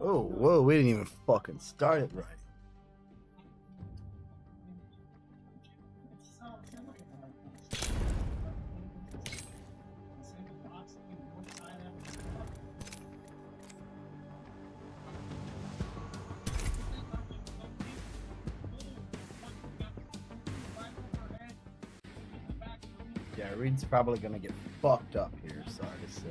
Oh, whoa, we didn't even fucking start it right. Yeah, Reed's probably gonna get fucked up here, sorry to say.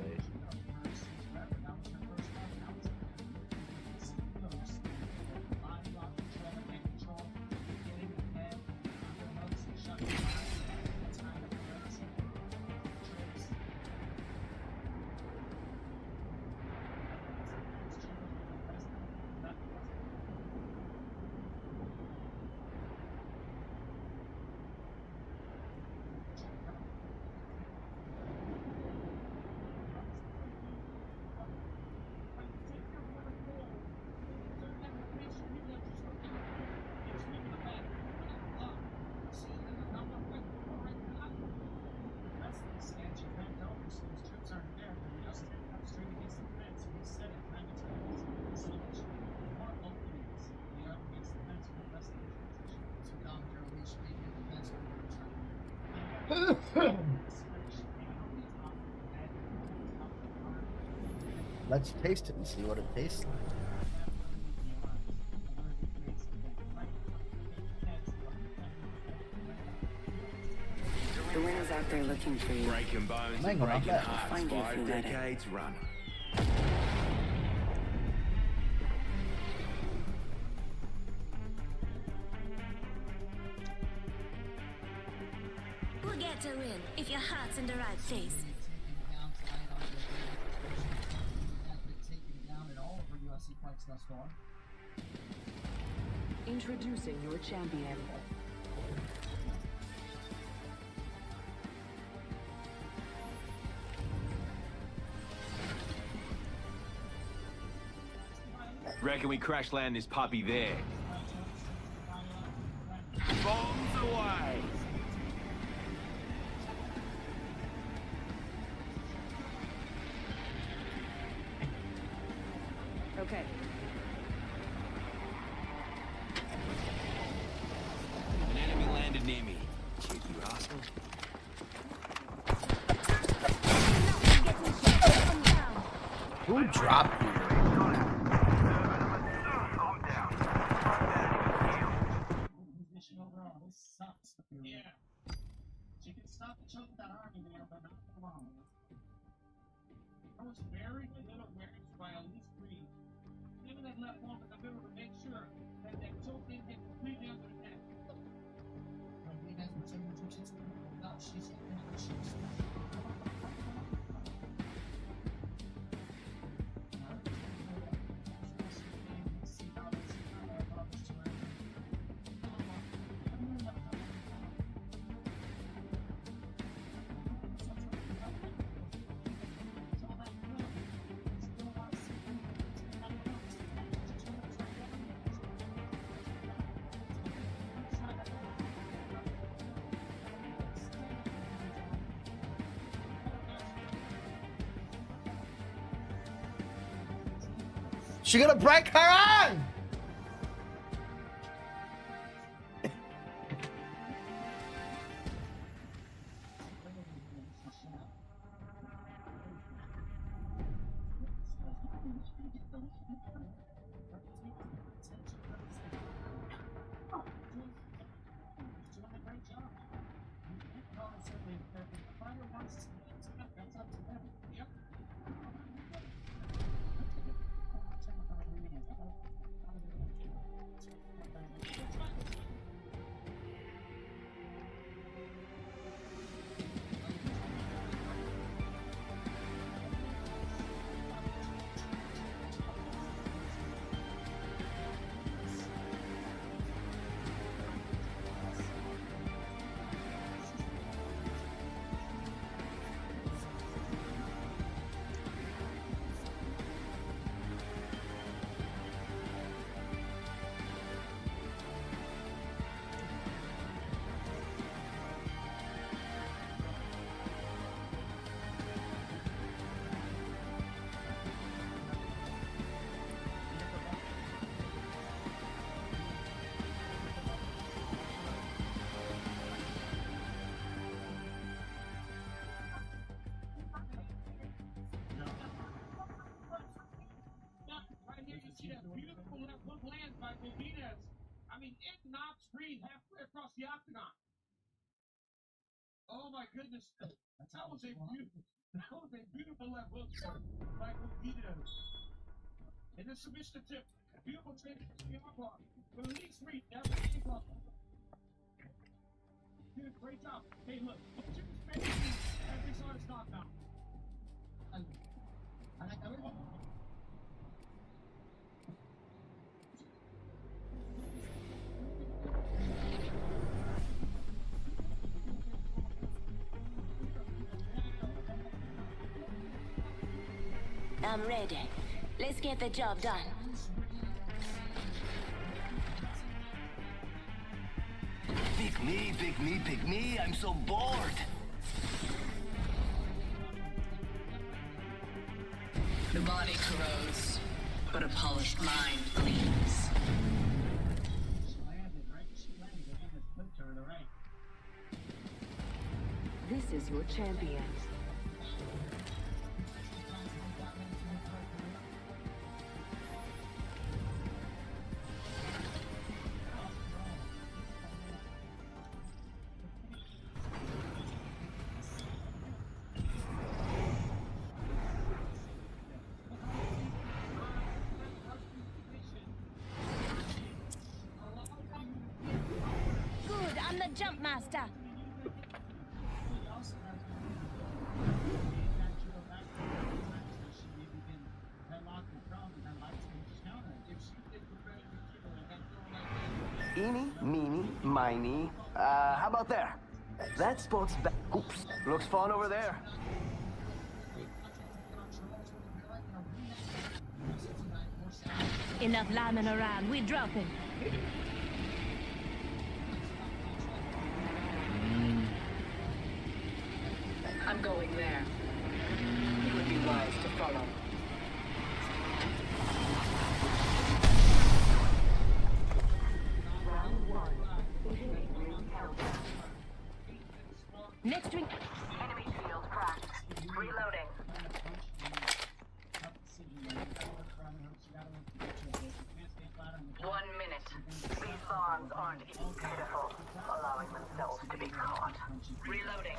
Let's taste it and see what it tastes like. The winner's out there looking for you. Breaking bones, Mango, not breaking bad. hearts, Find you if 5 you let it. decades runner. We'll get to win if your heart's in the right place. Introducing your champion. Reckon we crash land this puppy there. Bombs away! Okay. An enemy landed near me. Cheeky rascal. Who dropped here? She gonna break her arm! screen halfway across the octagon. Oh my goodness. That was a beautiful left hook for Michael Vito. In the submission tip, a beautiful training to the armbar. With at least 3 down the ankle. Did a great job. Hey, look at his face as we saw his knockdown. I'm ready. Let's get the job done. Pick me, pick me, pick me. I'm so bored. The body corrodes, but a polished mind cleans. This is your champion. Good, I'm the jump master. Eeny, meeny, miny. How about there? That spot's back. Oops. Looks fun over there. Enough lambing around, we're dropping. I'm going there. It would be wise to follow. Next ring. Enemy shield cracked. Reloading. 1 minute. These bonds aren't even pitiful, allowing themselves to be caught. Reloading.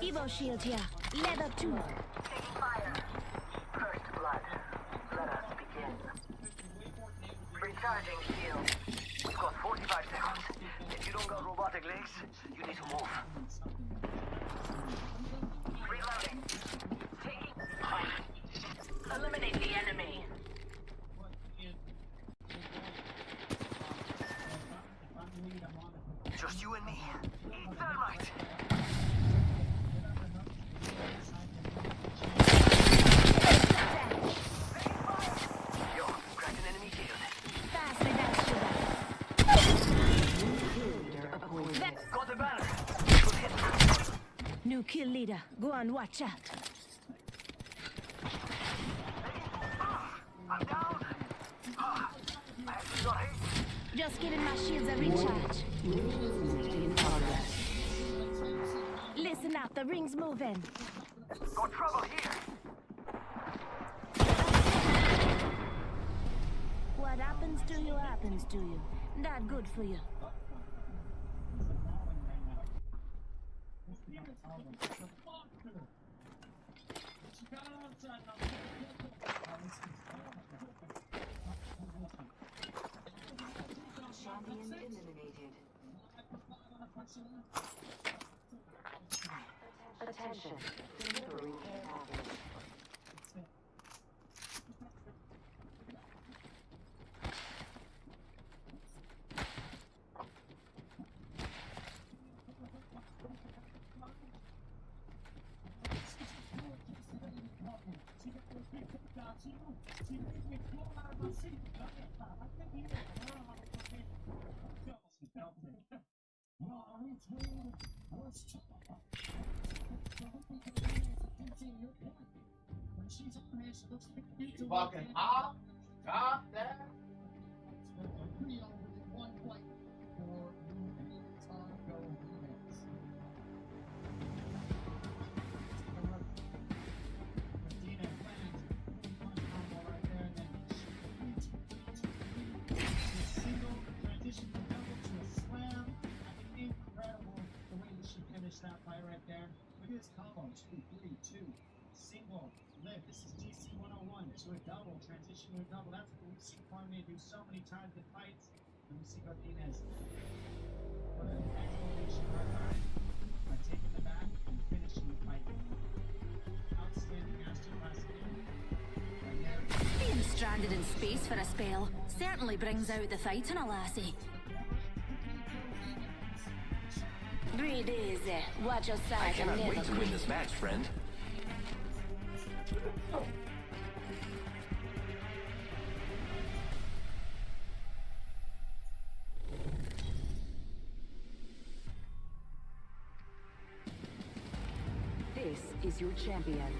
Evo shield here. Leather 2. Taking fire. First blood. Let us begin. Recharging shield. We've got 45 seconds. If you don't got robotic legs, you need to move. Reloading. Taking fire. Eliminate the enemy. Just you and me. Eat thermite. Yo, cracked an enemy shield. Fast with that sugar. Got the banner. Good hit. New kill leader. Go on, watch out. I'm down. I actually got hit. Just giving my shields a recharge. Listen up, the ring's moving. Got trouble here. What happens to you happens to you. Not good for you. Champion eliminated. Attention. Delivering care package. You fucking hop, top that. Transition from double to a slam. Look at this combo. 2, 3, 2. Single. Lift. This is DC 101 to a double. Transition to a double. That's what we've seen Cormier do so many times in fights. And we see Martinez. What an exclamation right by taking the back and finishing the fight. Outstanding masterclass again. Right there. Being stranded in space for a spell certainly brings out the fight in a lassie. Breathe easy. Watch your I side and cannot never wait to win this match, friend. This is your champion.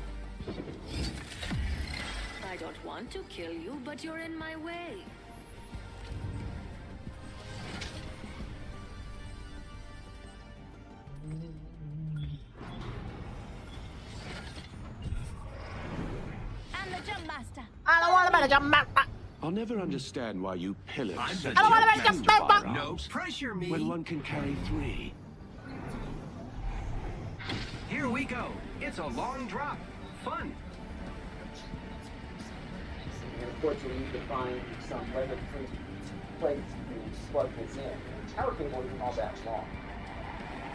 I don't want to kill you, but you're in my way. I'm the jump master. I don't want to be a jump master. I'll never understand why you pillars I'm the send jump your master. men to firearms No pressure, me. when one can carry 3. Here we go. It's a long drop. Fun. And of course, you'll need to find some weather-proof plates to plug this in. The tower cable isn't all that long.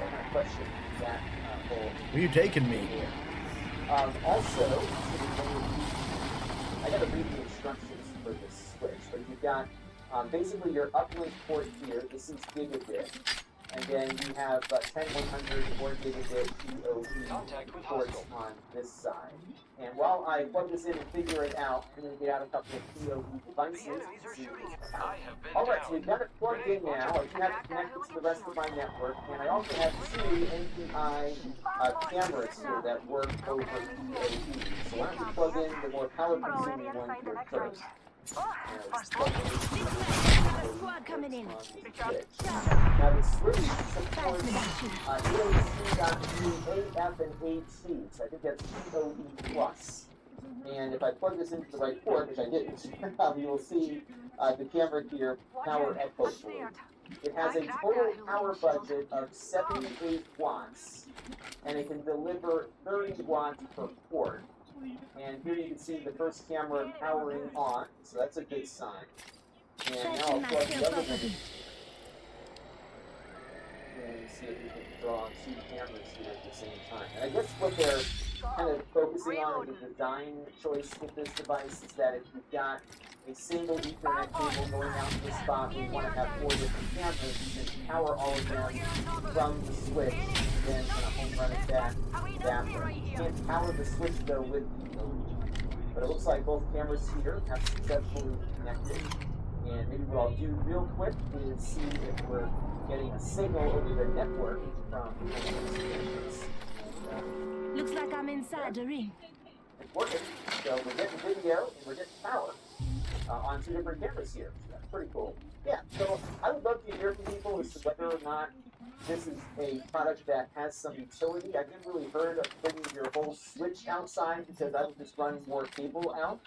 I'm not questioning that whole. Where you taking me? Also, I got to read the instructions for this switch, but you've got basically your uplink port here. This is gigabit, and then you have 10100 or gigabit PoE ports on this side. And while I plug this in and figure it out, I'm going to get out a couple of PoE devices. Alright, so we've got it plugged in now. I do have it connected to the rest of my network, and I also have 2 NPI cameras here that work over PoE. So why don't we plug in the more power-consuming one here first. Squad coming in. Now the switch supports EOC.2 AF and AT, so I think that's PoE plus. And if I plug this into the right port, which I didn't, we will see the camera here power echo blue. It has a total power budget of 78 watts, and it can deliver 30 watts per port. And here you can see the first camera powering on, so that's a good sign. And now I'll plug the other one in. And see if we can draw 2 cameras here at the same time. And I guess what they're kind of focusing on in the design choice with this device is that if you've got a single Ethernet cable going out to the spot, and you want to have 4 different cameras, you can power all of them from the switch, and then kind of home run it back that way. You can't power the switch though with PoE. But it looks like both cameras here have successfully connected. And maybe what I'll do real quick is see if we're getting a signal over the network from those cameras. Looks like I'm inside the ring. It's working. So we're getting video and we're getting power on 2 different cameras here. So that's pretty cool. Yeah, so I would love to hear from people as to whether or not this is a product that has some utility. I've never really heard of bringing your whole switch outside because I would just run more cable out.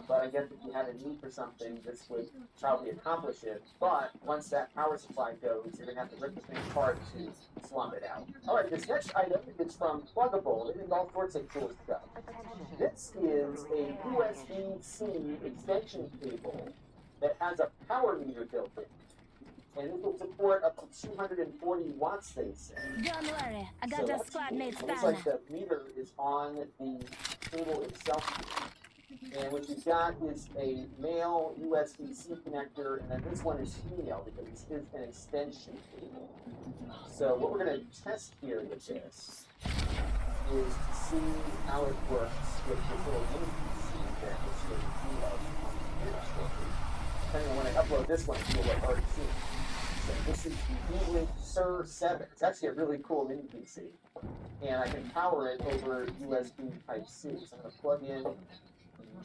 But I guess if you had a need for something, this would probably accomplish it. But once that power supply goes, you're going to have to rip the thing apart to slump it out. All right, this next item is from Pluggable. They did all sorts of cool stuff. This is a USB-C extension cable that has a power meter built in. And it will support up to 240 watts, they say. Don't worry, I got a squad mate's It looks banner. like the meter is on the cable itself. And what you've got is a male USB-C connector, and then this one is female because this is an extension cable. So what we're going to test here with this is to see how it works with this little mini PC that is going to be on the image shortly. Depending on when I upload this one, you'll have already seen it. So this is the D-Link Sur 7. It's actually a really cool mini PC. And I can power it over USB Type-C. So I'm going to plug in the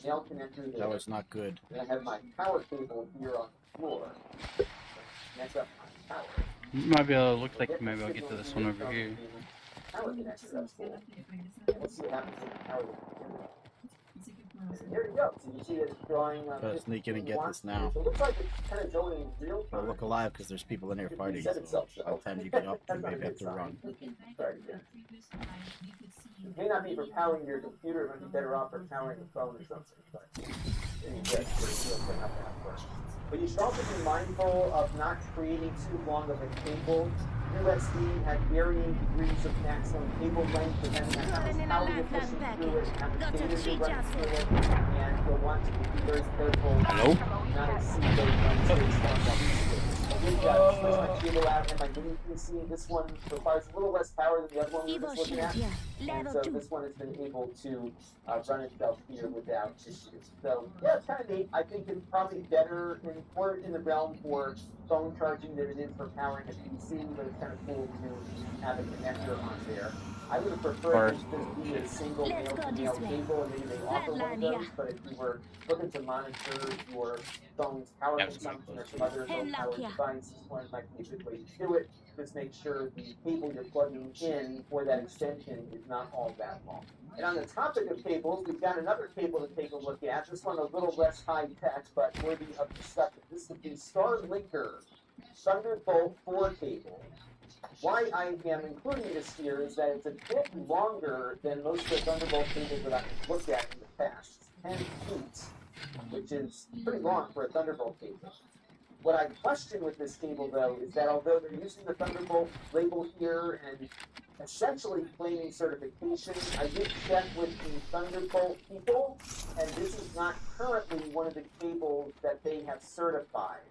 male connector there. No, it's not good. And I have my power cable here on the floor. Connect up my power. Might be able to look like maybe I'll get to this one over here. Power connector, that's cool. Let's see what happens when the power connector. And here you go. So you see it's drawing. Gotta sneak in and get this now. So it looks like it's kind of going in real time. But look alive because there's people in here fighting. Set So itself, by the time you get up, you maybe have to run. Sorry, again. It may not be for powering your computer, it might be better off for powering the phone or something. But you should also be mindful of not creating too long of a cable. USB had varying degrees of maximum cable length depending on how much power you're pushing through it, how much data you're running through it, and you'll want to be very careful not to exceed those lengths. I did switch my cable out and my mini PC. This one requires a little less power than the other one we were just looking at. And so this one has been able to run itself here without issues. So yeah, it's kind of neat. I think it's probably better more in the realm for phone charging than it is for powering a PC, but it's kind of cool to have a connector on there. I would have preferred this to be a single male-to-male cable, and maybe they offer one of those, but if you were looking to monitor your phone's power consumption or some other low-power device, this one might be a good way to do it. Just make sure the cable you're plugging in for that extension is not all that long. And on the topic of cables, we've got another cable to take a look at. This one a little less high-tech, but worthy of discussion. This is the Starlinker Thunderbolt 4 cable. Why I am including this here is that it's a bit longer than most of the Thunderbolt cables that I've looked at in the past. It's 10 feet, which is pretty long for a Thunderbolt cable. What I question with this cable, though, is that although they're using the Thunderbolt label here and essentially claiming certification, I did check with the Thunderbolt people, and this is not currently one of the cables that they have certified.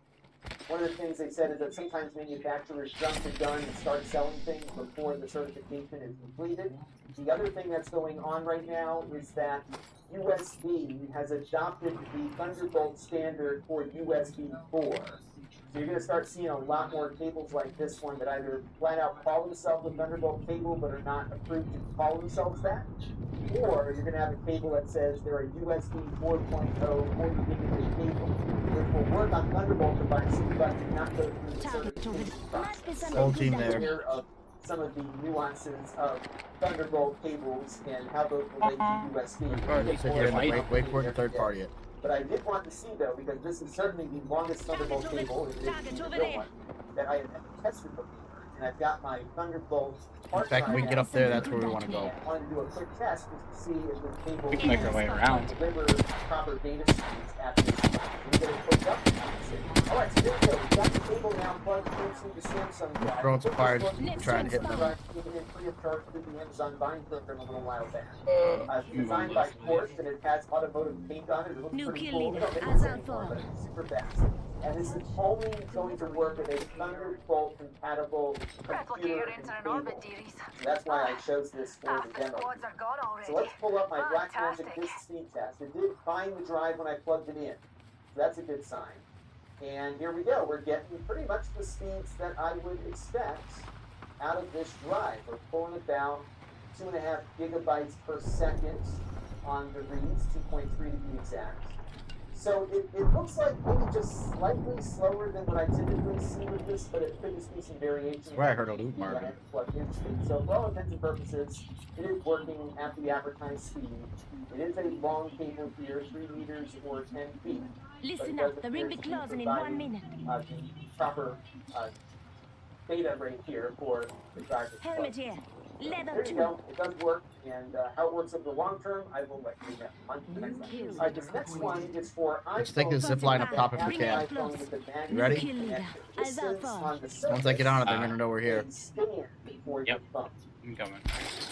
One of the things they said is that sometimes manufacturers jump the gun and start selling things before the certification is completed. The other thing that's going on right now is that USB has adopted the Thunderbolt standard for USB 4. So you're going to start seeing a lot more cables like this one that either flat out call themselves a Thunderbolt cable but are not approved to call themselves that. Or you're going to have a cable that says they're a USB 4.0 40 gigabit cable, which will work on Thunderbolt devices but not go through the certification process. Whole team there. Of some of the nuances of Thunderbolt cables and how those relate to USB. Sit here and wait for the third party. But I did want to see, though, because this is certainly the longest Thunderbolt cable, it is the real one, that I have ever tested before. And I've got my Thunderbolt. In fact, when we get up there, that's where we want to go. I wanted to do a quick test just to see if this cable We can make our way around. delivers proper data speeds after we get it hooked up. Alright, so there we go. We've got the cable now plugged into the Samsung drive. Drones acquired, trying to hit them. Given it free of charge through the Amazon Vine program a little while back. It's designed by Porsche, and it has automotive paint on it. It looks pretty cool. We don't get this anymore, but it's super fast. And this is only going to work with a Thunderbolt compatible computer and cable. So that's why I chose this for the demo. So let's pull up my Blackmagic disk speed test. It did find the drive when I plugged it in. So that's a good sign. And here we go. We're getting pretty much the speeds that I would expect out of this drive. We're pulling about 2.5 gigabytes per second on the reads, 2.3 to be exact. So it looks like maybe just slightly slower than what I typically see with this, but it could just be some variation. That's where I heard a loop marker. So for all intents and purposes, it is working at the advertised speed. It is a long cable here, 3 meters or 10 feet. Listen up, the ring be closing in 1 minute. The proper data rate here for the driver. Helmet here. Level There you 2. go. It does work, and how it works over the long term, I will let you know. On to the next one. All right, this next one is for iPhone. Let's take this zip line up top if we can. iPhone with the magnet You ready? connector. This is on the Once I get on it, they're gonna know we're here. stand for your phone. I'm coming.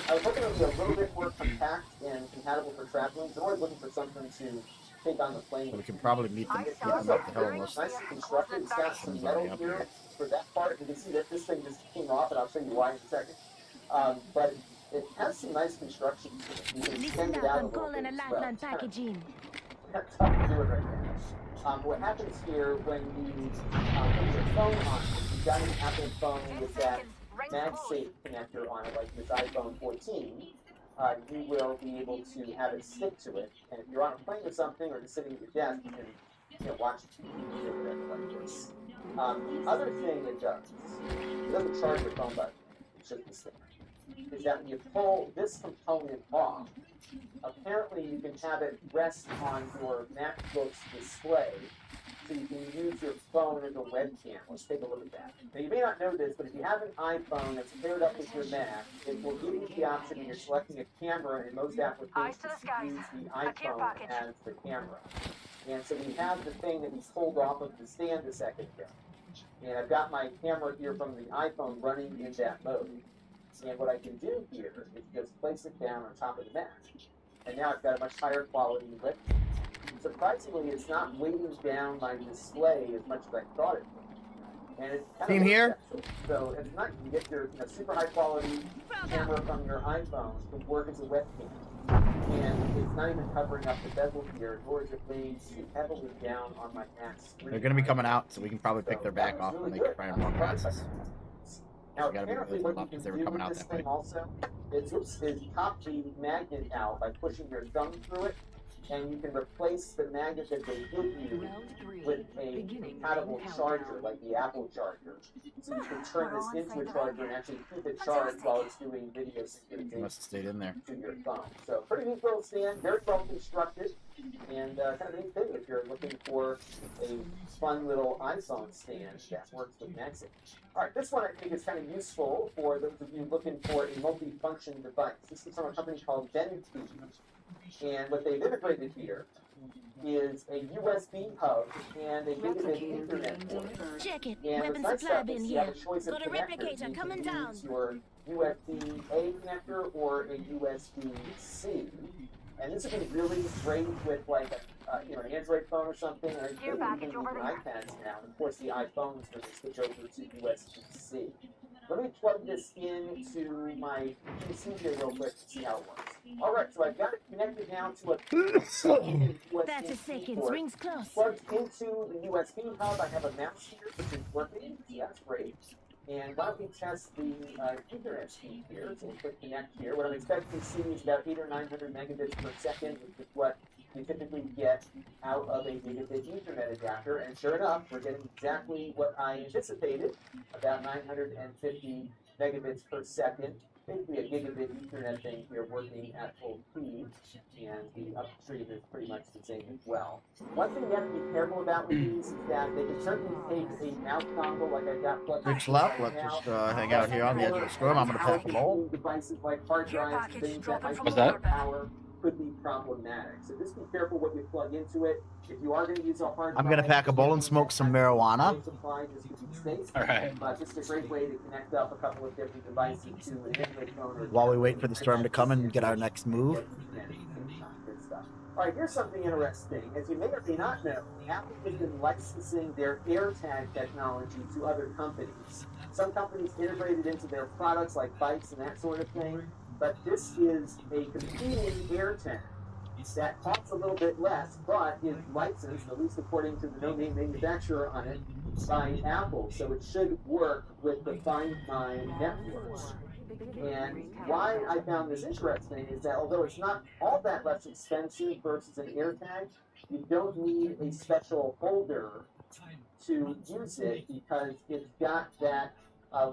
I was hoping it would be a little bit more compact and compatible for traveling. So I'm always looking for something to take on the plane. So we can probably meet them up the hill unless Nicely constructed. It's got some metal here for that part. You can see that this thing just came off, and I'll show you why in a second. But it has some nice construction. You can extend it out a little bit as well. It's kind of tough to do it right now. What happens here when you put your phone on, if you've got an Apple phone with that MagSafe connector on it, like this iPhone 14, you will be able to have it stick to it. And if you're on a plane or something, or just sitting at your desk, you can watch TV like this. The other thing it doesn't charge your phone, but it should be still. is that when you pull this component off, apparently you can have it rest on your MacBook's display, so you can use your phone as a webcam. Let's take a look at that. Now, you may not know this, but if you have an iPhone that's paired up with your Mac, it will give you the option when you're selecting a camera in most applications to use the iPhone as the camera. And so we have the thing that we pulled off of the stand a second ago. And I've got my camera here from the iPhone running in that mode. And what I can do here is just place it down on top of the Mac. And now I've got a much higher quality webcam. Surprisingly, it's not weighting down my display as much as I thought it would. And it's kind Team of here? So it's not, you get your super high quality camera from your iPhone to work as a webcam. And it's not even covering up the bezel here, nor is it weighing too heavily down on my Mac screen. They're going to be coming out, so we can probably pick their back off when they get trying more passes. Now, We gotta be apparently, really what you because can they were do coming with out this that way. thing also is pop the magnet out by pushing your thumb through it, and you can replace the magnet that they give you with a compatible charger, like the Apple charger. So you can turn this into a charger and actually keep it charged while it's doing video You synchronization must have stayed in there. to your phone. So pretty neat little stand, very well constructed, and kind of a neat thing if you're looking for a fun little iPhone stand that works with MagSafe. All right, this one I think is kind of useful for those of you looking for a multi-function device. This is from a company called Venti, and what they've integrated here is a USB hub and a gigabit Ethernet port. Check it. And Weapon the nice supply stuff bin is you here. have a choice of Got a connectors. replicator You coming can down. use your USB-A connector or a USB-C. And this would be really great with like an Android phone or something, or even iPads now. And of course, the iPhones when they switch over to USB-C. Let me plug this into my PC here real quick to see how it works. All right, so I've got it connected now to a USB 30 seconds. port. Rings close. Plugged into the USB hub. I have a mouse here, which is working. So that's great. And why don't we test the Ethernet speed here? So we'll click connect here. What I'm expecting to see is about 800 or 900 megabits per second, which is what you typically get out of a gigabit Ethernet adapter. And sure enough, we're getting exactly what I anticipated, about 950 megabits per second. Basically a gigabit Ethernet thing here working at full speed, and the upstream is pretty much the same as well. One thing you have to be careful about with these is that they can certainly take a mouse dongle like I got plugged Reach left, let's just hang out here on the edge of the scrum. I'm going to pack a bowl. Devices like hard drives and things that might What's that? power could be problematic. So just be careful what you plug into it. If you are going to use a hard drive, I'm going to pack a bowl and smoke some marijuana. Alright. Just a great way to connect up a couple of different devices to an Android phone or While we wait for the storm to come and get our next move. Good stuff. All right, here's something interesting. As you may or may not know, Apple has been licensing their AirTag technology to other companies. Some companies integrate it into their products like bikes and that sort of thing, but this is a competing AirTag that costs a little bit less, but is licensed, at least according to the no-name manufacturer on it, by Apple. So it should work with the Find My network. And why I found this interesting is that although it's not all that less expensive versus an AirTag, you don't need a special holder to use it because it's got that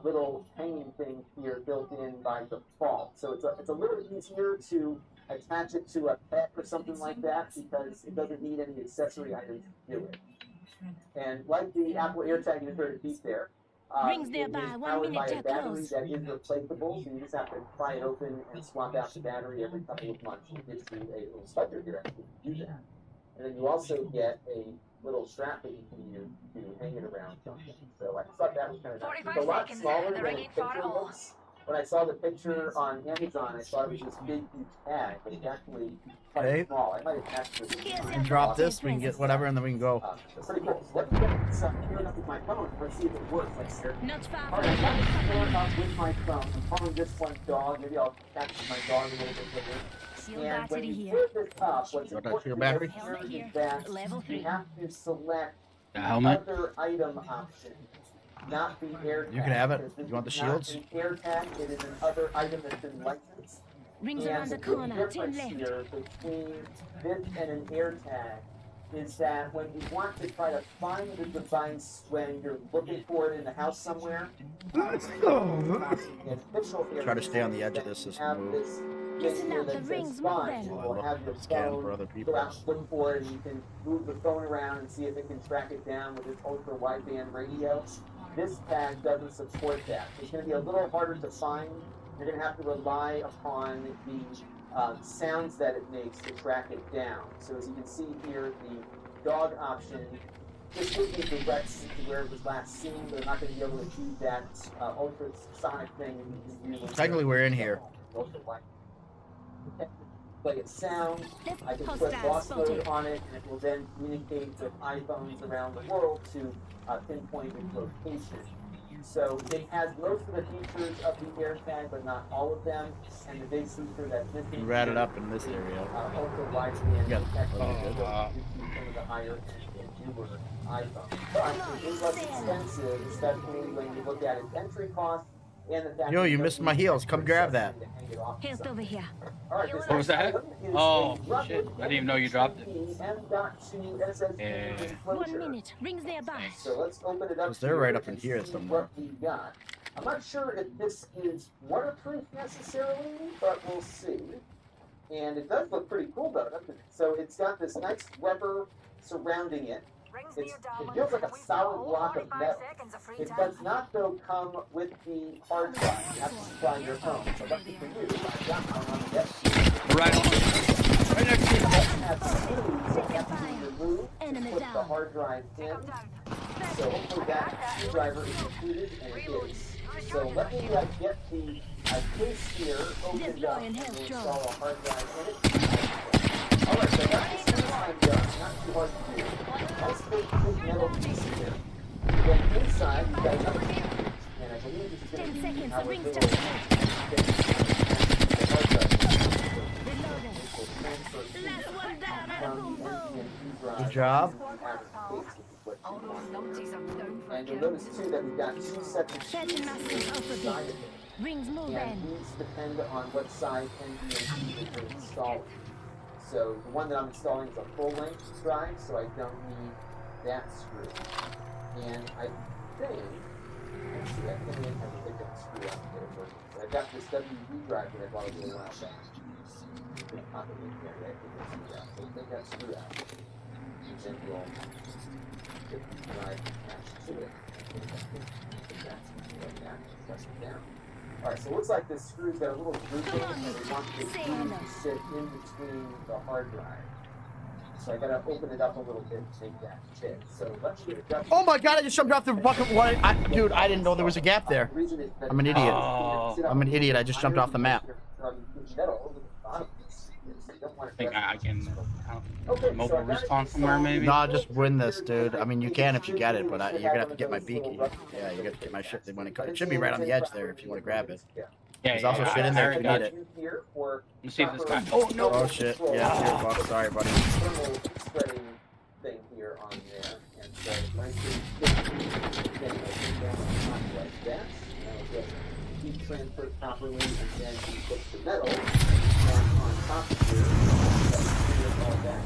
little hanging thing here built in by default. So it's a little easier to attach it to a pet or something like that because it doesn't need any accessory items to do it. And like the Apple AirTag you heard it beat there, Rings it nearby, is 1 powered minute by a to battery close. that is replaceable, so you just have to pry it open and swap out the battery every couple of months. It gives you a little splitter here actually to do that. And then you also get a little strap that you can use to hang it around something. So I thought that was kind of nice. It's a lot smaller than a picture looks. When I saw the picture on Amazon, I thought it was this big, huge tag, but it's actually quite Okay. small. I might have actually And drop this, we can get whatever, and then we can go. It's pretty cool. So let me get this here up with my phone. Let's see if it works. Like here. Not far All right, I got this phone up with my phone. I'm calling this one dog. Maybe I'll capture my dog a little bit later. And when you put this up, what's Your important battery? here is that you have to select The helmet? other item option, not the AirTag. You can have it. because this You want the is not shields? an AirTag. It is an other item that's been licensed. Rings And around the big corner. 10 difference left. here between this and an AirTag is that when you want to try to find the device when you're looking for it in the house somewhere, Try to stay on the edge of this system. Listen up, the ring's moving. We'll have your Scan phone for other go people. out and look for it, and you can move the phone around and see if it can track it down with its ultra wideband radio. This tag doesn't support that. It's going to be a little harder to find. You're going to have to rely upon the sounds that it makes to track it down. So as you can see here, the dog option, this would be direct to where it was last seen, but I'm not going to be able to do that ultrasonic thing that you can do. Technically, we're in here. Play a sound, I can put boss mode on it, and it will then communicate with iPhones around the world to pinpoint its location. So it has most of the features of the AirTag, but not all of them. And the big feature that's missing You rat it up in this area. ultra wideband Yeah. detection some of the higher and newer iPhones. But it is less expensive, especially when you look at its entry cost and the fact Yo, that you don't missed my need heels. Come grab that. to hang it off the Here's side. over here. All right, this What was that? next item is Oh, a rugged shit. I didn't even know you dropped it. M.2 SSD Yeah. 1 enclosure. minute. Rings nearby. So let's open it up. Because they're right up in and here see somewhere. What we got. I'm not sure if this is waterproof necessarily, but we'll see. And it does look pretty cool though, doesn't it? So it's got this nice rubber surrounding it. It feels like a solid block of metal. It does not, though, come with the hard drive. You have to supply your own. So lucky for you, I've got one on the desk. Right on. Right next to you. It has screws that have to be removed to put the hard drive in. So hopefully that screwdriver is included, and it is. So let me get the case here opened up and install a hard drive in it. Alright, so that's the screws I'm done. Not too hard to do. Nice big metal piece here. Then inside, you got another piece. And I believe this is going to 10 be seconds, how the we're ring's doing just the hard drive. Reloading. This will transfer to Last one down. from the NTND drive Good job. to the average case, which is what you want. And you'll notice too that we've got two sets of Setting screws massive inside alphabet. of it. Rings And moving. these depend on what size NVMe that you're installing. So the one that I'm installing is a full-length drive, so I don't need that screw. And I think, let's see, I think I have to pick up a screw out and get it working. But I've got this WD drive that I bought a little while back. You can pop it in here, right? So take that screw out. And then we'll get the drive attached to it. That's like that. Press it down. Alright, so it looks like this screw's got a little groove in it, and we want the screw to sit in between the hard drive. So I gotta open it up a little bit to make that fit. So let's get it done. Oh my god, I just jumped off the fucking one. Dude, I didn't know there was a gap there. I'm an idiot. I'm an idiot. I just jumped off the map. I think I can mobile respawn somewhere maybe. Nah, just win this, dude. I mean, you can if you get it, but you're gonna have to get my beaky. Yeah, you got to get my shit. It should be right on the edge there if you want to grab it. Yeah, There's also shit in there if you need it. You see this guy? Oh no! Oh shit. Yeah, here, Buck. Sorry, buddy. Thermal spreading thing here on there, and so nicely getting it down like that. Now we'll get heat transfer properly, and then you put the metal on top of here. All that.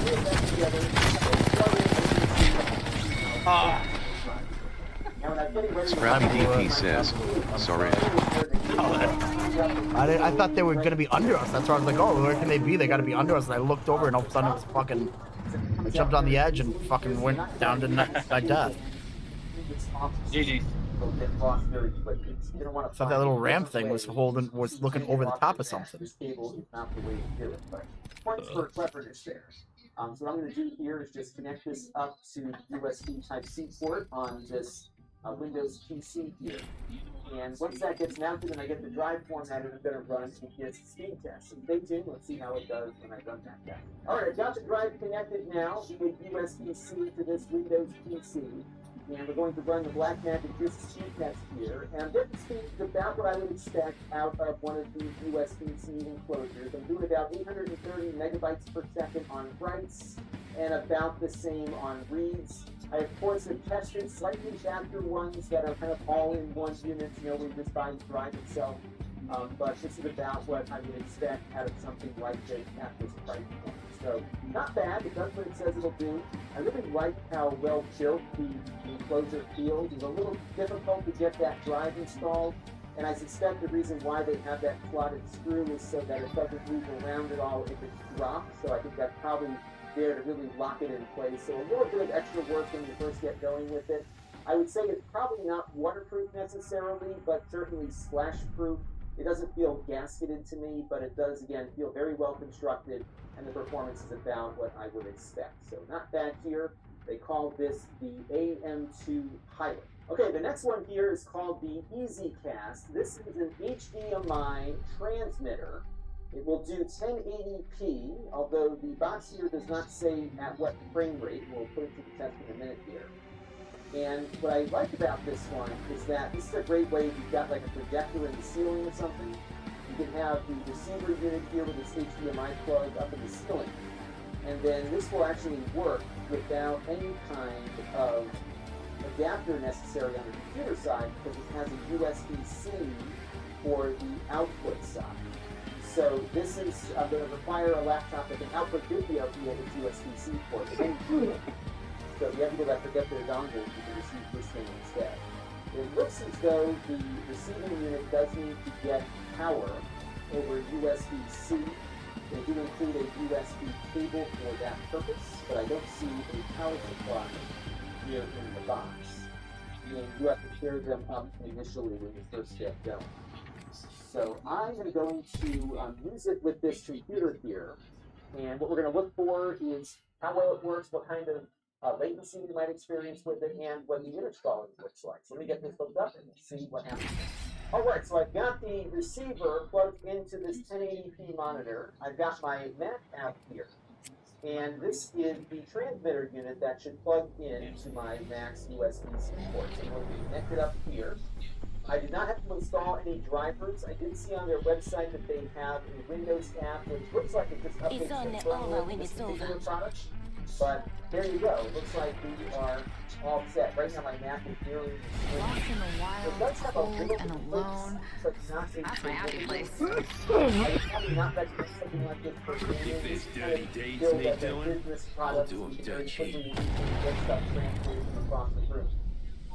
Put that together. Scrap DP says, sorry. I thought they were gonna be under us. That's why I was like, oh, where can they be? They gotta be under us. And I looked over, and all of a sudden it was fucking. I jumped on the edge and fucking went down to my death. GG. I thought that little ramp thing was looking over the top of something. This cable is not the way to do it, but points for cleverness there. So what I'm going to do here is just connect this up to USB Type-C port on this Windows PC here. And once that gets mounted and I get the drive formatted, I'm going to run this speed test. So stay tuned, let's see how it does when I run that test. Alright, I've got the drive connected now via USB-C to this Windows PC. And we're going to run the Blackmagic Disk speed test here. And I'm getting speeds about what I would expect out of one of these USB-C enclosures. I'm doing about 830 megabytes per second on writes and about the same on reads. I, of course, have tested slightly faster ones that are kind of all in one unit, you know, we just buy the drive itself. but this is about what I would expect out of something like this at this price point. So, not bad. It does what it says it'll do. I really like how well built the enclosure feels. It's a little difficult to get that drive installed, and I suspect the reason why they have that slotted screw is so that it doesn't move around at all if it's dropped. So I think that's probably there to really lock it in place. So a little bit of extra work when you first get going with it. I would say it's probably not waterproof necessarily, but certainly splash-proof. It doesn't feel gasketed to me, but it does, again, feel very well constructed, and the performance is about what I would expect. So not bad here. They call this the AM2 Pilot. Okay, the next one here is called the EasyCast. This is an HDMI transmitter. It will do 1080p, although the box here does not say at what frame rate. We'll put it to the test in a minute here. And what I like about this one is that this is a great way if you've got like a projector in the ceiling or something. You can have the receiver unit here with this HDMI plug up in the ceiling. And then this will actually work without any kind of adapter necessary on the computer side because it has a USB-C for the output side. So this is going to require a laptop that can output video via its USB-C port. So if you have to go back to get their dongle, you can receive this thing instead. It looks as though the receiving unit does need to get power over USB-C. They do include a USB cable for that purpose, but I don't see a power supply here in the box. And you have to pair them up initially when you first get going. So I am going to use it with this computer here, and what we're going to look for is how well it works, what kind of latency we might experience with it, and what the image quality looks like. So let me get this hooked up and see what happens. Alright, so I've got the receiver plugged into this 1080p monitor. I've got my Mac app here. And this is the transmitter unit that should plug into my Mac's USB-C port. So I'm going to connect it up here. I did not have to install any drivers. I did see on their website that they have a Windows app, which looks like it just updates the firmware of this particular product. But there you go. It looks like we are all set. Right now my Mac is nearly Lost in the wild, cold and alone. That's my happy place. I would probably not recommend something like this for gaming. This dirty deeds need doing, I'll do them dirt cheap. Get stuff translated across the room.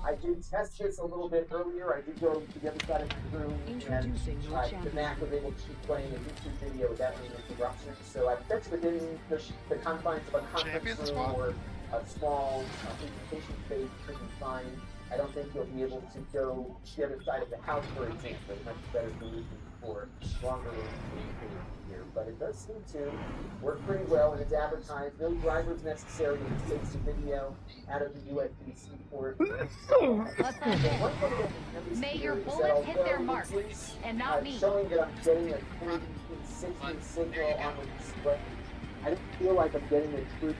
I did test this a little bit earlier. I did go to the other side of the room, and the Mac was able to keep playing a YouTube video without any interruption. So I bet within the confines of a conference room or a small presentation space should be fine. I don't think you'll be able to go to the other side of the house, for example. Much better solution for longer communication here. But it does seem to work pretty well, and it's advertised. No drivers necessary to take the video out of the USB-C port. May your bullets hit their mark, and not me. Showing that I'm getting a 1060 signal on the display. I don't feel like I'm getting a true.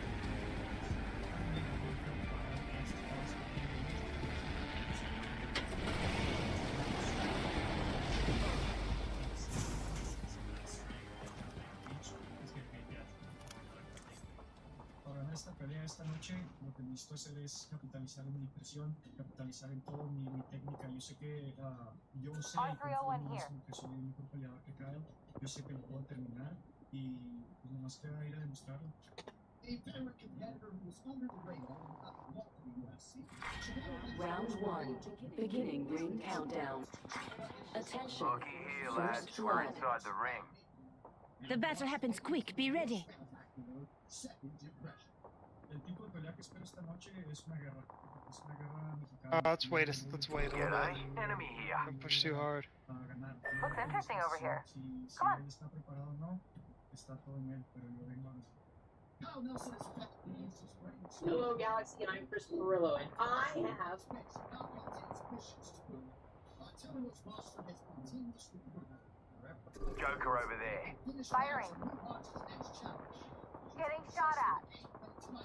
Esta pelea esta noche, lo que necesito hacer es capitalizar en mi presión, capitalizar en todo mi técnica. Yo sé que yo sé que soy el mejor peleador que Kyle, yo sé que lo puedo terminar y pues nomás queda ir a demostrarlo. Round 1, beginning ring countdown. Attention. Looky here, lads. We're inside the ring. The battle happens quick. Be ready. El tipo de pelea que espero esta noche es una guerra. Es una guerra mexicana. Let's wait a little bit. Enemy here. Don't push too hard. Looks interesting over here. Come on. Está preparado o no, está todo en él, pero yo vengo a Hello, Galaxy, and I'm Chris Murillo, and I have... Joker over there. Firing. Getting shot at.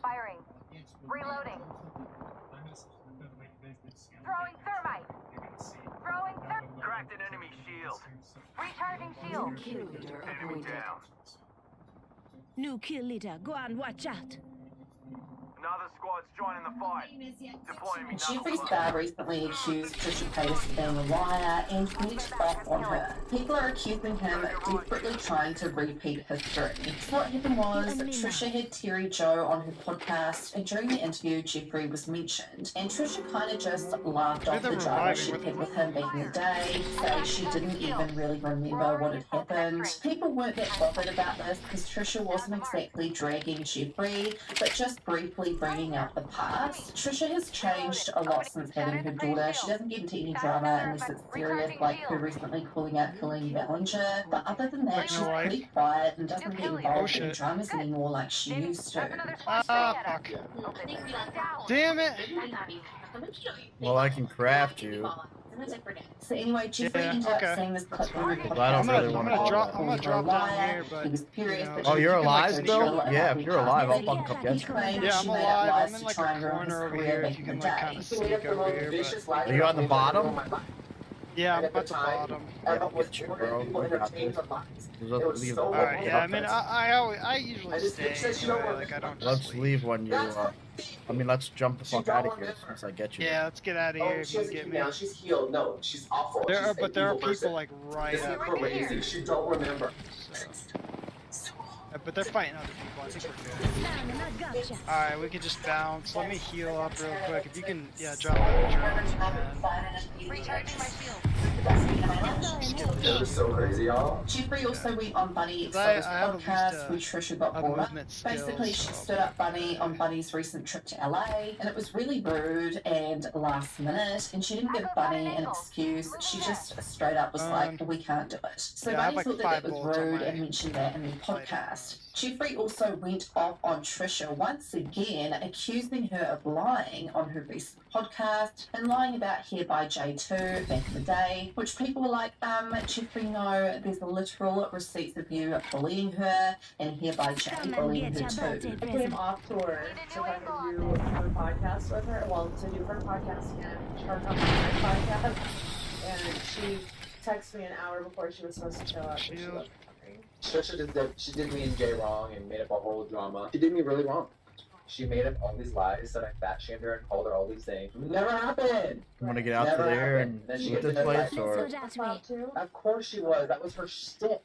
Firing. Reloading. Throwing thermite. Throwing thermite. Cracked an enemy shield. Recharging shield. Kill leader Enemy appointed. down. New kill leader. Go on, watch out. Another squad's joining the fight. Deploying me Jeffrey's bar recently accused Trisha Paytas of being a liar and went off on her. People are accusing him of desperately trying to repeat history. So what happened was Trisha had Terry Joe on her podcast, and during the interview Jeffrey was mentioned, and Trisha kind of just laughed off the drama she had with him back in the day, saying she didn't even really remember what had happened. People weren't that bothered about this because Trisha wasn't exactly dragging Jeffrey, but just briefly bringing up the past. Trisha has changed a lot since having her daughter. She doesn't get into any drama unless it's serious, like her recently calling out Colleen Ballinger. But other than that, she's pretty quiet and doesn't get involved in dramas anymore like she used to. Ah, fuck. Damn it! Well, I can craft you. So anyway, Jeffrey ended up saying this clip on the podcast. I don't really want to I'm gonna drop down here, but... He was furious, but Oh, she you're didn't alive like still? Trisha. Yeah, if you're alive, I'll fucking come get you. Yeah, I'm alive. I'm in like a corner over here. If you can like kind of sneak over here, but... Are you on the bottom? Yeah, I'm at the bottom. Yeah, I'll get you, bro. I got this. Alright, yeah, I mean, I usually stay anyway, like, I don't just Let's leave when you, I mean, let's jump the fuck out of here once I get you. Yeah, let's get out of here if you can get me. Now she's healed. No, she's awful. But there are people like right up crazy. here. She don't remember. But they're fighting other people. I think we're good. Alright, we can just bounce. Let me heal up real quick. If you can, yeah, drop that. Recharging my shield. That was so crazy, y'all. Jeffrey also went on Bunny Exposed podcast where Trisha got brought up. Basically, she stood up Bunny on Bunny's recent trip to LA, and it was really rude and last minute, and she didn't give Bunny an excuse. She just straight up was like, we can't do it. So yeah, Bunny like thought that was rude and mentioned that in the podcast. Jeffrey also went off on Trisha once again, accusing her of lying on her recent podcast and lying about Hereby J2 back in the day, which people were like, Jeffrey, no, there's literal receipts of you bullying her and Hereby J bullying her too. I came off tour to kind of do her podcast with her, well, to do her podcast and her podcast, and she texted me an hour before she was supposed to show up. Trisha she did me and Jay wrong and made up a whole drama. She did me really wrong. She made up all these lies that I fat shamed her and called her all these things. Never happened. You want to get out to there and loot this place, or? Of course she was. That was her shtick.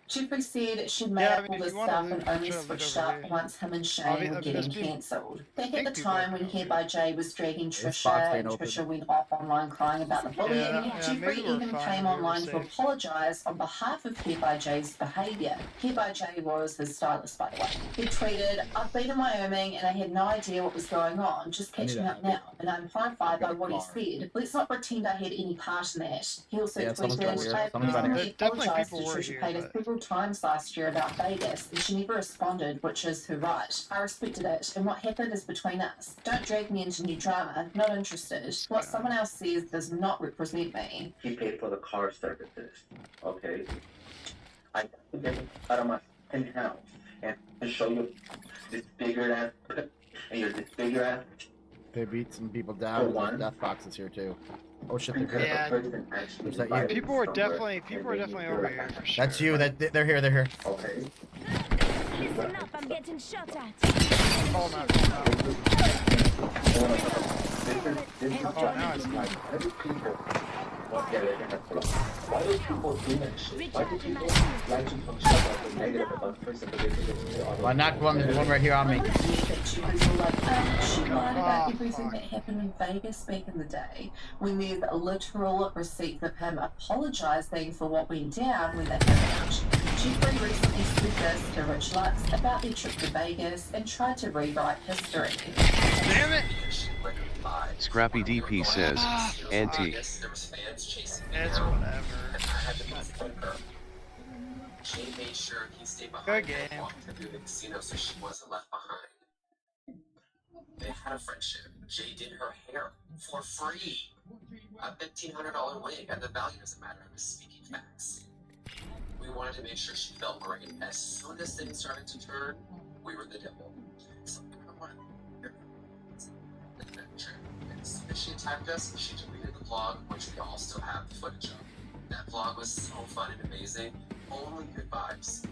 Jeffrey said she'd made up all this stuff and only switched up once him and Shane were getting cancelled. Back at the time when Hereby J was dragging Trisha and Trisha went off online crying about the bullying, Jeffrey even came online to apologise on behalf of Hereby J's behaviour. Hereby J was his stylist, by the way. He tweeted, "I've been in Wyoming and I had no idea what was going on, just catching up now, and I'm horrified by what he said. Let's not pretend I had any part in that." He also tweeted, "I personally apologised to Trisha Paytas several times last year about Vegas, and she never responded, which is her right. I respected it, and what happened is between us. Don't drag me into new drama, not interested. What someone else says does not represent me." He paid for the car services. Okay. I got to get out of my penthouse and to show you disfigured ass and your disfigured ass. They beat some people down. There's death boxes here too. Oh shit, they're here. Yeah. Is that you? People were definitely over here for sure. That's you. They're here. They're here. Okay. Listen up, I'm getting shot at. Oh no. Now it's Why do people do that shit? Why do people like to talk about the negative about the person, but they think it's the other? Well, I knocked one. There's one right here on me. She lied about everything that happened in Vegas back in the day, when there's literal receipts of him apologising for what went down when they happened. Jeffrey recently said this to Rich Lux about their trip to Vegas and tried to rewrite history. Damn it! Scrappy DP says, Auntie. There was fans chasing me It's down, whatever. and I had to move quicker. Jay made sure he stayed behind Good and game. walked her through the casino so she wasn't left behind. They had a friendship. Jay did her hair for free. A $1,500 wig, and the value doesn't matter. I was speaking facts. We wanted to make sure she felt great. As soon as things started to turn, we were the devil. So I don't want to as soon as she attacked us, she deleted the vlog, which we all still have the footage of. That vlog was so fun and amazing. Only good vibes.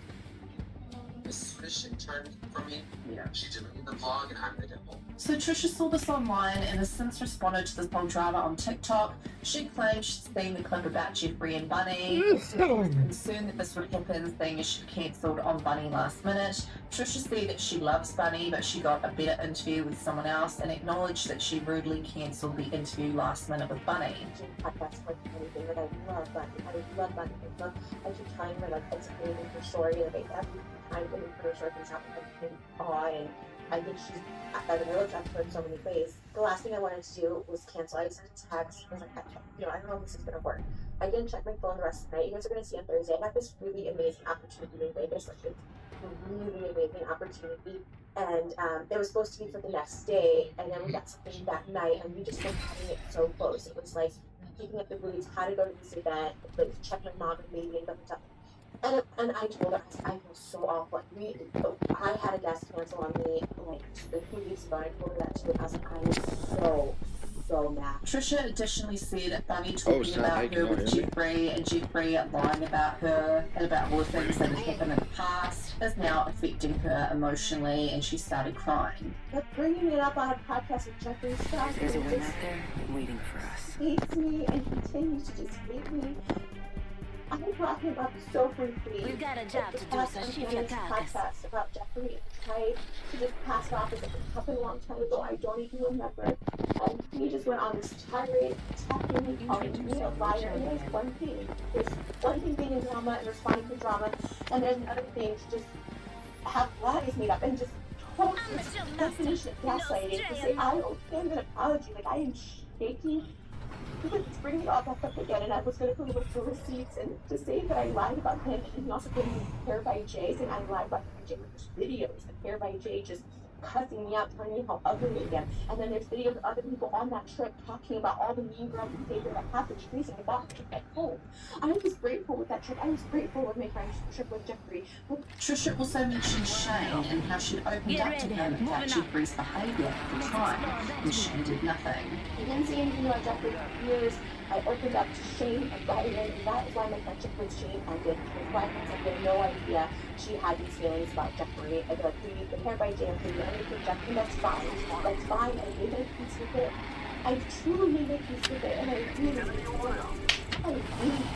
as soon as she turned from me, she deleted the vlog and I'm the devil. So Trisha saw this online and has since responded to this whole drama on TikTok. She claimed she's seen the clip about Jeffree and Bunny. She was concerned that this would happen, seeing as she cancelled on Bunny last minute. Trisha said that she loves Bunny, but she got a better interview with someone else, and acknowledged that she rudely cancelled the interview last minute with Bunny. Podcast like anything that I love Bunny. I love Bunny. I keep telling her like it's amazing her story. Like every time when her story comes out, I'm in awe, and I think she's I've looked up her in so many ways. The last thing I wanted to do was cancel. I sent a text. I was like, I don't know if this is gonna work. I didn't check my phone the rest of the night. You guys are gonna see on Thursday. I have this really amazing opportunity in Vegas. Like it's a really amazing opportunity. And it was supposed to be for the next day, and then we got something that night, and we just kept having it so close. It was like picking up the boots, how to go to this event, like check my mom and maybe and stuff. And I told her, I feel so awful. I had a guest cancel on me like 2 weeks ago, and I told her that too. I was like, I was so mad. Trisha additionally said Bunny talking about her with Jeffree, and Jeffree lying about her and about all the things that had happened in the past is now affecting her emotionally, and she started crying. But bringing it up on a podcast with Jeffree Star, There's a woman out there waiting for us. Hates me and continues to just hate me. I brought him up so briefly. We've got a job to do, so shift your carcass. Podcast about Jeffree and tried to just pass it off as it happened a long time ago. I don't even remember. And he just went on this tirade, attacking me, calling me a liar. And there's one thing. There's one thing being in drama and responding to drama, and there's another thing to just have lies made up and just total definition of gaslighting. To say I owe him an apology, like I am shaking. He was bringing it all back up again, and I was going to look for receipts and to say that I lied about him, and he also put me Hair by Jay, saying I lied about Hair by Jay with videos, and Hair by Jay just cussing me out, telling me how ugly I am. And then there's videos of other people on that trip talking about all the mean girl behavior that happened recently about the trip at home. I was grateful with that trip. I was grateful with my friend's trip with Jeffree. Trisha also mentioned Shane and how she'd opened up to him about Jeffree's behaviour at the time, and Shane did nothing. I didn't see anything about Jeffree for years. I opened up to Shane and Ryan, and that is why my friendship with Shane ended. Because my friends had no idea she had these feelings about Jeffree. I'd be like, the Hair by Jay, I'm doing anything Jeffree, that's fine. That's fine. I made my peace with it. I truly made my peace with it, and I really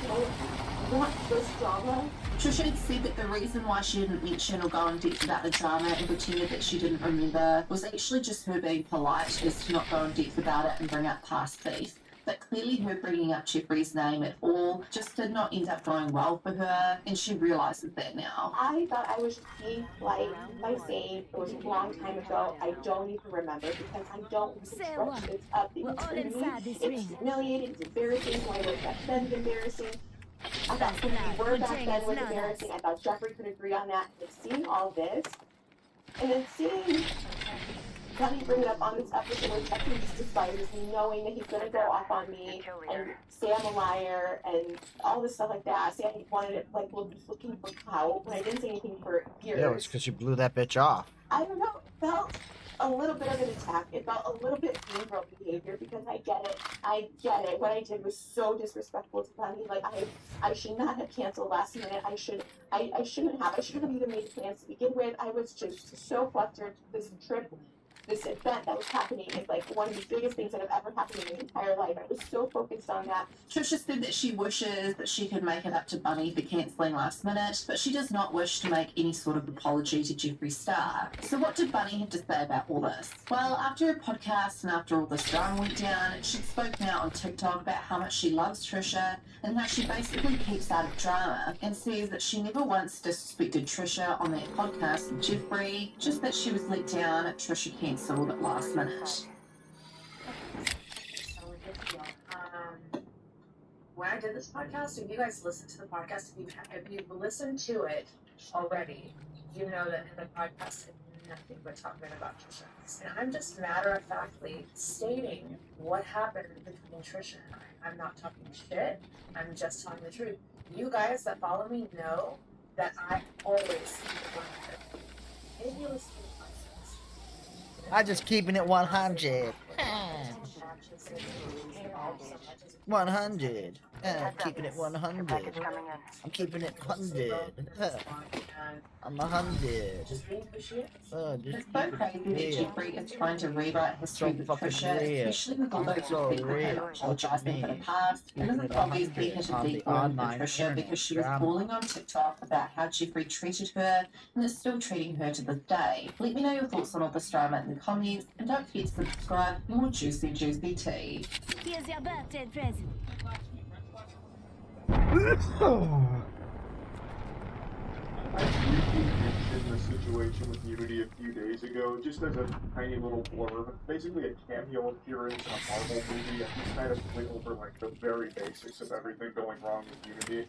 don't want this drama. Trisha had said that the reason why she didn't mention or go in depth about the drama and pretended that she didn't remember was actually just her being polite, as to not go in depth about it and bring up past beef. But clearly her bringing up Jeffree's name at all just did not end up going well for her, and she realises that now. I thought I was just being polite by saying it was a long time ago. I don't even remember because I don't construct this up. It's humiliating, it's embarrassing. Why was back then embarrassing? I thought when we were back then was embarrassing. I thought Jeffree could agree on that. And seeing all this, and then seeing Bunny bring it up on this episode where Jeffree just despises me, knowing that he's gonna go off on me and say I'm a liar and all this stuff like that. Say I wanted it, like, looking for clout when I didn't say anything for years. Yeah, it was because you blew that bitch off. I don't know. It felt a little bit of an attack. It felt a little bit mean girl behavior because I get it. I get it. What I did was so disrespectful to Bunny. Like I should not have canceled last minute. I shouldn't have. I shouldn't have even made plans to begin with. I was just so flustered. This trip, this event that was happening is like one of the biggest things that have ever happened in my entire life. I was so focused on that. Trisha said that she wishes that she could make it up to Bunny for cancelling last minute, but she does not wish to make any sort of apology to Jeffree Star. So what did Bunny have to say about all this? Well, after her podcast and after all this drama went down, she spoke now on TikTok about how much she loves Trisha and how she basically keeps out of drama, and says that she never once disrespected Trisha on that podcast with Jeffree, just that she was let down at Trisha cancelled at last minute. When I did this podcast, if you guys listened to the podcast, if you've listened to it already, you know that in the podcast it's nothing but talking about Trisha. And I'm just matter-of-factly stating what happened between Trisha and I. I'm not talking shit. I'm just telling the truth. You guys that follow me know that I always keep it 100. Maybe you listen to the podcast. I just keeping it 100. 100. Keeping it 100. I'm keeping it 100. I'm 100. It's so crazy that Jeffrey is trying to rewrite history with Trisha, especially with all those people apologizing for the past. It isn't obviously hit a deep wound with Trisha because she was calling on TikTok about how Jeffrey treated her and is still treating her to this day. Let me know your thoughts on all this drama in the comments, and don't forget to subscribe for more juicy tea. Here's your birthday present. I briefly mentioned the situation with Unity a few days ago, just as a tiny little blurb. Basically a cameo appearance in a Marvel movie, and just kind of went over like the very basics of everything going wrong with Unity.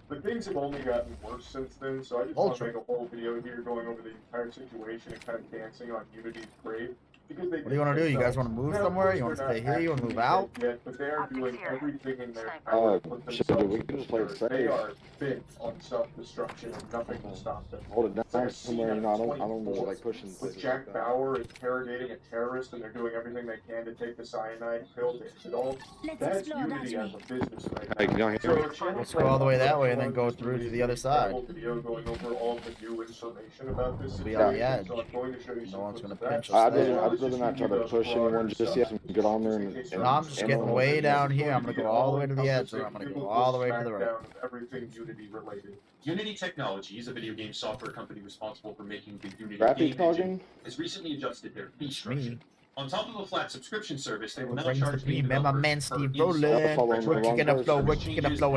But things have only gotten worse since then, so I just want to make a whole video here going over the entire situation and kind of dancing on Unity's grave. What do you want to do? You guys want to move somewhere? You want to stay here? You want to move out? Yet, but they are doing everything in their power to put themselves in danger. They are bent on self-destruction, and nothing will stop them. Hold it down somewhere, you know, I don't know, like pushing. With Jack Bauer interrogating a terrorist, and they're doing everything they can to take the cyanide pill to end it all. That's Unity as a business right now. Let's go all the way that way and then go through to the other side. Video going over all of the new information about this. Be on the edge. So I'm going to show you No one's going to pinch I'd us. rather not try to push anyone just yet and get on there and no, I'm just getting way down here. I'm going to go all the way to the edge, and I'm going to go all the way to the right. Everything Unity related. Unity Technologies, a video game software company responsible for making the Unity Graphic game engine, has recently adjusted their fee structure. On top of a flat subscription service, they will now charge me my man Steve Rowland. We're kicking a flow, and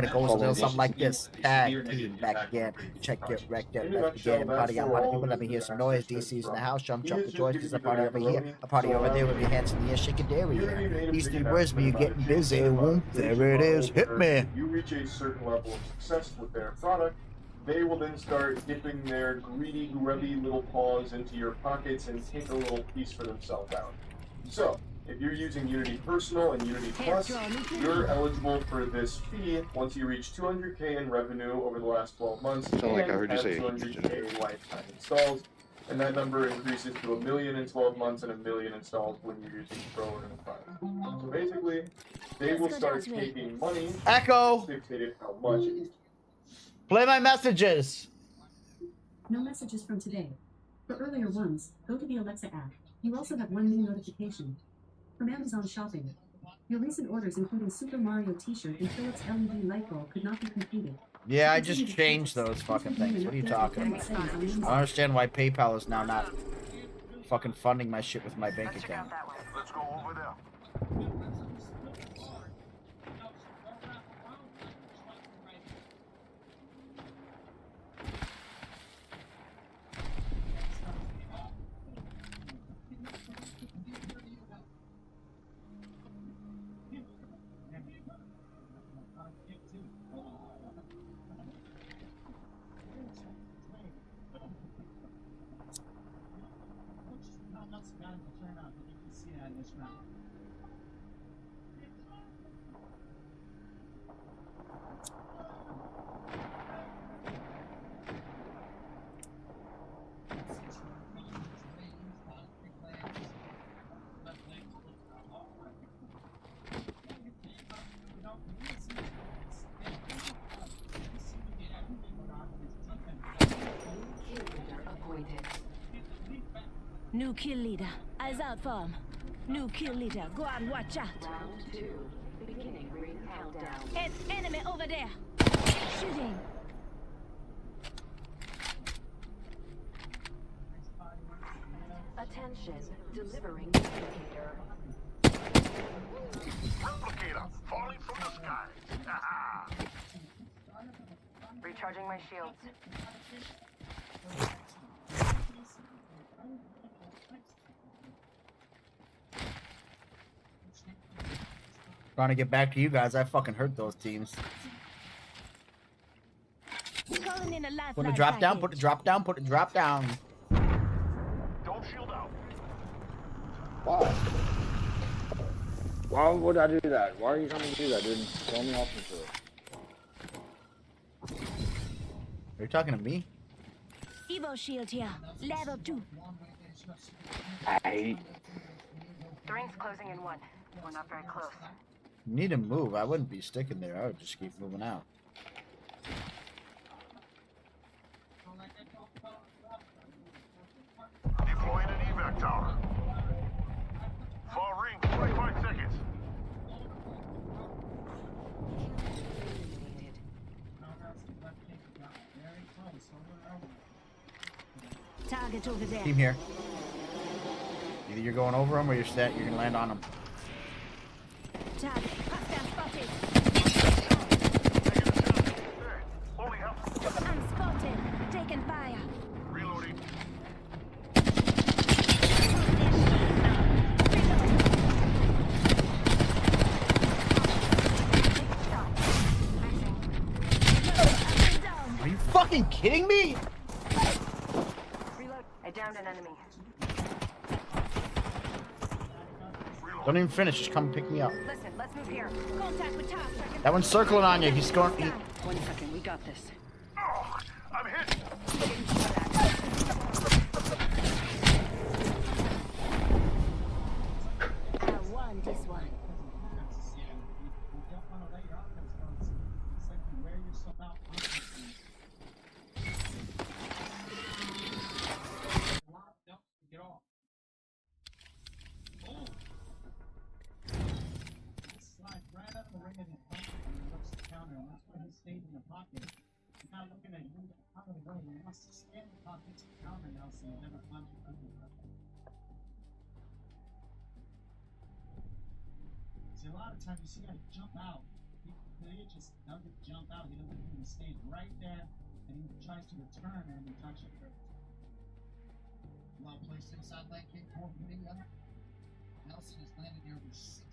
it goes a little something like this. Tag team back again. Check it, wreck it, let's begin. Party on party. People let me hear some noise. DC's in the house. Jump the joints. There's a party over here. A party over there with your hands in the air. Shake it there. These three words when you're getting busy. Whoop, there it is. Hit me. You reach a certain level of success with their product. They will then start dipping their greedy, grubby little paws into your pockets and take a little piece for themselves out. So, if you're using Unity Personal and Unity Plus, you're eligible for this fee once you reach 200K in revenue over the last 12 months and like I heard you have say 200K lifetime installs. And that number increases to 1 million in 12 months and 1 million installs when you're using Pro and Prime. So basically, they will start taking money. Echo! Dictated how much. Play my messages! No messages from today. For earlier ones, go to the Alexa app. You also have one new notification. From Amazon Shopping. Your recent orders including Super Mario t-shirt and Philips LED light bulb could not be completed. Yeah, I just changed those fucking things. What are you talking about? I don't understand why PayPal is now not fucking funding my shit with my bank account. Let's go over there. New kill leader. Eyes out for him. New kill leader. Go on, watch out. Round 2. Beginning ring countdown. Enemy over there. Shooting. Attention. Delivering indicator. Replicator falling from the sky. Recharging my shields. Trying to get back to you guys. I fucking hurt those teams. Put the drop down, put the drop down, put the drop down. Don't shield out. Why? Why would I do that? Why are you trying to do that, dude? Tell me off into it. Are you talking to me? Evo shield here. Level 2. I hate. The ring's closing in 1. We're not very close. You need to move. I wouldn't be sticking there. I would just keep moving out. Deploying an evac tower. Fall ring, 25 seconds. Target over there. Team here. Either you're going over them or you're gonna land on them. Target. Hostile spotted. I'm spotted. Taking fire. Reloading. Are you fucking kidding me? Reload. I downed an enemy. Don't even finish. Just come pick me up. Listen, let's move here. Contact with task. That one's circling on you. He's going. 1 second, we got this. Oh, I'm hit. I won this one. Stayed in the pocket. Now looking at you out of the way, you must stand in the pocket to counter Nelson and never find you. See, a lot of times you see guys jump out. He just doesn't jump out. He doesn't even stay right there, and he tries to return and he touches it. Well placed inside lane kick for Video. Nelson has landed nearly 60%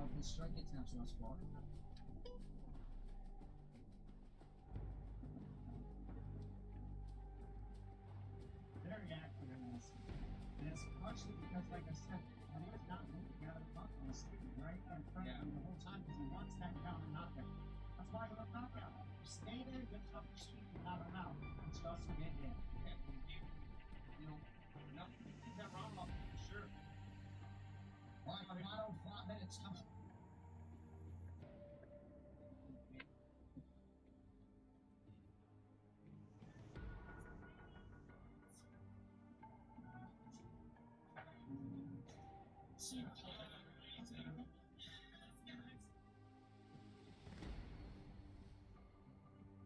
of his strike attempts thus far. Very accurate in this. And it's partially because, like I said, he is not moving out of the bucket. He's sitting right in front of you the whole time because he wants that counter knockout. That's why he wants knockout. You stay there, get up your street, and knock him out. And you also get in. You know, keep that round up for sure. Well, I'm not 5 minutes coming.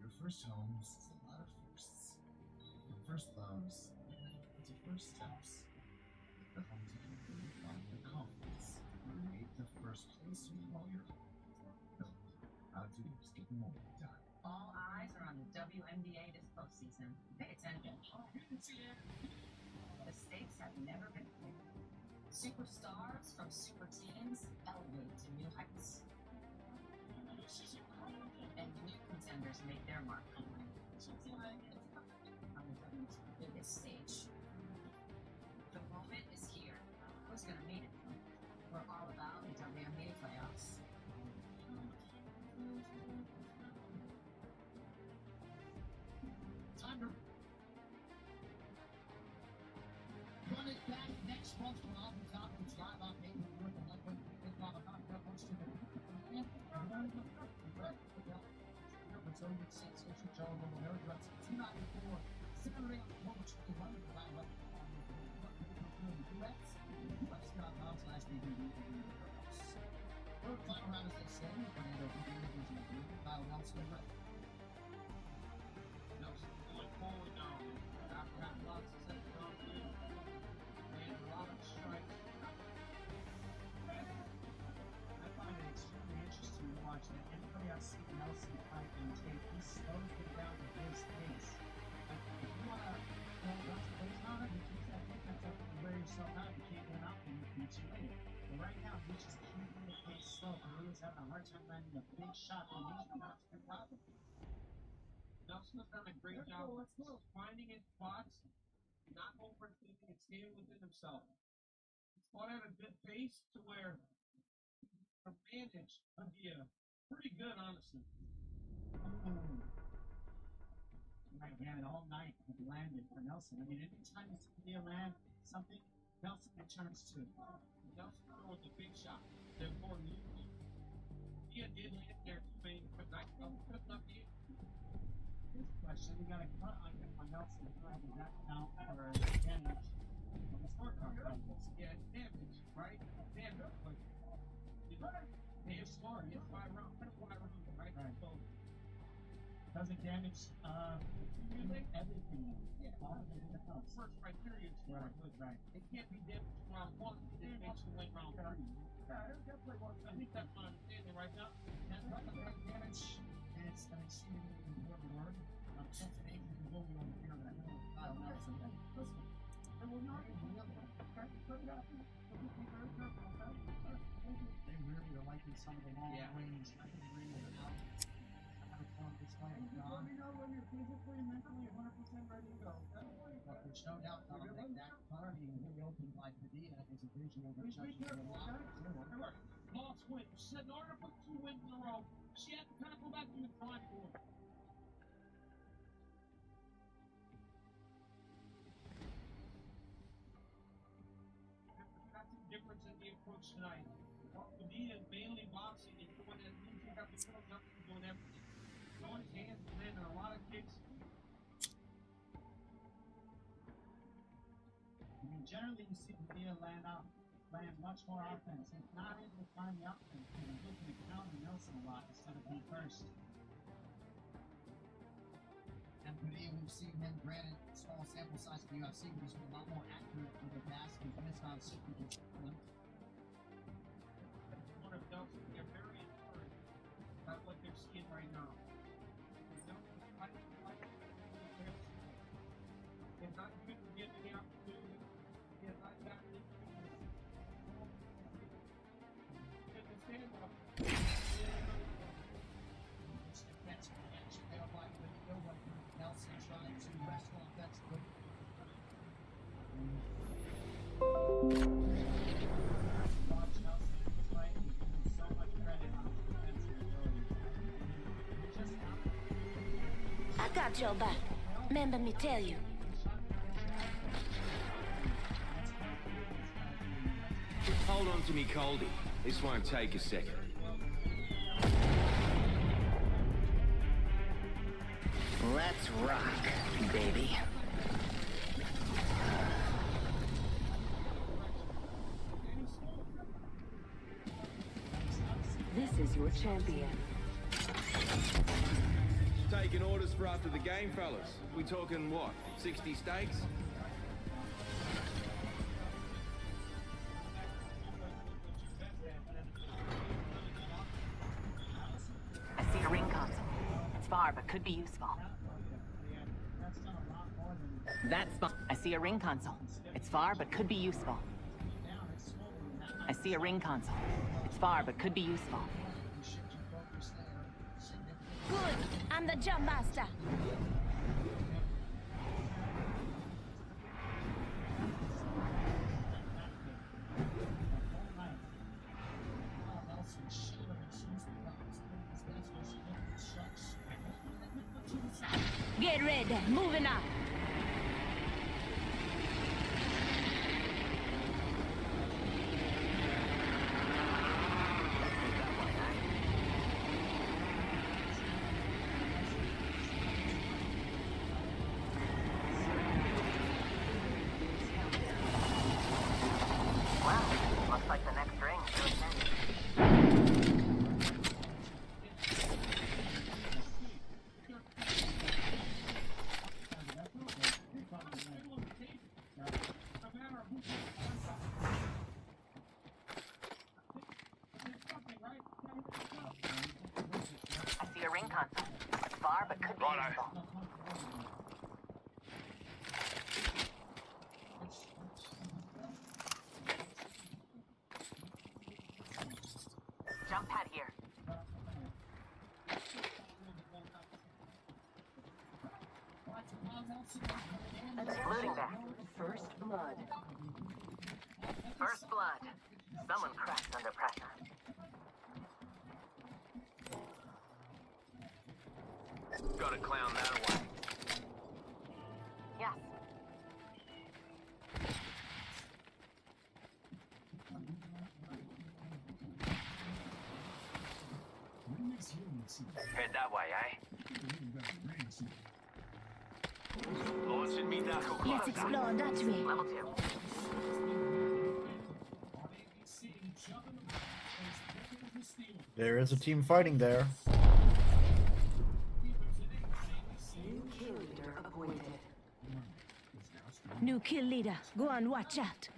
Your first homes is a lot of firsts. Your first loves, it's your first steps. The home to you find the confidence. Create the first place you call your home. Built how to just get more done. All eyes are on the WNBA this postseason. Pay attention. The stakes have never been bigger. Superstars from super teams elevate to new heights. And new contenders make their mark on the biggest stage. The moment is here. Who's gonna meet it? We're all about the WNBA playoffs. Time to run it back next month from off the top and drive off Hayden Wood and let them pick off a hot cup once to the Nelson fight and take, he slows it down at his pace. If you want to run the pace on it, you keep that defense up and wear yourself out. You can't get out and you can too late. But right now, he's just keeping the pace slow. And he was having a hard time landing a big shot and he's not a problem. Nelson has done a great job finding his spots, not overthinking and staying within himself. He's fought at a good pace to where the manage would be pretty good, honestly. Right, we had it all night with landed for Nelson. I mean, anytime you see a land something, Nelson returns to. Nelson throwing the big shot. They're more neutral. Dia did hit their thing, but I could not be. This question, we got a cut on Nelson. Does that count for damage on the scorecard? Yeah, damage, right? Damage. It's smart. It's 5 rounds. Right? So, does it damage everything? Yeah. First criteria is right. It can't be damaged round 1. It makes you win round 3. I think that's my understanding right now. Damage is an extremely important word. Since it ain't the only one here that I know Kyle Nelson. Listen, and we're not going to be able to put it out. They really are liking some of the long range. I can bring it out. I have a fun display. Let me know when you're physically and mentally 100% ready to go. But there's no doubt that party really opened by Padilla is a visual that judges a lot. Lost win. She said in order to put 2 wins in a row, she had to kind of go back to the drawing board. That's the difference in the approach tonight. Padilla is mainly boxing and doing that. You have to put up nothing doing everything. Throwing his hands and landing a lot of kicks. I mean, generally you see Padilla land much more offense. He's not able to find the offense. He's looking to counter Nelson a lot instead of being first. And Padilla, we've seen him, granted, small sample size for the UFC, but he's been a lot more accurate with the pass. He's missed on certain discipline. One of those, they're very encouraged about what they're seeing right now. If I couldn't give the opportunity, if I got it, stand up. It's defensive match. They don't like when you go like Nelson trying to wrestle offensively. Watch Nelson in this fight. He gives so much credit on his defensive ability. I got your back. Remember me tell you. Hold on to me, Coldy. This won't take a second. Let's rock, baby. This is your champion. Taking orders for after the game, fellas. We talking what? 60 steaks? I see a ring console. It's far, but could be useful. That's fine. I see a ring console. It's far, but could be useful. I see a ring console. It's far, but could be useful. Good. I'm the jump master. Get ready. Moving up. Jump pad here. Exploding there. First blood. First blood. Someone cracks under pressure. Gotta clown that away. Yes. Head that way, eh? Launching me knuckle cluster. Let's explore that way. Level 2. There is a team fighting there. New kill leader appointed. New kill leader. Go on, watch out.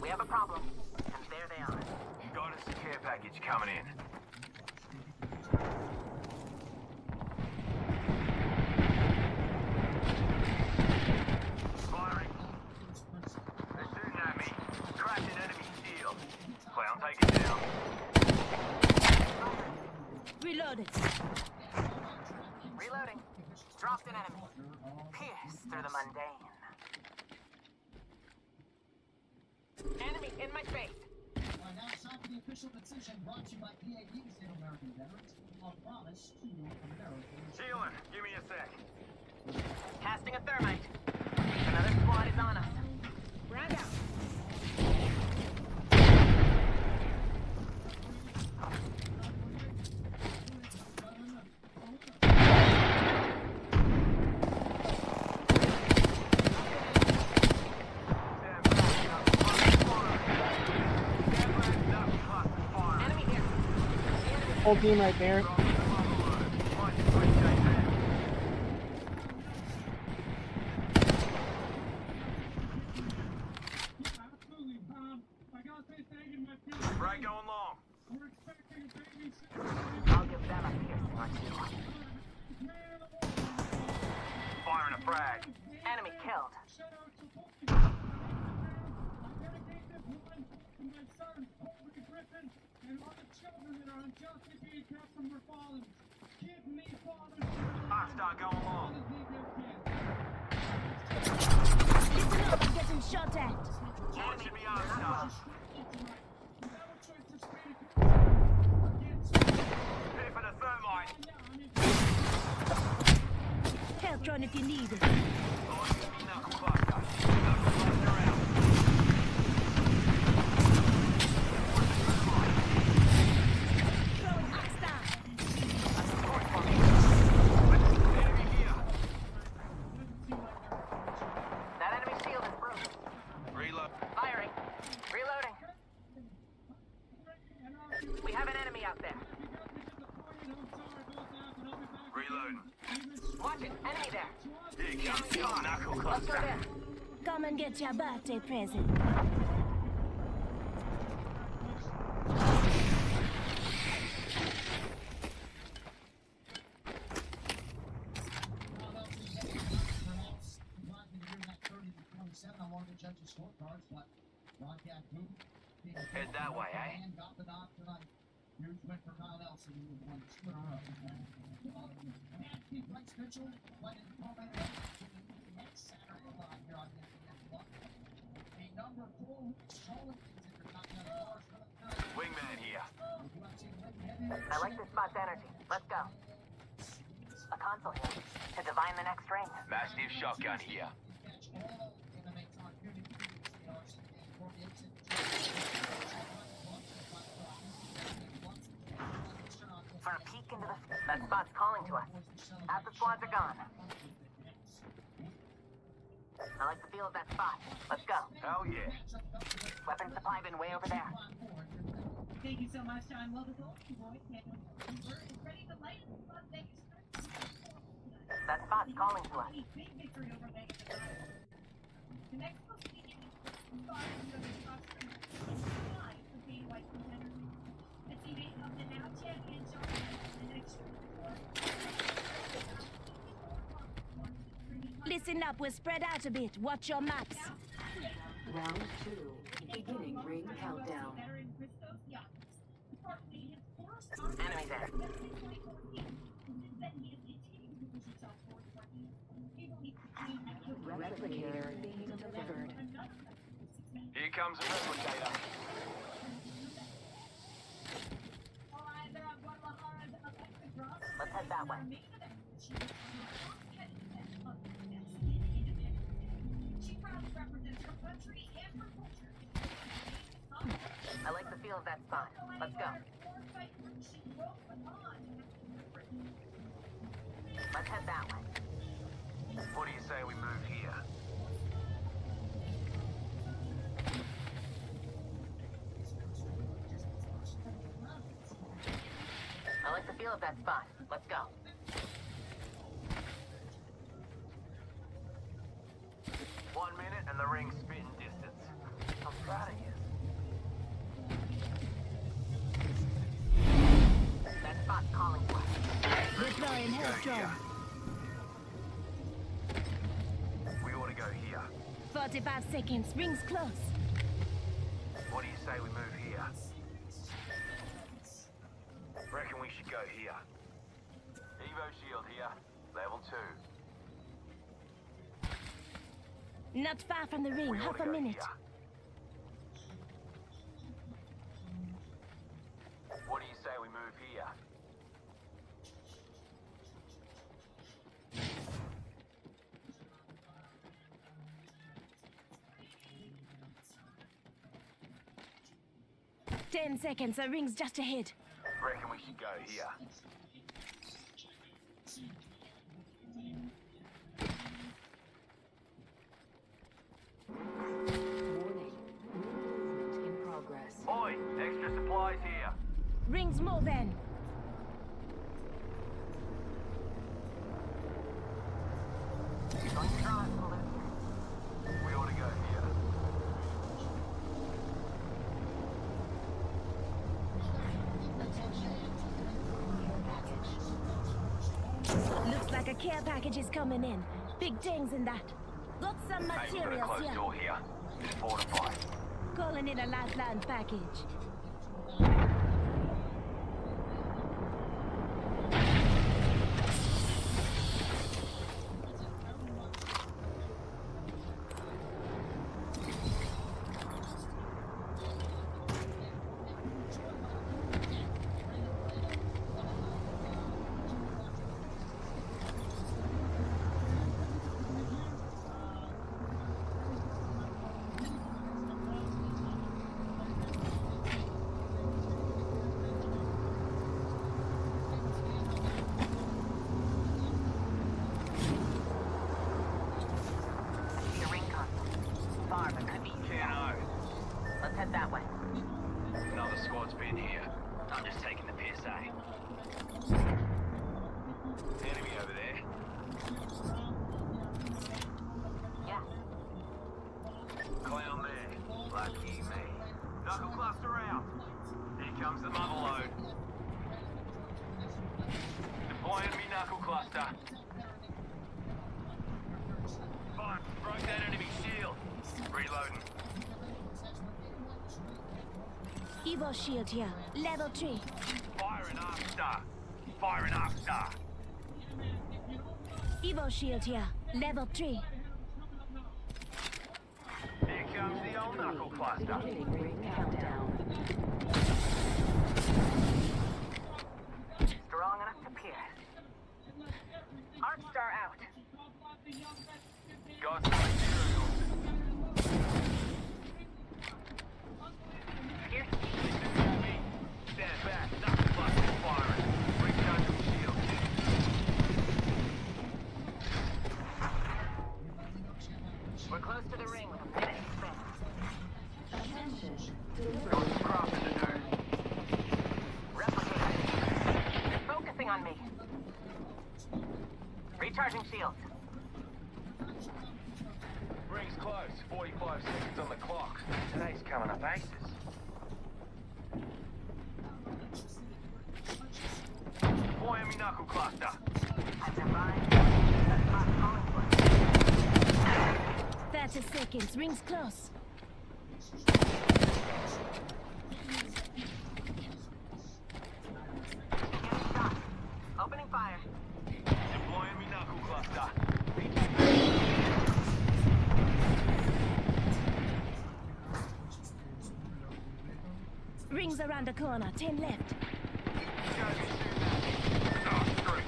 We have a problem, and there they are. Got a secure package coming in. Firing. They're shooting at me. Cracked an enemy shield. Clown, take it down. Reloaded. Reloading. Dropped an enemy. Pierced through the mundane. Enemy in my face. Now it's time for the official decision brought to you by PADs and American veterans on promise to Americans. Sheila, give me a sec. Casting a thermite. Another squad is on us. Round out. Whole team right there. Right going long. I'll give them a piercing or two. Firing a frag. Enemy killed. Hostile going long. Getting shot at. Launching me hostile. Here for the thermite. Heltron if you need it. Launching me knuckle cluster. Knuckle cluster out. Throwing hostile. Enemy here. That enemy shield is broken. Reload. Firing. Reloading. We have an enemy out there. Reloading. Watch it. Enemy there. Here comes your knuckle Let's go cluster. there. Come and get your birthday present. I wanted to judge the scorecards, but broadcast group Head that way, eh? and got the nod tonight. Here's win for Kyle Nelson, who won the split up. Keith Bryce Mitchell playing in Colorado next Saturday live here on the A number 4 Charlotte Intercontinental Bars for the night. Wingman here. I like this spot's energy. Let's go. A console here. To divine the next ring. Massive shotgun here. For a peek into the... That spot's calling to us. Half the squads are gone. I like the feel of that spot. Let's go. Hell yeah. Weapon supply bin way over there. Thank you so much, John. Well, the Golden Boy is ready to light up Vegas. That spot's calling to us. Big victory over Vegas. The next one will be five for being white contenders. The team of the now champion John the next Listen up, we're spread out a bit. Watch your maps. Round 2. Beginning ring countdown. Enemy there. Replicator being delivered. Here comes a replicator. head that way. I like the feel of that spot. Let's go. Let's head that way. What do you say we move here? I like the feel of that spot. Let's go. One minute and the ring's spitting distance. I'm proud of you. That spot's calling for us. Deploying Hellstorm. We ought to go here. 45 seconds. Rings close. What do you say we move here? Reckon we should go here. Evo shield here. Level 2. Not far from the ring. Half a minute. Here. What do you say we move here? Ten seconds. The ring's just ahead. Reckon we should go here. Warning. Movement in progress. Oi! Extra supplies here. Rings moving. Don't try and pull it. We ought to go here. Looks like a care package is coming in. Big dings in that. Got some Hey, we've got a materials closed here. door here. It's fortified. Calling it a lifeline package. The ring console. Far, but could be. Let's head that way. Another squad's been here. I'm just taking the piss, eh? Enemy over there. Yeah. Clown there. Lucky me. Knuckle cluster out. Here comes the mother load. Deploying me knuckle cluster. Fine, broke that enemy shield. Reloading. Evo shield here. Level 3. Firing after. Firing after. Evo shield here. Level 3. Here comes the old knuckle cluster. Ring countdown. Strong enough to pierce. Arc Star out. Got some materials. Here's Stand back. Knuckle cluster firing. Recharging shield. We're close to the ring with a minute to spare. Attention. Got some crop in the dirt. Replicate. Focusing on me. Recharging shields. Ring's close. 45 seconds on the clock. Today's coming up aces. Deploying me knuckle cluster. As they're buying, that spot's calling for us. 30 seconds. Rings close. Getting shot. Opening fire. Deploying me knuckle cluster. Rings around the corner. 10 left. Oh, screw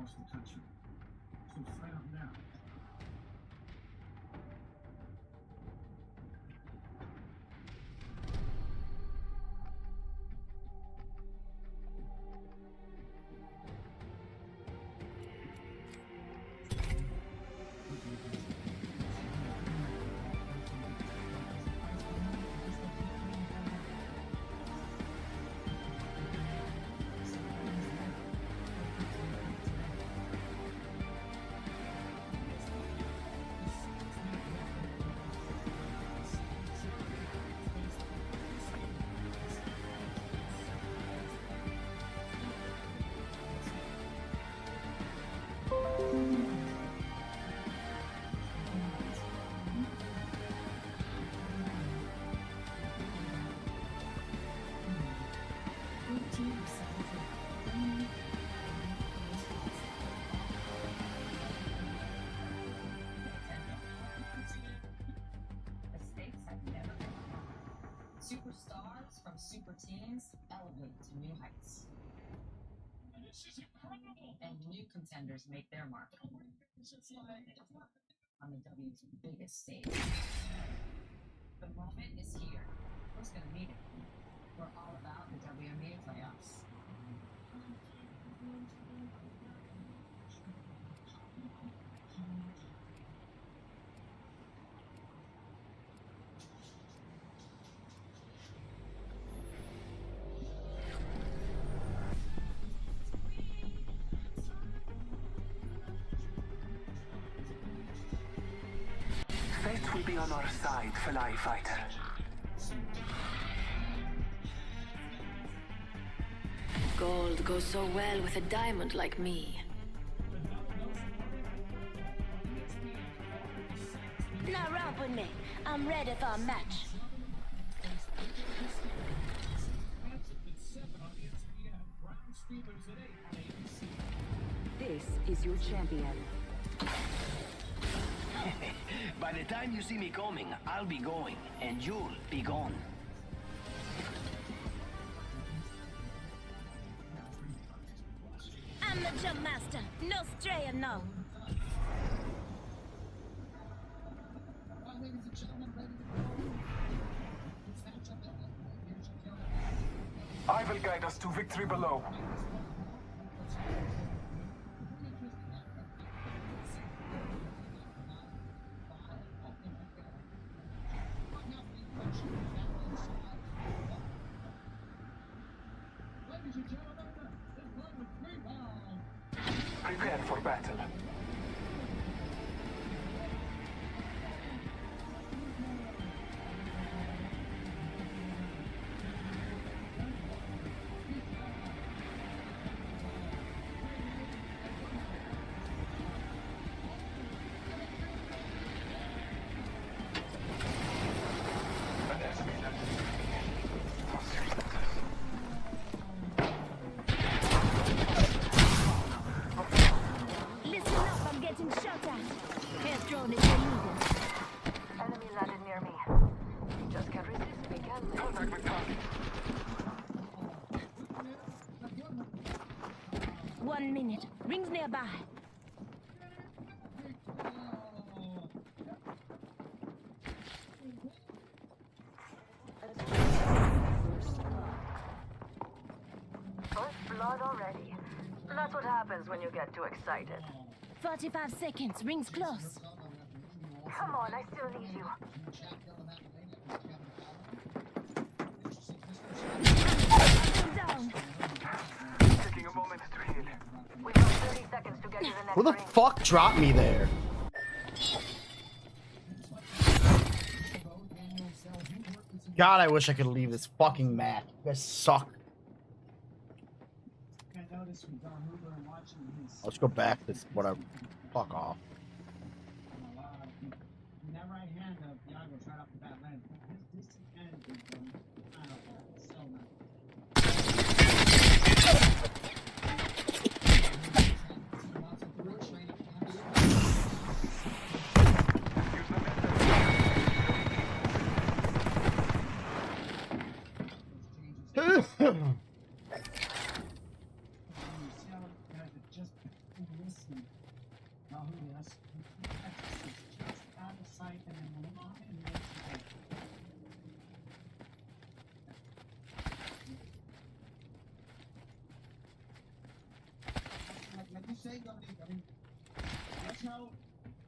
across the country. So sign up now. The stakes have never been higher. Superstars from super teams elevate to new heights. And new contenders make their mark on the W's biggest stage. The moment is here. Who's gonna meet it? We're all about the WNBA playoffs. Fate will be on our side, Fly Fighter. Gold goes so well with a diamond like me. Now romp with me. I'm ready for a match. This is your champion. By the time you see me coming, I'll be going, and you'll be gone. I'm the jump master. No straying, no. I will guide us to victory below. Prepare for battle. Enemy landed near me. Just can't resist me, can they? Contact with target. 1 minute. Rings nearby. First blood already. That's what happens when you get too excited. 45 seconds. Rings close. Come on, I still need you. Down. Taking a moment to heal. We've got 30 seconds to get to the next Who the ring. fuck dropped me there? God, I wish I could leave this fucking map. You guys suck. Let's go back to whatever. Fuck off. That right hand of Iago's right off the bat land. This hand is so say, Dominic. I mean, that's how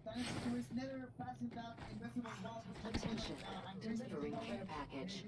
thanks to his nether passing down invisible walls. Attention, delivering care package.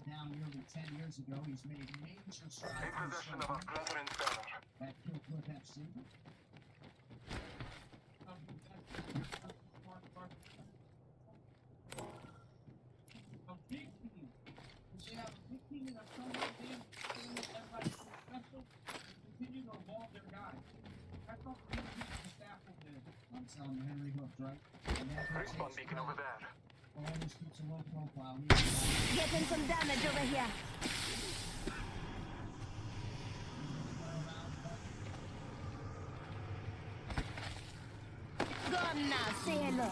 Down nearly 10 years ago, he's made major strides in possession of our brethren's banner. That kill could have seen. A big team. They have a big team and a strong team. Everybody's special. Continue to evolve their guys. I thought the staff will do. I'm telling you, Henry Hooks, right? Respawn beacon over there. Always keeps a low profile. Getting some damage over here. Gone now, say hello.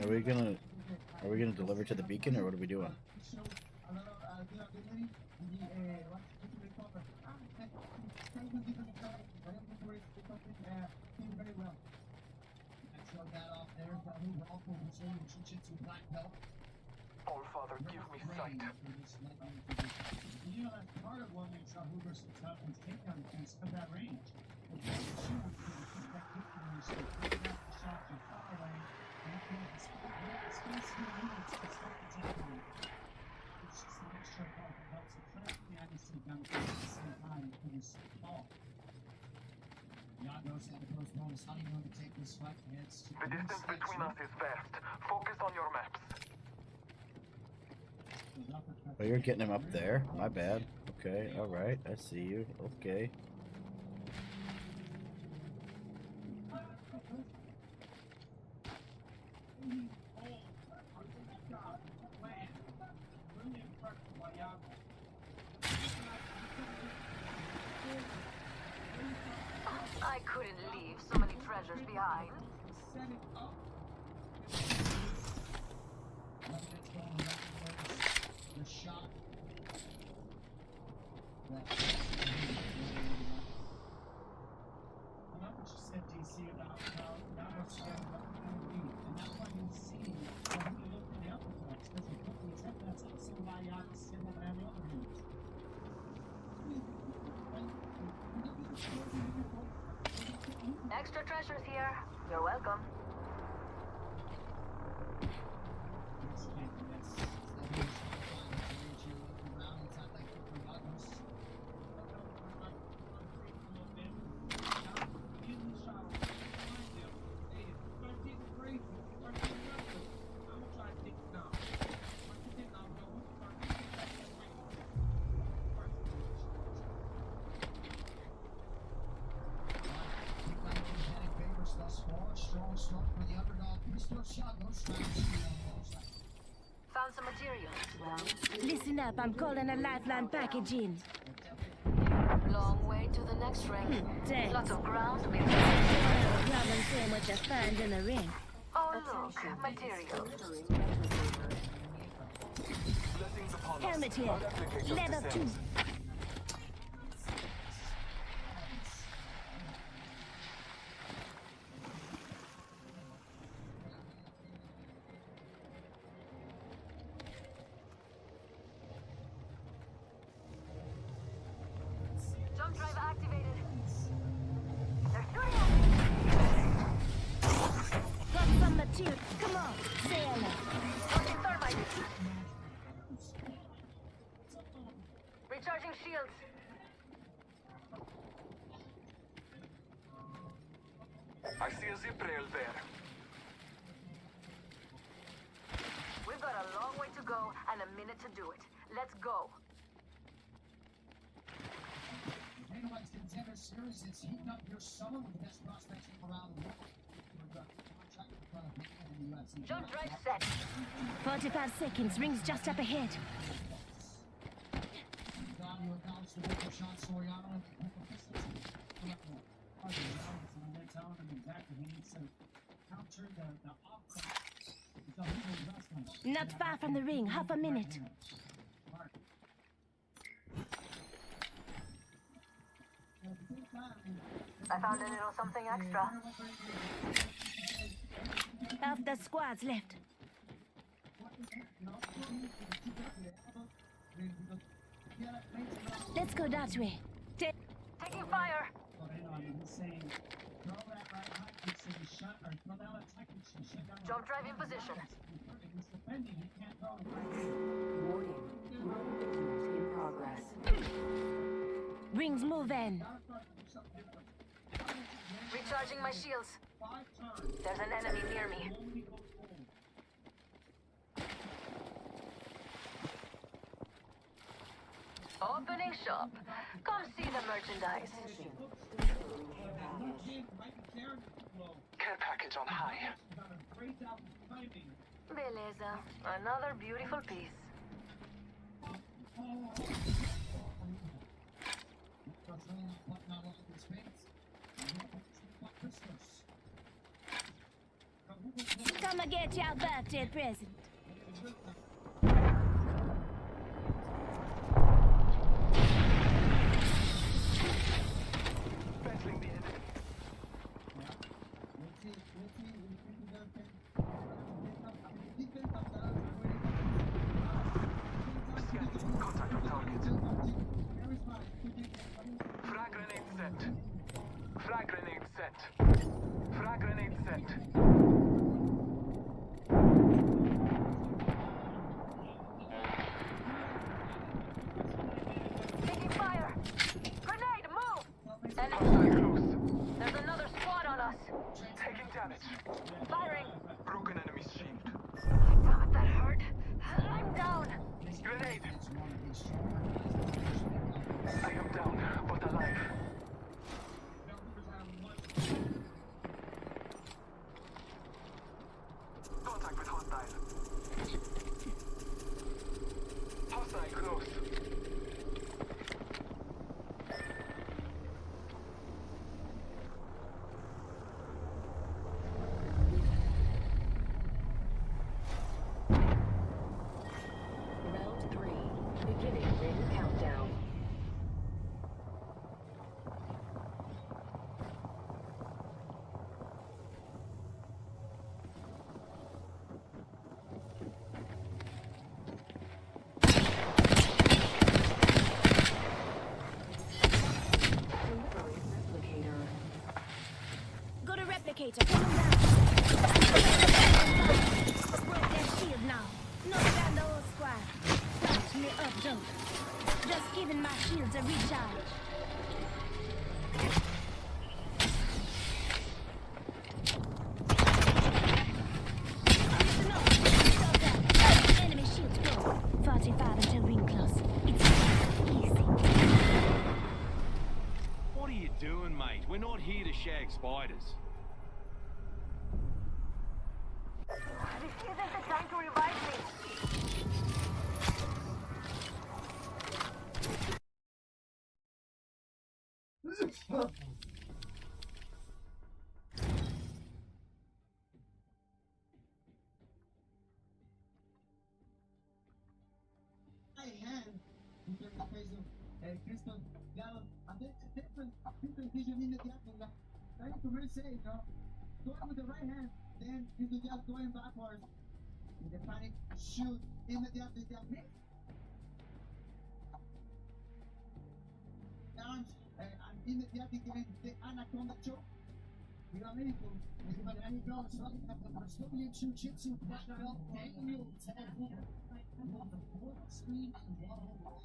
Are we gonna deliver to the beacon, or what are we doing? All Father, give me sight. You know, that's part of what makes Hoover so tough is takedown defense of that range. It's that shot you far away, and you can space you need to stop the takedown. It's just an extra ball that helps you trap the adversary down at the same time for this ball. Yagos had a close bonus. How do you know to take this fight? The distance between us is vast. Focus on your maps. Oh, you're getting him up there. My bad. Okay, alright. I see you. Okay. I couldn't leave so many treasures behind. The shot. I love what you said, DC, about how that was about and that's why you see when we look at the upper flex, because we put the attempt that's also by Yanis and the other units. Extra treasures here. You're welcome. Found some materials. Listen up, I'm calling a lifeline package in. Long way to the next ring. Thanks. Lots of ground to be Haven't so much I find in the ring. Oh look, materials. Helmet here. Level 2. Jump drive activated. They're shooting Got some material. Come on, say hello. Launching thermite. Recharging I see a zip rail there. We've got a long way to go and a minute to do it. Let's go. Dynamite's Contender Series is heating up your summer with the best prospects from around the world. Jump drive set. 45 seconds. Ring's just up ahead. Not far from the ring. Half a minute. I found a little something extra. Half the squad's left. Let's go that way. Taking fire. Jump drive in position. Warning. Movement in progress. Rings moving. Recharging my shields. There's an enemy near me. Opening shop. Come see the merchandise. Care package on high. Beleza. Another beautiful piece. Come and get your birthday present. Contact on target. Frag grenade set. Frag grenade set. Frag grenade set. Taking fire. Grenade, move. Enemy close. There's another squad on us. Taking damage. Firing. Broken enemy shield. Damn it, that hurt. I'm down. Grenade. I am down, but alive. Contact with hostile. Hostile close. Round 3. Beginning ring countdown. Delivering replicator. Go to replicator. Come on down. Break that shield now. Knock down the whole squad. Touch me up, jump. Just giving my shields a recharge. Listen up. Stop that. Enemy shields go. 45 until ring close. It's easy. What are you doing, mate? We're not here to shag spiders. This isn't the time to revive me. Cristo, claro, a different vision in the gap, trying to reset, going with the right hand, then Cristo just going backwards. With the panic shoot in the gap, miss. Arms, and in the gap again, the anaconda choke. You know, many people, any dogs, Brazilian jiu-jitsu, black belt, Daniel Ted, screen and wall.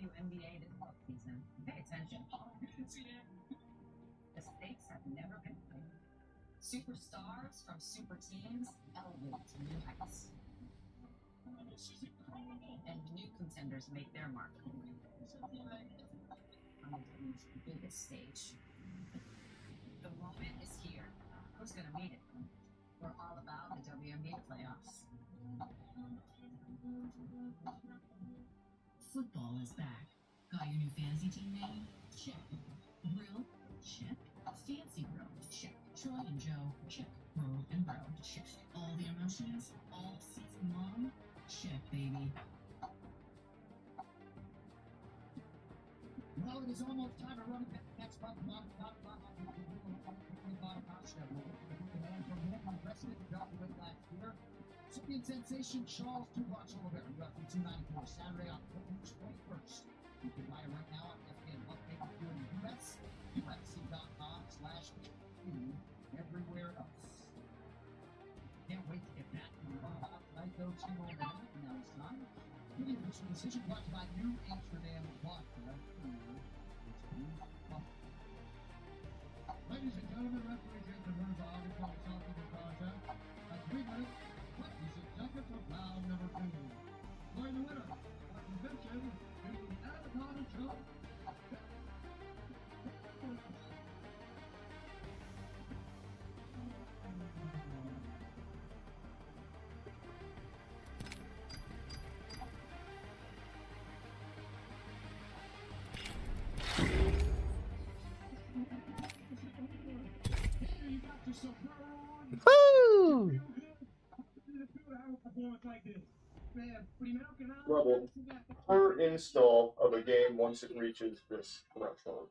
WNBA this offseason. Pay attention. The stakes have never been higher. Superstars from super teams elevate to new heights. And new contenders make their mark on the league's biggest stage. The moment is here. Who's gonna meet it? We're all about the WNBA playoffs. Football is back. Got your new fantasy team name? Check. Brill? Check. Fancy Bro? Check. Troy and Joe? Check. Bro and Bro? Check. All the emotions? All season long? Check, baby. Well, it is almost time to run the next button. Champion sensation Charles Tupac Oliver, UFC 294, Saturday, October 21st. You can buy it right now on FBN Plus pay-per-view in the US, UFC.com/pay-per-view everywhere else. Can't wait to get back to the tonight, though, too, on the night. Now it's time. This decision brought to you by New Amsterdam Vodka. Ladies and gentlemen, referee Jason Burns, August on top of the contract. And 3 minutes, 26 seconds of round number 2. Playing the winner, by convention, is the Anaconda Show. Woo! Level per install of a game once it reaches this threshold.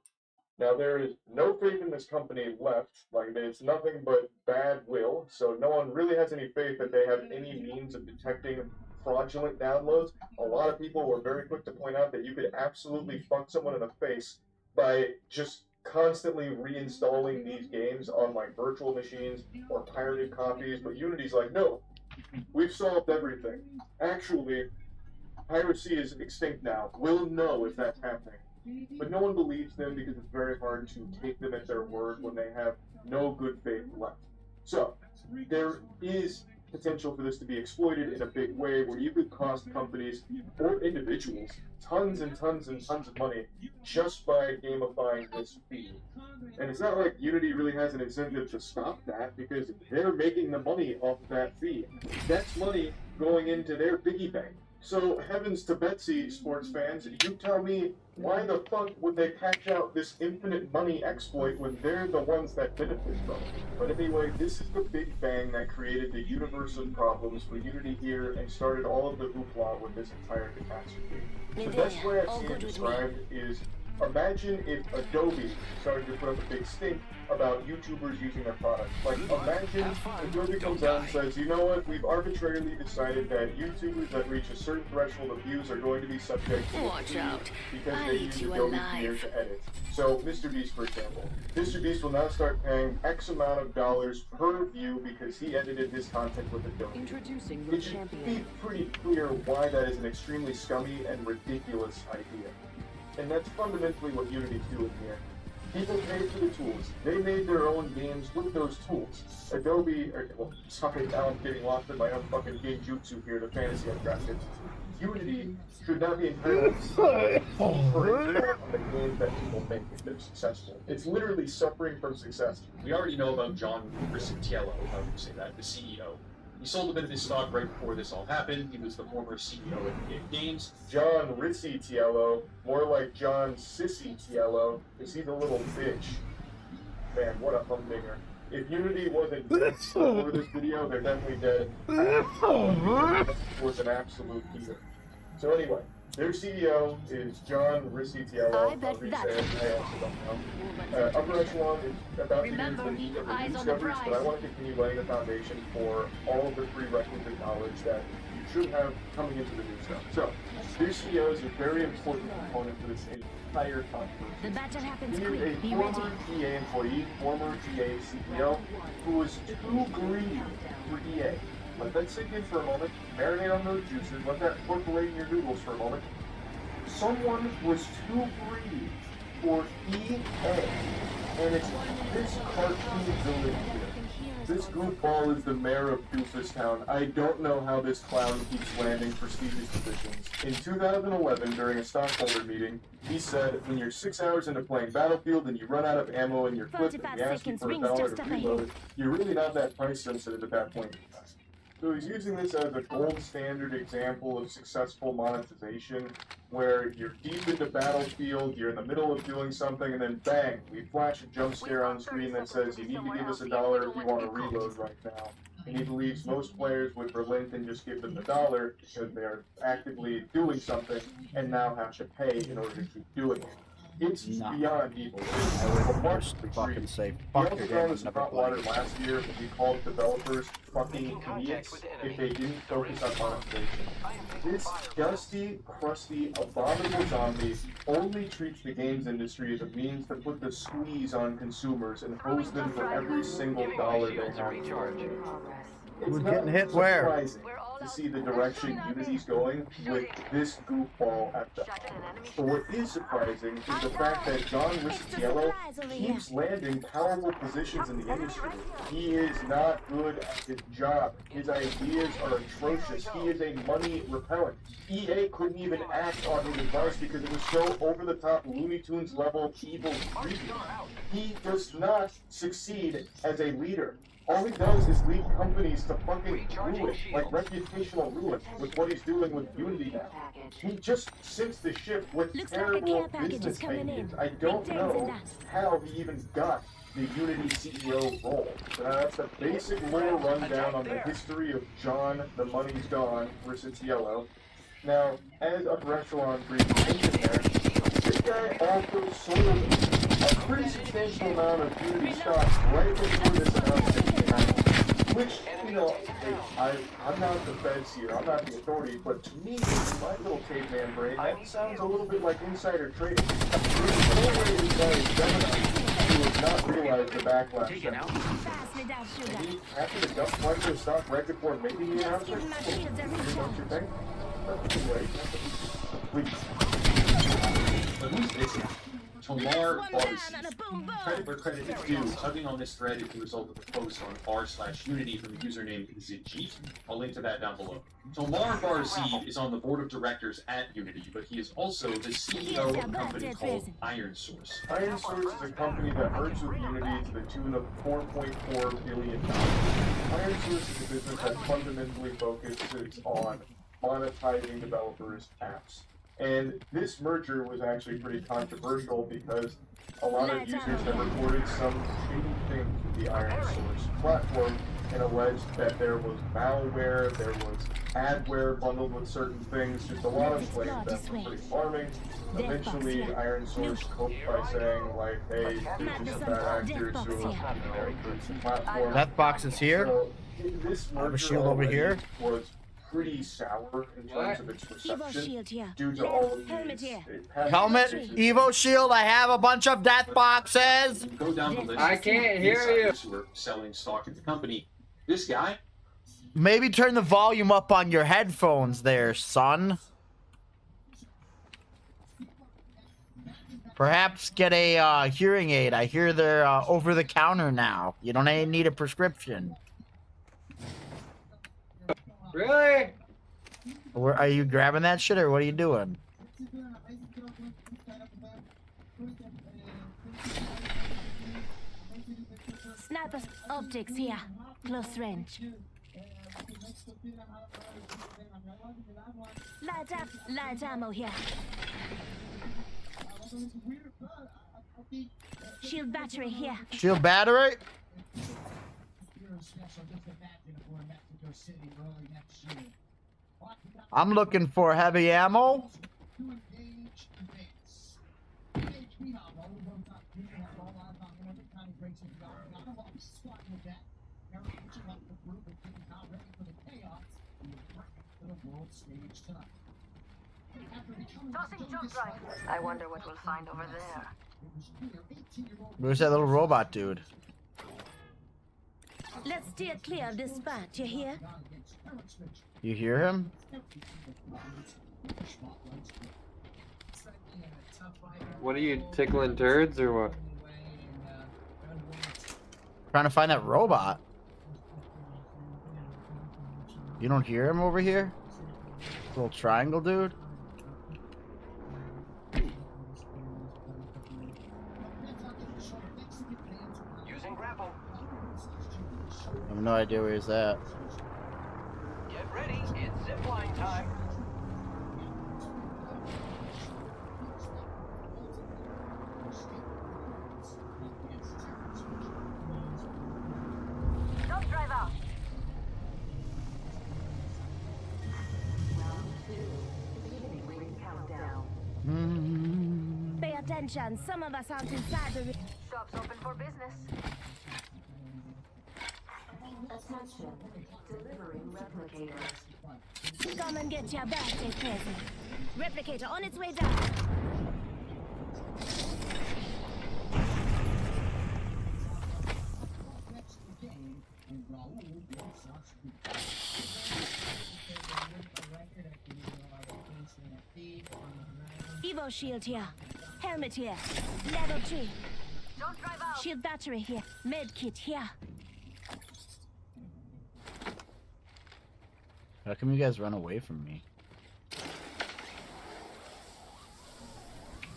Now there is no faith in this company left, like it's nothing but bad will, so no one really has any faith that they have any means of detecting fraudulent downloads. A lot of people were very quick to point out that you could absolutely fuck someone in the face by just constantly reinstalling these games on like virtual machines or pirated copies, but Unity's like, no, we've solved everything. Actually, piracy is extinct now. We'll know if that's happening. But no one believes them because it's very hard to take them at their word when they have no good faith left. So, there is potential for this to be exploited in a big way where you could cost companies or individuals tons and tons and tons of money just by gamifying this fee. And it's not like Unity really has an incentive to stop that because they're making the money off of that fee. That's money going into their piggy bank. So heavens to Betsy, sports fans, you tell me why the fuck would they patch out this infinite money exploit when they're the ones that benefit from it? But anyway, this is the big bang that created the universe of problems for Unity here and started all of the hoopla with this entire catastrophe. The best way I've seen it described is, imagine if Adobe started to put up a big stink about YouTubers using their products. Like, imagine Adobe comes out and says, you know what, we've arbitrarily decided that YouTubers that reach a certain threshold of views are going to be subject to Watch out. because they use Adobe Premiere to edit. So, Mr. Beast, for example. Mr. Beast will now start paying X amount of dollars per view because he edited his content with Adobe. Introducing your It should champion. be pretty clear why that is an extremely scummy and ridiculous idea. And that's fundamentally what Unity's doing here. People paid for the tools. They made their own games with those tools. Adobe, sorry, now I'm getting lost in my own fucking game jutsu here, the fantasy I've drafted. Unity should not be entitled to on the games that people make if they're successful. It's literally suffering from success. We already know about John Riccitiello, how would you say that, the CEO. He sold a bit of his stock right before this all happened. He was the former CEO of EA Games. John Riccitiello, more like John Sissitiello, because he's a little bitch. Man, what a humdinger. If Unity wasn't dead before this video, they're definitely dead. Was an absolute heathen. So anyway, their CEO is John Riccitiello. I bet that. I also don't know. Upper Echelon is about to use the need of the new discoveries, but I want to continue laying the foundation for all of the prerequisite knowledge that you should have coming into the new stuff. So, their CEO is a very important component for this entire controversy. The battle happens He is quick. a Be former ready. EA employee, former EA CEO, who was too greedy for EA. Let that sink in for a moment, marinate on those juices, let that percolate in your noodles for a moment. someone was too greedy for EA, and it's this cartoon villain here. This goofball is the mayor of Doofustown. I don't know how this clown keeps landing prestigious positions. In 2011, during a stockholder meeting, he said, when you're 6 hours into playing Battlefield and you run out of ammo in your clip and you ask you for $1 to reload, you're really not that price sensitive at that point in time. So he's using this as a gold standard example of successful monetization, where you're deep into Battlefield, you're in the middle of doing something, and then bang, we flash a jump scare on screen that says you need to give us $1 if you want to reload right now. And he believes most players would relent and just give them $1 because they are actively doing something and now have to pay in order to keep doing it. It's beyond evil. I would just fucking say, fuck your game, He also water last year when he called developers fucking idiots if they didn't focus on monetization. This dusty, crusty, abominable zombie only treats the games industry as a means to put the squeeze on consumers and hose them for every single dollar they have. Who's getting hit where? Surprising to see the direction Unity's going with this goofball at the helm. But what is surprising is the fact that John Riccitiello keeps landing powerful positions in the industry. He is not good at his job. His ideas are atrocious. He is a money repellent. EA couldn't even act on his advice because it was so over-the-top Looney Tunes level evil creepy. He does not succeed as a leader. All he does is lead companies to fucking ruin, like reputational ruin, with what he's doing with Unity now. He just sinks the ship with terrible business ideas. I don't know how he even got the Unity CEO role. That's the basic lore rundown on the history of John, the money's gone, Riccitiello. Now, as Upper Echelon briefly mentioned there, this guy also sold a pretty substantial amount of Unity stock right before this announcement came out. Which, you know, I'm not the feds here, I'm not the authority, but to me, in my little caveman brain, that sounds a little bit like insider trading. There's no way this guy is dumb enough to have not realized the backlash. And he happened to dump quite a bit of stock right before making the announcement. Don't you think? But who's this guy? Tomar Barzi. Credit where credit is due. Tugging on this thread is the result of a post on r/Unity from the username Zijit. I'll link to that down below. Tomar Barzi is on the board of directors at Unity, but he is also the CEO of a company called ironSource. ironSource is a company that merged with Unity to the tune of $4.4 billion. ironSource is a business that fundamentally focuses on monetizing developers' apps. And this merger was actually pretty controversial because a lot of users have reported some shady things with the ironSource platform and alleged that there was malware, there was adware bundled with certain things, just a lot of claims that were pretty alarming. Eventually, ironSource coped by saying, like, hey, there's just some bad actors who includes the platform. That box is here. So, this I have a shield over here. Was pretty sour in terms of its reception due to all of these Helmet, Evo Shield, I have a bunch of death boxes. Go down the list. I can't hear you. Who are selling stock in the company. This guy. Maybe turn the volume up on your headphones there, son. Perhaps get a hearing aid. I hear they're over the counter now. You don't need a prescription. Really? Are you grabbing that shit or what are you doing? Sniper optics here. Close range. Light ammo here. Shield battery here. Shield battery? I'm looking for heavy ammo. I wonder what we'll find over there. Where's that little robot dude? Let's steer clear of this spot, you hear? You hear him? What are you, tickling turds or what? Trying to find that robot. You don't hear him over here? Little triangle dude? Using grapple. I have no idea where he's at. Get ready, it's zipline time. Don't drive out. Pay attention, some of us aren't inside the ring. Shop's open for business. Attention. Delivering replicator. Come and get your birthday present. Replicator on its way down. Evo shield here. Helmet here. Level 3. Don't drive out. Shield battery here. Med kit here. How come you guys run away from me?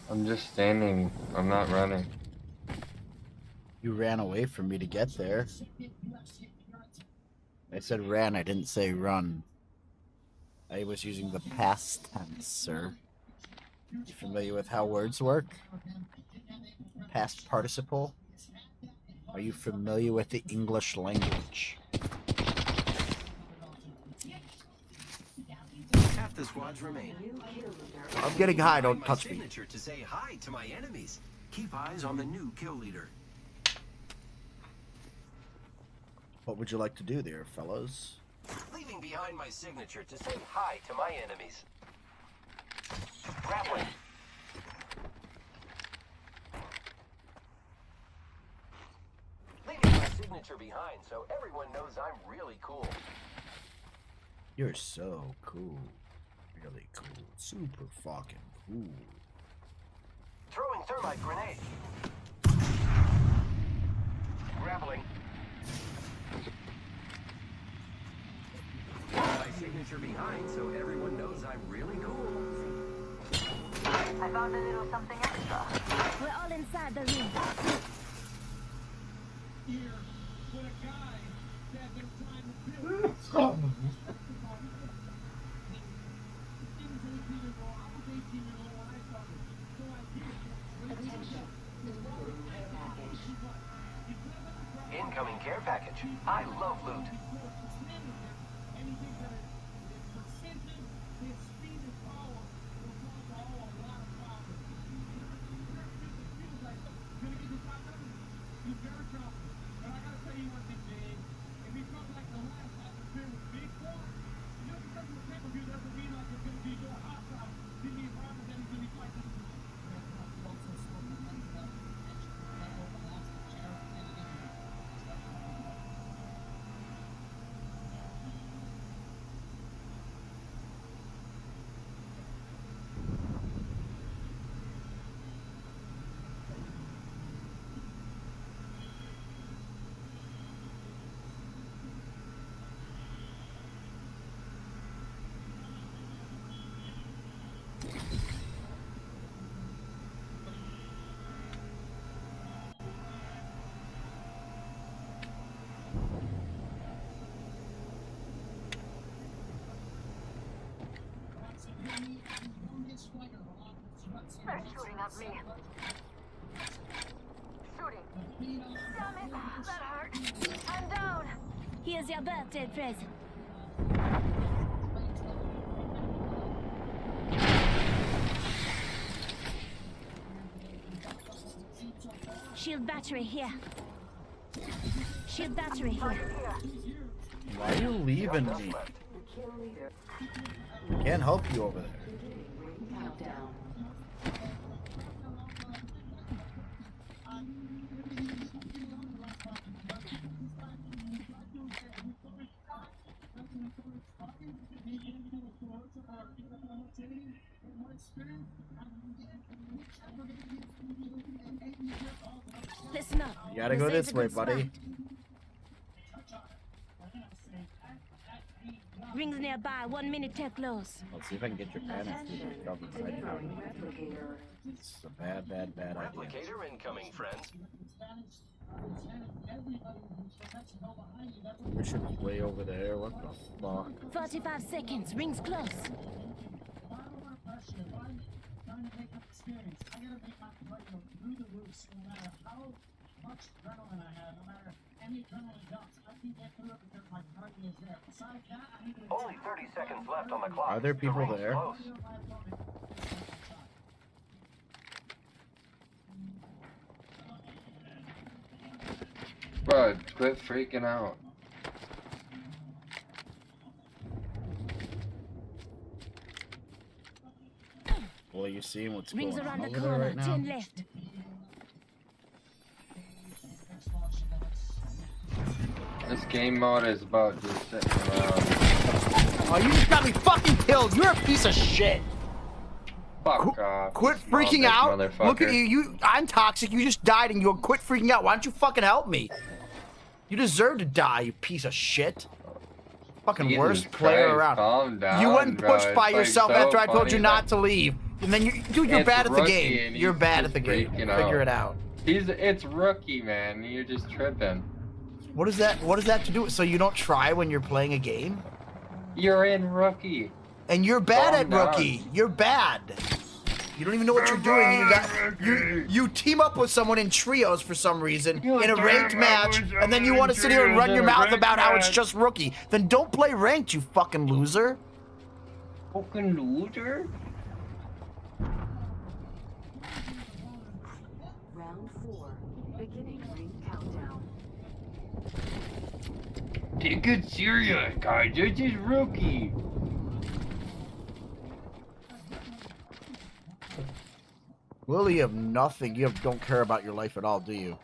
I'm just standing. I'm not running. You ran away from me to get there. I said ran, I didn't say run. I was using the past tense, sir. You familiar with how words work? Past participle? Are you familiar with the English language? Half the squads remain. I'm getting high, don't touch me. Signature to say hi to my enemies. Keep eyes on the new kill leader. What would you like to do there, fellas? Leaving behind my signature to say hi to my enemies. Grappling. Leaving my signature behind so everyone knows I'm really cool. You're so cool. Really cool. Super fucking cool. Throwing thermite grenade. Grappling. My signature behind so everyone knows I'm really cool. I found a little something extra. We're all inside the ring. Here with a guy that been trying to build. Incoming care package. I love loot. They're shooting at me. Shooting. Damn it, that hurt. I'm down. Here's your birthday present. Shield battery here. Shield battery here. Why are you leaving me? I can't help you over there. Gotta go this way, buddy. Rings nearby. 1 minute till close. Let's see if I can get your panic through the government right now. It's a bad idea. Replicator incoming, friends. We should be way over there. What the fuck? 45 seconds. Rings close. Only 30 seconds left on the clock. Are there people there? Close. Bro, quit freaking out. Well, you seeing what's Rings going on around the over there corner. right now? 10 left. This game mode is about just sitting around. Oh, you just got me fucking killed. You're a piece of shit. Fuck off. Quit you freaking small out. bitch Look at motherfucker. you. I'm toxic. You just died and you quit freaking out. Why don't you fucking help me? You deserve to die, you piece of shit. Fucking Jesus worst player Christ, around. calm down, You went and bro. pushed by It's, like, yourself so after I told funny you not to leave. And then dude, you're It's bad at the rookie game. and You're he's bad just at the game. freaking Figure out. it out. It's rookie, man. You're just tripping. What is that? What does that to do? So you don't try when you're playing a game? You're in rookie. And you're bad Calm at down. rookie. You're bad. You don't even know what you're doing. You team up with someone in trios for some reason in a ranked match, and then you want to sit here and run your mouth about how it's just rookie. Then don't play ranked, you fucking loser. Fucking loser? Round 4. Beginning ring countdown. Take it serious, guys. This is rookie. Lily, you have nothing. You don't care about your life at all, do you?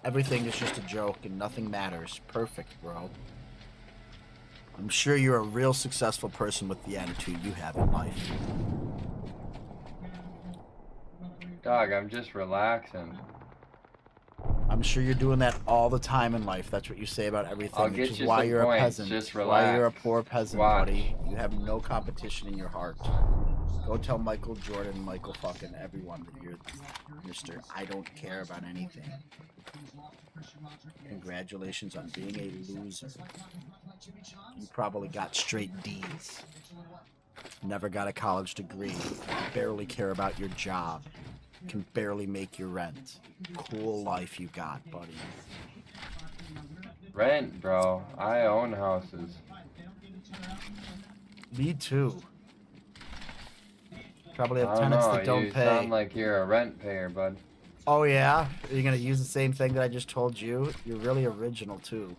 Everything is just a joke and nothing matters. Perfect, bro. I'm sure you're a real successful person with the attitude you have in life. Dog, I'm just relaxing. I'm sure you're doing that all the time in life. That's what you say about everything, I'll which get is you why some you're a points. peasant. Just Why you're a relax. poor peasant, Watch. buddy. You have no competition in your heart. Go tell Michael Jordan, Michael fucking everyone that you're Mr. I don't care about anything. Congratulations on being a loser. You probably got straight D's. Never got a college degree. Barely care about your job. Can barely make your rent. Cool life you got, buddy. Rent, bro. I own houses. Me too. Probably I have don't tenants know. that don't You pay. sound like you're a rent payer, bud. Oh yeah? Are you gonna use the same thing that I just told you? You're really original too.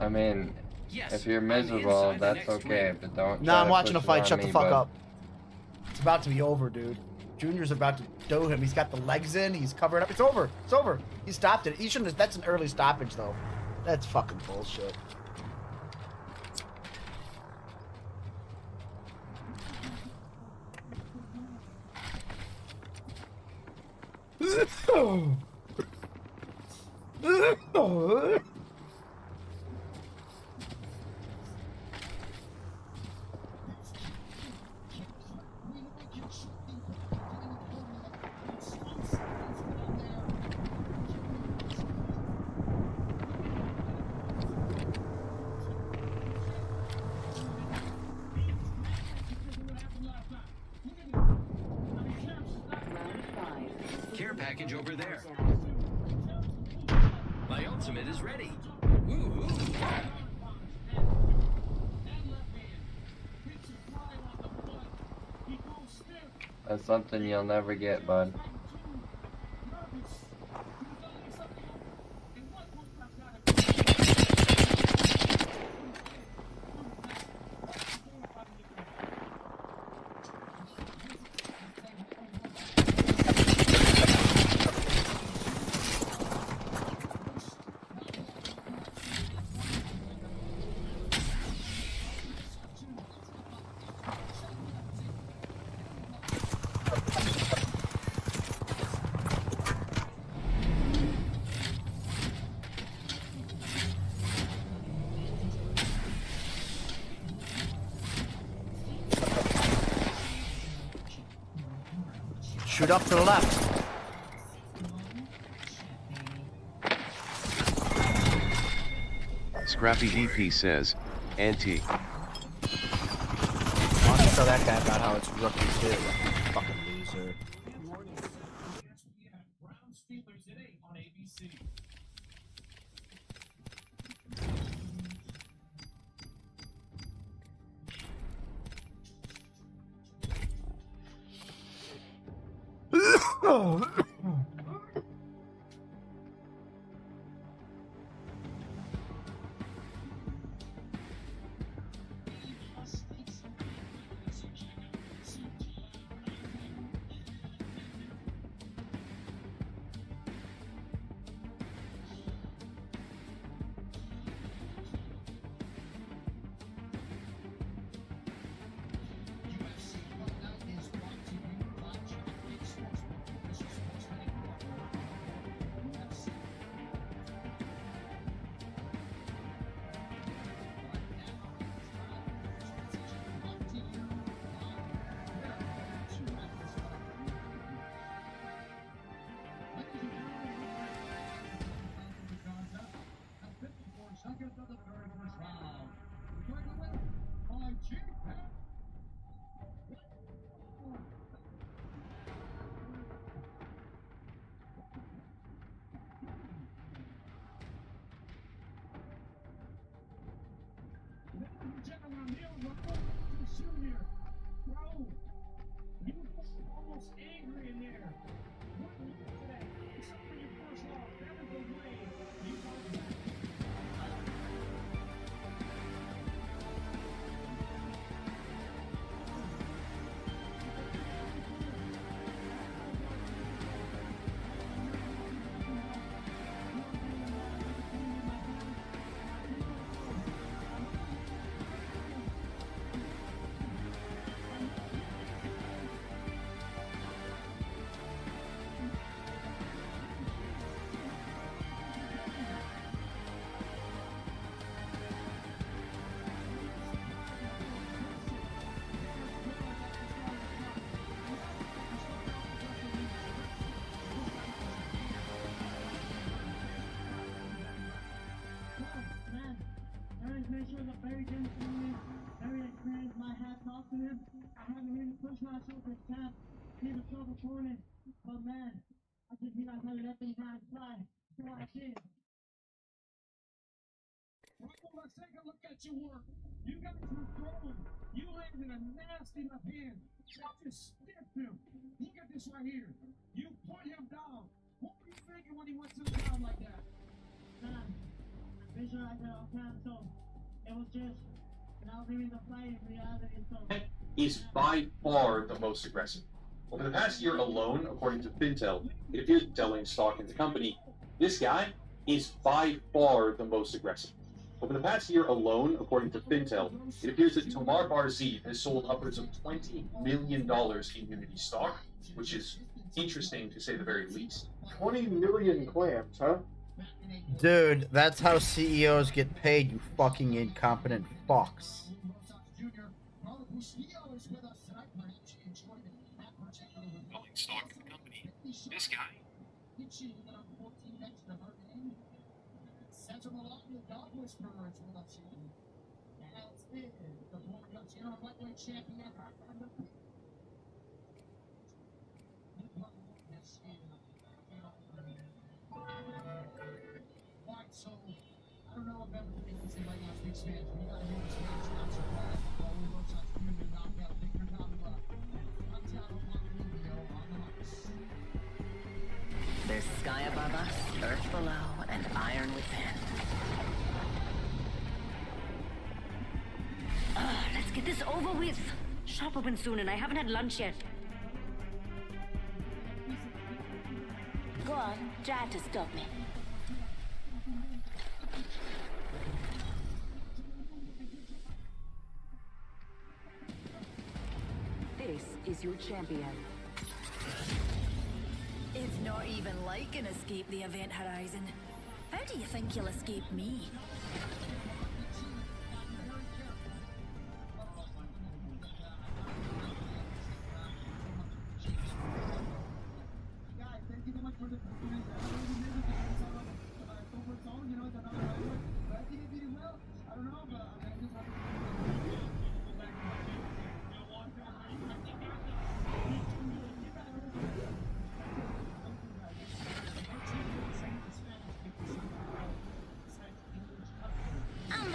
I mean, if you're miserable, that's okay, but don't. Nah, try I'm to watching a push it fight. on Shut the me, fuck bud. up. It's about to be over, dude. Junior's about to do him. He's got the legs in. He's covering up. It's over. It's over. He stopped it. He shouldn't have. That's an early stoppage, though. That's fucking bullshit. Care package over there. My ultimate is ready. Woo-hoo. That's something you'll never get, bud. Shoot up to the left. Scrappy DP says, Auntie. I want to tell that guy about how it's rookie too. Fucking loser. Browns Steelers at 8 on ABC. But man, I just feel like letting that thing high fly. So I did. Michael, let's take a look at your work. You guys were throwing. You landed a nasty left hand. That just stiffed him. Look at this right here. You put him down. What were you thinking when he went to the ground like that? Man, visualized it all time, so it was just, and I was in the play in reality, so. Is by far the most aggressive. Over the past year alone, according to Fintel, it appears selling stock in the company, this guy is by far the most aggressive. Over the past year alone, according to Fintel, it appears that Tomar Barzeev has sold upwards of $20 million in Unity stock, which is interesting to say the very least. 20 million clams, huh? Dude, that's how CEOs get paid, you fucking incompetent fucks. Stock in the company. This guy. So, I don't know if everything is right now speaks Spanish, but you gotta hear the Spanish concert. All we wrote on Junior knockout, Victor Davila, Santiago Ponzinibbio on the mics. There's sky above us, earth below, and iron within. Let's get this over with. Shop open soon and I haven't had lunch yet. Go on, try to stop me. This is your champion. It's not even like an escape the event horizon. How do you think you'll escape me?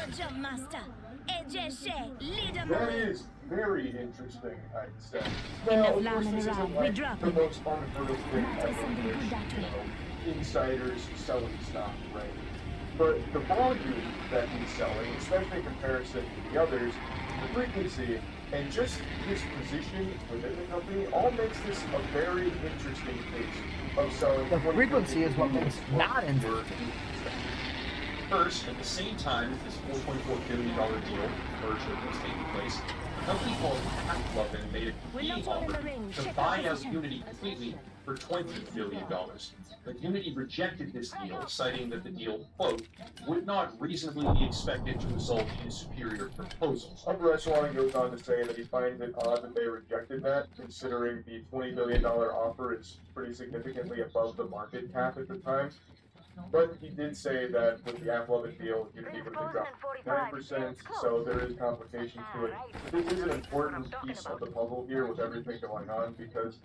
a jump master. That is very interesting, I'd say. Now, of course, this isn't like the most unheard of thing ever. Insiders selling stock, right? But the volume that he's selling, especially in comparison to the others, the frequency, and just his position within the company, all makes this a very interesting case of selling. The frequency is what makes it not interesting. First, at the same time this $4.4 billion deal merger was taking place, a company called AppLovin made a competing offer to buy out Unity completely for $20 billion. But Unity rejected this deal, citing that the deal, quote, would not reasonably be expected to result in a superior proposal. Upper Echelon goes on to say that he finds it odd that they rejected that, considering the $20 billion offer is pretty significantly above the market cap at the time. But he did say that with the AppLovin deal, Unity would have dropped 9%, so there is complications to it. This is an important piece of the puzzle here with everything going on, because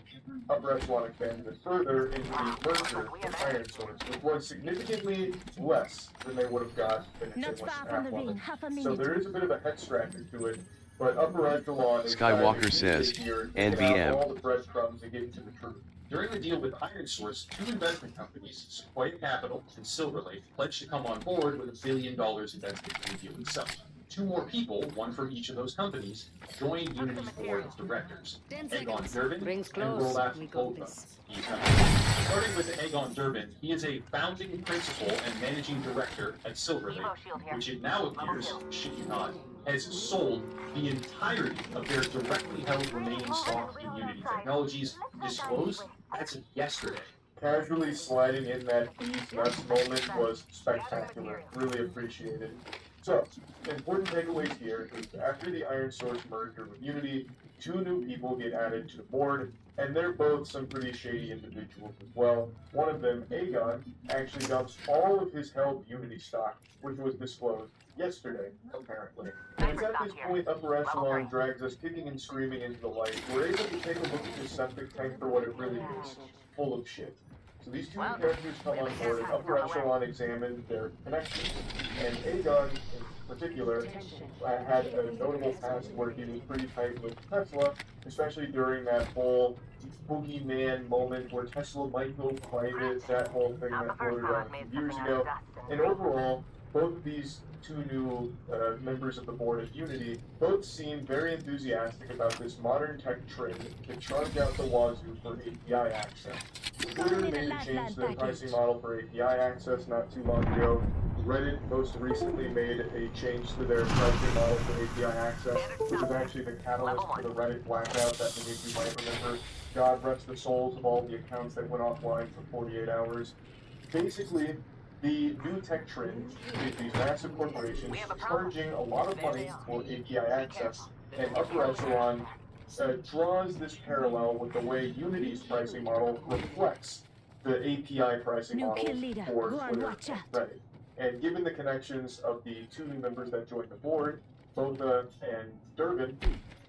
Upper Echelon expanded it further into the merger with Iron Source, which was significantly less than they would have got if it was AppLovin. So there is a bit of a head scratcher to it, but Upper Echelon is Skywalker says, NVM. all the breadcrumbs to get to the truth. During the deal with Iron Source, two investment companies, Sequoia Capital and Silver Lake, pledged to come on board with $1 billion invested in the deal itself. Two more people, one from each of those companies, joined Unity's board of directors. Egon Durbin and Roland Volta. Starting with Egon Durbin, he is a founding principal and managing director at Silver Lake, which it now appears, shit you not, has sold the entirety of their directly held remaining stock in Unity Technologies, disclosed as of yesterday. Casually sliding in that Bees Nuts moment was spectacular. Really appreciated. So, important takeaways here is after the Iron Source merger with Unity, two new people get added to the board, and they're both some pretty shady individuals as well. One of them, Aegon, actually dumps all of his held Unity stock, which was disclosed yesterday, apparently. And it's at this point Upper Echelon drags us kicking and screaming into the light. We're able to take a look at this septic tank for what it really is, full of shit. So these two characters come on board, and Upper Echelon examined their connections. And Aegon, in particular, had a notable past where he was pretty tight with Tesla, especially during that whole boogeyman moment where Tesla might go private, that whole thing that floated around a few years ago. And overall, both of these two new members of the board of Unity both seem very enthusiastic about this modern tech trend to charge out the wazoo for API access. Twitter made a change to their pricing model for API access not too long ago. Reddit most recently made a change to their pricing model for API access, which was actually the catalyst for the Reddit blackout that many of you might remember. God rest the souls of all the accounts that went offline for 48 hours. Basically, the new tech trend is these massive corporations charging a lot of money for API access, and Upper Echelon draws this parallel with the way Unity's pricing model reflects the API pricing model for Twitter and Reddit. And given the connections of the two new members that joined the board, Botha and Durbin,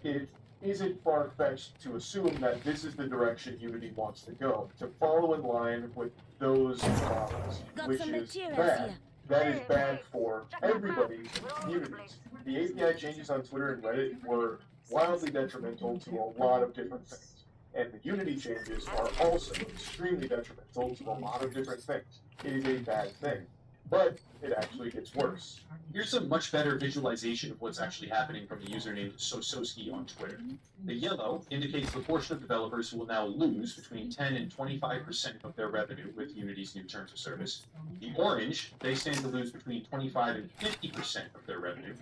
it isn't far-fetched to assume that this is the direction Unity wants to go, to follow in line with those models, which is bad. That is bad for everybody's communities. The API changes on Twitter and Reddit were wildly detrimental to a lot of different things. And the Unity changes are also extremely detrimental to a lot of different things. It is a bad thing. But it actually gets worse. Here's a much better visualization of what's actually happening from the username Sososki on Twitter. The yellow indicates the portion of developers who will now lose between 10 and 25% of their revenue with Unity's new terms of service. The orange, they stand to lose between 25 and 50% of their revenue.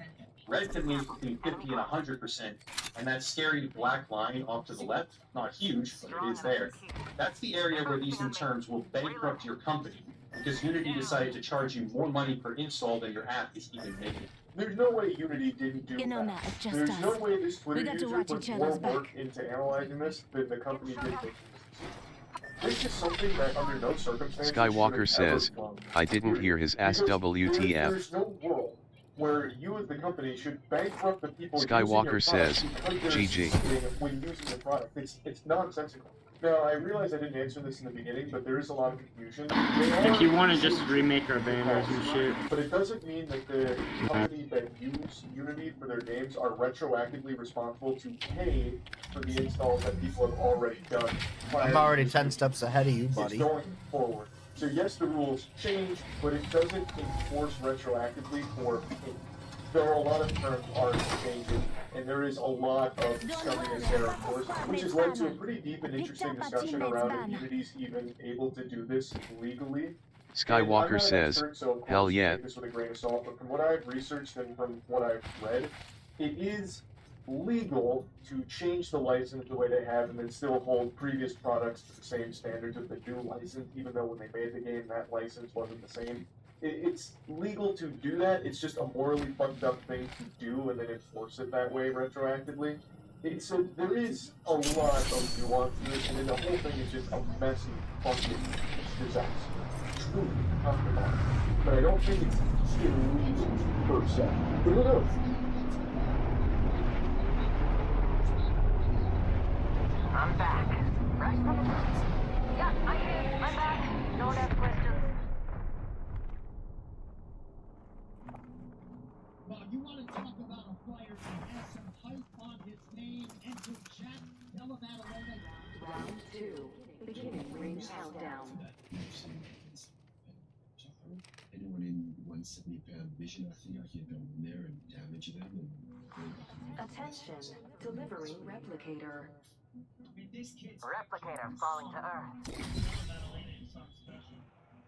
Red can lose between 50 and 100%, and that scary black line off to the left, not huge, but it is there. That's the area where these new terms will bankrupt your company, because Unity decided to charge you more money per install than your app is even making. There's no way Unity didn't do that. There's no way this Twitter user put more work into analyzing this than the company did making this. This is something that under no circumstances Skywalker says, I didn't hear his ass WTF. There's no world where you as the company should bankrupt the people Skywalker says, GG. GG. When using the product. It's nonsensical. Now, I realize I didn't answer this in the beginning, but there is a lot of confusion. If you want to just remake our banners and shit. But it doesn't mean that the companies that use Unity for their games are retroactively responsible to pay for the installs that people have already done. I'm already 10 steps ahead of you, buddy. It's going forward. So yes, the rules change, but it doesn't enforce retroactively for pay. There are a lot of terms are changing, and there is a lot of scumminess there, of course, which has led to a pretty deep and interesting discussion around if Unity's even able to do this legally. Skywalker says, hell yeah. Take this with a grain of salt, but from what I've researched and from what I've read, it is legal to change the license the way they have and then still hold previous products to the same standards of the new license, even though when they made the game that license wasn't the same. It's legal to do that, it's just a morally fucked up thing to do and then enforce it that way retroactively. So there is a lot of nuance to it, and then the whole thing is just a messy fucking disaster. Truly, top to bottom. But I don't think it's illegal per se. But who knows? I'm back. Right from the top. Yeah, I'm here. I'm back. No one has questions. Well, you want to talk about a player that has some hype on his name and to chat? Tell him that alone. Round 2. Beginning ring countdown. Anyone in 170-pound vision, I think I can go in there and damage them and... Attention, delivering replicator. Replicator falling to Earth.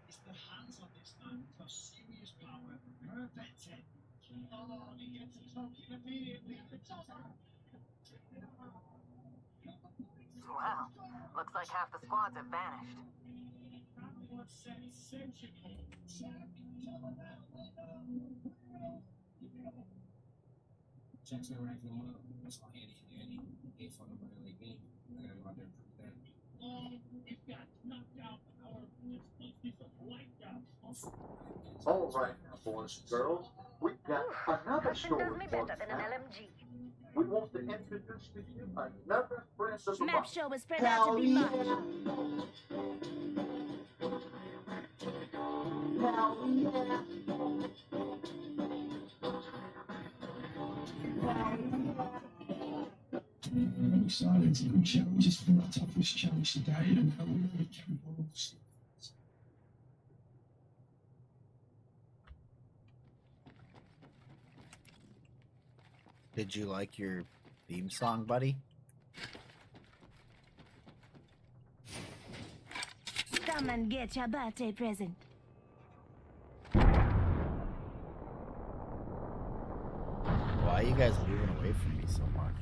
It's the hands on this man for serious power. Perfect. Oh, he gets a token immediately at the top. Wow, looks like half the squads have vanished. Jackson ranked them up. That's all Andy. Ain't for nobody like me. I gotta go out there and prove that. It got knocked out. All right, now, boys and girls, we've got another story for you. We want to introduce to you another friend of the Map month. show was spread out to be much. I'm excited to do challenges for my toughest challenge today, and how we really can balls. Did you like your theme song, buddy? Come and get your birthday present. Why are you guys moving away from me so much?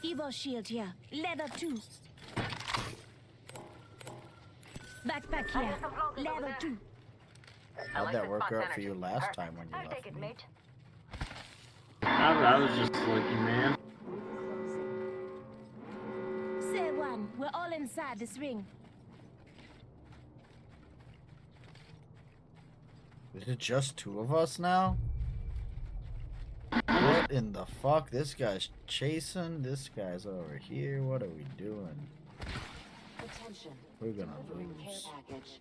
Evo shield here. Level 2. Backpack here. Level 2. How'd that work out for you last time when you left me? I was just looking, man. Say one. We're all inside this ring. Is it just 2 of us now? What in the fuck? This guy's chasing. This guy's over here. What are we doing? Attention. We're gonna delivering care lose. package.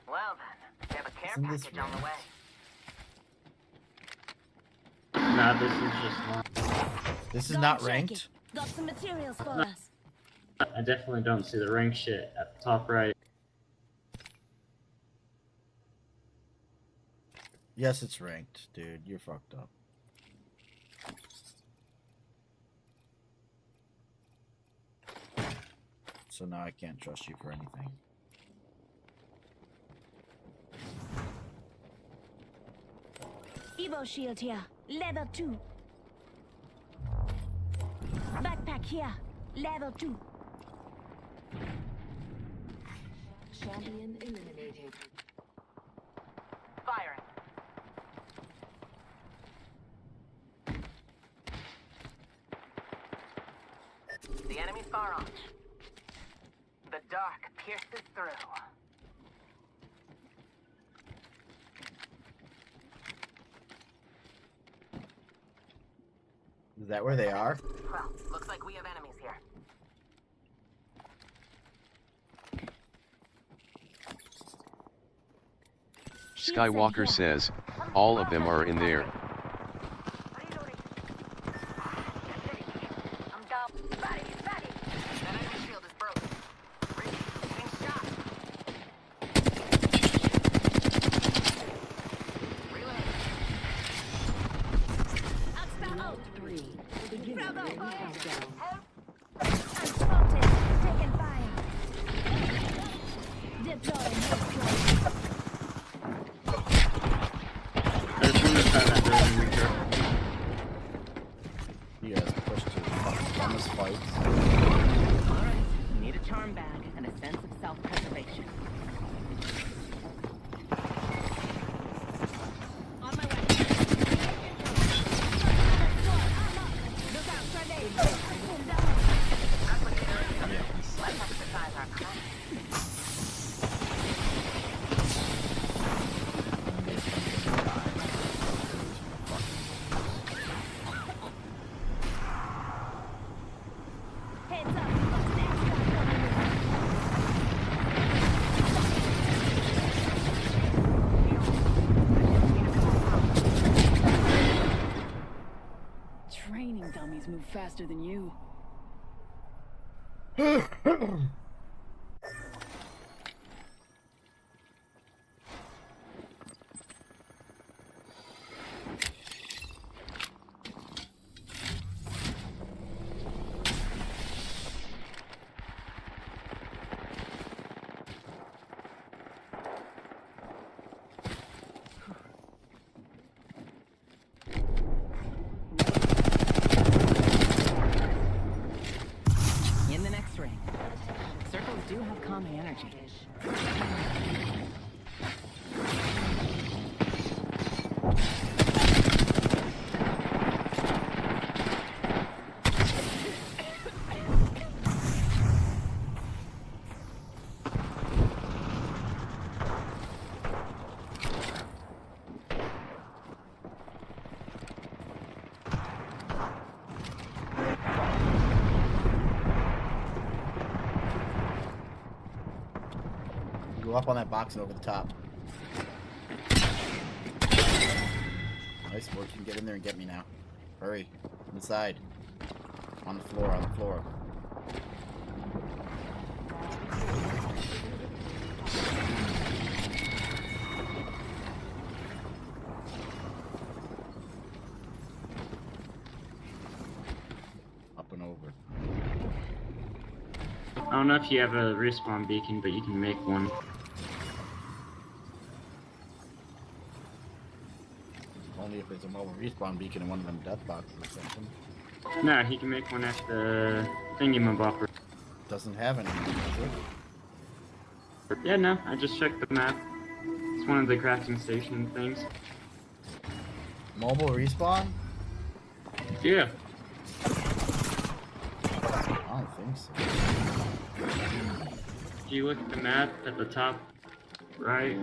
Well then, we have a care Isn't this package on the way. Nah, this is just one. This is not ranked? Got some materials for us. I definitely don't see the rank shit at the top right. Yes, it's ranked, dude. You're fucked up. So now I can't trust you for anything. Evo shield here. Level 2. Backpack here. Level 2. Champion eliminated. Firing. The enemy's far off. The dark pierces through. Is that where they are? Well, looks like we have enemies here. Skywalker says, all of them are in there. You guys pushed to dumbest fights. Alright, need a charm bag and a sense of self-preservation. On my way. Look out, grenade! That's what you're doing. Let's exercise our craft. Training dummies move faster than you. In the next ring. Circles do have common energy. Go up on that box and over the top. Nice work. You can get in there and get me now. Hurry. Inside. On the floor, on the floor. Up and over. I don't know if you have a respawn beacon, but you can make one. Only if there's a mobile respawn beacon in one of them death boxes or something. No, he can make one at the thingy-mabopper. Doesn't have any. Yeah, no, I just checked the map. It's one of the crafting station things. Mobile respawn? Yeah. I don't think so. If you look at the map at the top right.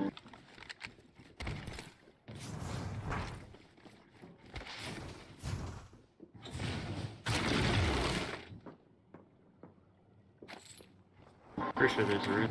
Pretty sure there's a room.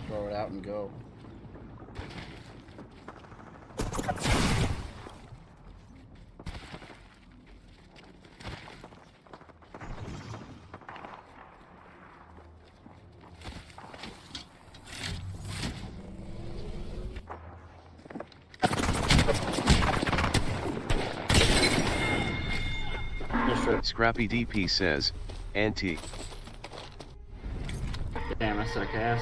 Throw it out and go. Scrappy DP says, Auntie. Damn, I suck ass.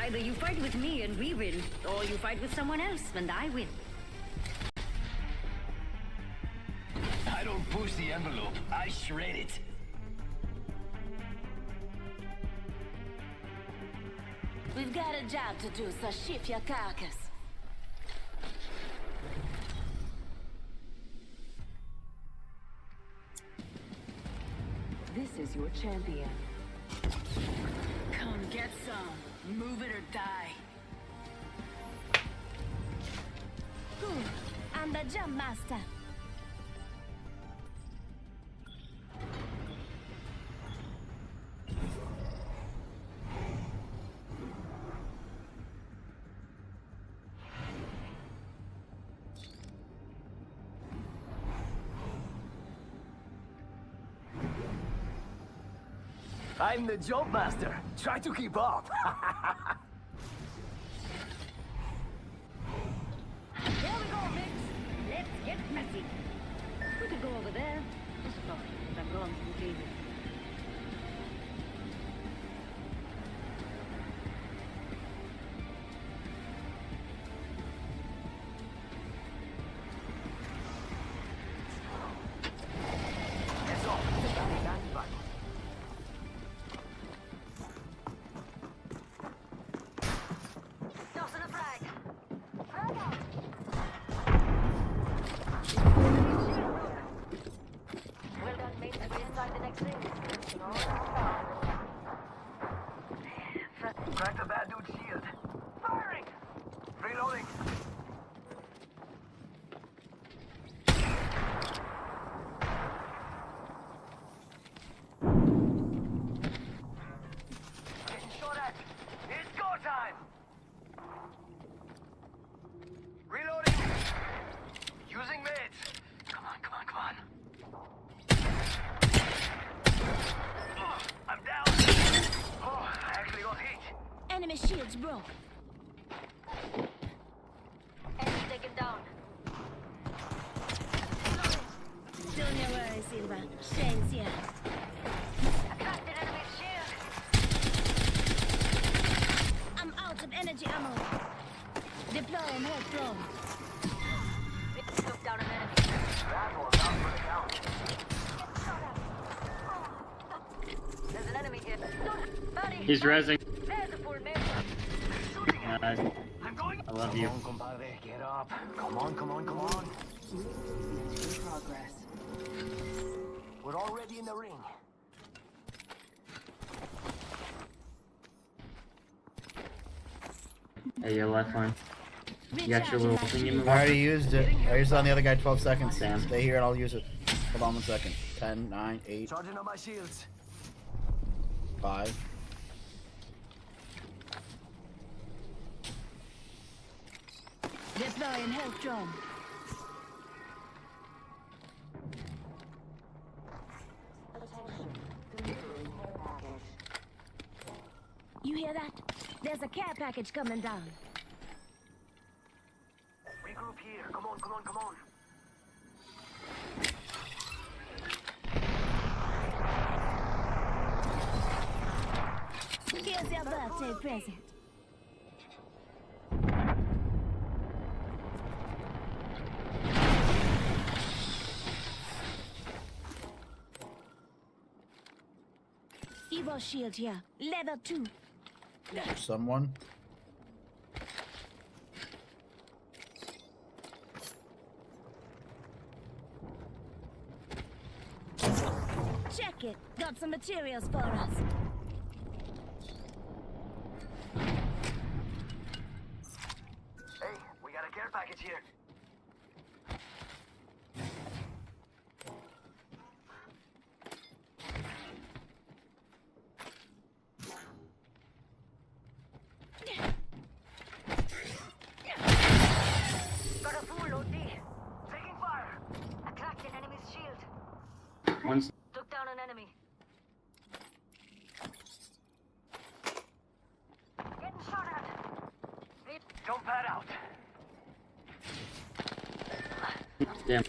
Either you fight with me and we win, or you fight with someone else and I win. I don't push the envelope, I shred it. We've got a job to do, so shift your carcass. This is your champion. Come get some. Move it or die. I'm the jump master. I'm the jump master. Try to keep up. There we go, Mix. Let's get messy. We could go over there. Just a thought. I'm wrong completely. Crack the bad dude's shield. Firing! Reloading. Getting shot at. It's go time! Reloading. Using meds. Come on, come on, come on. I'm down. Oh, I actually got hit. Enemy shields broke. Enemy taken down. Don't you worry, Silva. Shane's here. I cracked an enemy shield. I'm out of energy ammo. Deploying health drone. We took down an enemy. That one not for the count. There's an enemy here. Buddy. He's rezzing. There's a formation. I love you. Come on, compadre, get up. Come on, come on, come on. In progress. We're already in the ring. Hey, your lifeline. You got your little thing in the I already used it. I used it on the other guy 12 seconds. Damn. Stay here and I'll use it. Hold on 1 second. 10, 9, 8, Charging on my shields. 5. Deploying health drone. You hear that? There's a care package coming down. Regroup here. Come on, come on, come on. Here's your birthday present. Force shield here. Leather 2. Someone. Check it. Got some materials for us. Hey, we got a care package here. Got a full OD. Taking fire. I cracked an enemy's shield. Once. Took down an enemy. Getting shot at. Jump pad out. Damn.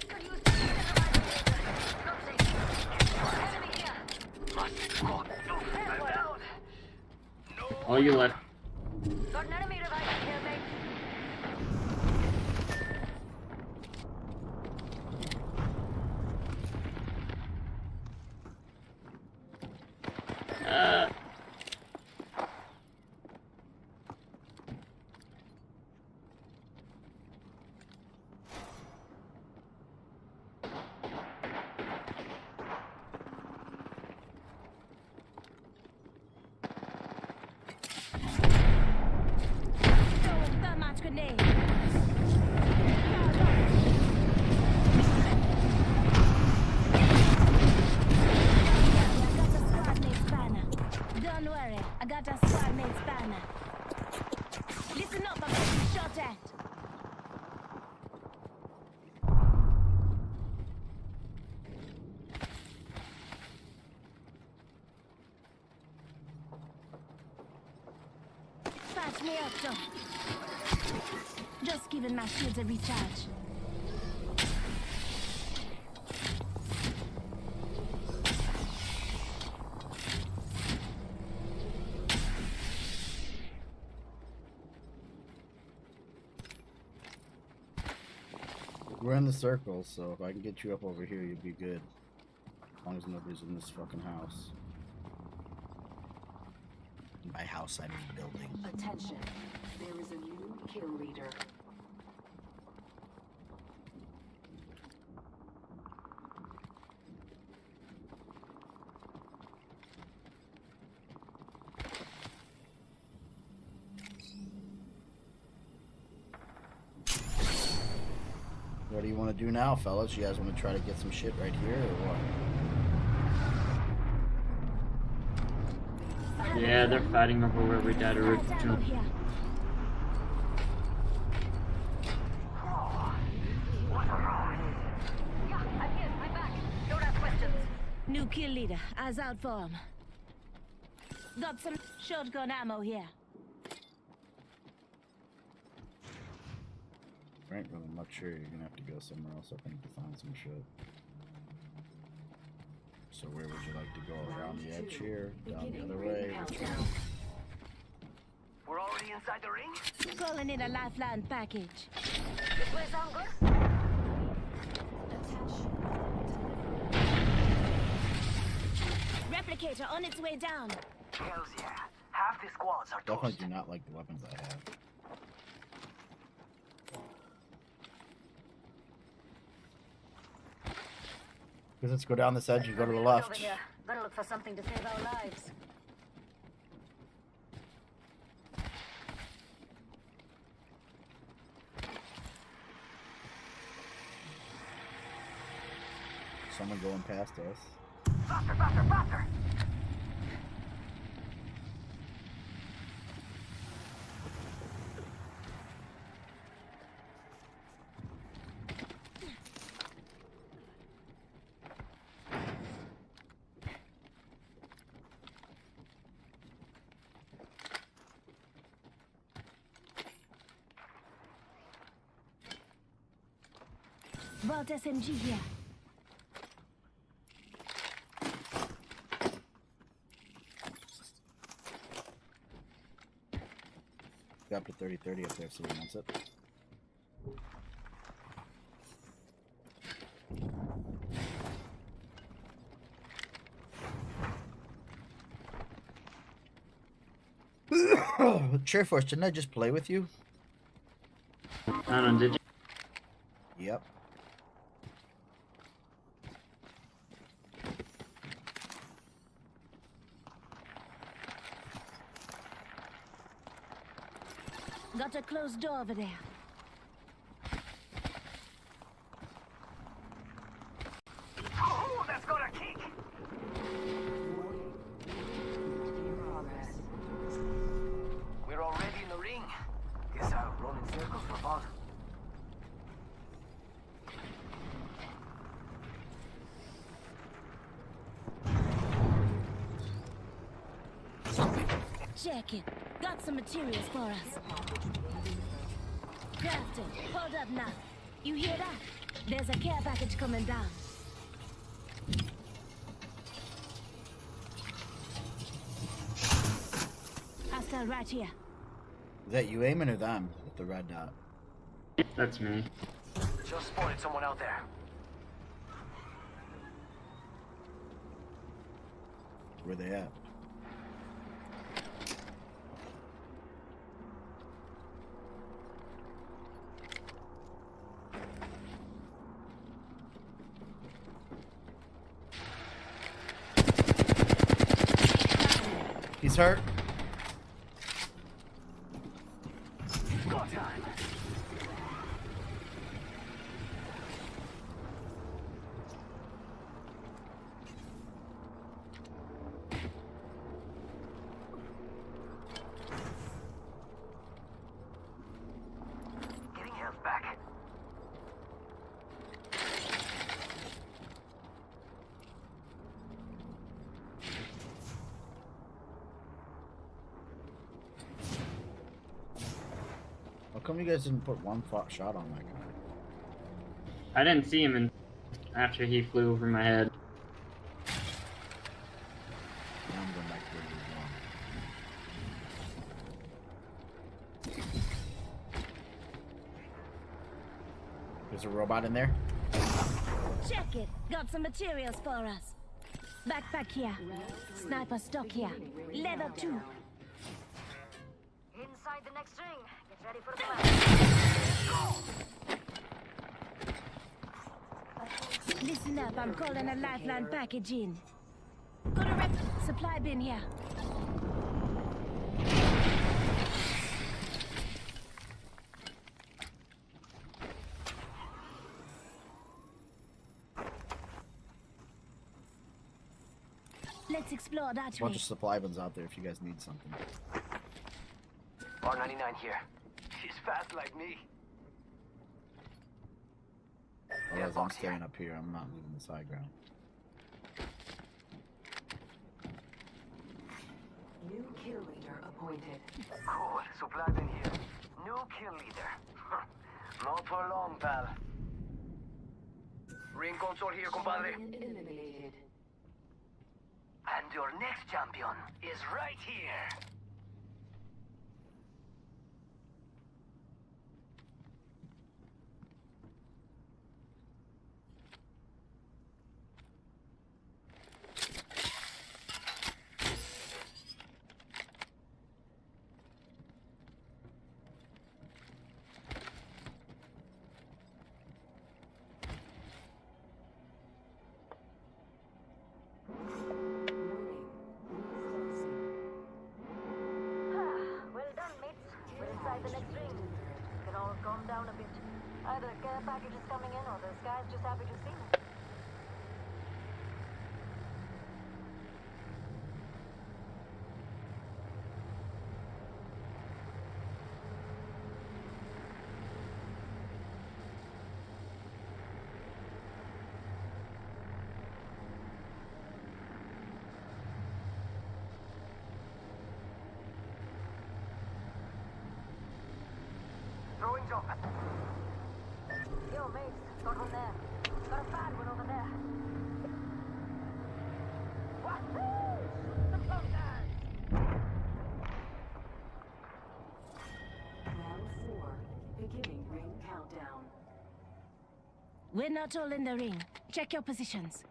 All you left. Got an enemy reviving here, mate. Throwing thermite grenade. Don't worry, I got a squad mate spanner. Listen up, I'm getting shot at. Patch me up, Joe. Just giving my shields a recharge. We're in the circle, so if I can get you up over here, you'll be good. As long as nobody's in this fucking house. By house, I mean building. Attention. There is a new kill leader. What do you want to do now, fellas? You guys want to try to get some shit right here, or what? Yeah, they're fighting over where we died originally. New kill leader, eyes out for him. Got some shotgun ammo here. There ain't really much here. You're gonna have to go somewhere else, I think, to find some shit. So where would you like to go? Around the edge here? Down the other way? Which way? We're already inside the ring? Calling in a lifeline package. This way sound good? Replicator on its way down. Hells yeah. Half the squads are Definitely do not like the weapons I have. Because let's go down this edge and go to the left. Over here. Gotta look for something to save our lives. Someone going past us. Faster, faster, faster! Vault SMG here. Got to 30-30 up there, so he wants it. Triforce, didn't I just play with you? I don't know, did you? Yep. Got a closed door over there. Oh, that's got a kick! We're already in the ring. Guess I'll run in circles for fun. Check it. Got some materials for us. Crafton, hold up now. You hear that? There's a care package coming down. Hostile right here. Is that you aiming or them with the red dot? That's me. Just spotted someone out there. Where they at? He's hurt. Go time. Getting health back. How come you guys didn't put one shot on that guy? I didn't see him after he flew over my head. Now I'm going back to where he was going. There's a robot in there? Check it. Got some materials for us. Backpack here. Sniper stock here. Leather too. Inside the next ring. Get ready for the blast. Listen up, I'm calling a lifeline package in. Got a supply bin here. Let's explore that way. Bunch of supply bins out there if you guys need something. R99 here. She's fast like me. Otherwise, I'm staying up here. I'm not leaving this high ground. New kill leader appointed. Cool. Supply bin here. New kill leader. Not for long, pal. Ring console here, compadre. Eliminated. And your next champion is right here. The next ring. It can all calm down a bit. Either a care package is coming in or the guy's just happy to see me. Throwing jump. Yo, mates, got one there. Got a bad one over there. Wahoo! The photons! Round 4. Beginning ring countdown. We're not all in the ring. Check your positions.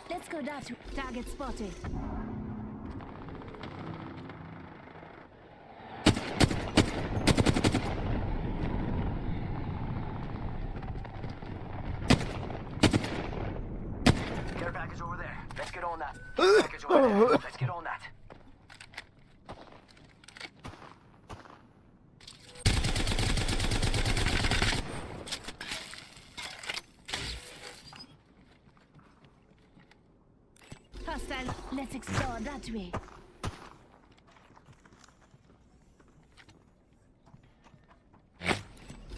Let's go go that way. Target spotted. Care package over there. Let's get on that. Care package over there. Let's get on that. Hostile. Let's explore that way.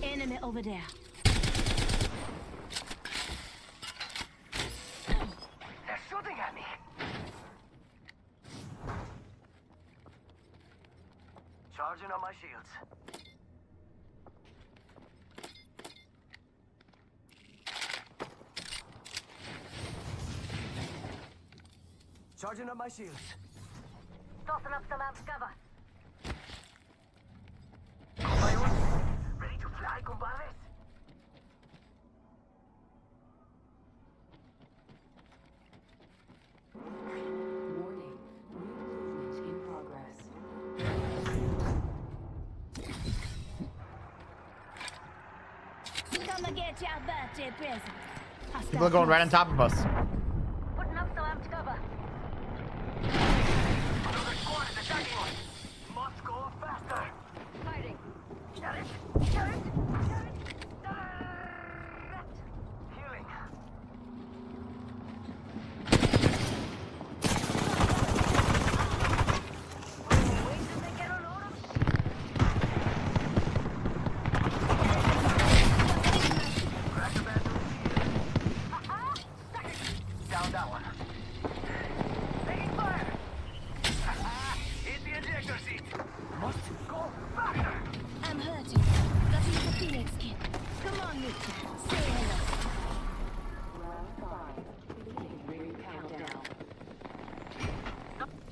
Enemy over there. They're shooting at me. Charging on my shields. Charging up my shields. Tossing up some amps cover. Ready to fly, compadres? Warning. Movement in progress. Come and get your birthday present. People are going right on top of us. Putting up some amps cover. Another squad is attacking us. Must go faster. Fighting. Get it. Get it. Get it. Healing. Wait till they get a load of Crack the band. Down that one. Taking fire. Hit the ejector seat. Must go faster. I'm hurting. Got to use the Phoenix kit. Come on, Victor. Say hello. Round 5. Beginning ring countdown.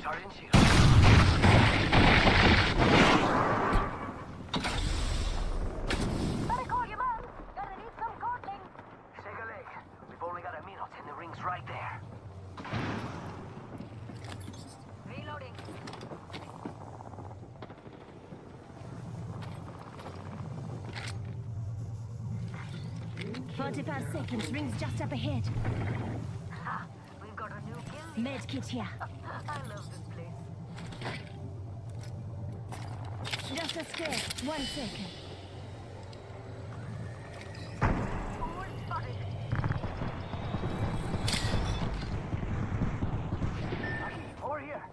Sergeant Shield. Better call your mom. Gonna need some cortling. Take a leg. We've only got a minute and the ring's right there. Reloading. Ring 45 seconds. Rings just up ahead. Ha! We've got a new kill. Med kit here. I love this place. Just a square. 1 second. Forward spotted. Over here.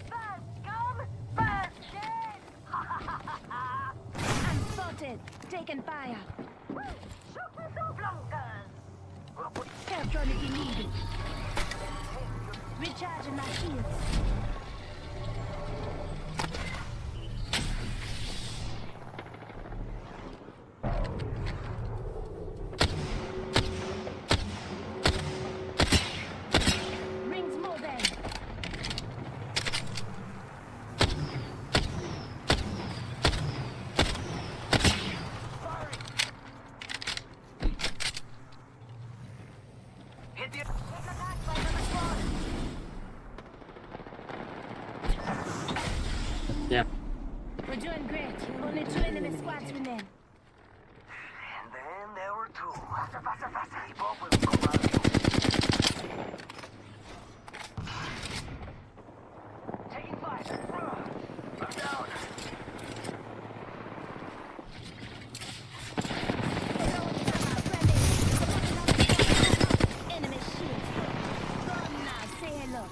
Fast come, fast dead. I'm spotted. Taking fire. Shoot me some flunkers. Help run if you need it. Recharging my shields. Rings more than. Hit the... Attacked by another squad. Yeah. We're doing great. Only 2 enemy squads remain. And then there were 2. Faster, faster, faster. Keep up with me, compadre. Taking fire. I'm down. Enemy shields. Go on now. Say hello.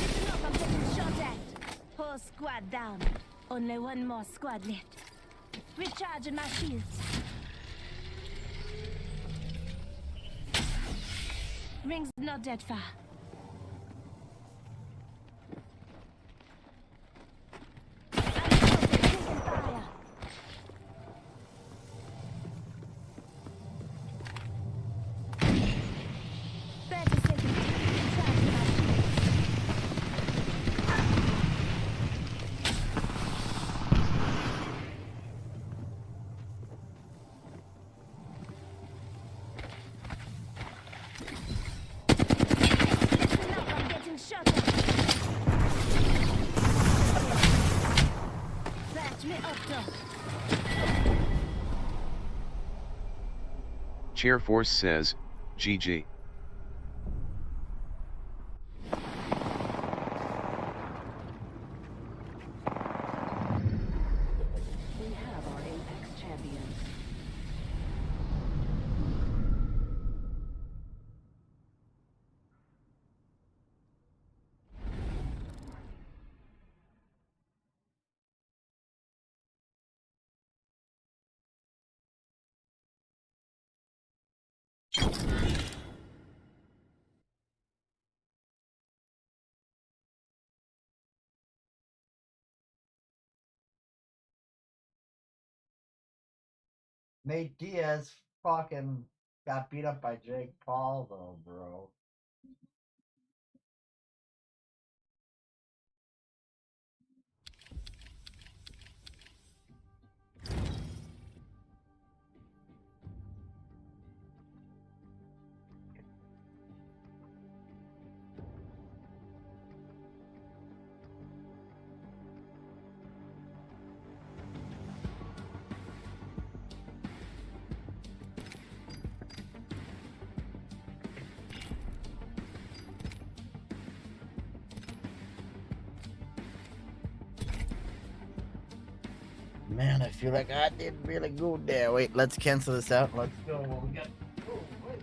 Listen up, I'm getting shot at. Whole squad down. Only 1 more squad left. Recharging my shields. Ring's not that far. I'm taking fire. Watch me up though. Chair Force says, GG. We have our Apex champions. Nate Diaz fucking got beat up by Jake Paul though, bro. Man, I feel like I did really good there. Wait, let's cancel this out. Let's go. What we got? Oh, wait.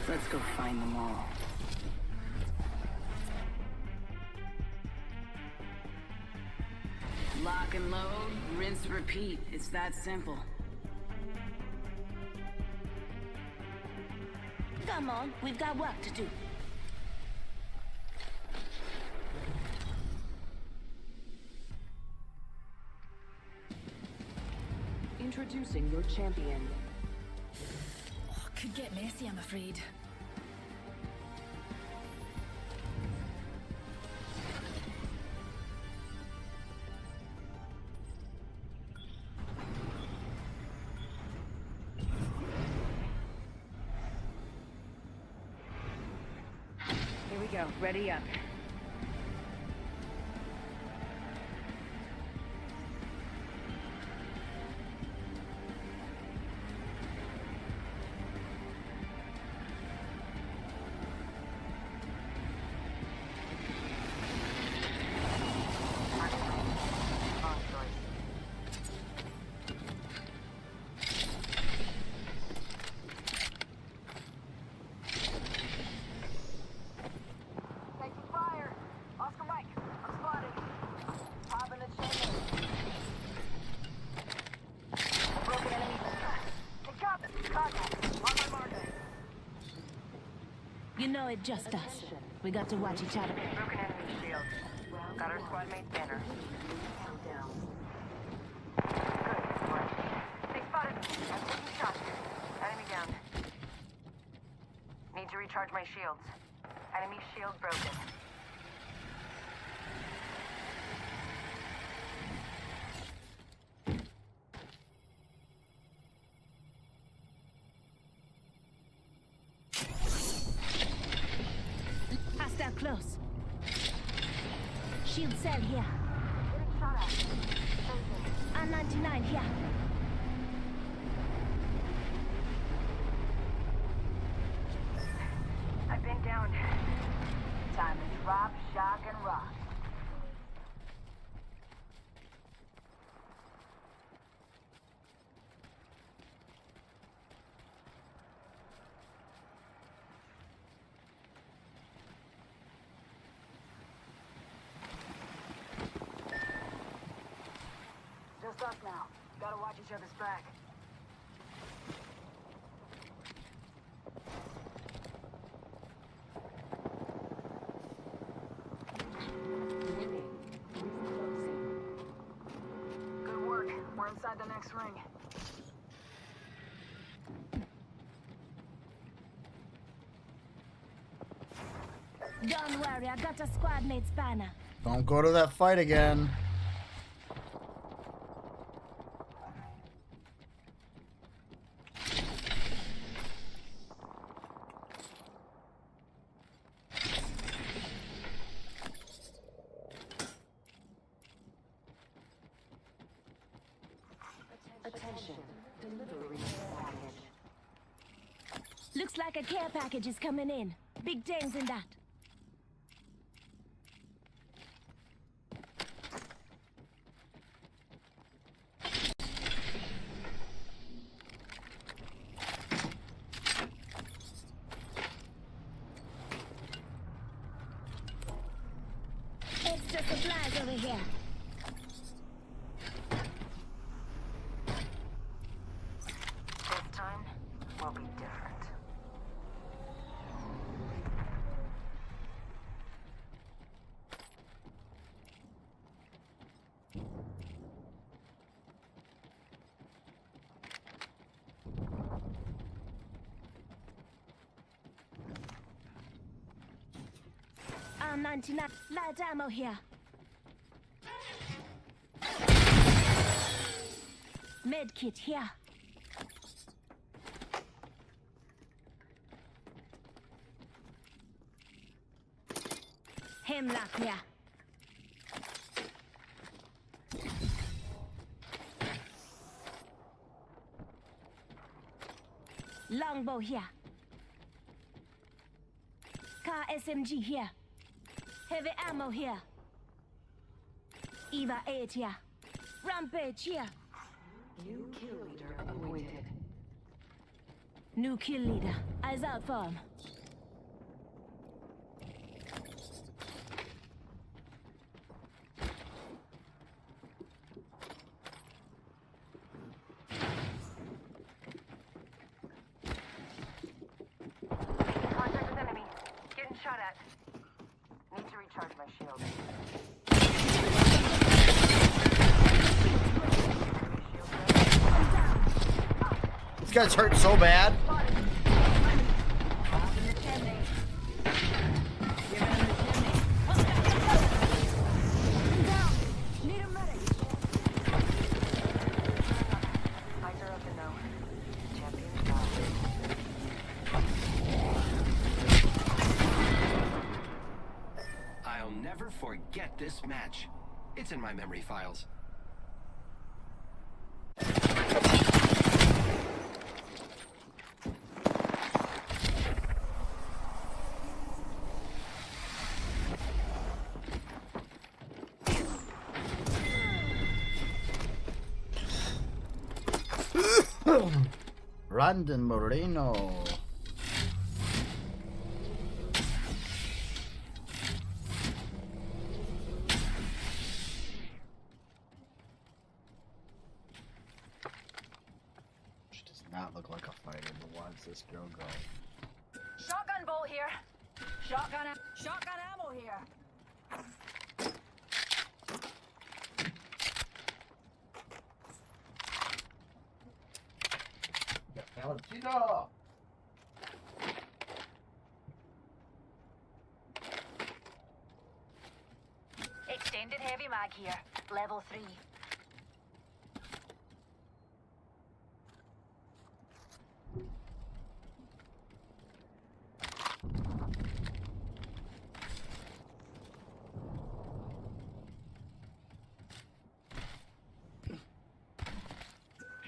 Let's go find them all. Lock and load, rinse, repeat. It's that simple. Come on, we've got work to do. Introducing your champion. Oh, could get messy, I'm afraid. Here we go. Ready up. You know it just us. We got to watch each other. Broken enemy shield. Got our squad mate banner. Countdown. Good. They spotted me. I'm taking shots. Enemy down. Need to recharge my shields. Enemy shield broken. Hostile close. Shield cell here. R99 here. I've been down. Time to drop, shock, and rock. Just us now. Gotta watch each other's back. Good work. We're inside the next ring. Don't worry, I got a squad mate's banner. Don't go to that fight again. Attention. Delivery package. Looks like a care package is coming in. Big things in that. Extra supplies over here. This time will be different. R99 light ammo here. Med kit here. Hemlock here. Longbow here. Car SMG here. Heavy ammo here. Eva 8 here. Rampage here. New kill leader appointed. New kill leader. Eyes out for him. This guy's hurt so bad. I'll never forget this match. It's in my memory files. Brandon Moreno. She does not look like a fighter, but why does this girl go? Shotgun bolt here. Shotgun ammo here. Valentina! Extended heavy mag here. Level 3.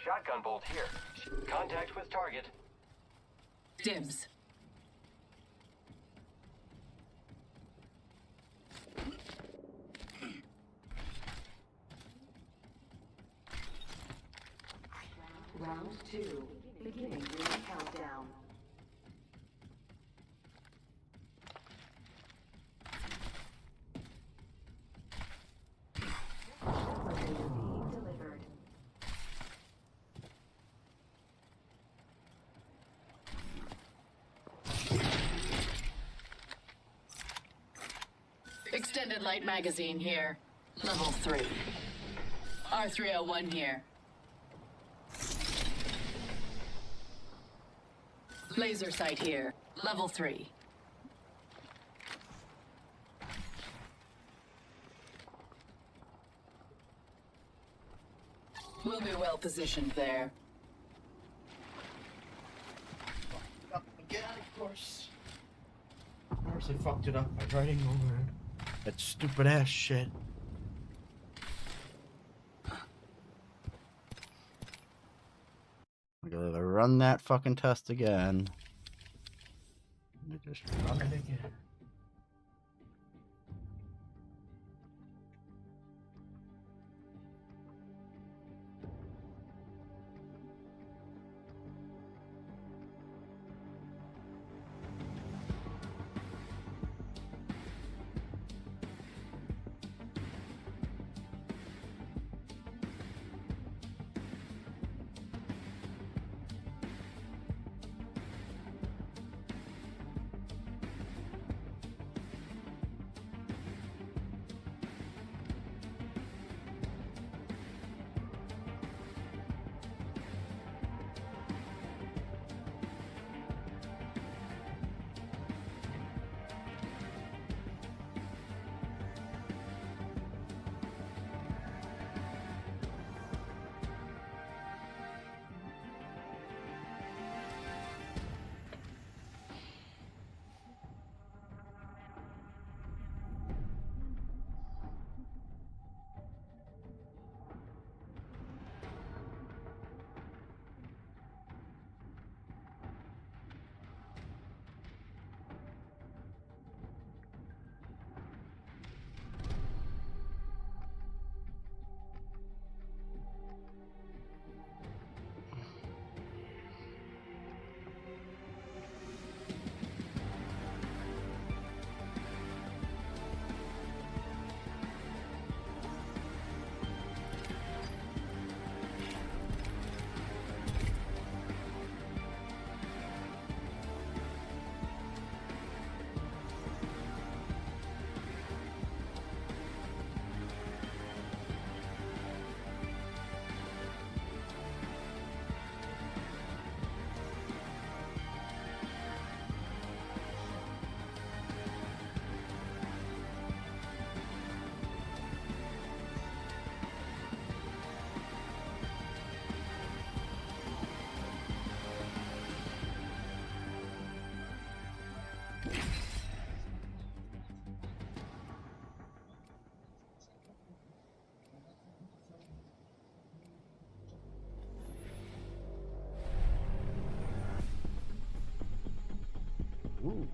Shotgun bolt here. Contact with target. Dibs. Round 2. Beginning ring countdown. Delivered. Extended light magazine here. Level 3. R301 here. Laser sight here. Level 3. We'll be well positioned there. Again, of course. Of course I fucked it up by writing over that stupid ass shit. I gotta run that fucking test again. Just run it again. Ooh.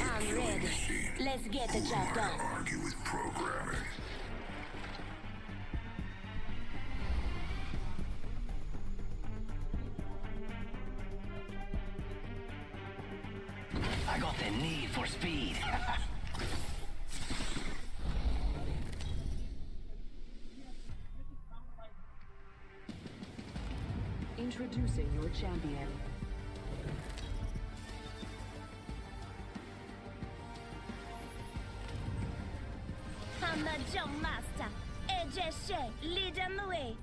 I'm ready. Let's get the job done. Argue with programming. I got the need for speed. Introducing your champion. I'm the jump master. AJ Shea, lead them the way.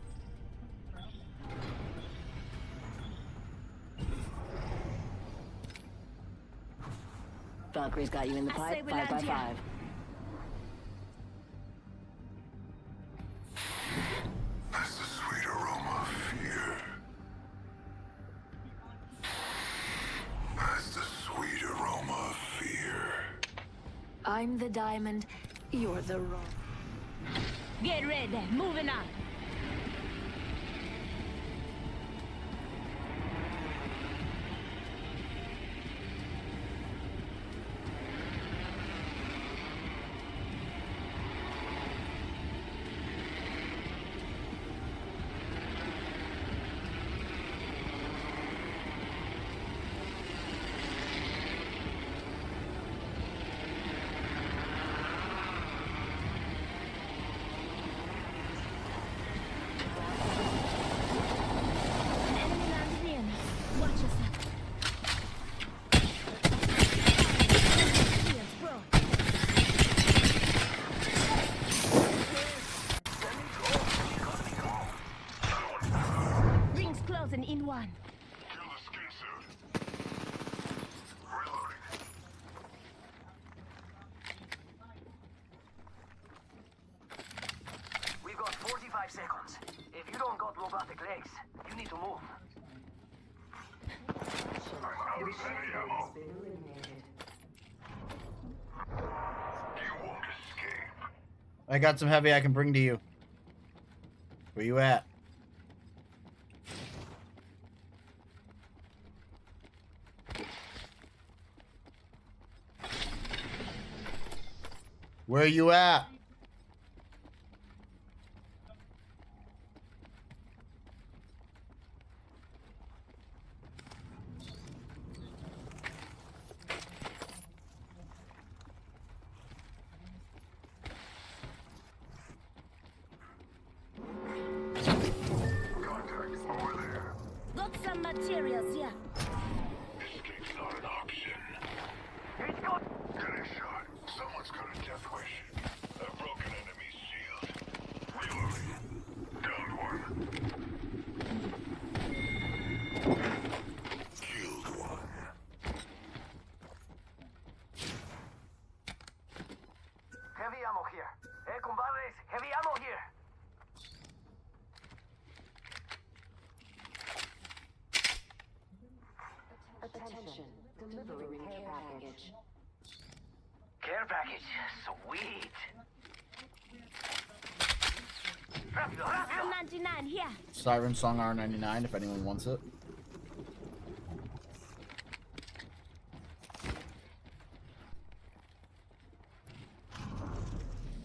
Valkyrie's got you in the I say pipe, we 5 by land here. 5. That's the sweet aroma of fear. That's the sweet aroma of fear. I'm the diamond, you're the rock. Get ready, moving on. Enemy landed in. Watch yourself. Shields, bro. Rings closing in one. We've got 45 seconds. If you don't got robotic legs, you need to move. I got some heavy I can bring to you. Where you at? Where you at? Got some materials here. Escape's not an option. He's got... Getting shot. Someone's got a death wish. A broken enemy shield. Reloading. Downed one. Killed one. Heavy ammo here. Hey, compadres, heavy ammo here. Attention, delivering care package. Care package. Sweet. Rápido, rápido. R99 here. Siren Song R99 if anyone wants it.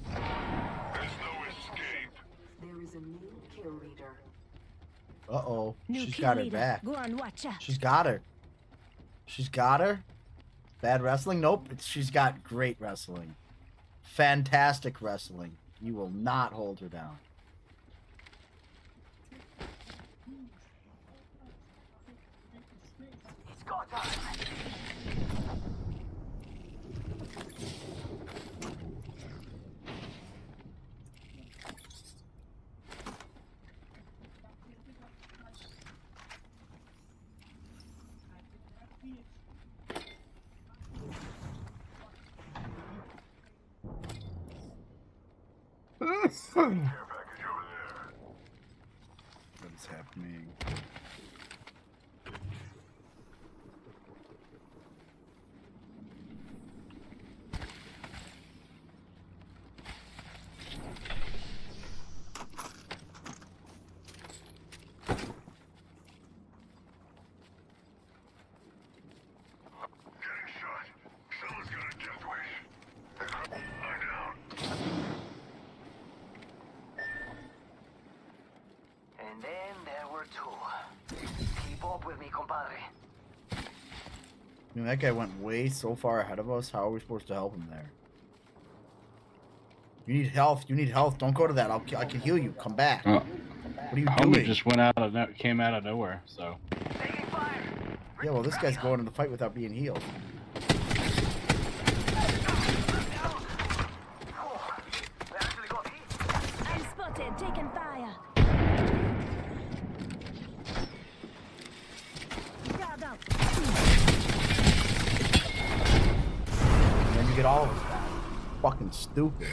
There's no escape. There is a new kill leader. Uh-oh. New She's kill got her leader. back. Go on, watch her. She's got her. She's got her. Bad wrestling? Nope. She's got great wrestling. Fantastic wrestling. You will not hold her down. It's go time. What's happening? or two. Keep up with me, compadre. That guy went way so far ahead of us. How are we supposed to help him there? You need health. You need health. Don't go to that. I can heal you. Come back. What are you doing? Just went out of came out of nowhere. So. Yeah, well, this guy's going in the fight without being healed. I'm spotted. Taking fire. Crowd up. And then you get all of us back. Fucking stupid.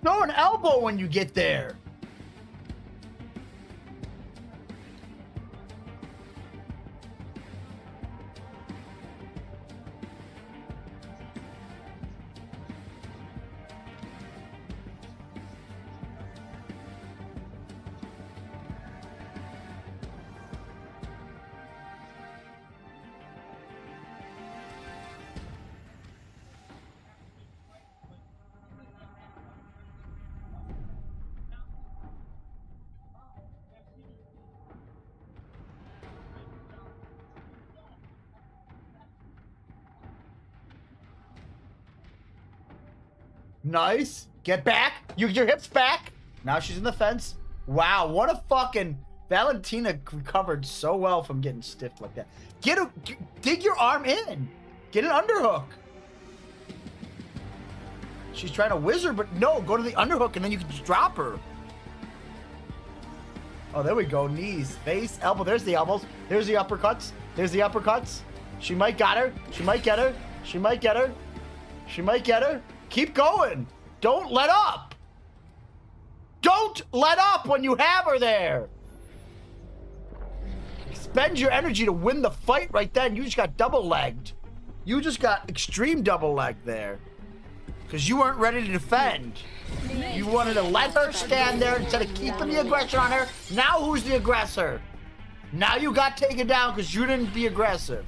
Throw an elbow when you get there. Nice. Get back. You get your hips back. Now she's in the fence. Wow, what a fucking... Valentina recovered so well from getting stiffed like that. Dig your arm in. Get an underhook. She's trying to whiz her, but no, go to the underhook and then you can just drop her. Oh, there we go. Knees, face, elbow. There's the elbows. There's the uppercuts. There's the uppercuts. She might got her. She might get her. She might get her. She might get her. Keep going. Don't let up. Don't let up when you have her there. Spend your energy to win the fight right then. You just got double-legged. You just got extreme double-legged there. Because you weren't ready to defend. You wanted to let her stand there instead of keeping the aggression on her. Now who's the aggressor? Now you got taken down because you didn't be aggressive.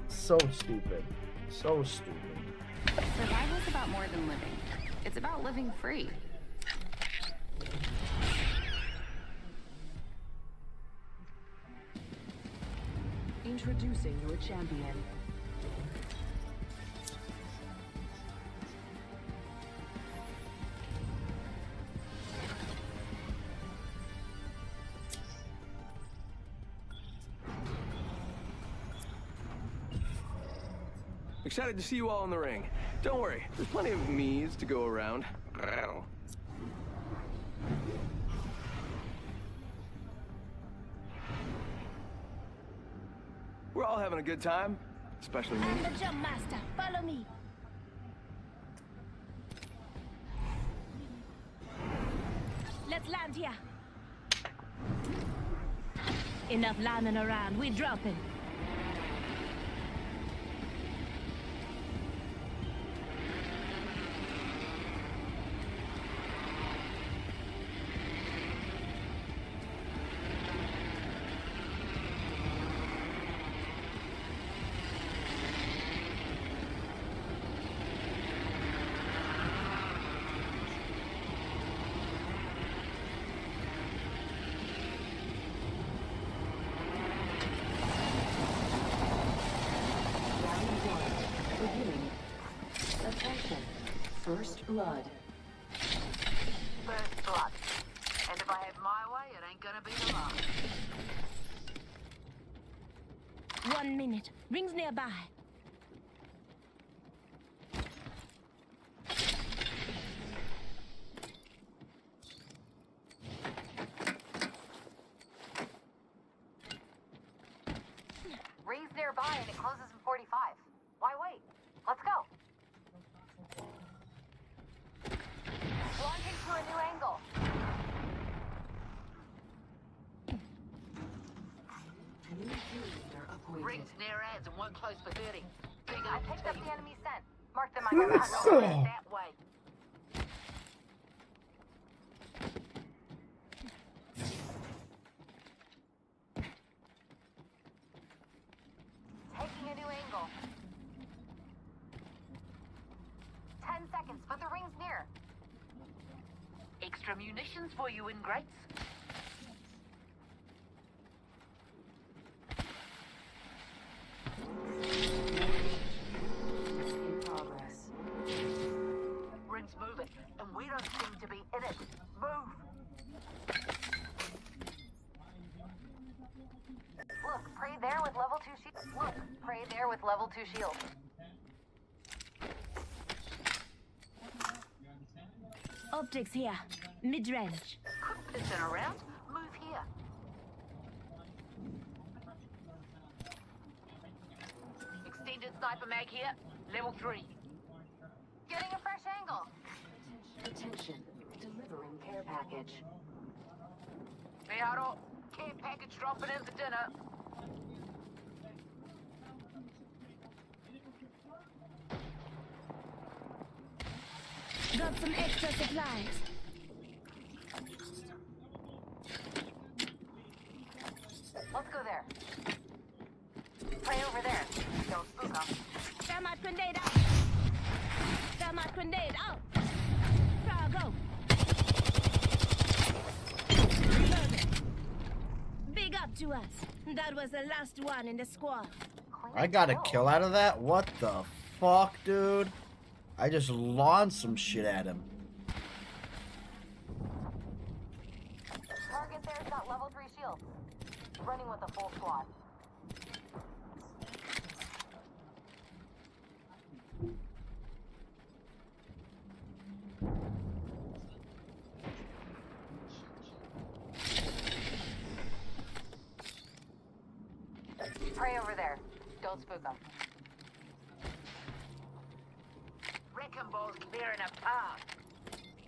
So stupid. So stupid. Survival is about more than living. It's about living free. Introducing your champion. Excited to see you all in the ring. Don't worry, there's plenty of me's to go around. We're all having a good time, especially me. I'm the jump master. Follow me. Let's land here. Enough landing around. We're dropping. First blood. First blood. And if I have my way, it ain't gonna be the last. 1 minute. Rings nearby. Ring's nearby and it closes in 45. Why wait? Let's go. Launching to a new angle. Rings near ads and one close for 30. I picked up the enemy scent. Mark them on your map. That way. Taking a new angle. 10 seconds, but the ring's near. Extra munitions for you in grates. In progress. Ring's moving, and we don't seem to be in it. Move! Look, pray there with level 2 shield. Look, pray there with level 2 shield. Optics here. Mid-range. Quick turn around. Move here. Extended sniper mag here. Level 3. Getting a fresh angle. Attention. Delivering care package. Hey, Haro. Care package dropping in for dinner. Got some extra supplies. Let's go there. Pray over there. Don't spook them. Thermite grenade out. Thermite grenade out. Go. Big up to us. That was the last one in the squad. I got a kill out of that? What the fuck, dude? I just launched some shit at him. Target there's got level 3 shield. Running with a full squad. Pray over there. Don't spook them. Wrecking ball's clearing a path.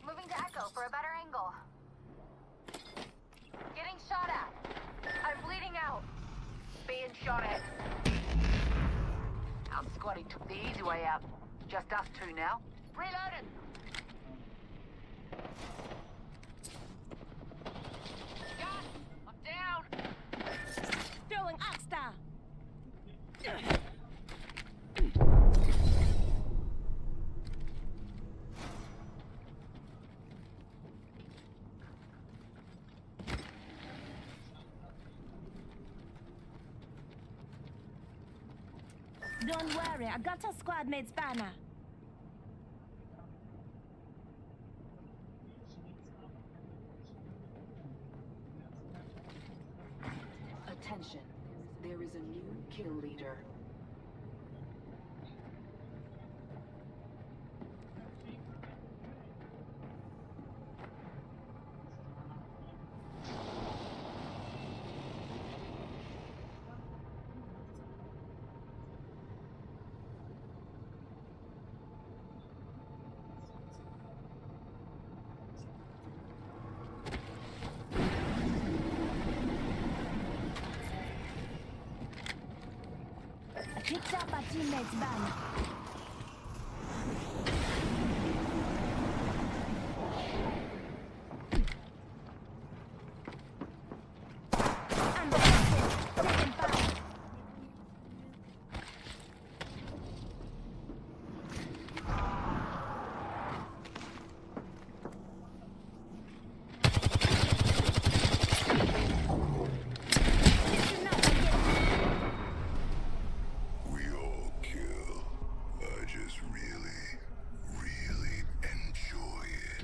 Moving to Echo for a better angle. Getting shot at. I'm bleeding out. Being shot at. Our squaddy took the easy way out. Just us two now. Reloading. Gun! I'm down. Throwing Oxstar. Don't worry, I got a squad mate's banner. Attention. There is a new kill leader. Picked up a teammate's banner.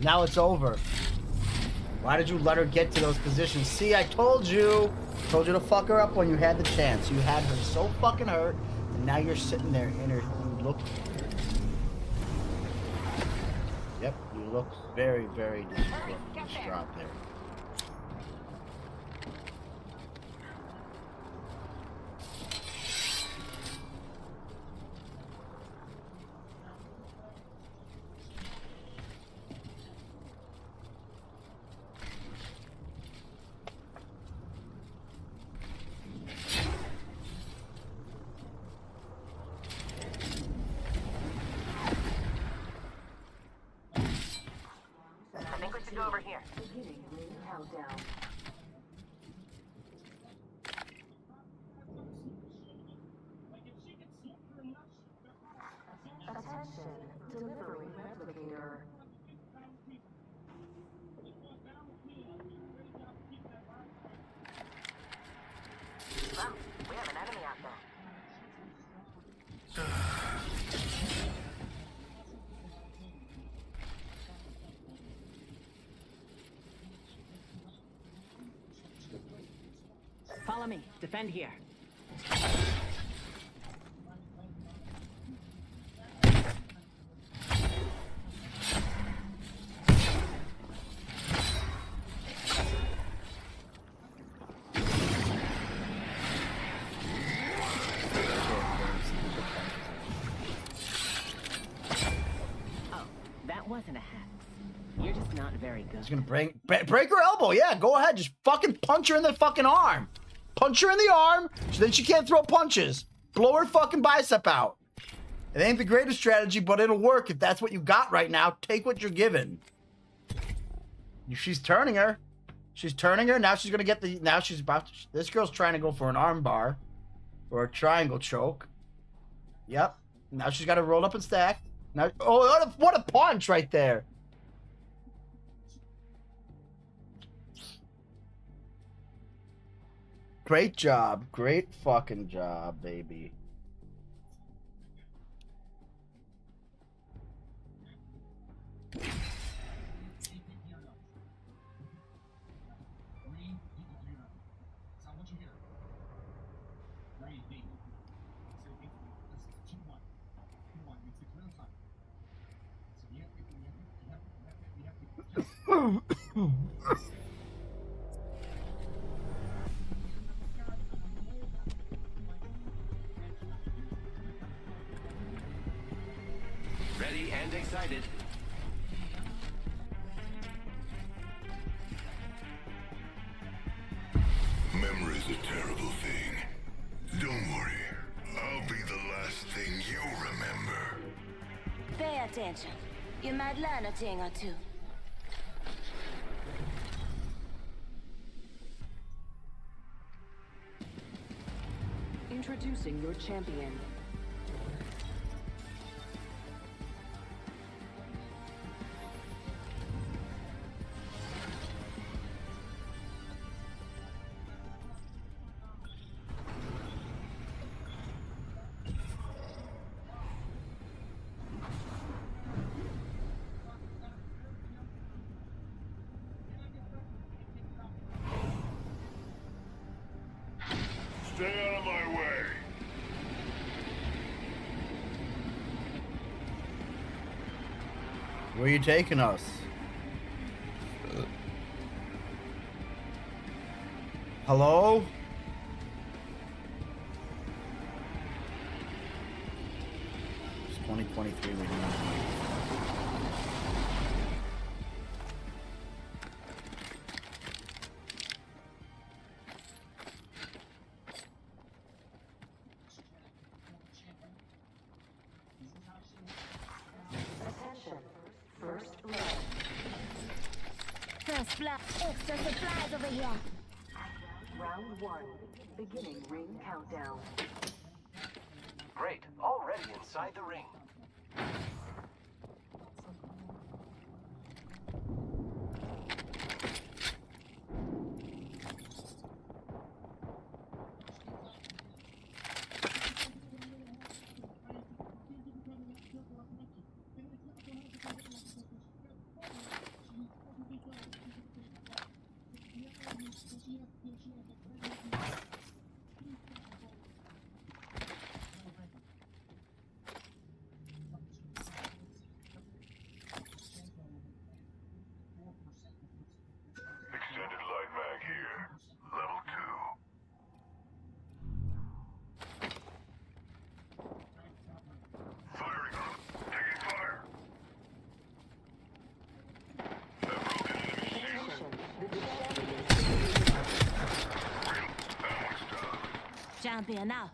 Now it's over. Why did you let her get to those positions? See, I told you. Told you to fuck her up when you had the chance. You had her so fucking hurt, and now you're sitting there in her. You look. Yep, you look very, very distraught there. over here. Beginning ring countdown. Attention, delivering replicator. We have an enemy out there. Follow me. Defend here. Oh, that wasn't a hex. You're just not very good. He's gonna break her elbow. Yeah, go ahead. Just fucking punch her in the fucking arm. Punch her in the arm, so then she can't throw punches. Blow her fucking bicep out. It ain't the greatest strategy, but it'll work if that's what you got right now. Take what you're given. She's turning her. She's turning her. Now she's gonna get the. Now she's about to. This girl's trying to go for an arm bar, or a triangle choke. Yep. Now she's got to roll up and stack. Now, oh, what a punch right there. Great job. Great fucking job, baby. Ready and excited. Memory's a terrible thing. Don't worry. I'll be the last thing you remember. Pay attention. You might learn a thing or two. Introducing your champion. Stay out of my way. Where are you taking us? Hello? It's 2023. We do not know. First blood. Extra supplies over here. Round 1. Beginning ring countdown. Great. Already inside the ring. Extended light mag here. Level 2. Firing on. Taking fire. Champion out.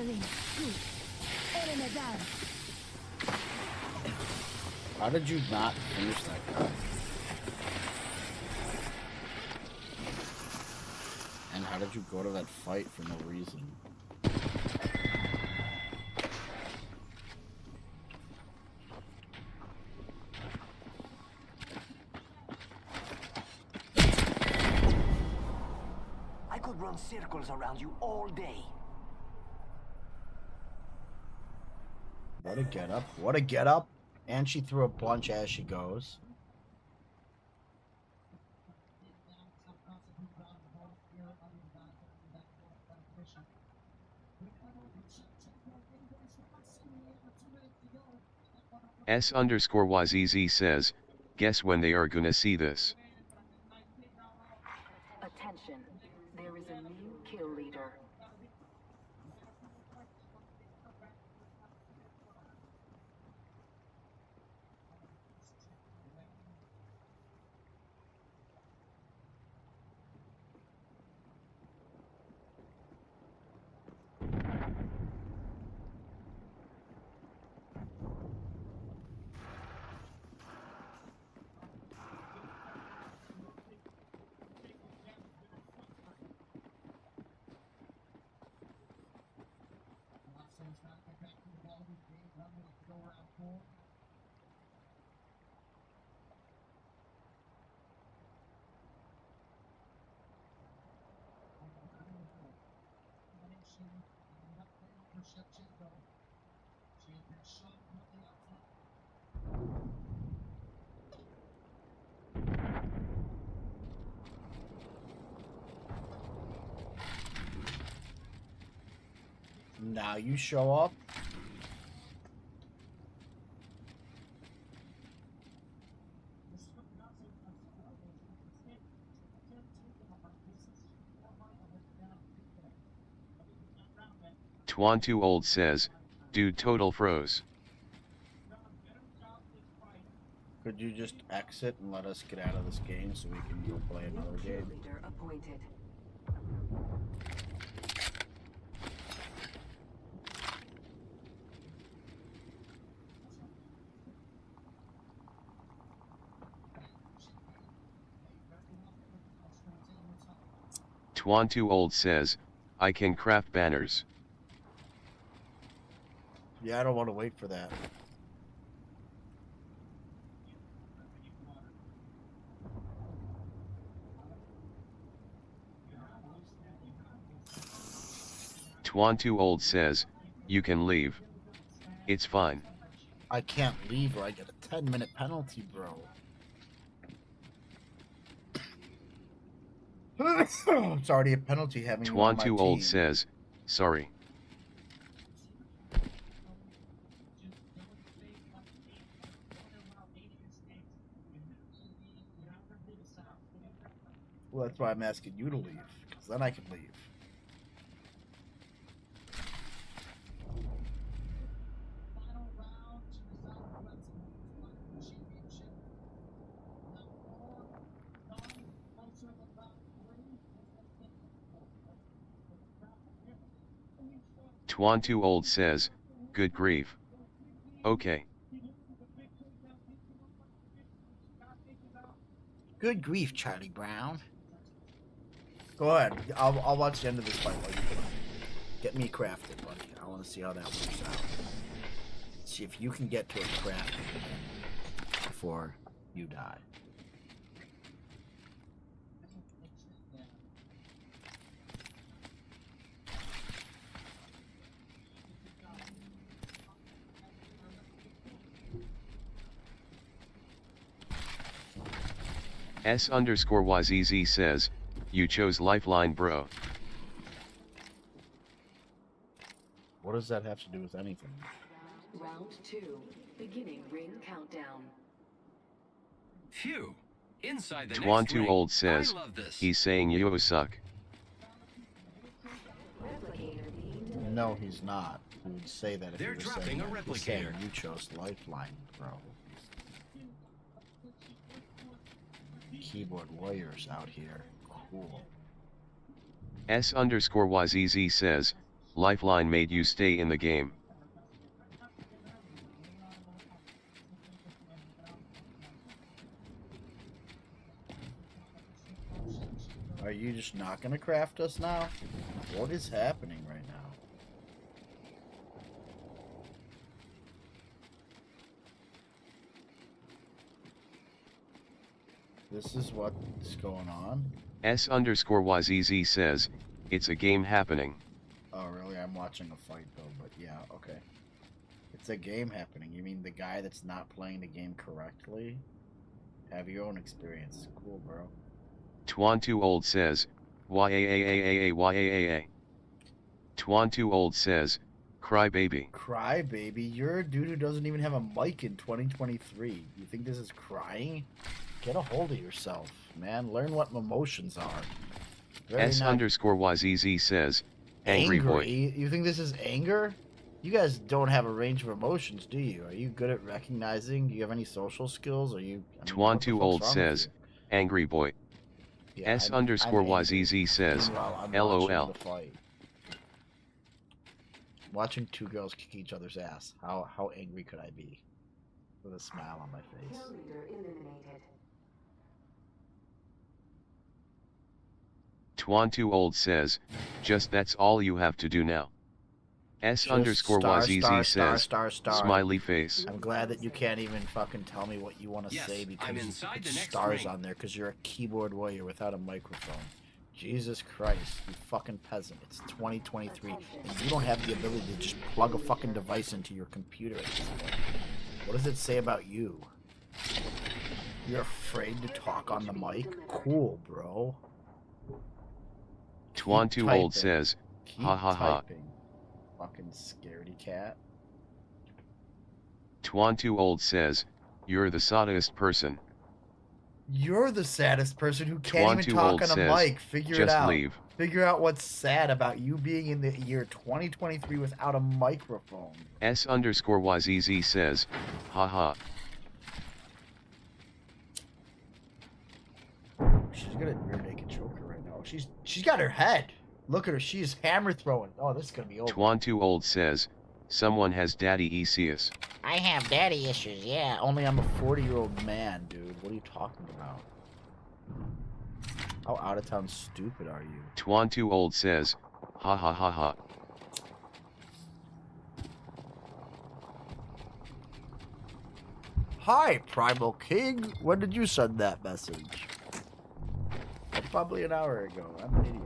ring. Good. Enemy down. How did you not finish that guy? And how did you go to that fight for no reason? I could run circles around you all day. What a get up. What a get up. And she threw a punch as she goes. S_YZZ says, guess when they are gonna see this. Attention, there is a new kill leader. Now you show up. Twan2 Old says, dude total froze. Could you just exit and let us get out of this game so we can go play another game? Leader appointed. Twan2 Old says, I can craft banners. Yeah, I don't want to wait for that. Twan2 Old says, you can leave. It's fine. I can't leave or I get a 10-minute penalty, bro. It's already a penalty having you on my team. Twan2 Old says, sorry. Well, that's why I'm asking you to leave, because then I can leave. Twan2 Old says, good grief. Okay. Good grief, Charlie Brown. Go ahead. I'll watch the end of this fight while you get me crafted, buddy. I want to see how that works out. See if you can get to a crafting before you die. S_YZZ says, you chose Lifeline, bro. What does that have to do with anything? Round 2, beginning ring countdown. Phew. Inside the Twan2 Old says, he's saying you suck. No, he's not. He would say that if They're he was dropping saying a that. He's saying replicator. you chose Lifeline, bro. Keyboard warriors out here. Cool. S_YZZ says, Lifeline made you stay in the game. Are you just not gonna craft us now? What is happening right now? This is what's going on? S_YZZ says, it's a game happening. Oh really? I'm watching a fight though, but yeah, okay. It's a game happening. You mean the guy that's not playing the game correctly? Have your own experience. Cool, bro. Twan Too Old says, YAAAAAYAAA. Twan Too Old says, cry baby. Cry baby? You're a dude who doesn't even have a mic in 2023. You think this is crying? Get a hold of yourself, man. Learn what emotions are. S_YZZ says, angry boy. You think this is anger? You guys don't have a range of emotions, do you? Are you good at recognizing? Do you have any social skills? Are you? Twan Too Old says, angry boy. Yeah, S_YZZ says, LOL. Watching two girls kick each other's ass. How angry could I be? With a smile on my face. Twan Too Old says, just that's all you have to do now. S_YZZ says, smiley face. I'm glad that you can't even fucking tell me what you want to say because you put stars on there because you're a keyboard warrior without a microphone. Jesus Christ, you fucking peasant. It's 2023 and you don't have the ability to just plug a fucking device into your computer at this point. What does it say about you? You're afraid to talk on the mic? Cool, bro. Twan Too Old says, ha ha ha. Fucking scaredy cat. Twan Too Old says, you're the saddest person. You're the saddest person who can't even talk on a mic. Figure it out. Leave. Figure out what's sad about you being in the year 2023 without a microphone. S_YZZ says, haha. She's gonna rear naked choke her right now. She's got her head. Look at her. She's hammer throwing. Oh, this is gonna be over. Twan Too Old says, someone has daddy issues. I have daddy issues, yeah. Only I'm a 40-year-old man, dude. What are you talking about? How out of town stupid are you? Twan Too Old says, ha ha ha ha. Hi, Primal King. When did you send that message? Probably an hour ago. I'm an idiot.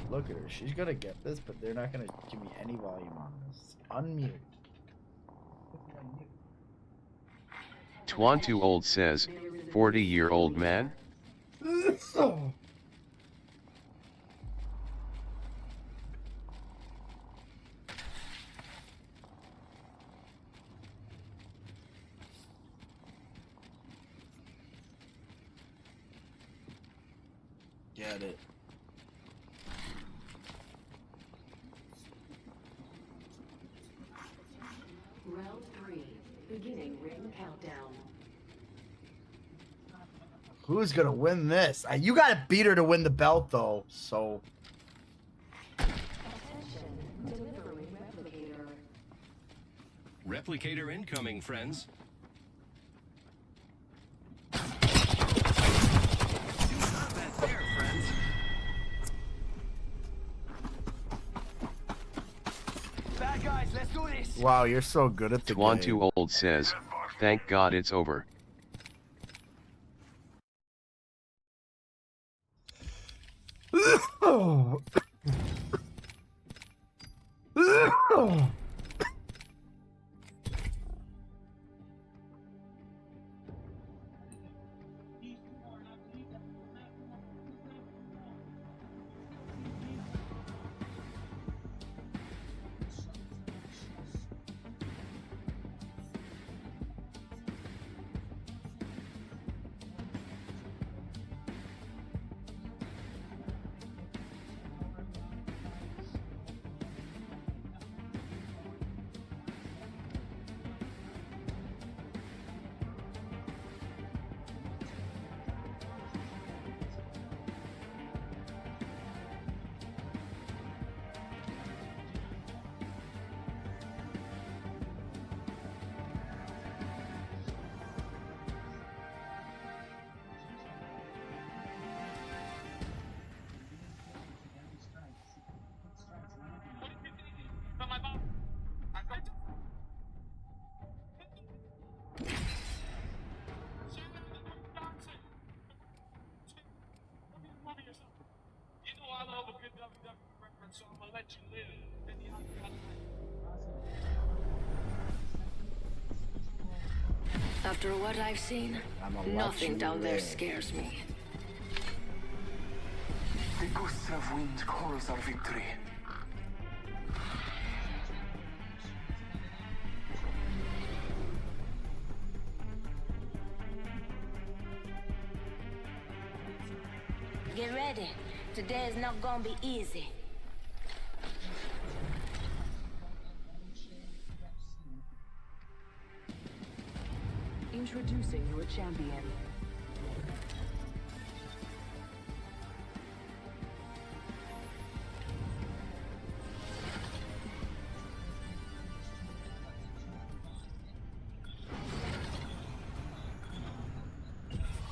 Look at her. She's gonna get this, but they're not gonna give me any volume on this. Unmute. Twan Too Old says, 40-year-old man? Get it. Round 3, beginning ring countdown. Who's gonna win this? You gotta beat her to win the belt, though. So. Attention, delivering replicator. Replicator incoming, friends. Let's do this. Wow, you're so good at the game. Twan Too Old says, thank God it's over. After what I've seen, nothing down there scares me. The gust of wind calls our victory. Get ready. Today is not gonna be easy. Introducing your champion.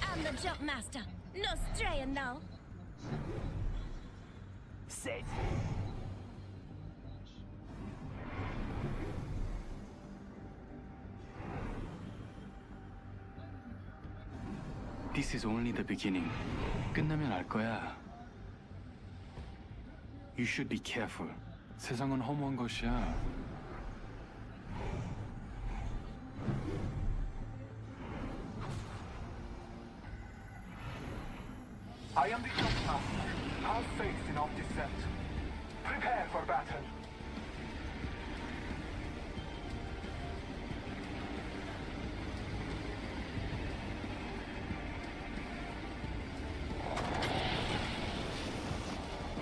I'm the jump master. No straying now. Set. This is only the beginning. 끝나면 알 거야. You should be careful. 세상은 허무한 것이야. I am the Jumpmaster. Have faith in our descent. Prepare for battle.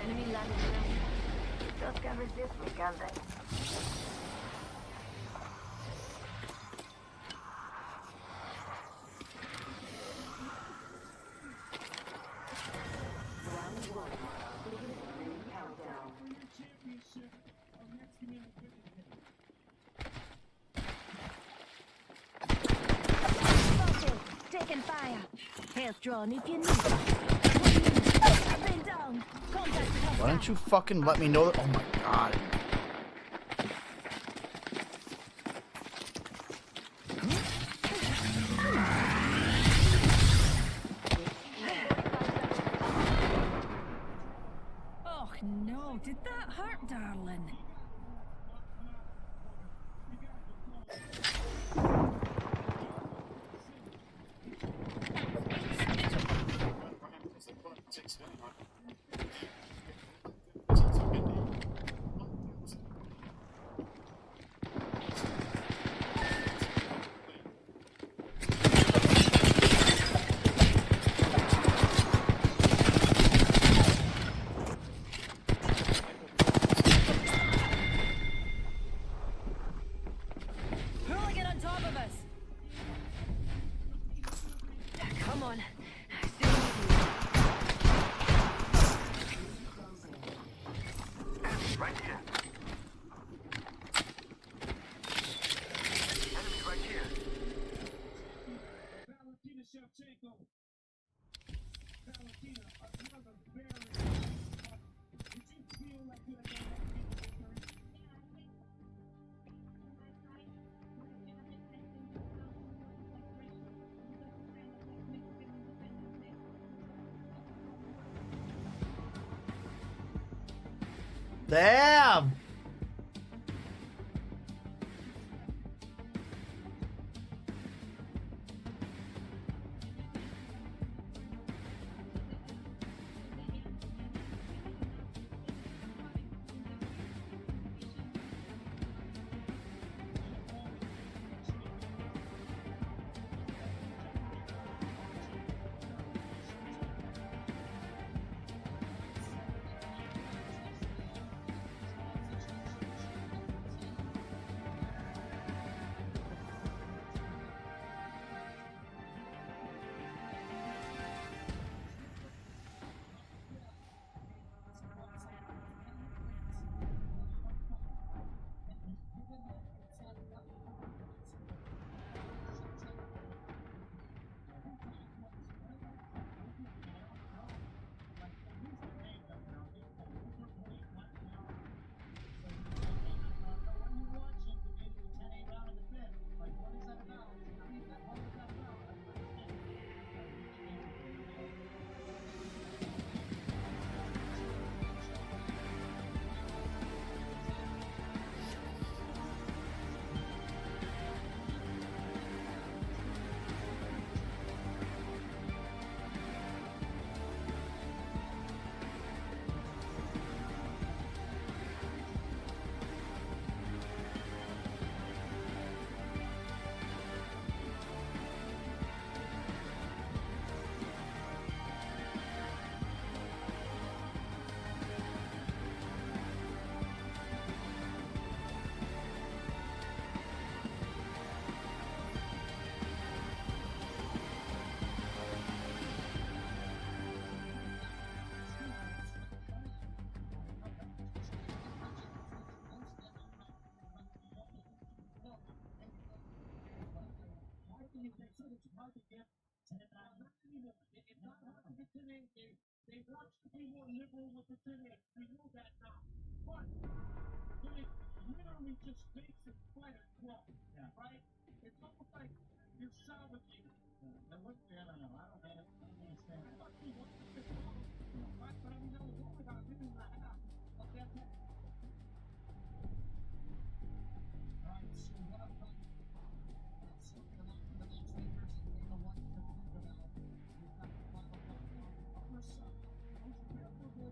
Enemy landing ground. Just can't resist me, can they? Taking fire. Health drawn if you need it. Been down. Contact with Why don't you fucking let me know that? Oh my god. Oh no, did that hurt, darling? Hooligan on top of us. Come on. Right here. Enemy right here. Valentina Shevchenko. Valentina, another very. Did you feel like you had done Damn! they said it's hard to get, and not anymore. It's not hard to get 10-8. They want to be more liberal with the 10-8. We know that now. But it literally just makes it quite a draw, right? It's almost like you're salvaging. And look, I don't know. I don't understand. I thought he wanted to get wrong. Right? But I mean, that was only about a minute and a half of that match. All right, so what I'm talking about. So the next fingers and the one to think about. We've got the final on the side. Those are the other ones.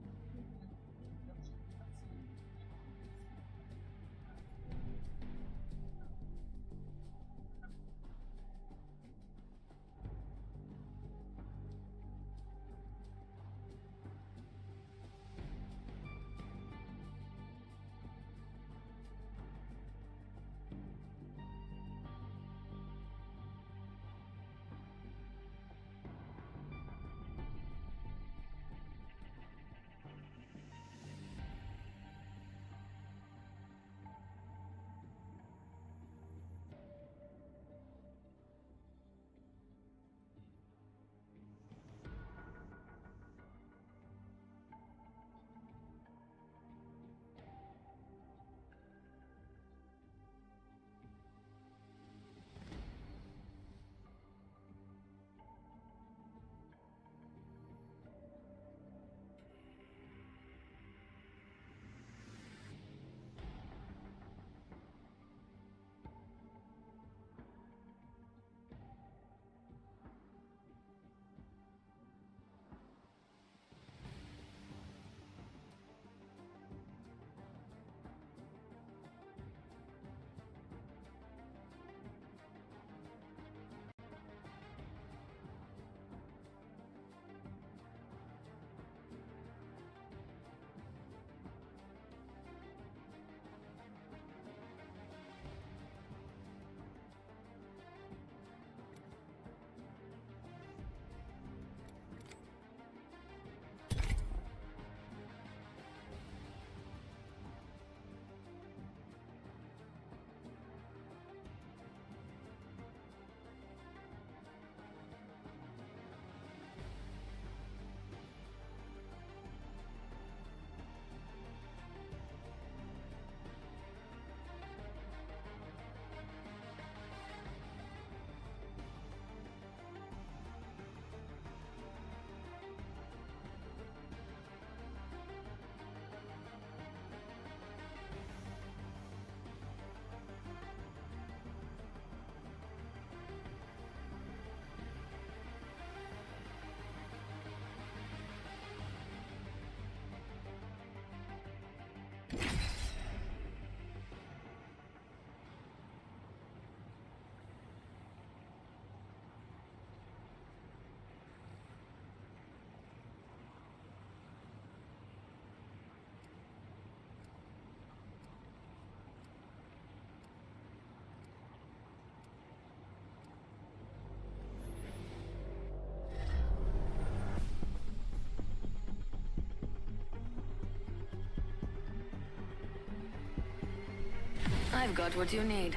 I've got what you need,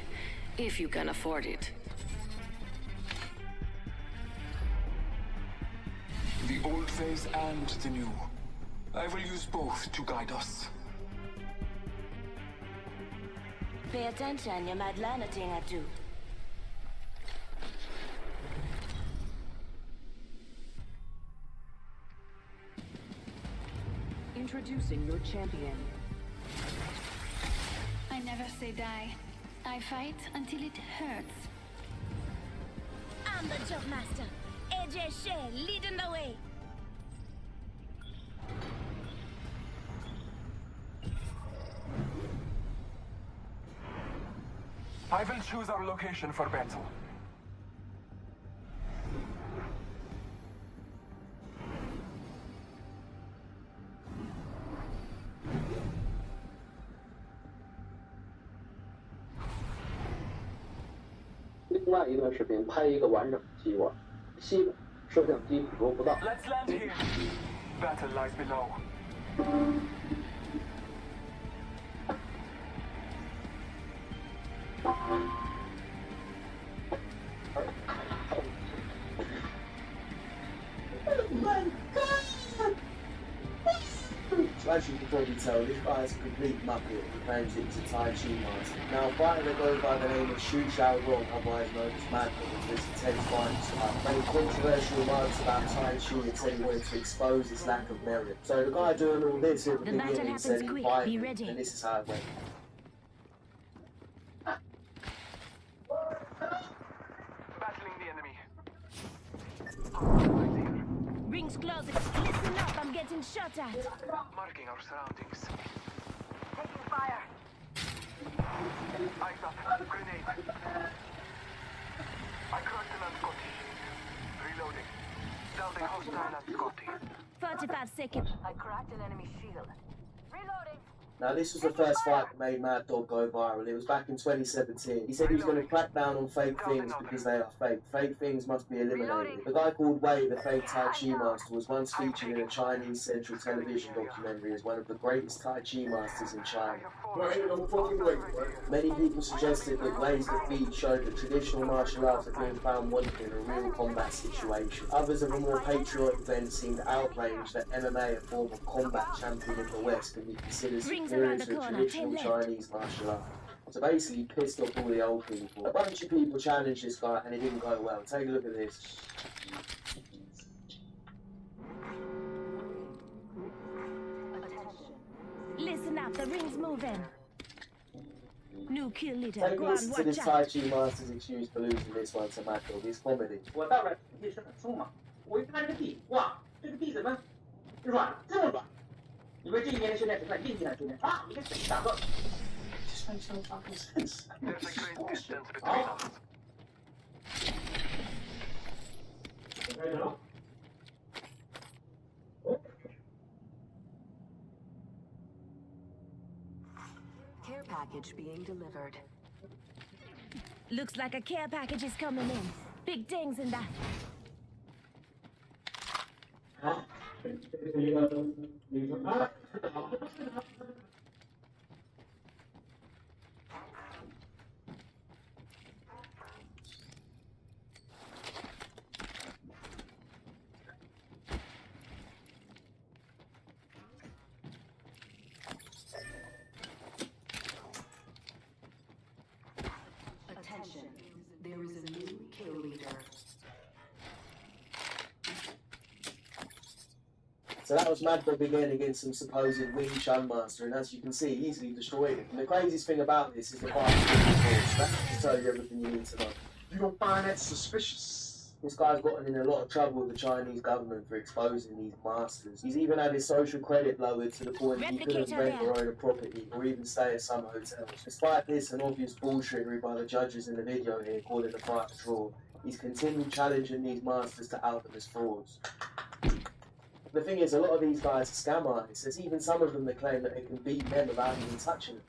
if you can afford it. The old phase and the new. I will use both to guide us. Pay attention, you might learn a thing or two. Introducing your champion. I never say die. I fight until it hurts. I'm the jump master. AJ Shea leading the way. I will choose our location for battle.另外一段视频拍一个完整的西瓜，西瓜摄像机捕捉不到。 Let's land here. Battle lies below. So as you can probably tell, this guy is a complete muppet who claims that he's a Tai Chi master. Now, a fighter that goes by the name of Xu Xiaorong, otherwise known as Mad Dog, was intense fights, made controversial remarks about Tai Chi and said he wanted to expose its lack of merit. So the guy doing all this at the beginning said he fired him, and this is how it went. Battling the enemy. Rings closing. Listen up, I'm getting shot at. Marking our surroundings. Taking fire. Eyes up. Grenade. I cracked an Scotty. Reloading. Downed a hostile Scotty. 45 seconds. I cracked an enemy shield. Reloading. Now, this was the first fight that made Mad Dog go viral. It was back in 2017. He said he was going to crack down on fake things because they are fake. Fake things must be eliminated. The guy called Wei, the fake Tai Chi master, was once featured in a Chinese Central Television documentary as one of the greatest Tai Chi masters in China. Many people suggested that Wei's defeat showed that traditional martial arts are being found wanting in a real combat situation. Others of a more patriotic bent seemed outraged that MMA, a form of combat champion in the West, can be considered superior to traditional Chinese martial art. So basically pissed off all the old people. A bunch of people challenged this guy and it didn't go well. Take a look at this. Listen up, the ring's moving. New kill leader. Take a Go on, listen to this watch Tai out. Chi master's excuse for losing this one to Mad Dog. It's comedy. 我到了也是很匆忙，我一看这个地，哇，这个地怎么软这么软？你们这一年的训练是在硬地上训练啊？一个水打断。This makes no fucking sense. There's a great distance between us. Care package being delivered. Looks like a care package is coming in. Big things in that. Attention, there is a new kill leader. So that was Mad Dog again against some supposed Wing Chun master, and as you can see, he easily destroyed him. And the craziest thing about this is the fight that can tell you everything you need to know. You don't find that suspicious? This guy's gotten in a lot of trouble with the Chinese government for exposing these masters. He's even had his social credit lowered to the point that he couldn't rent or own a property or even stay at some hotels. Despite this and obvious bullshittery by the judges in the video here calling the fight a draw, he's continued challenging these masters to out them as frauds. The thing is, a lot of these guys are scam artists. There's even some of them that claim that they can beat men without even touching them.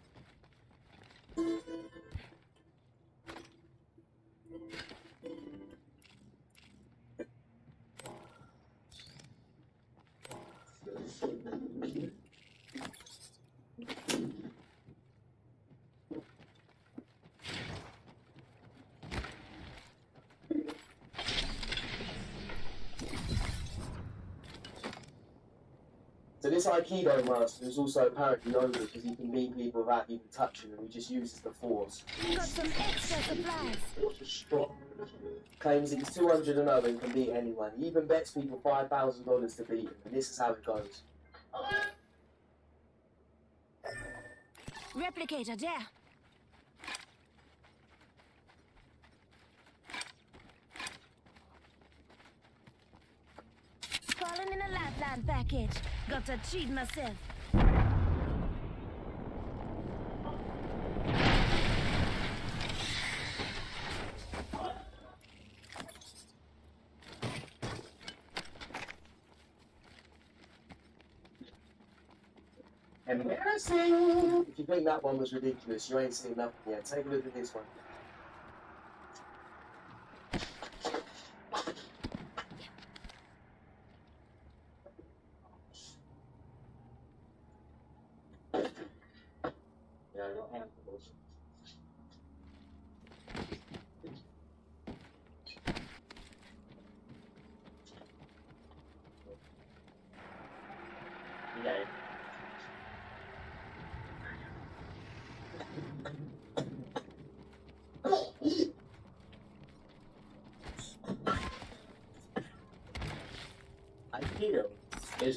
So this Aikido master is also apparently known because he can beat people without even touching them. He just uses the force. Got some extra supplies. Claims he's 200 and 0 and can beat anyone. He even bets people $5,000 to beat him, and this is how it goes. Replicator there. Falling in a lifeline package. Got to cheat myself. Embarrassing! If you think that one was ridiculous, you ain't seen nothing yet. Take a look at this one.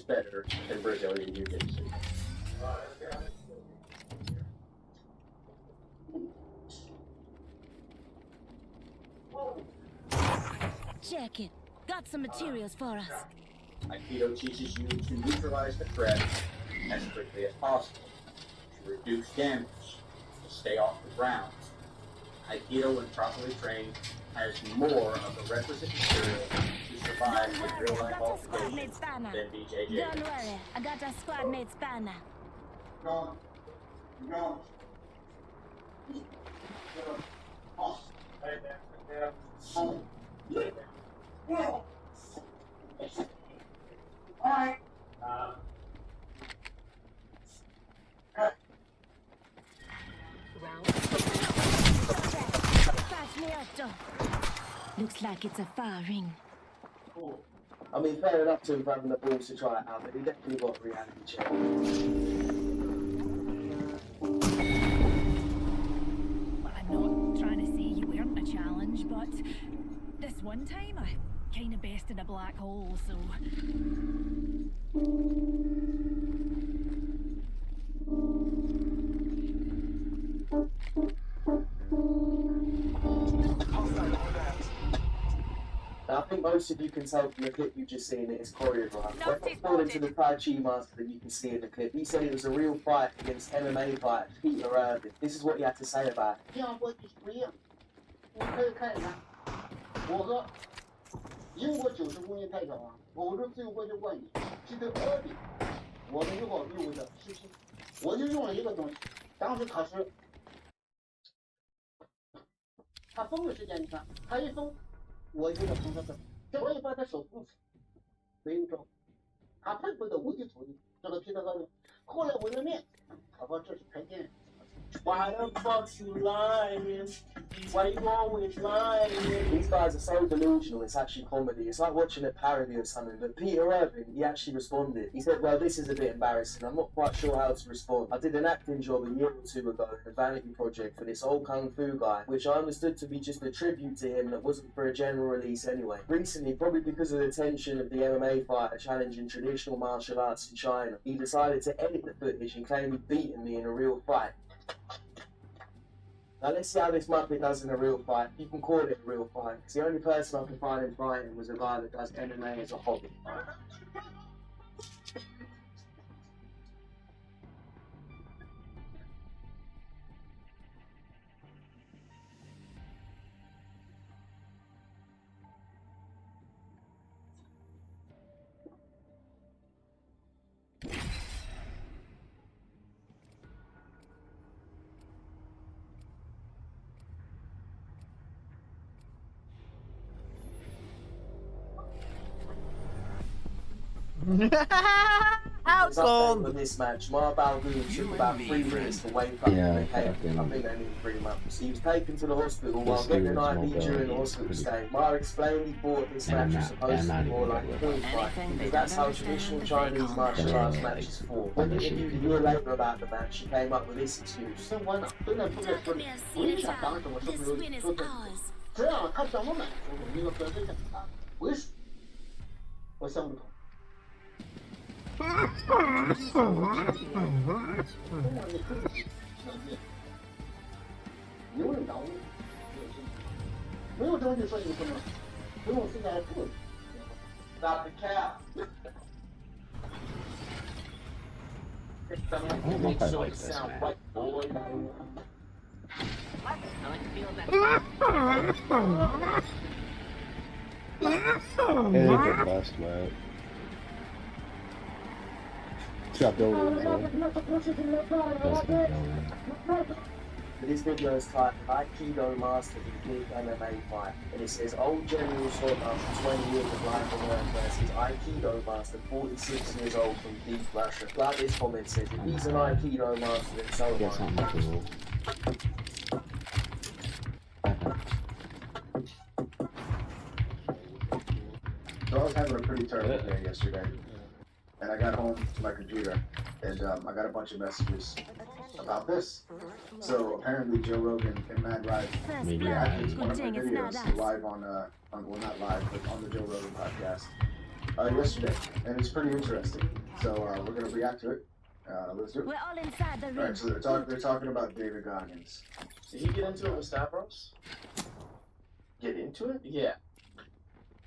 is better than Brazilian Jiu-Jitsu. Check it. Got some materials for us. Aikido teaches you to neutralize the threat as quickly as possible, to reduce damage, to stay off the ground. Aikido, when properly trained, has more of the requisite material to survive in real-life altercations than BJJ. Don't worry, I got a squad mate spanner. No. Alright. Looks like it's a fire ring. I mean, fair enough to him for having the balls to try it out, but he definitely got a reality check. Well, I'm not trying to say you weren't a challenge, but this one time I kind of bested a black hole, so... Now, I think most of you can tell from the clip you've just seen it is choreographed. According to the Tai Chi master that you can see in the clip, he said it was a real fight against MMA fighter Peter Irvin. This is what he had to say about it. 新加坡地区不一样，你可以看一看，我和英国90公斤太小啊，欧洲自由国就冠军，这个俄比，我们用的17，我就用了一个东西，当时他封的时间，你看他一封，我就得封他的，我也把他手封死，没有招，他碰不得无地土地，这个皮特高的，后来为了面，他说这是开店。 Why the fuck you lying? Why you always lying? These guys are so delusional, it's actually comedy. It's like watching a parody of something. But Peter Irvin, he actually responded. He said, well, this is a bit embarrassing. I'm not quite sure how to respond. I did an acting job a year or two ago in a vanity project for this old Kung Fu guy, which I understood to be just a tribute to him that wasn't for a general release anyway. Recently, probably because of the tension of the MMA fighter challenging traditional martial arts in China, he decided to edit the footage and claim he'd beaten me in a real fight. Now let's see how this Muppet does in a real fight. You can call it a real fight, because the only person I could find him fighting was a guy that does MMA as a hobby. How cold? In this match, Mar Balgoon took about 3 minutes to wake up and I think they needed 3 months. He was taken to the hospital while getting an IV during the hospital stay. Mar explained he thought this match was supposed to be more like a film fight, because that's how traditional Chinese martial arts matches fall. When interviewed a year later about the match, she came up with this excuse. This win is ours. 这样他怎么满足我们一个得罪的他？为什么？我想不通。 有人找我，没有证据说你不能，不用现在不。Stop the cap. Make sure it sound right, boy. Hey, they get bust, man. Got buildings, This video is titled Aikido Master the Big MMA Fight, and it says old General Short after 20 years of life on Earth versus Aikido Master 46 years old from deep Russia. Like this comment says, if he's an Aikido Master, then so am So I was having a pretty terrible day yesterday, and I got home to my computer, and I got a bunch of messages about this. So apparently Joe Rogan and Mad Rife reacted to one of my videos live on, well not live, but on the Joe Rogan podcast. yesterday, and it's pretty interesting. So we're gonna react to it. Let's do it. We're all inside the room. All right, so they're talking about David Goggins. Did he get into it with Stavros? Get into it? Yeah.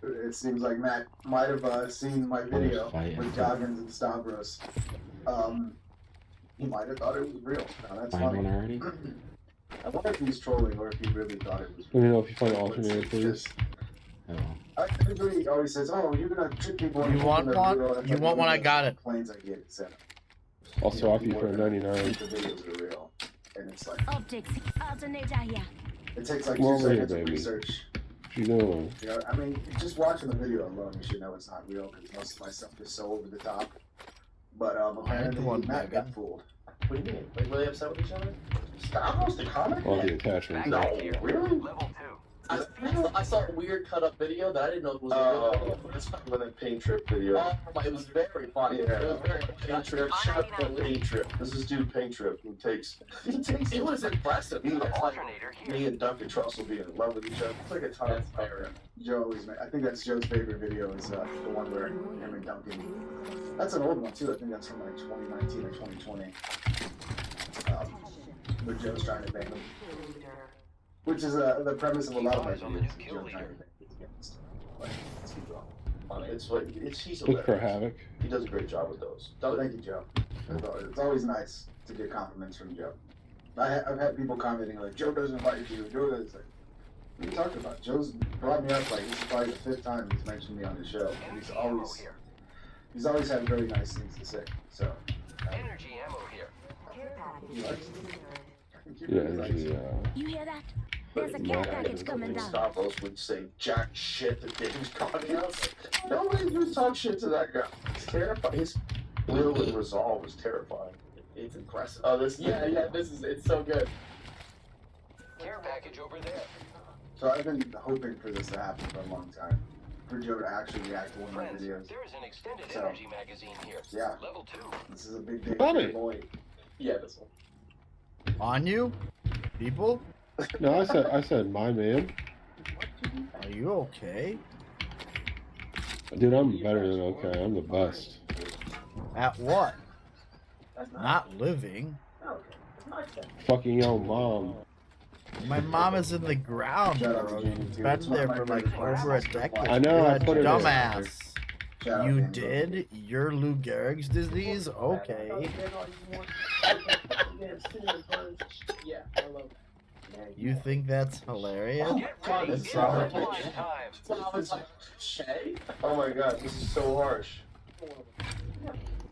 It seems like Matt might have seen my video with Goggins and Stavros. He might have thought it was real. Now, that's funny. One already? I wonder if he's trolling or if he really thought it was real. Let me know if you find alternative, please. Everybody always says, "Oh, you're gonna trick people." You want one? You want one? I got it. Planes I get set up. Also, off you for 99. The videos are real, and it's like Optics. Alternator here. it takes like Well, 2 seconds baby. of research. What you doing? You know, I mean, just watching the video alone, you should know it's not real because most of my stuff is so over the top. But apparently Matt got fooled. What do you mean? Like, were they upset with each other? Stavros the comic? All the attachments. No, really? Level 2. I saw a weird cut-up video that I didn't know it was a real video. That's talking about that paint trip video. It was very funny. Yeah. It was very Paint trip, shot the paint trip. This is dude paint trip who takes. It was impressive. Me and Duncan Truss will be in love with each other. It's like a ton of fire. Joe always I think that's Joe's favorite video is the one where him and Duncan. That's an old one too. I think that's from like 2019 or 2020. Where Joe's trying to bang him. Which is the premise of a lot of my videos. Joe trying to bang him against. But let's keep going. It's like he's Look for hilarious. Havoc. He does a great job with those. Thank you, Joe. It's always nice to get compliments from Joe. I've had people commenting like, Joe doesn't like you. Joe doesn't. Like, what are you talking about? Joe's brought me up like this is probably the 5th time he's mentioned me on the show. And he's always had very nice things to say. So Energy ammo here. he likes it. Yeah, energy, You hear that? There's a care package coming down. Stavros would say jack shit to David Goggins. Nobody would talk shit to that guy. It's terrifying. His will and resolve is terrifying. It's impressive. Oh, this it's so good. Care package over there. So I've been hoping for this to happen for a long time. For Joe to actually react to one of my Friends, videos. there is an extended energy magazine here. Yeah. Level 2. This is a big day Got for it. the boy. Yeah, this one. On you, people? No, I said my man. Are you okay? Dude, I'm better than okay. I'm the best. At what? Not living. Fucking your mom. My mom is in the ground, bro. She's been there for like over a decade. I know, You're I a put it in. dumbass. Shout out, You man. did? You're Lou Gehrig's disease? Okay. Yeah, I love that. You think that's hilarious? That's solid. Shay? Oh my god, this is so harsh.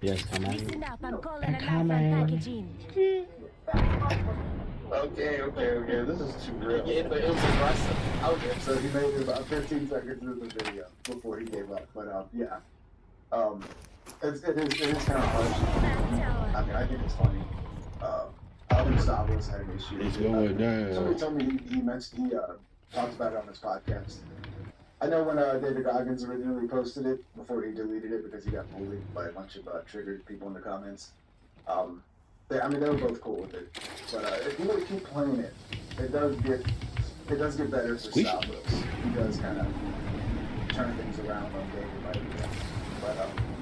Yes, come on. Listen up, I'm calling a lifeline package in. Okay, this is too real. Yeah, but it was impressive. Okay, so he made it about 15 seconds into the video before he gave up. But yeah, it is kind of harsh. I mean, I think it's funny. I think Stavros had an issue. He's going down. Somebody told me he talked about it on his podcast. I know when David Goggins originally posted it before he deleted it because he got bullied by a bunch of triggered people in the comments. They were both cool with it, but if you really keep playing it, it does get better for Stavros. He does kind of turn things around on David by the end. But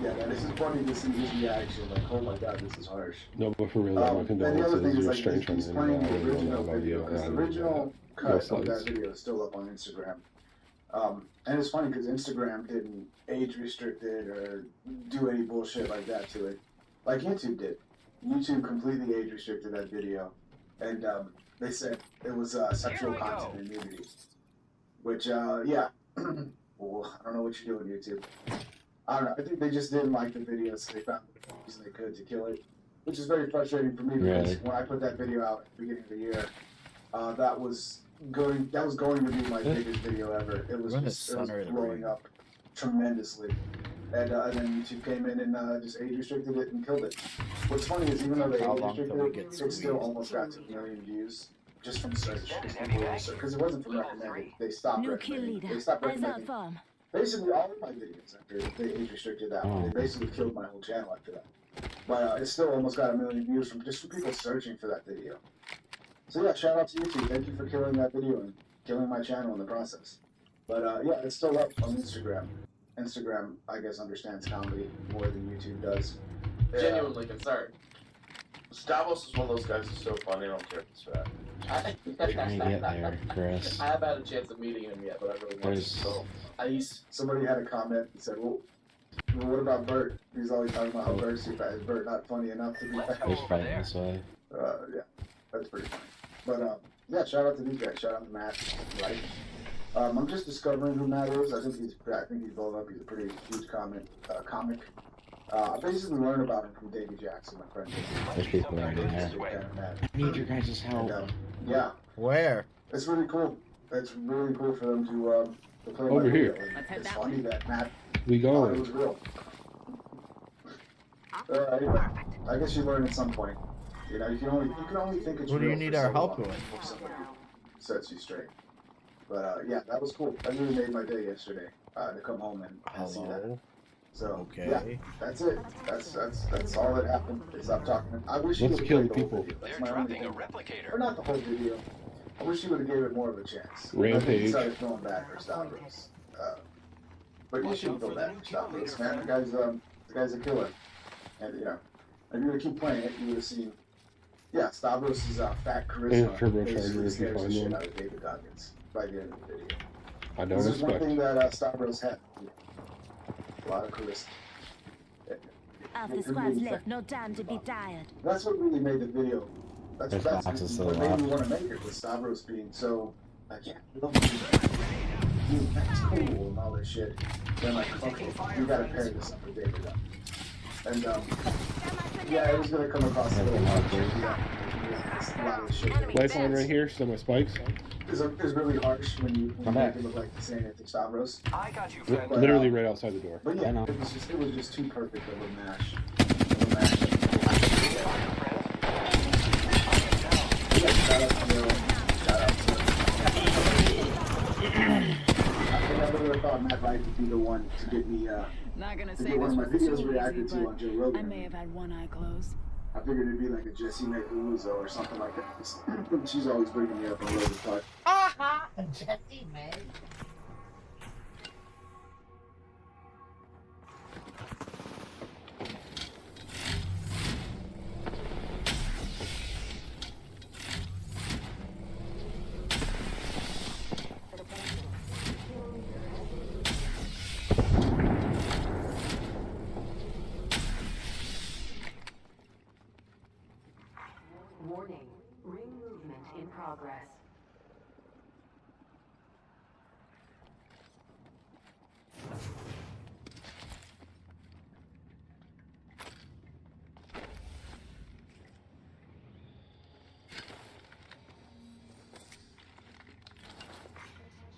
yeah, man, this is funny to see his reaction. Like, oh my god, this is harsh. No, but for real, my And the other thing condolences. is You're like strange from he's the playing I the really don't know original about video you. because the original cut of that video is still up on Instagram. And it's funny because Instagram didn't age restrict it or do any bullshit like that to it, like YouTube did. YouTube completely age restricted that video, and they said it was sexual content and nudity. Which, yeah, well, I don't know what you're doing, YouTube. I don't know. I think they just didn't like the video, so they found the reason they could to kill it, which is very frustrating for me because Really? when I put that video out at the beginning of the year, that was going to be my biggest video ever. It was blowing up tremendously. And then YouTube came in and just age restricted it and killed it. What's funny is even though they age restricted it, it still almost got to 1 million views just from search. Because it wasn't from recommended. They stopped recommending. They stopped recommending. Basically all of my videos after they age restricted that one. They basically killed my whole channel after that. But it still almost got 1 million views from just from people searching for that video. So yeah, shout out to YouTube. Thank you for killing that video and killing my channel in the process. But yeah, it's still up on Instagram. Instagram, I guess, understands comedy more than YouTube does. Genuinely concerned. Stavros is one of those guys who's so funny, I don't care if it's fat. Trying to get there, Chris. I haven't had a chance of meeting him yet, but I really want to. So, somebody had a comment and said, well, what about Bert? He's always talking about how Bert's too fat. Is Bert not funny enough to be fat? He's fighting this way. Yeah, that's pretty funny. But, yeah, shout out to these guys. Shout out to Matt. Right? I'm just discovering who Matt is. I think he's blown up. He's a pretty huge comic. I basically learned about him from Davey Jackson, my friend. There's people already there. I need your guys' help. And, yeah. Where? It's really cool. It's really cool for them to play over here. It's funny that Matt we go. It was real. Anyway, I guess you learn at some point. You know, you can only think it's real. What do you need our help with? Somebody sets you straight. But yeah, that was cool. That really made my day yesterday to come home and see that. So yeah, that's it. That's all that happened. Is I'm talking. I wish you would have played the whole video. That's my only thing. Or not the whole video. I wish you would have gave it more of a chance. Rampage. I think he started throwing back for Stavros. But you shouldn't go back for Stavros, man. The guy's a killer. And you know, if you would keep playing it, you would have seen. Yeah, Stavros' fat charisma basically scares the shit out of David Goggins by the end of the video. I don't expect. This is one thing that Stavros had. A lot of charisma. Half the squad's left, no time to be tired. That's what really made the video. That's what made me want to make it, was Stavros being so, like, yeah, love you, that's cool and all this shit. Then like, okay, you gotta pair this up with David up. And yeah, it was gonna come across a little hard. A lot of the shit. Lifeline right here, so my spikes. It's really harsh when you make it look like the same as Stavros. I got you, friend. Literally right outside the door. But yeah, it was just too perfect of a mash. Shout out to Neil. Shout out to I would have thought Matt Wright would be the one to get me to get one of my videos reacted to on Joe Rogan. I may have had one eye closed. I figured it'd be like a Jessie Meguluzo or something like that. She's always bringing me up on Rogan Talk. Aha! Jessie Meg. Warning, ring movement in progress.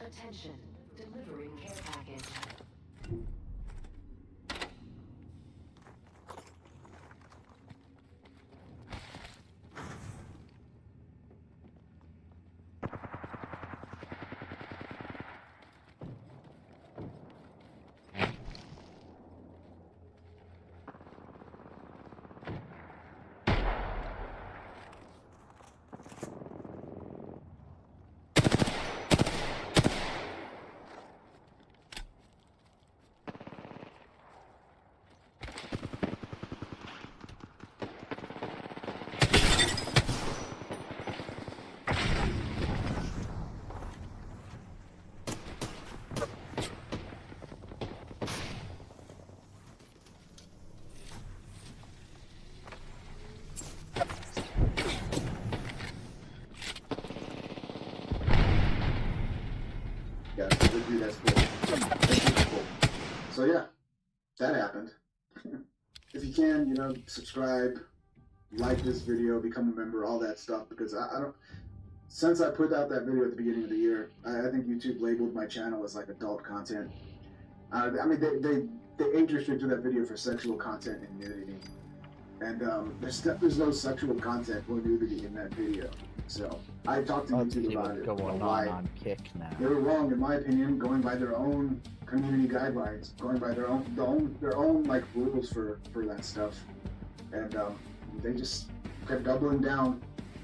Attention, delivering care package. So yeah, that happened. If you can, you know, subscribe, like this video, become a member, all that stuff, because I don't. Since I put out that video at the beginning of the year, I think YouTube labeled my channel as like adult content. I mean, they age restricted that video for sexual content and nudity, and there's no sexual content or nudity in that video. So I talked to YouTube about it. Going on Kick now. They were wrong, in my opinion, going by their own community guidelines, going by their own like rules for that stuff, and they just kept doubling down,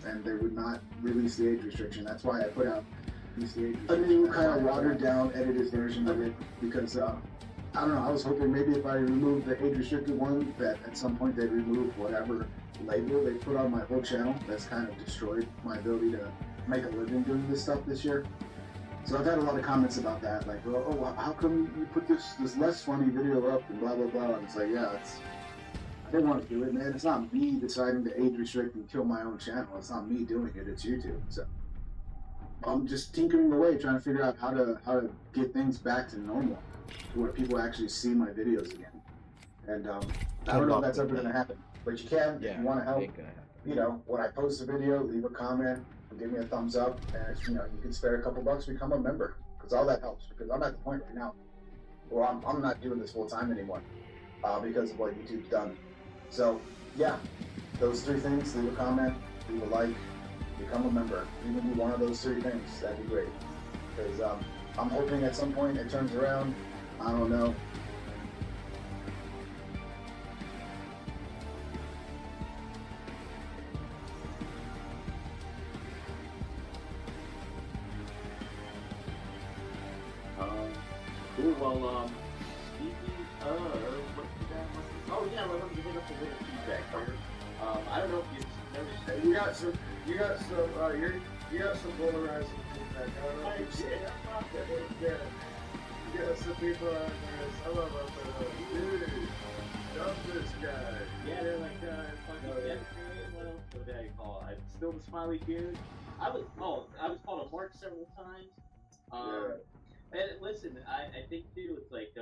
and they would not release the age restriction. That's why I put out a new kind of watered down edited version of it, because I don't know. I was hoping maybe if I removed the age-restricted one, that at some point they'd remove whatever label they put on my whole channel. That's kind of destroyed my ability to make a living doing this stuff this year. So I've had a lot of comments about that, like, oh, how come you put this less funny video up and blah blah blah. And it's like, yeah, I didn't want to do it, man. It's not me deciding to age restrict and kill my own channel. It's not me doing it. It's YouTube. So I'm just tinkering away, trying to figure out how to get things back to normal, to where people actually see my videos again. And I don't know if that's ever going to happen, but you can if you want to help. You know, when I post a video, leave a comment, give me a thumbs up, and if, you know, you can spare a couple bucks, become a member, because all that helps. Because I'm at the point right now where I'm not doing this full time anymore because of what YouTube's done. So yeah, those 3 things: leave a comment, leave a like, become a member. Even do one of those 3 things, that'd be great. Because I'm hoping at some point it turns around. I don't know. Cool. Well, speaking of, oh yeah, well, let me hit up a little feedback here. I don't know if you've noticed that you got some polarizing feedback. I don't know if you've seen it. You got some people out there. Some of them, dude, dump this guy. Yeah, they're like, fucking yesterday. What did I call it? Still the smiley dude. I was called a mark several times. And listen, I think too, it's like,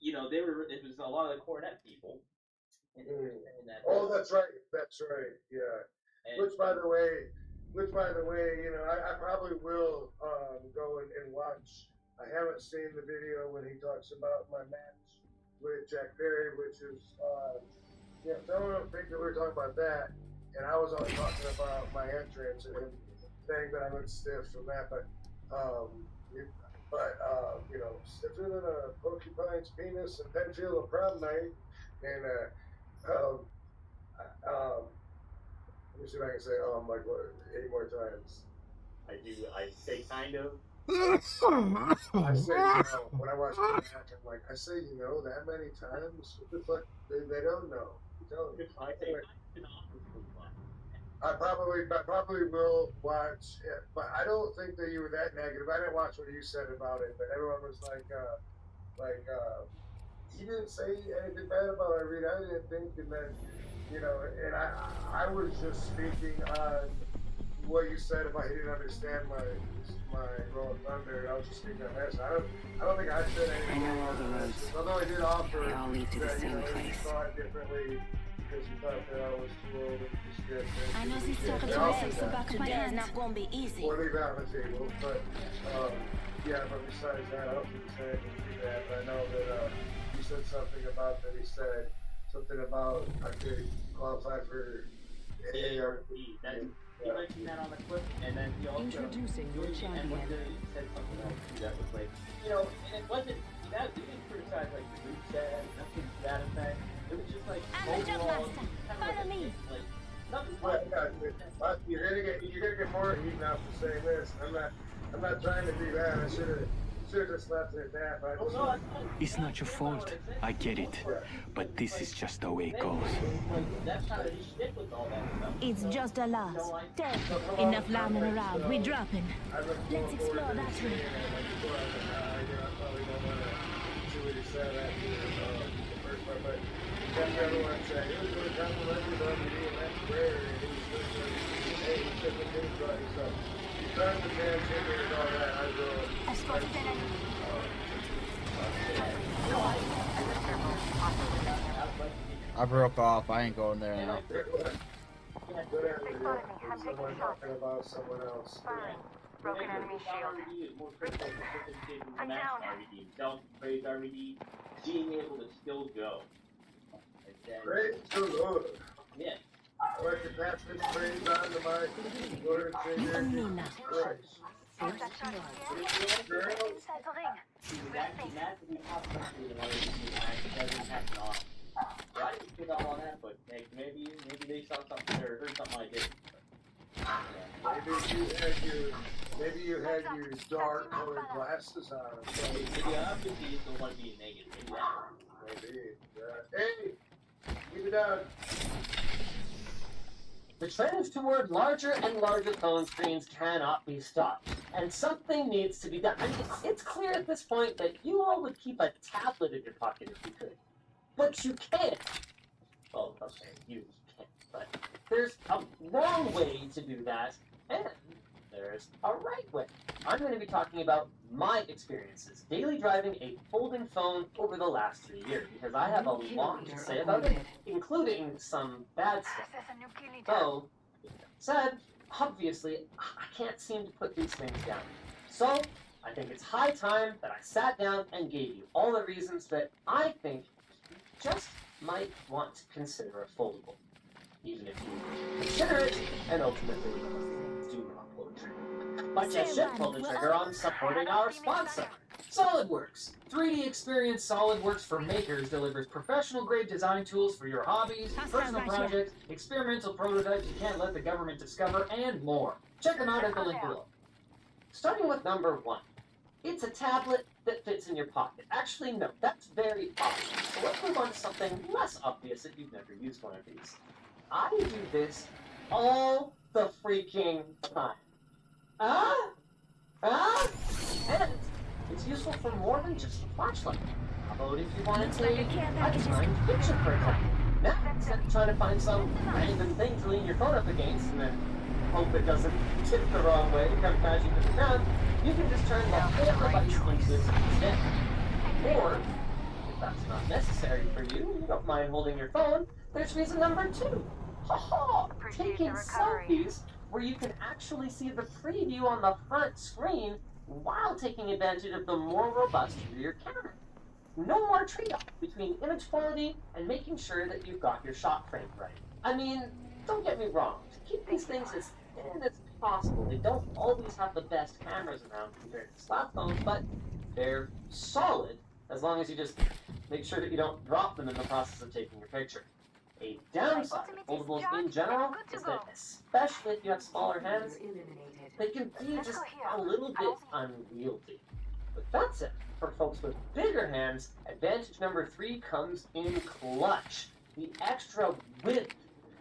you know, it was a lot of the Cornet people. And oh, that's right, yeah. Which by the way, you know, I probably will go and watch. I haven't seen the video when he talks about my match with Jack Perry, which is, yeah, some of them think that we were talking about that, and I was only talking about my entrance and him saying that I looked stiff from that, but, you know, stiffer than a porcupine's penis and Penfield a prom night. And, let me see if I can say, like, what, 8 more times. I say kind of. I say, you know, when I watch the match, I'm like, I say, you know, that many times? What the fuck? They don't know. I probably will watch it, but I don't think that you were that negative. I didn't watch what you said about it, but everyone was like, he didn't say anything bad about Irene. I didn't think, and then, you know, and I was just speaking on what you said about he didn't understand my Rolling Thunder. I was just speaking on that. So I don't think I said anything. I know all the roads. Although I did offer they all lead to the that, same you know, place. he thought differently. Because you thought that I was too old and restricted. I know this territory is the back of my hand. Today's not gonna be easy. Or leave out on the table, but yeah. But besides that, I don't think you said anything to that. But I know that you said something about that. He said something about I could qualify for AARP. He mentioned that on the clip, and then he also Introducing your champion. Said something else too that was like, you know, and it wasn't that he didn't criticize like the group chat, nothing to that effect. It was just like I'm the jump master. Follow me. Like nothing. You're gonna get more heat now for saying this. I'm not trying to be that. I should have just left it at that. But It's not your fault. I get it. But this is just the way it goes. It's just a loss. Dead. Enough lambing around. We're dropping. Let's explore that way. Everyone said it was really complimentary to WD, and that's rare. And he was listening. Hey, he's different things, buddy. So he turned the man ticket and all that. I will. I broke off. I ain't going there now. Someone talking about someone else. Broken enemy shield. I'm down. Self-praise RVD, being able to still go. Great, so good. Yeah. I'd like to pass this praise on to my Lord and Savior, Christ. I didn't pick up on that, but maybe they saw something or heard something I did. Maybe you had your Maybe you had your dark colored glasses on. Maybe I just don't want to be naked. Maybe. Hey! Keep it down. The trend toward larger and larger phone screens cannot be stopped, and something needs to be done. I mean, it's clear at this point that you all would keep a tablet in your pocket if you could, but you can't. Well, okay, you can't, but there's a wrong way to do that, and there's a right way. I'm going to be talking about my experiences daily driving a folding phone over the last 3 years, because I have a lot to say about it, including some bad stuff. So, with that said, obviously, I can't seem to put these things down. So, I think it's high time that I sat down and gave you all the reasons that I think you just might want to consider a foldable. Even if you consider it, and ultimately do not pull the trigger. But just should pull the trigger on supporting our sponsor, SolidWorks. 3D Experience SolidWorks for Makers delivers professional-grade design tools for your hobbies, personal projects, experimental prototypes you can't let the government discover, and more. Check them out at the link below. Starting with number 1. It's a tablet that fits in your pocket. Actually, no, that's very obvious. So let's move on to something less obvious if you've never used one of these. I do this all the freaking time. And it's useful for more than just a flashlight. How about if you want to take a timed picture, for example? Now, instead of trying to find some random thing to lean your phone up against and then hope it doesn't tip the wrong way and come crashing to the ground, you can just turn the whole device into this instead. Or, if that's not necessary for you, you don't mind holding your phone, there's reason number 2. Ha-ha! Taking selfies where you can actually see the preview on the front screen while taking advantage of the more robust rear camera. No more trade-off between image quality and making sure that you've got your shot frame right. I mean, don't get me wrong, to keep these things as thin as possible. They don't always have the best cameras around compared to slap phones, but they're solid as long as you just make sure that you don't drop them in the process of taking your picture. A downside of foldables in general is that, especially if you have smaller hands, they can be just a little bit unwieldy. But that's it. For folks with bigger hands, advantage number 3 comes in clutch. The extra width.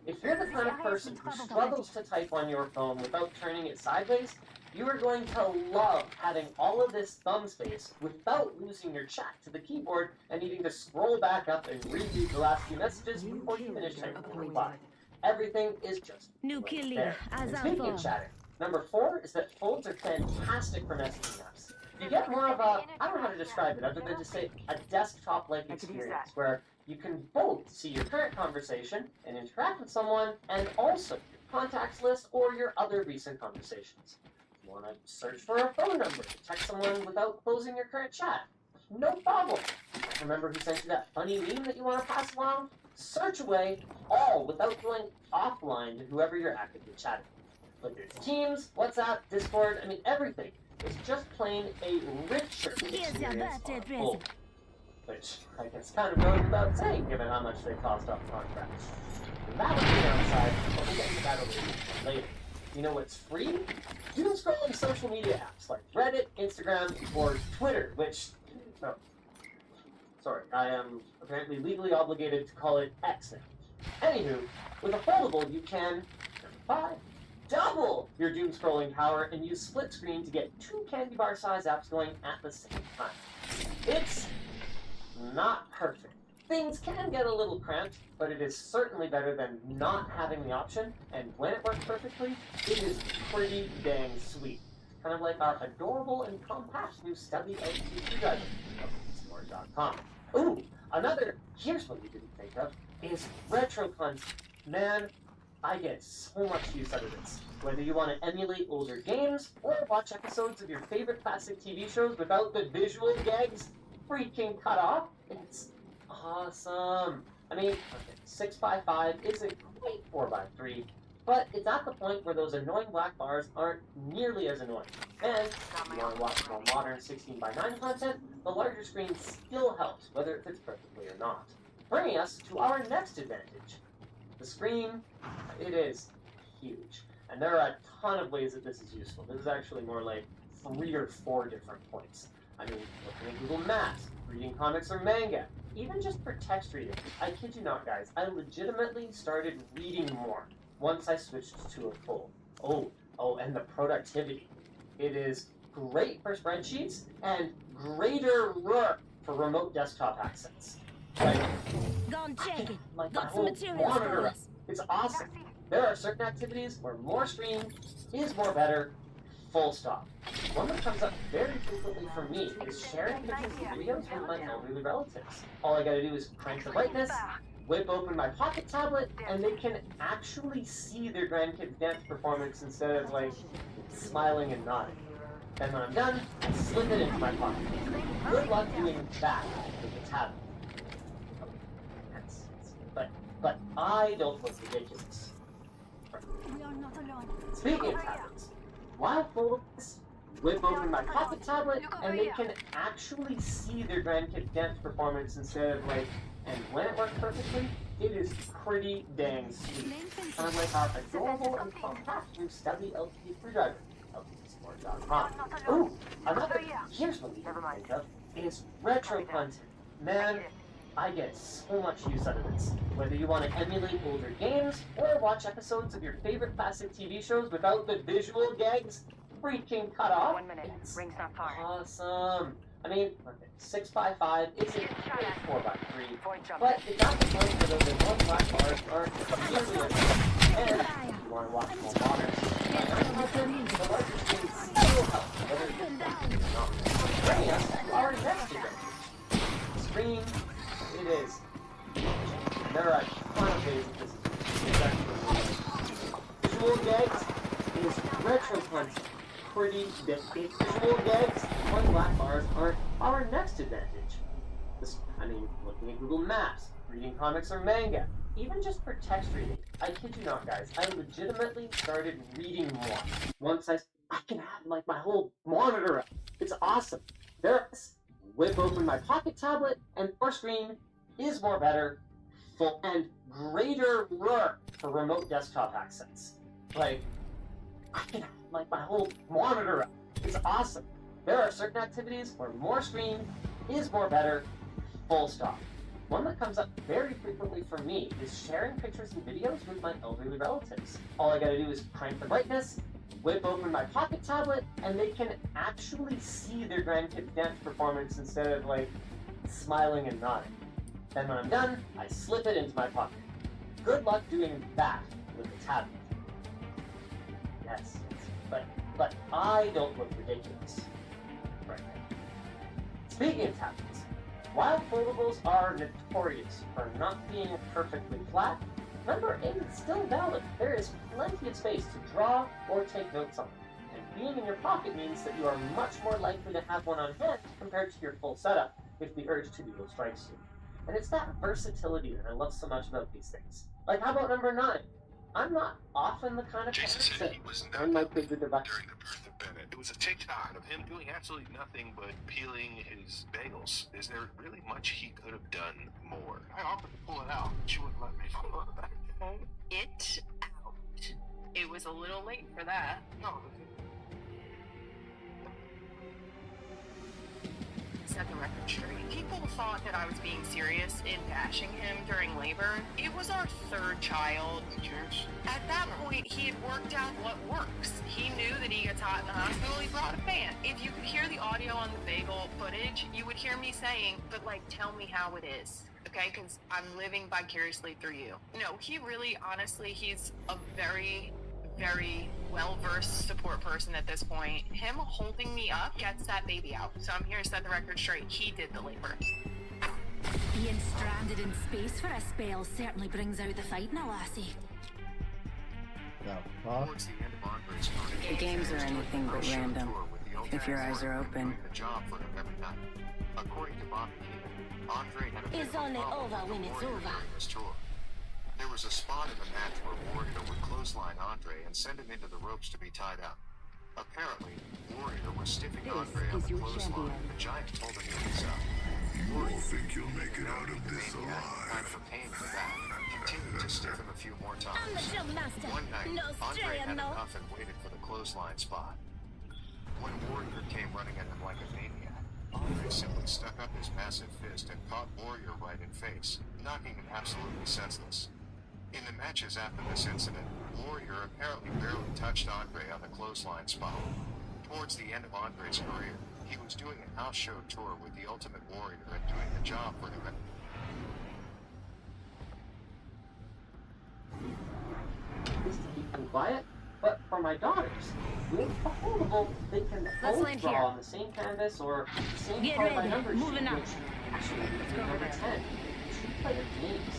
If you're the kind of person who struggles to type on your phone without turning it sideways, you are going to love having all of this thumb space without losing your chat to the keyboard and needing to scroll back up and reread the last few messages before you finish typing the reply. Everything is just right there. And speaking of chatting, number 4 is that folds are fantastic for messaging apps. You get more of a, I don't know how to describe it other than to say a desktop-like experience where you can both see your current conversation and interact with someone and also your contacts list or your other recent conversations. If you want to search for a phone number to text someone without closing your current chat, no problem. Remember who sent you that funny meme that you want to pass along? Search away, all without going offline to whoever you're actively chatting. Whether it's Teams, WhatsApp, Discord, I mean everything. It's just plain a richer experience on hold. Which I guess kind of goes without saying given how much they cost up front. And that would be the downside, but we'll get into that a little bit later. You know what's free? Doom scrolling social media apps like Reddit, Instagram, or Twitter, which... Oh, sorry, I am apparently legally obligated to call it X now. Anywho, with a foldable you can, number 5, double your doom scrolling power and use split screen to get 2 candy bar size apps going at the same time. It's not perfect. Things can get a little cramped, but it is certainly better than not having the option, and when it works perfectly, it is pretty dang sweet. Kind of like our adorable and compact new stubby LG screwdriver from Store.com. Ooh, another, here's what we didn't think of, is retro content. Man, I get so much use out of this. Whether you want to emulate older games, or watch episodes of your favorite classic TV shows without the visual gags freaking cut off, it's awesome. I mean, 6x5 isn't quite 4x3, but it's at the point where those annoying black bars aren't nearly as annoying. And if you want to watch more modern 16x9 content, the larger screen still helps, whether it fits perfectly or not. Bringing us to our next advantage. The screen, it is huge. And there are a ton of ways that this is useful. This is actually more like 3 or 4 different points. I mean, looking at Google Maps, reading comics or manga, even just for text reading. I kid you not, guys, I legitimately started reading more once I switched to a full. Oh, and the productivity. It is great for spreadsheets and greater work for remote desktop access. Like, Gone checking. like Got my some whole materials for monitor. us. It's awesome. There are certain activities where more screen is more better, full stop. One that comes up very frequently for me is sharing pictures and videos with my elderly relatives. All I gotta do is crank the brightness, whip open my pocket tablet, and they can actually see their grandkid's dance performance instead of like smiling and nodding. Then when I'm done, I slip it into my pocket. Good luck doing that with the tablet. But I don't look ridiculous. We are not alone. Speaking of tablets, while folks whip open my pocket tablet and they can actually see their grandkid's dance performance instead of like, and when it works perfectly, it is pretty dang sweet. Kind of like our adorable and compact new stubby LCD screwdriver. LCDsport.com. Ooh, another, here's what we never think of, is retro content. Man, I get so much use out of this. Whether you want to emulate older games, or watch episodes of your favorite classic TV shows without the visual gags freaking cut off. 1 minute. Ring's not far. Awesome. I mean, 6x5 isn't 4x3, but it got the point where those 1 black bars aren't nearly enough. And if you want to watch more modern, the larger screen still helps, whether it's not. Bringing us to our next adventure. Screen. It is. And there are a ton of ways that this is actually visual gags is retro content. Pretty big visual gags. 1 black bars aren't our next advantage. I mean, looking at Google Maps, reading comics or manga, even just for text reading. I kid you not, guys. I legitimately started reading more once I can have like my whole monitor up. It's awesome. There's whip open my pocket tablet and more screen is more better, full and greater work for remote desktop access. Like, I can have like my whole monitor up. It's awesome. There are certain activities where more screen is more better, full stop. One that comes up very frequently for me is sharing pictures and videos with my elderly relatives. All I gotta do is crank the brightness, whip open my pocket tablet, and they can actually see their grandkid's dance performance instead of like smiling and nodding. Then when I'm done, I slip it into my pocket. Good luck doing that with the tablet. Yes, but I don't look ridiculous. Right. Speaking of tablets, while foldables are notorious for not being perfectly flat, number 8 is still valid. There is plenty of space to draw or take notes on. And being in your pocket means that you are much more likely to have one on hand compared to your full setup if the urge to do strikes you. And it's that versatility that I love so much about these things. Like, how about number 9? I'm not often the kind of parent that turn my kids into devices. During the birth of Bennett, it was a TikTok of him doing absolutely nothing but peeling his bagels. Is there really much he could have done more? I offered to pull it out, but she wouldn't let me. Pull it out. It was a little late for that. No. Set the record straight. People thought that I was being serious in bashing him during labor. It was our 3rd child. Cheers. At that point, he had worked out what works. He knew that he gets hot in the hospital, he brought a fan. If you could hear the audio on the bagel footage, you would hear me saying, but like, tell me how it is. Okay, because I'm living vicariously through you. No, he really, honestly, he's a very well-versed support person at this point. Him holding me up gets that baby out. So I'm here to set the record straight. He did the labor. Being stranded in space for a spell certainly brings out the fight in a lassie. The games are anything but random, if your eyes are open. According to Bobby Keenan, Andre had a It's only over when it's over. There was a spot in the match where Warrior would clothesline Andre and send him into the ropes to be tied up. Apparently, Warrior was stiffing Andre on the clothesline. The Giant told him to ease up. Warrior think you'll make it out of this alive. For pain in the back, continued to stiff him a few more times. One night, Andre had enough and waited for the clothesline spot. When Warrior came running at him like a maniac, Andre simply stuck up his massive fist and caught Warrior right in face, knocking him absolutely senseless. In the matches after this incident, Warrior apparently barely touched Andre on the clothesline spot. Towards the end of Andre's career, he was doing a house show tour with the Ultimate Warrior and doing the job for him. Is to keep them quiet, but for my daughters, with a foldable, they can both draw on the same canvas or the same card by number sheet, which actually is number 10. Two-player games.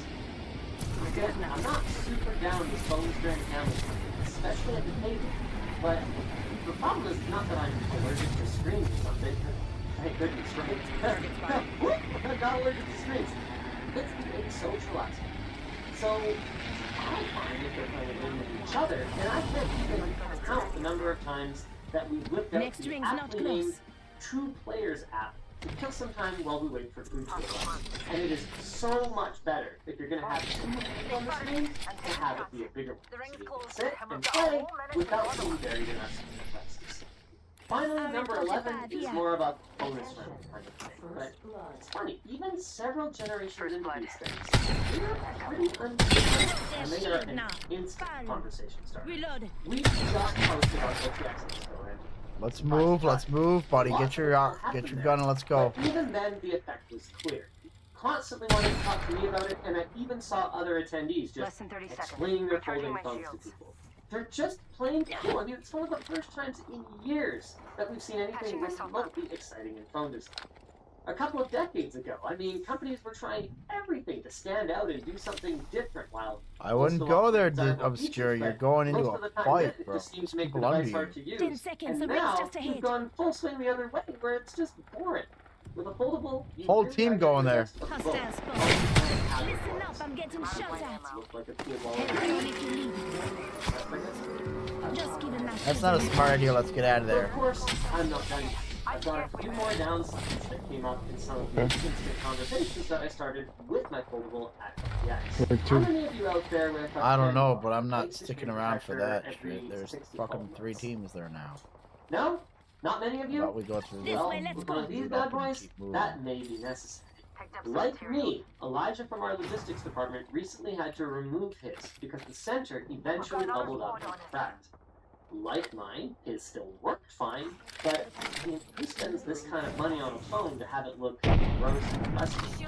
Again, I'm not super down with phones during family time, especially at the table, but the problem is not that I'm allergic to screens or something. Thank goodness, right? I'm not allergic to screens. It's the big social aspect. So, I find that they're playing a game with each other, and I can't even count the number of times that we've whipped out the aptly named True Players app to kill some time while we wait for food to arrive. And it is so much better if you're going to have two people on the screen to have it be a bigger one. So you can sit and play without being buried in our devices. Finally, number 11 is more of a bonus round kind of thing. But it's funny, even several generations into these things, we're pretty undifferent, and they are an instant conversation starter. We just posted our OPX store, and Let's move, buddy. Get your gun and let's go. but even then, the effect was clear. Constantly wanted to talk to me about it, and I even saw other attendees just explaining their folding phones to people. They're just plain cool. I mean, it's one of the first times in years that we've seen anything remotely exciting in phone design. A couple of decades ago, I mean, companies were trying everything to stand out and do something different while... I wouldn't go there, Obscure. You're going into a fight, bro. It just seems to make the device hard to use. 10 seconds, and now we've gone full swing the other way, where it's just boring. With a foldable... Whole team going there. Listen up, I'm getting shot at. Just give him that. That's not a smart idea. Let's get out of there. Of course, I'm not done yet. I've got a few more downsides that came up in some of the instant conversations that I started with my foldable at FTX. How many of you out there with I don't know, but I'm not sticking around for that shit. There's fucking 3 teams there now. No? Not many of you? But we go through this. Well, with one of these bad boys, that may be necessary. Like me, Elijah from our logistics department recently had to remove his because the center eventually bubbled up and cracked. Like mine, his still worked fine, but I mean, who spends this kind of money on a phone to have it look gross and dusty?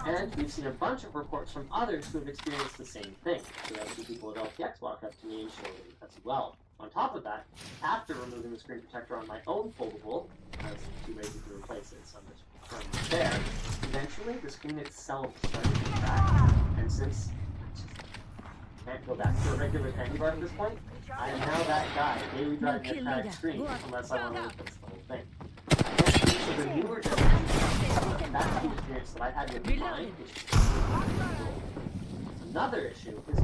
And we've seen a bunch of reports from others who have experienced the same thing. So that the people at LPX walk up to me and show me as well. On top of that, after removing the screen protector on my own foldable, as 2 ways to replace it, so I'm just trying to there, eventually the screen itself started to crack. And since I can't go back to a regular candy bar at this point, I am now that guy, daily driving a cracked screen, unless I want to replace the whole thing. I guess for the newer generation, that's the experience that I had with mine, which is another issue is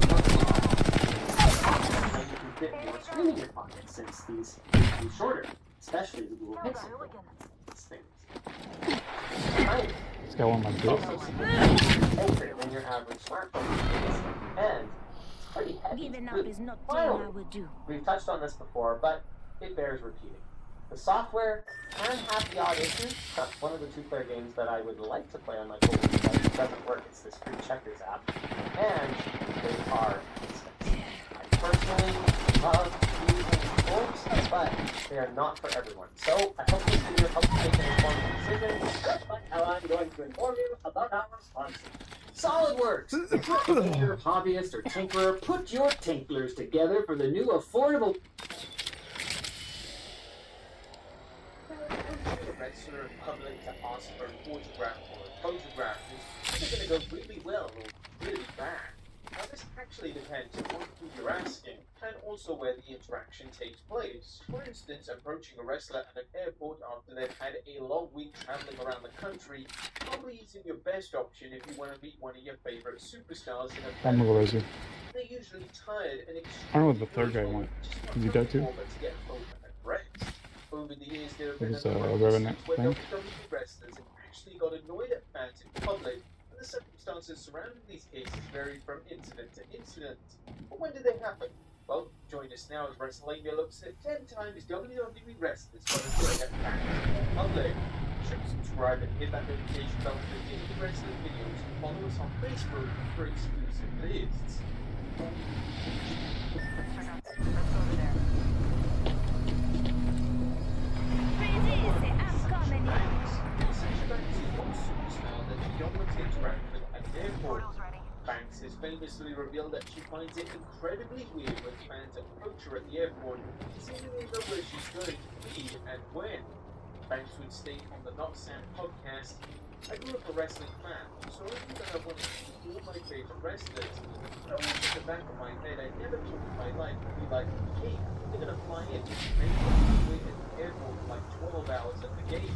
how you can fit more screen in your pocket, since these can be shorter, especially the Google Pixel. These things. Right. It's got one like this. Older than your average smartphone, and pretty heavy. Giving up is not all I would do. We've touched on this before, but it bears repeating. The software can have the odd issues. One of the 2-player games that I would like to play on my phone that doesn't work is this free Checkers app, and they are expensive. I personally love using folks, but they are not for everyone. So I hope this video helps you make an informed decision. Just like how I'm going to inform you about our sponsor. SolidWorks! If you're a painter, hobbyist, or tinkerer, put your tinklers together for the new affordable... Regular public to ask for an autograph or a photograph is either going to go really well or really bad. Now this actually depends on who you're asking and also where the interaction takes place. For instance, approaching a wrestler at an airport after they've had a long week traveling around the country probably isn't your best option if you want to meet one of your favorite superstars in a I'm a lazy. They're usually tired and I don't know what the third guy went. Did you go to? Over the years, there have It been was a number of Revenant, instances where I think. WWE wrestlers have actually got annoyed at fans in public, and the circumstances surrounding these cases vary from incident to incident. But when did they happen? Well, join us now as WrestleMania looks at 10 times WWE wrestlers got annoyed at fans in public. Be sure to subscribe and hit that notification bell for daily wrestling videos, and follow us on Facebook for exclusive lists. Banks has famously revealed that she finds it incredibly weird when fans approach her at the airport, seemingly know where she's going to be and when. Banks would state on the Not Sam podcast, I grew up a wrestling fan, so I knew that I wanted to see all my favorite wrestlers. But always at the back of my head, I never thought in my life would be like, hey, they're gonna fly in, and wait at the airport for like 12 hours at the gate.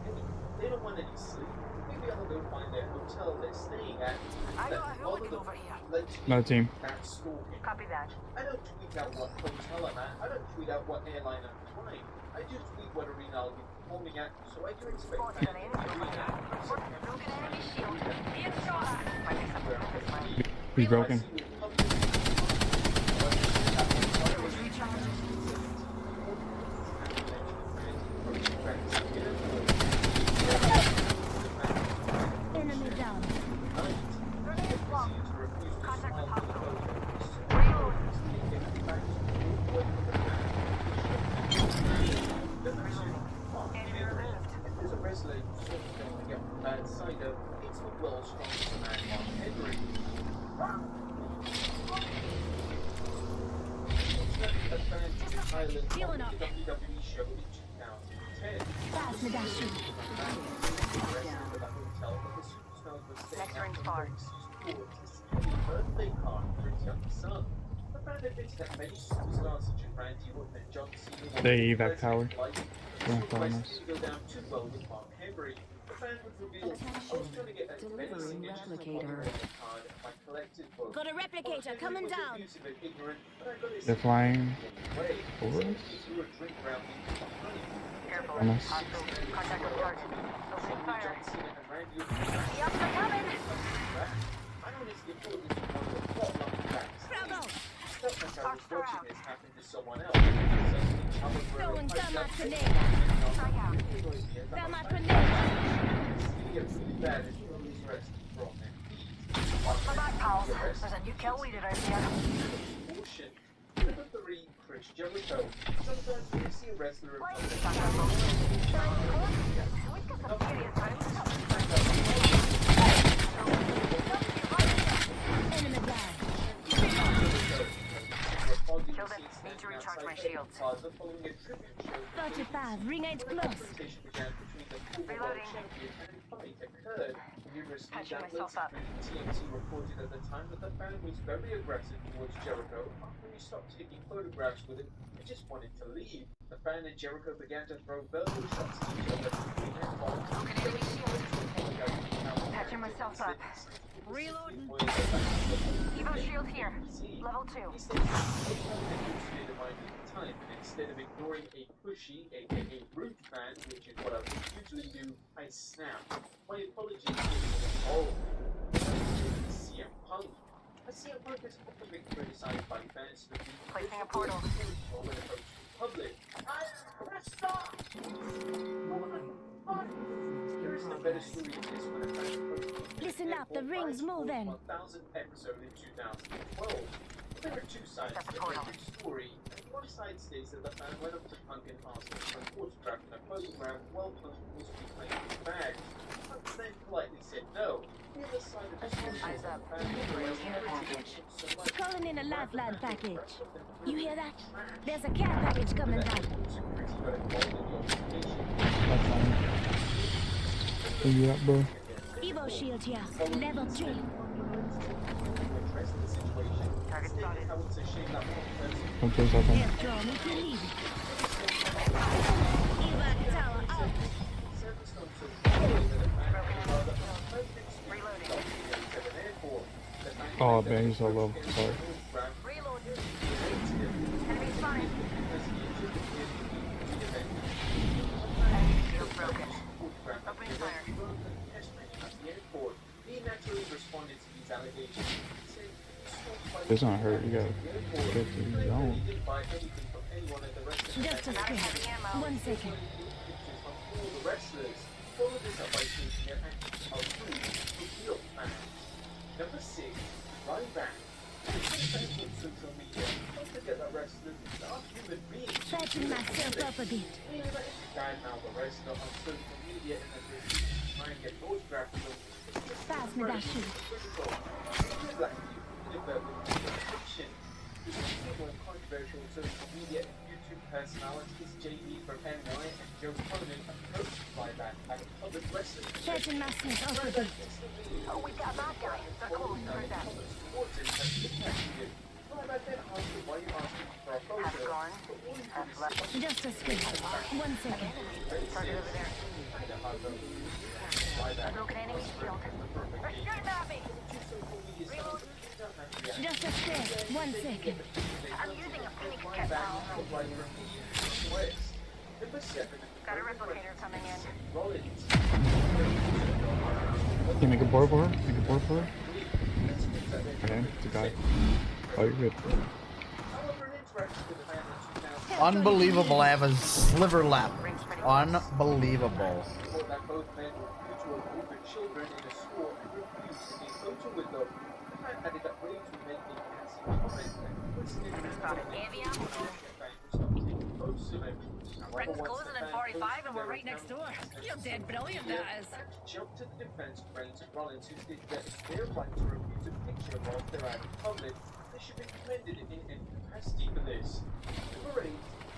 Hey, they don't want any sleep. Maybe I'll go find their hotel they're staying at. I got a hooligan over here. Another team. That's stalking. Copy that. I don't tweet out what hotel I'm at. I don't tweet out what airline I'm flying. I just tweet what arena I'll be performing at, so I do expect fans in the arena. He's broken. Enemy down. There's a wrestler who's going to get bad side of it's the world's strongest man, Mark Henry. A fan in Ireland on the WWE show in 2010. Fast, Nagashi. Next ring's far. Birthday card for his young son. The band admits that many superstars such as Randy Orton and John Cena The evac tower. didn't go down too well with Mark Henry. The band would reveal, I was trying to get as many signatures as possible on the card of my collected book. Got a replicator coming down. They're flying over us. Careful. On us. Contact with target. Opening fire. The ups are coming! I honestly thought this was one of the plot-line facts. I felt like I was watching this happen to someone else. Throwing thermite grenade. Thermite grenade. It gets really bad if you lose rest from it. Watch my back, pals. There's a new kill leader out here. Number 3, Chris Jericho. Sometimes when you see a wrestler Kill them. Need to recharge my shields. 35, ring 8 plus. Reloading. Patching myself up. TMZ reported at the time that the fan was very aggressive towards Jericho after he stopped taking photographs with him and just wanted to leave. The fan and Jericho began to throw verbal shots at each other. Patching myself up. Reloading. Evo shield here. Level 2. Time, and instead of ignoring a pushy, aka rude fan, which is what I would usually do, I snap. My apologies to CM Punk. CM Punk is often been criticized by fans for being placing a portal when approaching the public. Stop! Here is the better story of this when a fan approached the Listen up, the ring's moving. 1000th episode in 2012. There are two sides to every story. One side states that the fan went up to Punk and asked him for an autograph and a photograph while Punk was playing his bag. Punk then politely said no. The other side of the story is that the fan Calling in a lifeline package. You hear that? There's a care package coming down. Where you at, bro? Evo shield here, level 3. Target spotted. Don't chase that thing. Airdrawn if you need it. Evac tower out. Oh man, he's so low. Sorry. Reload. Enemy spotted. It's not hurt. You gotta get to the zone. Just a second. 1 second. The wrestlers follow this up by taking their actions of food to real fans. Number 6, Ryback. Social media. Don't forget that wrestlers are human beings. Patching myself up a bit. Guide now the wrestler on social media and then try and get those graphics. Pass me that shoe. Controversial social media and YouTube personalities JD from NY and Joe Conan approached Ryback at a public wrestling show. Patching myself up a bit. Oh, we got that guy. They're close to that. Ryback then asked him why you asking for a photo. Half gone. Half left. Just a second. 1 second. Target over there. Broken enemy shield. They're shooting at me. Reload. Just a second. 1 second. I'm using a panic kit now. Got a replicator coming in. Can you make a board for her? Make a board for her? Okay, it's a guy. Oh, you're good. Unbelievable. I have a sliver lap. Unbelievable. Rick's closing in 45 and we're right next door. You're dead brilliant, that is. Jump to the defense of Reigns and Rollins, who did get their right to refuse a picture whilst they're out in public. They should be commended in capacity for this. Number 8,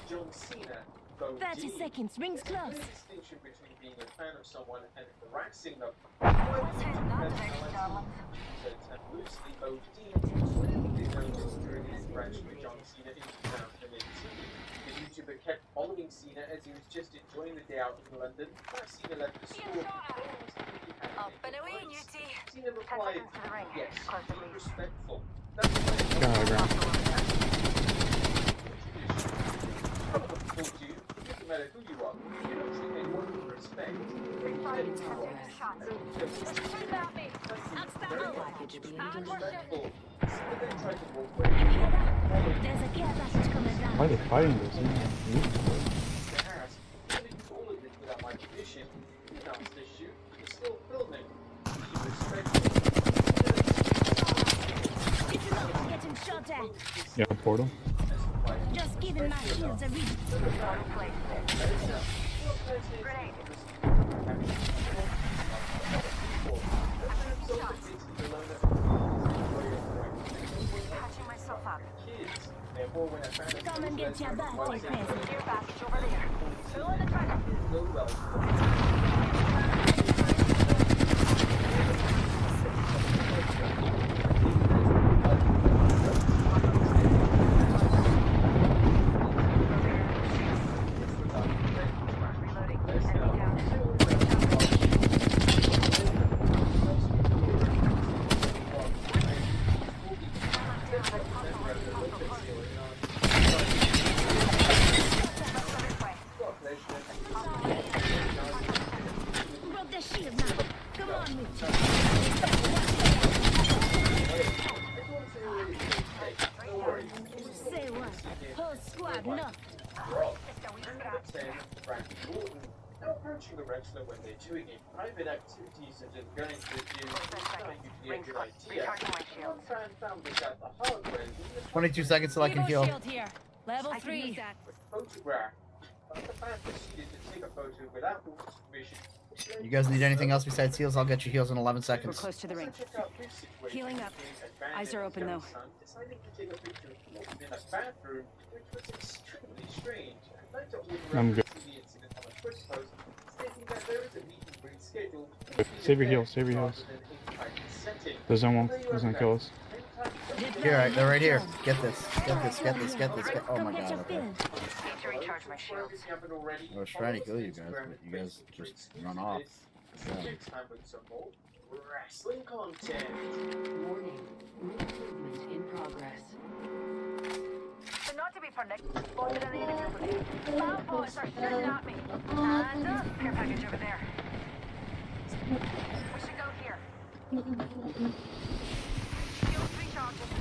John Cena. 30 seconds. Rings close. The distinction between being a fan of someone and harassing them. Loosely OD when they noticed during his interaction with John Cena in 2018. The YouTuber kept following Cena as he was just enjoying the day out in London. First Cena left the store. Up and away, UT. Cena replied, yes, be respectful. No matter who you are, you don't treat anyone with respect. Why are they fighting this? Yeah, portal. Just giving my shields a read. Patching myself up. Come and get your birthday present. Gear package over there. Fill in the track. Broke the shield now. Come on, Mitch. Say what? Whole squad, no. Approaching the wrestler when they're doing it. Private activities such as going to the gym is not usually a good idea. One fan found this out the hard way. 22 seconds till I can heal. Shield here. Level 3. With photograph. But the fan proceeded to take a photo without Walter's permission. You guys need anything else besides heals? I'll get you heals in 11 We're seconds. close to the ring. Healing up. Eyes are open though. Deciding to take a picture of Walter in a bathroom, which was extremely strange. I'd like to I'm good. see the incident on a Twitch post, stating that there is a meet and greet schedule. Save your heals, save your heals. The zone won't kill us. Here, they're right here. Get this. Get this. Get this. Get this. Oh my god. Okay. Need to recharge my shield. I was trying to kill you guys, but you guys just run off. Yeah. Next time with some more wrestling content. Warning. Movement in progress. So not to be predictable, spotted an enemy over there. Cloud bullets are shooting at me. And care package over there. We should go here. Shields recharging.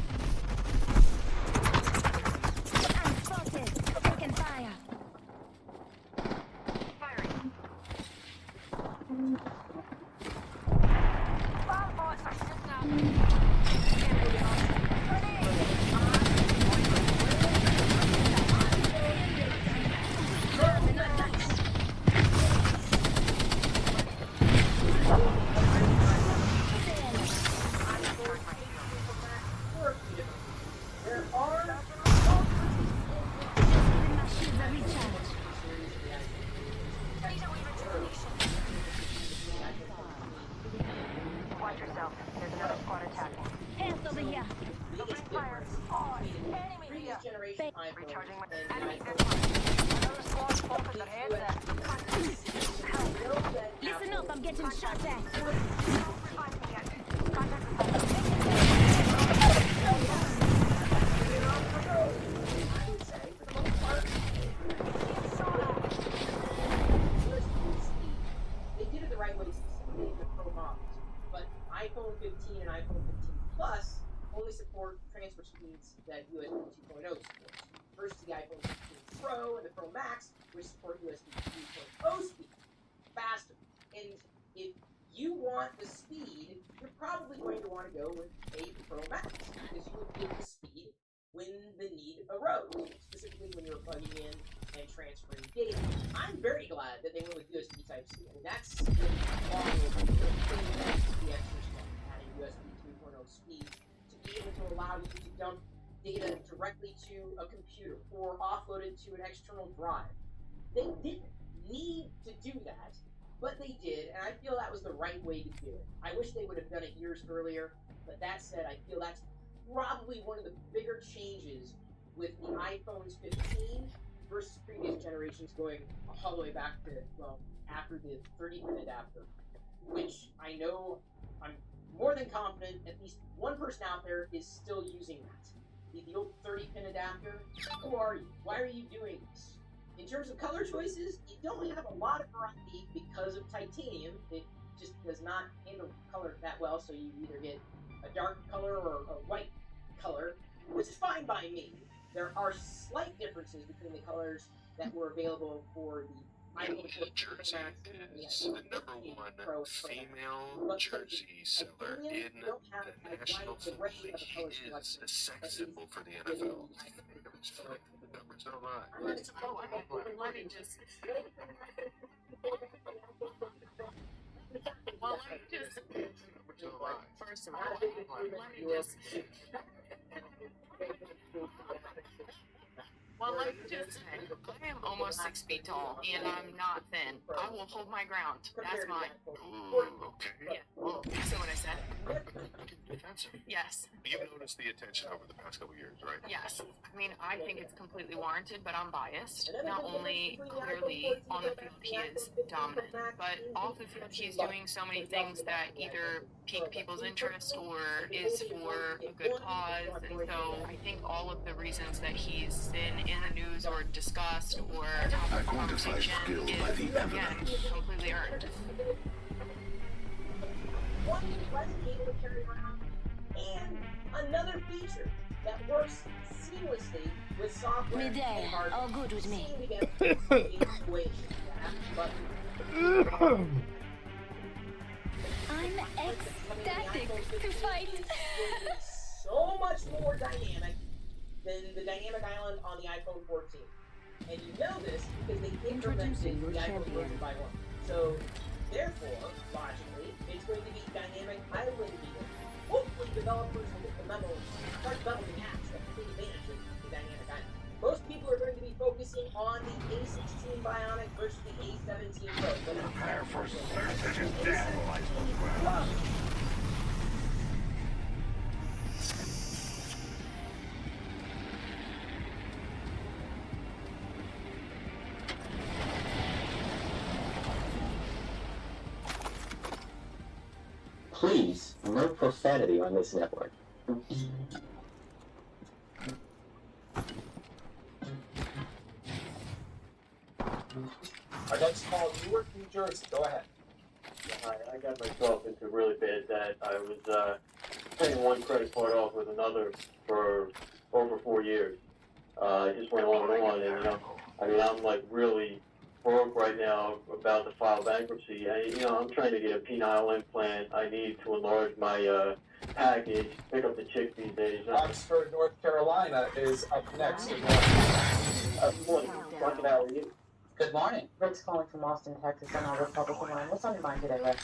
getting shot at. They did it the right way, specifically the Pro models. But iPhone 15 and iPhone 15 Plus only support transfer speeds that USB 2.0 supports. Versus the iPhone 15 Pro and the Pro Max, which support USB 3.0 speed. Faster. And if you want the speed, you're probably going to want to go with a Pro Max, because you would get the speed when the need arose, specifically when you're plugging in and transferring data. I'm very glad that they went with USB Type-C. I mean, that's long overdue. The extra stuff, adding USB 3.0 speed to be able to allow you to dump data directly to a computer or offload it to an external drive. They didn't need to do that, but they did, and I feel that was the right way to do it. I wish they would have done it years earlier, but that said, I feel that's probably one of the bigger changes with the iPhones 15 versus previous generations, going all the way back to, well, after the 30-pin adapter, which I know, I'm more than confident at least one person out there is still using that. The old 30-pin adapter. Who are you? Why are you doing this? In terms of color choices, you don't have a lot of variety because of titanium. It just does not handle color that well, so you either get a dark color or a white color, which is fine by me. There are slight differences between the colors that were available for the iPhone 14 Jersey is the #1 female jersey seller in the National Football League. He is a sex symbol for the NFL. The numbers don't lie. Let me just. Well, let me just. First of all, let me just. Well, let me just say, I am almost 6 feet tall, and I'm not thin. I will hold my ground. That's mine. Ooh, okay. Yeah. Well, you see what I said? Defensive. Yes. You've noticed the attention over the past couple years, right? Yes. I mean, I think it's completely warranted, but I'm biased. Not only clearly on the field he is dominant, but off the field he's doing so many things that either pique people's interest or is for a good cause. And so I think all of the reasons that he's been in the news or discussed or have a conversation is, again, completely earned. One pleasant cable to carry around, and another feature that works seamlessly with software. Midday, all good with me. I'm ecstatic to fight. So much more dynamic than the dynamic island on the iPhone 14. And you know this because they implemented the iPhone version by one. So, therefore, logically, it's going to be dynamic island view. Hopefully, developers will get the memo and start developing apps that take advantage of the dynamic island. Most people are going to be focusing on the A16 Bionic versus the A17 Pro. Prepare for surge and death. Please, no profanity on this network. Our next call, Newark, New Jersey. Go ahead. Hi, I got myself into really bad debt. I was paying one credit card off with another for over 4 years. I just went on and on, and I mean, I'm like really broke right now, about to file bankruptcy. I'm trying to get a penile implant. I need to enlarge my package, pick up the chick these days. Oxford, North Carolina is up next. Good morning. How are you? Good morning. Rick's calling from Austin, Texas on our Republican line. What's on your mind today, Rick?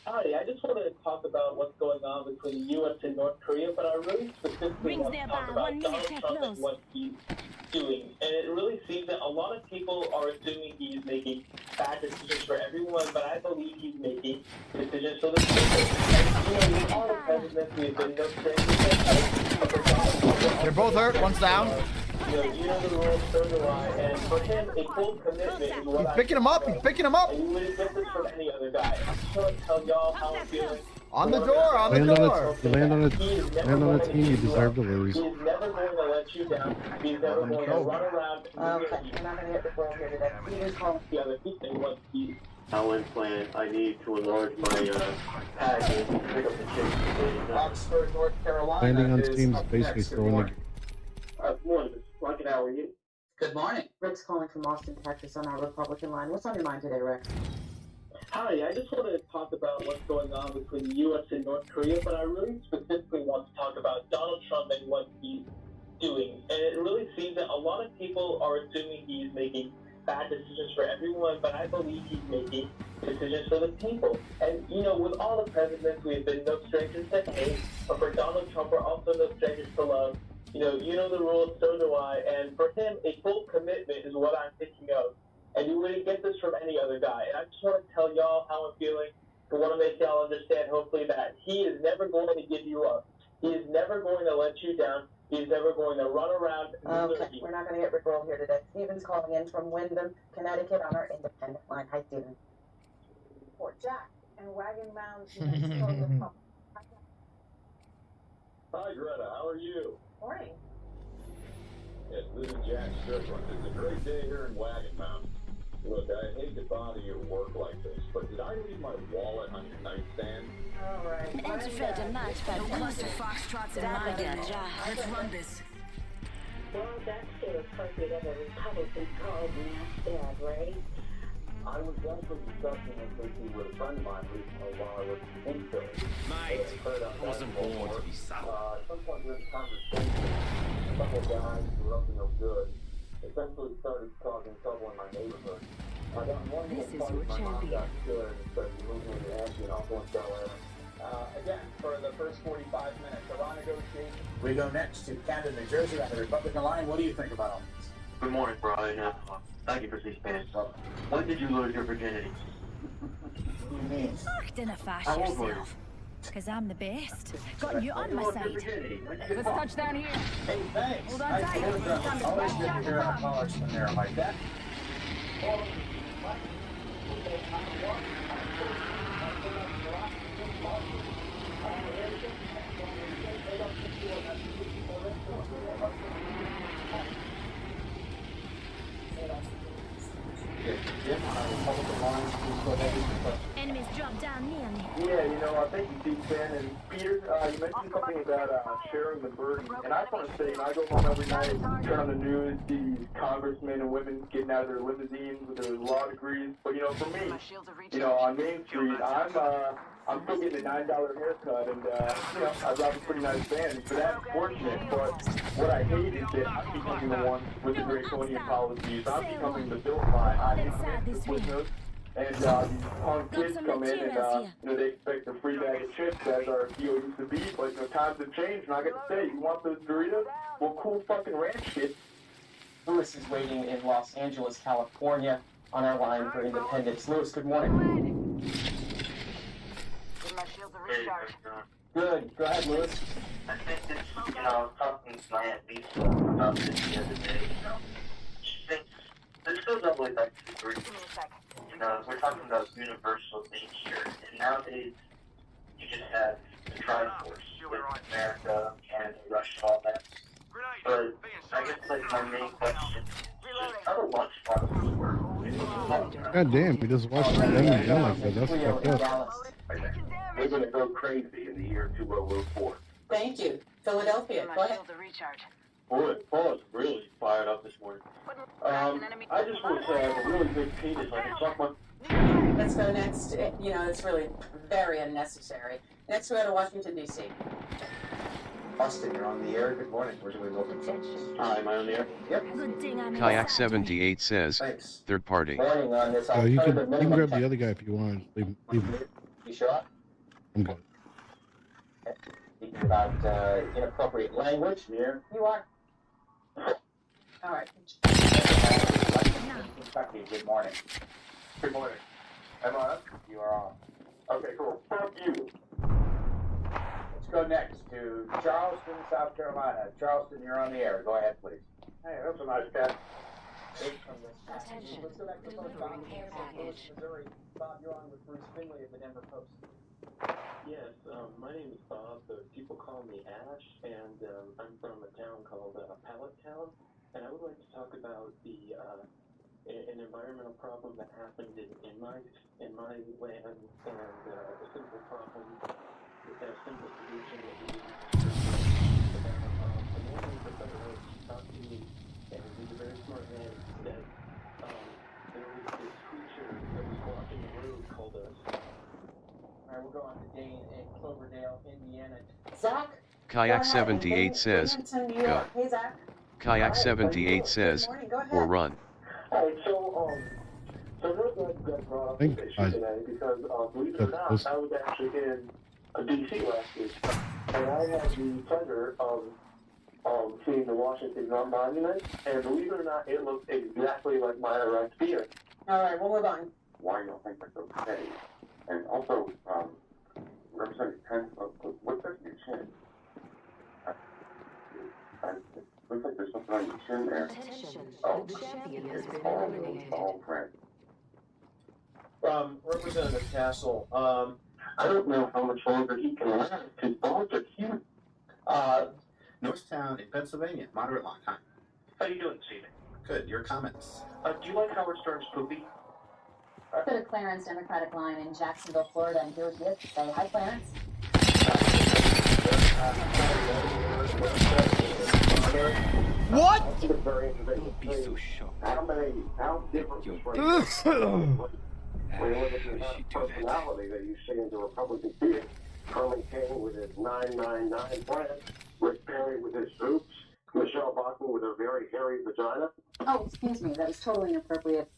Hi, I just wanted to talk about what's going on between the U.S. and North Korea, but I really specifically want to talk about Donald Trump and what he's doing. And it really seems that a lot of people are assuming he's making bad decisions for everyone, but I believe he's making decisions for the people. With all the presidents, we've been no strangers. They're both hurt. One's down. You know the rules, so do I, and for him, a full commitment is what He's picking him up. He's picking him up. And you wouldn't get this from any other guy. I'm just going to tell y'all how I'm feeling. On the door, on the door. You land on a team, you deserve to lose. He's never going to let you down. He's never going to run around. Okay, we're not going to hit the floor here today. He's calling. The other thing was Now in plan, I need to enlarge my package and pick up the chicken. Oxford, North Carolina. Landing on is teams up basically next. Good throwing morning. Morning, Rocket, how are you? Good morning. Rick's calling from Austin, Texas on our Republican line. What's on your mind today, Rick? Hi, I just wanted to talk about what's going on between the U.S. and North Korea, but I really specifically want to talk about Donald Trump and what he's doing. And it really seems that a lot of people are assuming he's making bad decisions for everyone, but I believe he's making decisions for the people. And, you know, with all the presidents, we've been no strangers to hate, but for Donald Trump, we're also no strangers to love. You know the rules, so do I, and for him, a full commitment is what I'm thinking of. And you wouldn't get this from any other guy. And I just want to tell y'all how I'm feeling. I want to make y'all understand, hopefully, that he is never going to give you up. He is never going to let you down. He's never going to run around. Okay, we're not going to get Rick Roll here today. Steven's calling in from Wyndham, Connecticut on our independent line. Hi, Steven. Fort Jack and Wagon Mound. Hi, Greta. How are you? Morning. Yes, this is Jack Strickland. It's a great day here in Wagon Mountain. Look, I hate to bother you at work like this, but did I leave my wallet on your nightstand? All right. Cluster foxtrots in my again. Let's run this. Well, that's still appropriate of a Republican called Dad, right? I was actually discussing this issue with a friend of mine recently while I was in Philly. Mate, I wasn't born to be subtle. At some point during the conversation, a couple of guys who were up to no good essentially started causing trouble in my neighborhood. This is your champion. Got good and started moving into action also in Bel Air. Again, for the first 45 minutes, Iran negotiations. We go next to Camden, New Jersey on the Republican line. What do you think about all this? Good morning, Brian. Thank you for participating. When did you lose your virginity? What do you mean? Dinna fash How old were you? yourself. Because I'm the best. Got you on my side. Let's touch down here. Hey, thanks. Hold on Nice tight. to hear from you. Always good to hear our callers from there like that. Enemies drop down near me. Yeah, thank you, Steve Finn. And Peter, you mentioned something about sharing the burden. And I just want to say, I go home every night, turn on the news, see congressmen and women getting out of their limousines with their law degrees. But, for me, on Main Street, I'm still getting a $9 haircut, and, I rob a pretty nice van, so that's fortunate, but what I hate is that I'm becoming the one with the draconian policies. I'm becoming the vilified. I hate the footnotes, and these punk kids come in, and, they expect a free bag of chips, as our deal used to be, but, times have changed, and I got to say, you want those Doritos? Well, cool fucking ranch shit. Lewis is waiting in Los Angeles, California, on our line for Independence. Lewis, good morning. Give my shields a recharge. Good. Go ahead, Lewis. I think this, I was talking to my Aunt Lisa about this the other day, She thinks, this goes all the way back to the Greeks. We're talking about universal nature, and nowadays, you just have the Triforce with America, Canada, Russia, all that. But I guess, my main question is, how do lunch boxes work? God damn, we just watched them again like that. That's fucked up. We're going to go crazy in the year 2004. Thank you. Philadelphia, go ahead. Boy, Paul's really fired up this morning. I just want to say I have a really big penis. I can suck my... Let's go next. It's really very unnecessary. Next, we go to Washington, D.C. Austin, you're on the air. Good morning. Where do we looking from? Hi, am I on the air? Yep. Kayak78 says, Thanks. third party. Morning on this You can grab the other guy if you want. Leave him. You sure? I'm good. Speaking about inappropriate language. Here. You are. All right. Kentucky, good morning. Good morning. Am I up? You are on. Okay, cool. Fuck you. Let's go next to Charleston, South Carolina. Charleston, you're on the air. Go ahead, please. Hey, that's a nice cat. Attention, Let's go back to the phone. delivering care package. Missouri. Bob, you're on with Bruce Finley of the Denver Post. Yes, my name is Bob, but people call me Ash, and I'm from a town called Pallet Town, and I would like to talk about an environmental problem that happened in my land, and a simple problem, a simple solution that we the man in the Federal Road talked to me, and he's a very smart man, that there was this creature that was blocking the road called us. Alright, we'll go on to Dane in Cloverdale, Indiana. Zach? Kayak 78 says, go. Hey, Zach. Kayak 78 says, or run. Alright, so that brought up this issue today because, believe it or not, I was actually in D.C. last week, and I had the pleasure of seeing the Washington Gun Monument, and believe it or not, it looked exactly like my erect beard. Alright, one more line. Why you don't think that's okay? And also, Representative Pence, what's that in your chin? It looks like there's something on your chin there. Oh, it's all friend. Representative Castle, I don't know how much longer he can last. His balls are huge. Norristown in Pennsylvania, moderate long time. How you doing this evening? Good. Your comments? Do you like Howard Stern's poopy? Go to Clarence Democratic Line in Jacksonville, Florida, and here's this. Say hi, Clarence. What? Don't be so shocked. How different was when you look at the personality that you see in the Republican field? Carly King with his 999 plan, Rick Perry with his oops, Michelle Bachmann with her very hairy vagina. Oh, excuse me. That was totally inappropriate.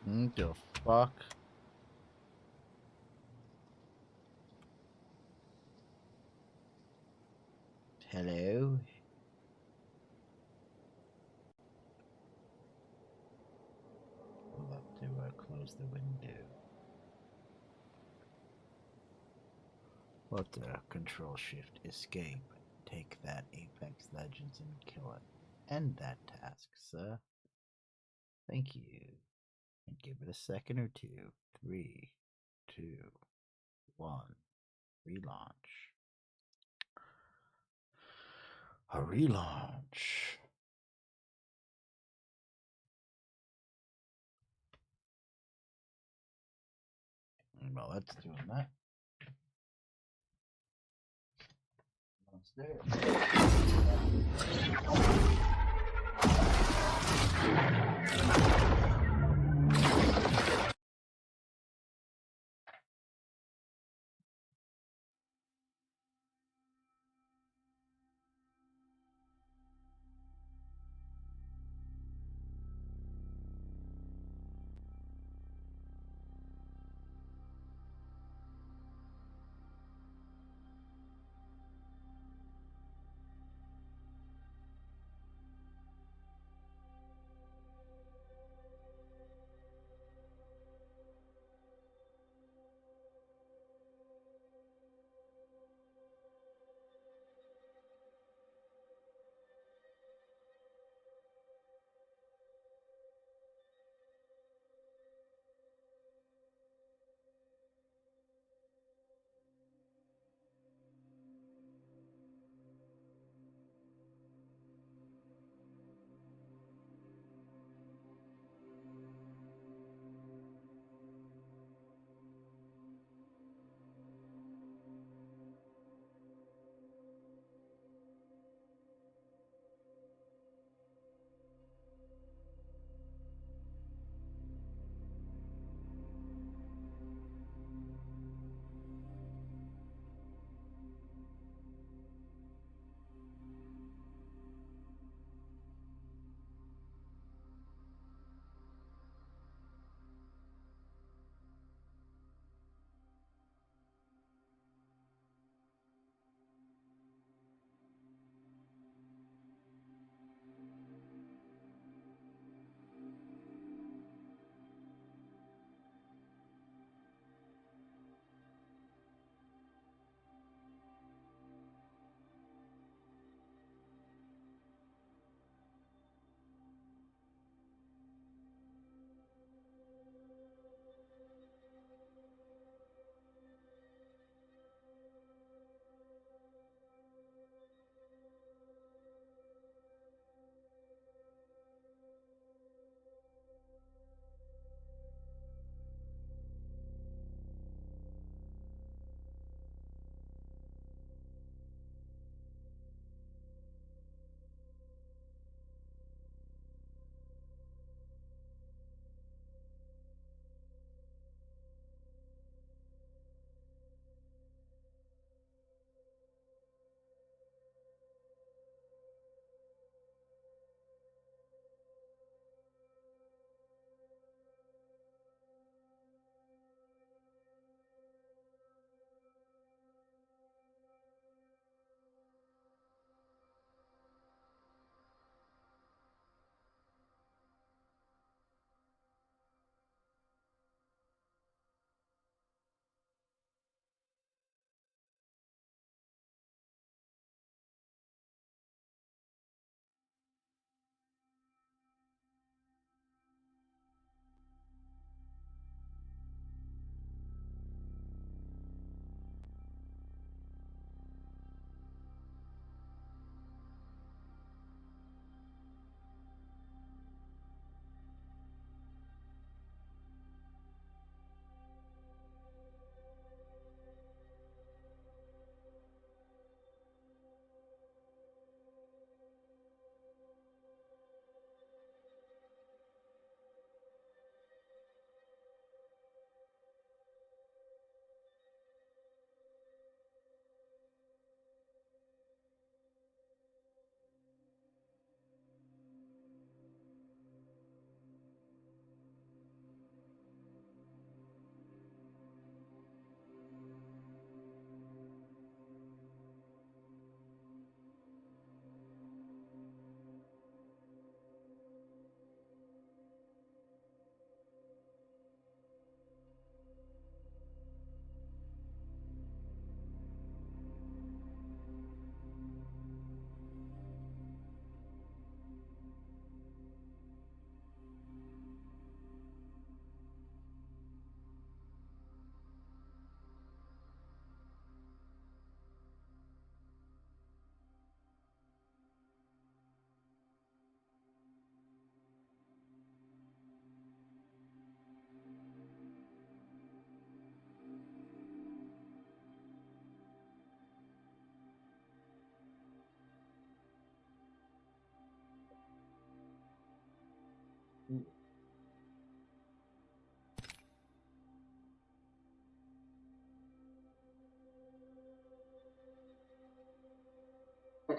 The fuck? Hello? We'll have to close the window. What the Control Shift Escape. Take that Apex Legends and kill it. End that task, sir. Thank you. And give it a second or two. 3, 2, 1. Relaunch. A relaunch. Well, that's doing that. Downstairs.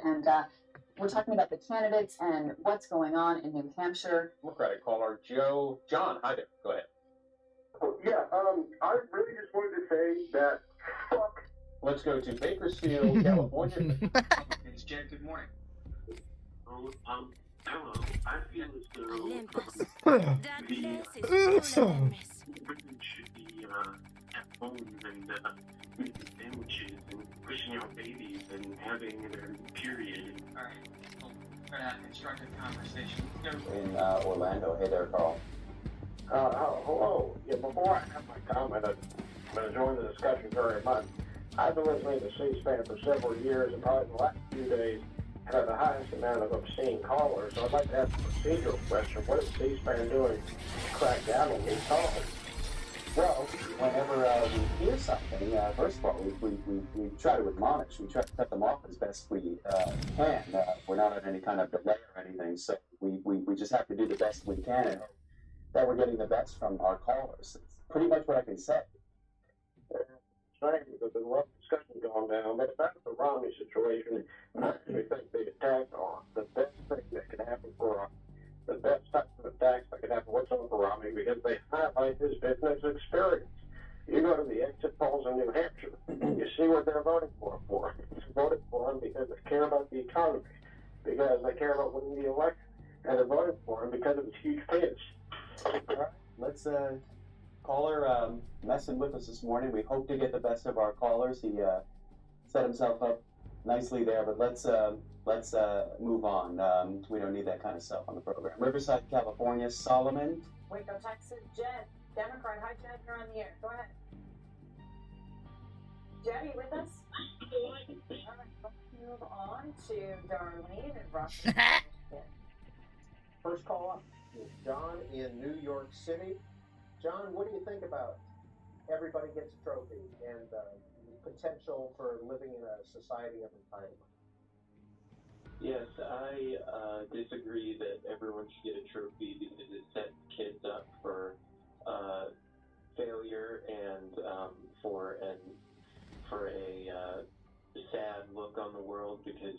and we're talking about the candidates and what's going on in New Hampshire. Democratic caller John, hi there. Go ahead. Yeah, I really just wanted to say that fuck. Let's go to Bakersfield, California. It's Jed, good morning. Hello. I feel as though women should be at home and making sandwiches and pushing out babies and having their period. All right, we'll try to have a constructive conversation. In Orlando. Hey there, Carl. Hello. Yeah, before I have my comment, I'm going to join the discussion very much. I've been listening to C-SPAN for several years, and probably the last few days had the highest amount of obscene callers. So I'd like to ask a procedural question. What is C-SPAN doing to crack down on these calls? Well, whenever we hear something, first of all, we try to admonish. We try to cut them off as best we can. We're not at any kind of delay or anything, so we just have to do the best we can and hope that we're getting the best from our callers. It's pretty much what I can say. Because there's a lot of discussion going down, but about the Romney situation, I actually think the attack on the best thing that could happen for the best type of attacks that could happen whatsoever for Romney, because they highlight his business experience. You go to the exit polls in New Hampshire, you see what they're voting for. They're voting for him because they care about the economy, because they care about winning the election, and they're voting for him because of his huge penis. All right, let's caller messing with us this morning. We hope to get the best of our callers. He set himself up nicely there, but let's move on. We don't need that kind of stuff on the program. Riverside, California, Solomon. Waco, Texas, Jed. Democrat. Hi, Jed. You're on the air. Go ahead. Jed, are you with us? All right, let's move on to Darlene and Russian. First call up is John in New York City. John, what do you think about everybody gets a trophy and the potential for living in a society of entitlement? Yes, I disagree that everyone should get a trophy because it sets kids up for failure and for a sad look on the world. Because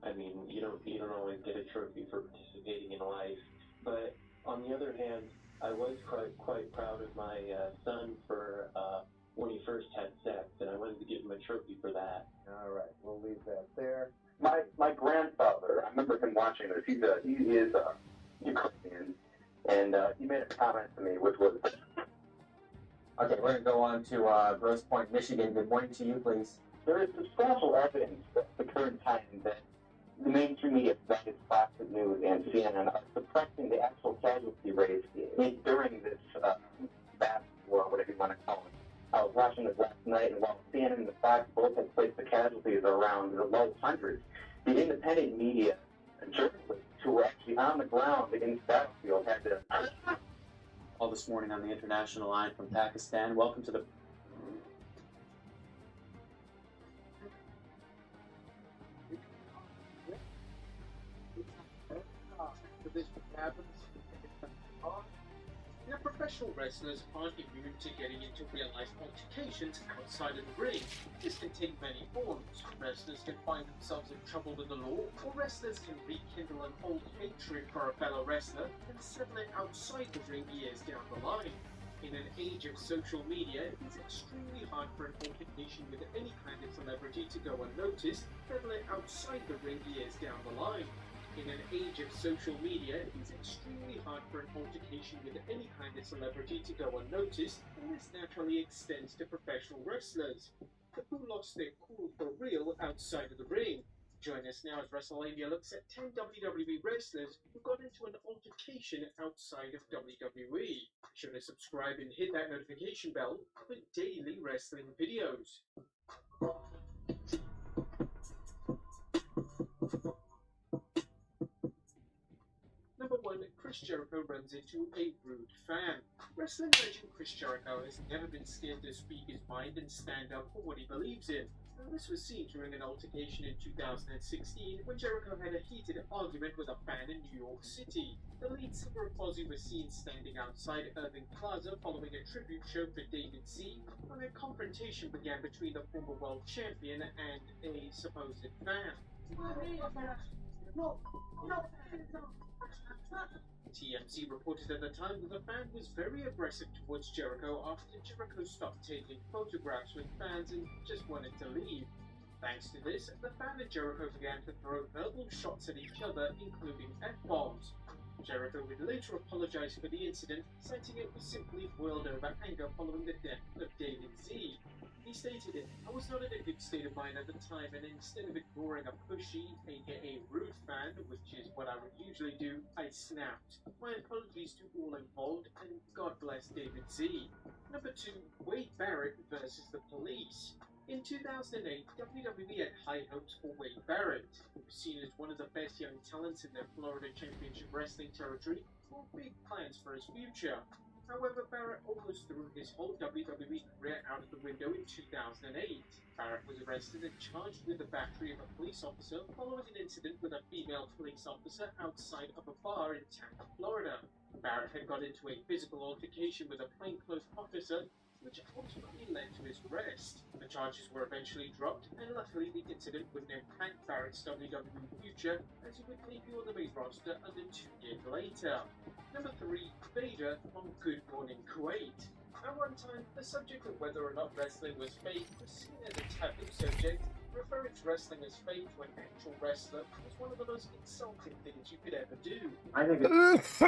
I mean, you don't always get a trophy for participating in life. But on the other hand, I was quite proud of my son for when he first had sex, and I wanted to give him a trophy for that. All right, we'll leave that there. My grandfather, I remember him watching this. He is Ukrainian, and he made a comment to me, which was. Okay, we're going to go on to Grosse Pointe, Michigan. Good morning to you, please. There is substantial evidence at the current time that the mainstream media, that is Fox News and CNN, are suppressing the actual casualty rates during this vast war, whatever you want to call it. I was watching this last night, and while CNN and the Fox both have placed the casualties around the low hundreds, the independent media journalists who were actually on the ground against the battlefield had to... All this morning on the international line from Pakistan. Welcome to the... This happens. Now, professional wrestlers aren't immune to getting into real-life altercations outside of the ring. This can take many forms. Wrestlers can find themselves in trouble with the law, or wrestlers can rekindle an old hatred for a fellow wrestler and settle it outside the ring years down the line. In an age of social media, it is extremely hard for an altercation with any kind of celebrity to go unnoticed, settle it outside the ring years down the line. In an age of social media, it is extremely hard for an altercation with any kind of celebrity to go unnoticed, and this naturally extends to professional wrestlers. But who lost their cool for real outside of the ring? Join us now as WrestleMania looks at 10 WWE wrestlers who got into an altercation outside of WWE. Be sure to subscribe and hit that notification bell for daily wrestling videos. Number 1, Chris Jericho runs into a rude fan. Wrestling legend Chris Jericho has never been scared to speak his mind and stand up for what he believes in. And this was seen during an altercation in 2016 when Jericho had a heated argument with a fan in New York City. The lead singer of Fozzy was seen standing outside Irving Plaza following a tribute show for David Z when a confrontation began between the former world champion and a supposed fan. TMZ reported at the time that the fan was very aggressive towards Jericho after Jericho stopped taking photographs with fans and just wanted to leave. Thanks to this, the fan and Jericho began to throw verbal shots at each other, including F-bombs. Jericho would later apologize for the incident, citing it was simply boiled over anger following the death of David Z. He stated, "I was not in a good state of mind at the time, and instead of ignoring a pushy, aka rude fan, which is what I would usually do, I snapped. My apologies to all involved, and God bless David Z." Number 2, Wade Barrett versus the Police. In 2008, WWE had high hopes for Wade Barrett, who was seen as one of the best young talents in their Florida Championship Wrestling territory, with big plans for his future. However, Barrett almost threw his whole WWE career out of the window in 2008. Barrett was arrested and charged with the battery of a police officer following an incident with a female police officer outside of a bar in Tampa, Florida. Barrett had got into a physical altercation with a plainclothes officer, which ultimately led to his arrest. The charges were eventually dropped, and luckily the incident wouldn't impact Barrett's WWE future, as he would debut on the main roster under 2 years later. Number 3, Vader on Good Morning Kuwait. At one time, the subject of whether or not wrestling was fake was seen as a taboo subject. Referring to wrestling as fake to an actual wrestler was one of the most insulting things you could ever do. I think it's...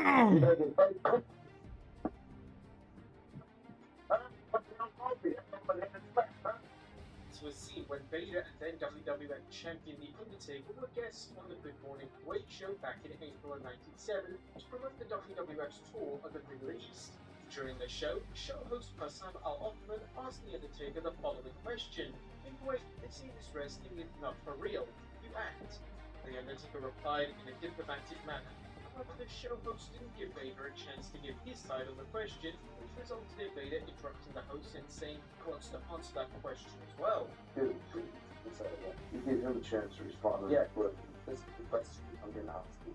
This was seen when Vader and then WWF champion The Undertaker were guests on the Good Morning Kuwait show back in April of 1997 to promote the WWF's tour of the Middle East. During the show host Hassan Al-Othman asked The Undertaker the following question: "In Kuwait, they say this wrestling is not for real. You act." The Undertaker replied in a diplomatic manner. However, the show host didn't give Vader a chance to give his side on the question, which resulted in Vader interrupting the host and saying he wants to answer that question as well. Dude, you give him a chance to respond to that question. This is the question I'm going to ask you.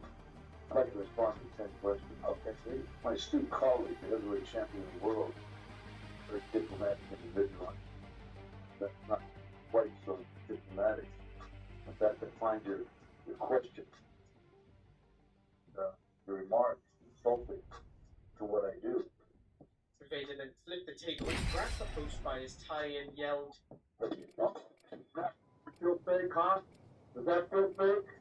I'd like to respond to the 10th question. Okay, see, my astute colleague, the heavyweight champion of the world, very diplomatic individual. That's not quite so diplomatic. In fact, I find your question, your remarks insulting to what I do. Vader then flipped the table and grabbed the host by his tie and yelled, "Feel fake, huh? Does that feel fake?"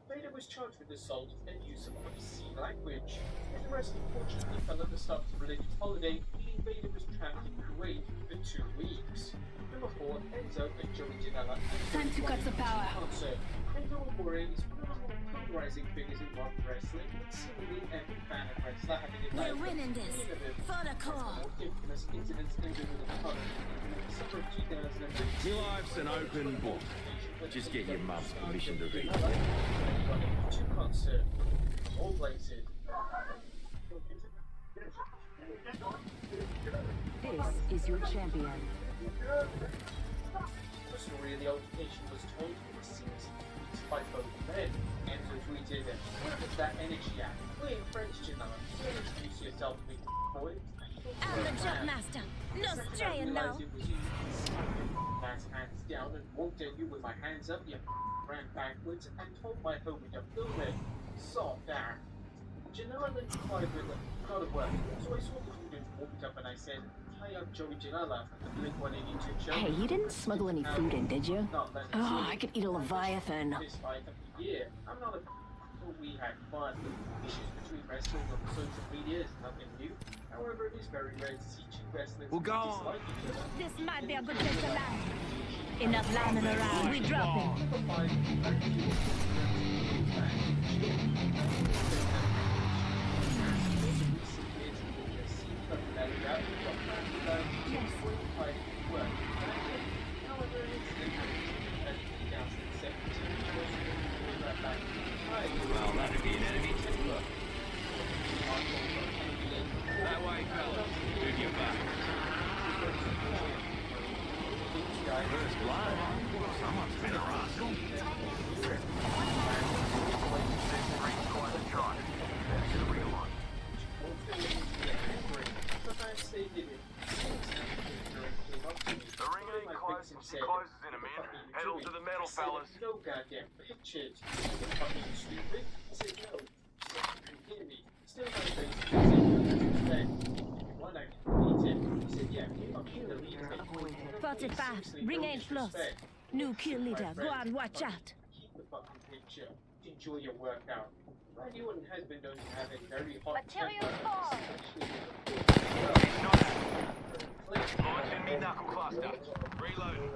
Vader was charged with assault and use of obscene language. His arrest unfortunately fell at the start of a religious holiday, meaning Vader was trapped in Kuwait for 2 weeks. Number 4, Enzo and Joey Janela. Time to cut the power. Concert. Enzo Amore is one of the more polarizing figures in modern wrestling, with seemingly every fan of wrestler having a We're winning this. For the core. Infamous incidents ended with a product in the summer of 2008. Life's an open book. Just get your mum's permission to read. To concert. All places. This is your champion. The story of the altercation was told in a series of tweets by both men. Enzo tweeted, "Where is that energy at? We're in French, Janela. Don't introduce yourself to me, boy." I'm the jump master. No straying now. Man's hands down and walked at you with my hands up. You ran backwards and told my homie to film it. Soft that. Janela then replied with not a word. So I saw the dude and walked up and I said, "Hi, I'm Joey Janela from the Blink-182 show." Hey, you didn't smuggle any food in, did you? Oh, I could eat a Leviathan. This fight of the year. I'm not a... We had fun. Issues between wrestlers on social media is nothing new. However, it is very rare to see two wrestlers dislike each other. This might be a good place to land. Enough landing around. We dropping. Well, that'd be an enemy temper. That way, fellas. Move your back. First blood. Someone's been a rascal. Quite a shot. That's a real one. The ring ain't close. She closes in a minute. Pedal to the metal, fellas. goddamn pictures. You're fucking stupid. I said, no, still couldn't hear me. Still got a face. I said, one I can beat it. He said, yeah, I'm here to lead me. 45, ring ain't close. New kill leader, go on, watch out. Keep the fucking picture. Enjoy your workout. Radio has been known to have a very hot Material fall. Launching me knuckle cluster. Reloading.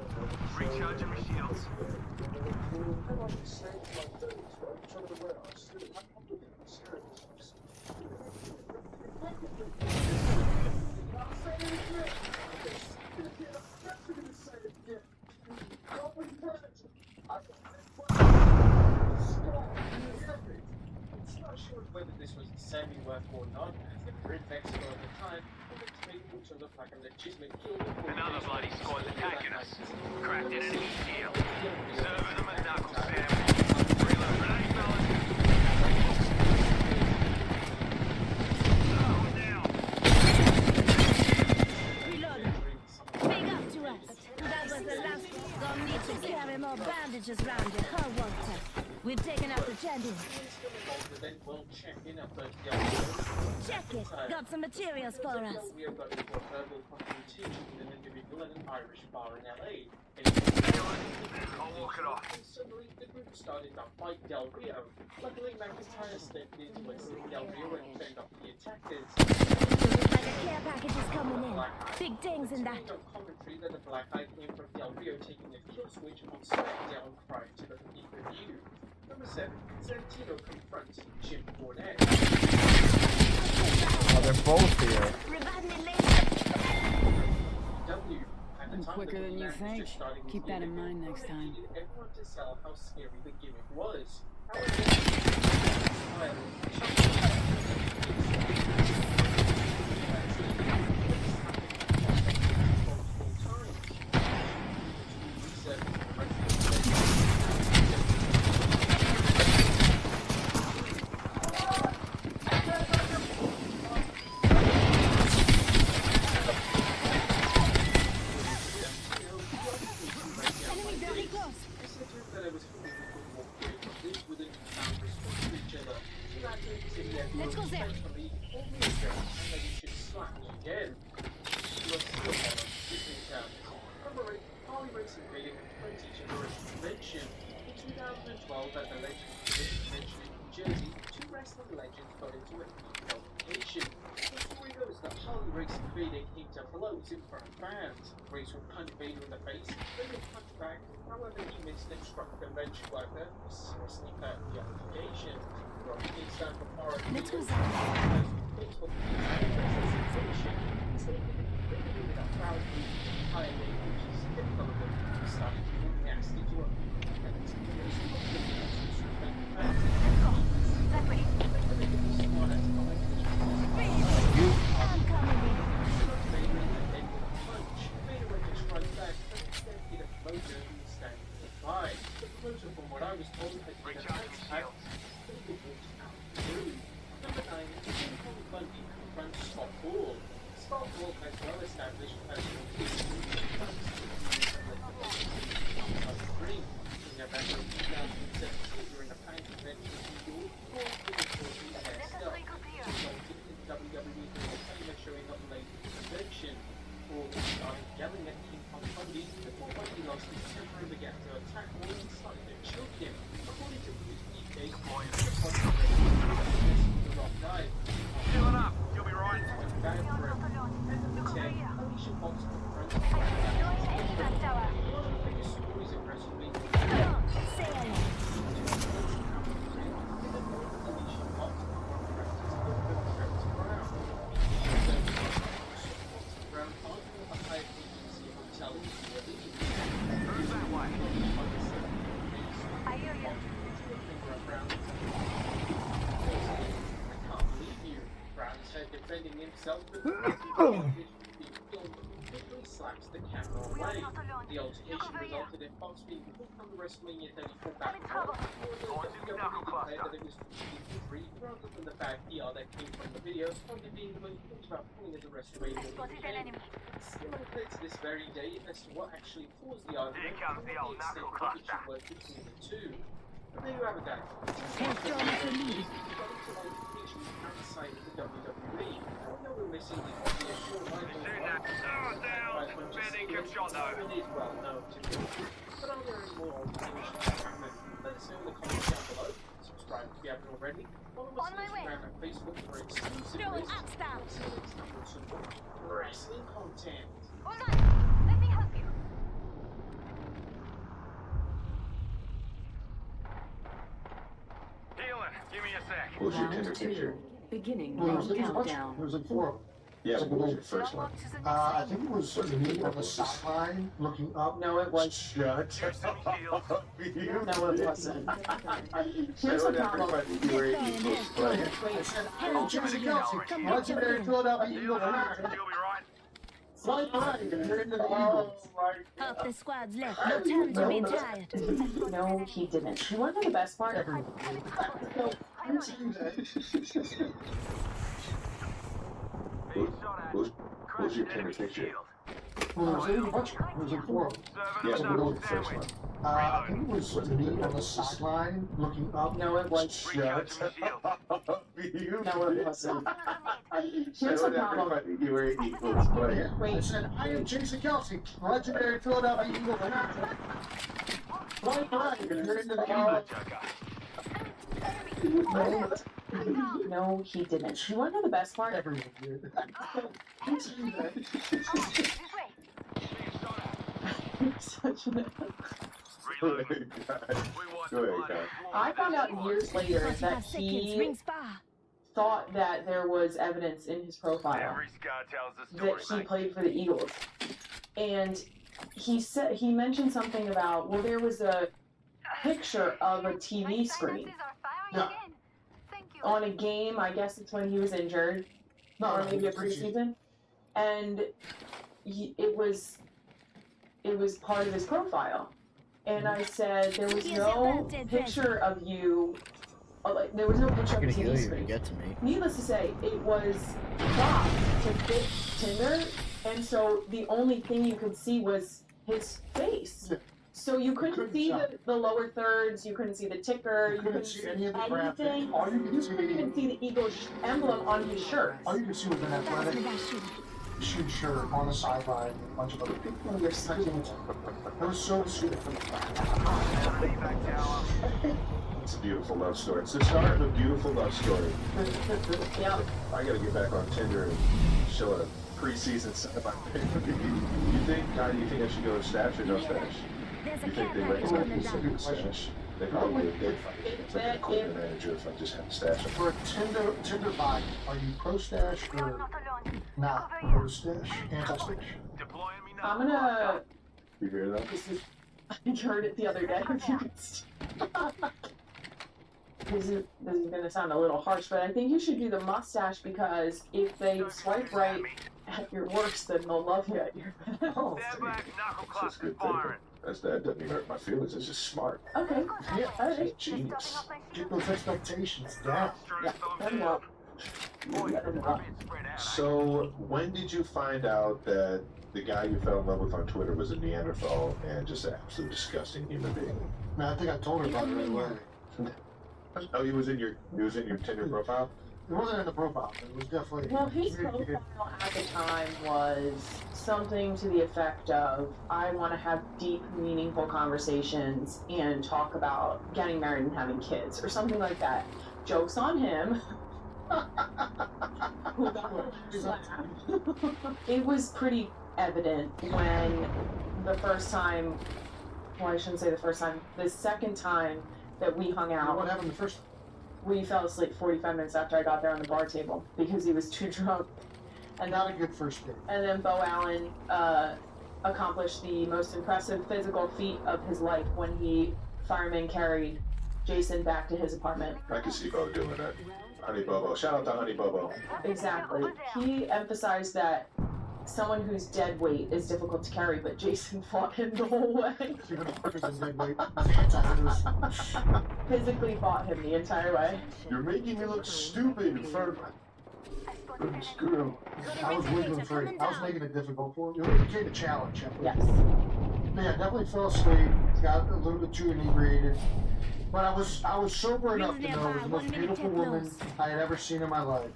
Recharging my shields. Not sure whether this was exactly work or not, as the grid vector at the time wanted to make it to look like a legitimate kill. Another bloody squad's attacking us. Cracked an enemy shield. Serving them a knuckle sandwich. Reload. Grenade fellas. Oh, down. Reload. Big up to us. That was the last. Gonna need to carry more bandages round you, huh, Walter? We've taken out the champion. Check it. Got some materials for us. We have got a verbal confrontation with an individual at an Irish bar in LA. I'll walk it off. Suddenly, the group started to fight Del Rio. Luckily, McIntyre stepped in to assist Del Rio and fend off the attackers. Looks like a care package is coming in. Big things in that. Commentary that the Black Eye came from Del Rio taking a kill switch on SmackDown prior to the pay-per-view. Number 7, Santino confronts Jim Cornette. Oh, they're both here. I'm quicker than you think. Keep that in mind next time. Everyone to sell how scary the gimmick was. Let's go there. In 2012, at the Legends Convention in New Jersey, two wrestling legends got into a heated altercation. The story goes that Harley Race and Vader came to blows in front of fans. Race would punch Vader in the face, then would punch back. However, he missed and struck the bench worker, who seriously hurt the altercation. Let's go. From what I was told, Number 9, Jim Bundy confronts Scott Hall. Scott Hall has well-established personal history in November of 2017 during a panic convention in New York, Hall was reportedly messed up, resulting in WWE Hall of Famer showing up late to the convention. Hall started yelling at King Kong Bundy before Bundy lost his temper and began to attack Hall and started to choke him. According to Bruce PK, Healing up. You'll be right. Alicia Fox confronts stories of WrestleMania. Brown arguing a high frequency hotel Move that way. I hear you. I can't believe you. Brown said, defending himself, but quickly slaps the camera away. The altercation resulted in Fox being pulled from the WrestleMania 34 battle royal. WWE declared that it was free rather than the bad PR that came from the video, probably being the most talked about point of the restoration. It's still unclear to this very day as to what actually caused the argument. Here comes the old knuckle cluster. Was between the two. But there you have it, guys. Outside of the WWE. Now, we know we're missing the obvious Shawn Michaels. It is well known to me. But are there any more observations to happen? Let us know in the comments down below. Subscribe if you haven't already. Follow us on Instagram and Facebook for exclusive lists and some wrestling content. Hold on, let me help you. Healing, give me a sec. What was your Tinder picture? Beginning countdown. There was like 4 of them. Yeah, what was your first one? I think it was me on the sideline looking up. No, it was. Shut up. You. No, it wasn't. Here's the problem. You were Eagles player. Hey, Jimmy Kelsey, legendary Philadelphia Eagles. Fly high, you're into the Eagles. Half the squad's left. No time to be tired. No, he didn't. You want to know the best part? What's your Tinder picture? Well, there was a bunch. There was like 4 of them. Yeah, but what was the first one? I think it was me on the sideline looking up. No, it was. Shut up. You. No, it wasn't. Here's the problem. You were Eagles player. I said, I am Jason Kelsey, legendary Philadelphia Eagles. Fly high, you're into the Eagles. No, he didn't. You want to know the best part? Everyone did. Such an... Go ahead, guys. I found out years later that he thought that there was evidence in his profile that he played for the Eagles. And he mentioned something about, well, there was a picture of a TV screen. Yeah. On a game, I guess it's when he was injured, or maybe a preseason, and it was part of his profile. And I said there was no picture of you, like there was no picture of a TV screen. Needless to say, it was cropped to fit Tinder, and so the only thing you could see was his face. Yeah. So you couldn't see the lower thirds, you couldn't see the ticker, you couldn't see any of the anything. All you could see the Eagles emblem on his shirt. All you could see was an athletic shoe shirt on the sideline with a bunch of other people. You're such a... It was so sweet. It's a beautiful love story. It's the start of a beautiful love story. Yeah. I gotta get back on Tinder and show a preseason set of my pay-per-view. You think I should go to Stash or no Stash? You think they recommend me to Stash? They probably would. It's like a cool manager if I just had Stash. For a Tinder buy, are you pro Stash or not pro Stash? Anti-Stash? I'm gonna... You hear that? I heard it the other day. This is gonna sound a little harsh, but I think you should do the mustache because if they swipe right at your works, then they'll love you at your Oh, that's good thinking. That doesn't even hurt my feelings. It's just smart. Okay. Yeah, alright. Genius. Get those expectations down. Yeah, then up. So, when did you find out that the guy you fell in love with on Twitter was a Neanderthal and just an absolute disgusting human being? Man, I think I told her about it right away. Oh, he was in your Tinder profile? It wasn't in the profile, but it was definitely... Well, his profile at the time was something to the effect of, I want to have deep, meaningful conversations and talk about getting married and having kids, or something like that. Joke's on him. It was pretty evident when the first time, well, I shouldn't say the first time, the second time that we hung out. What happened the first time? We fell asleep 45 minutes after I got there on the bar table because he was too drunk. And not a good first date. And then Bo Allen accomplished the most impressive physical feat of his life when he fireman carried Jason back to his apartment. I can see Bo doing that. Honey Bobo. Shout out to Honey Bobo. Exactly. He emphasized that someone who's dead weight is difficult to carry, but Jason fought him the whole way. Physically fought him the entire way. You're making me look stupid in front of my goodness, girl. I was wiggling free. I was making it difficult for him. It became a challenge. Yes. Yeah, definitely fell asleep. Got a little bit too inebriated. But I was sober enough to know it was the most beautiful woman I had ever seen in my life.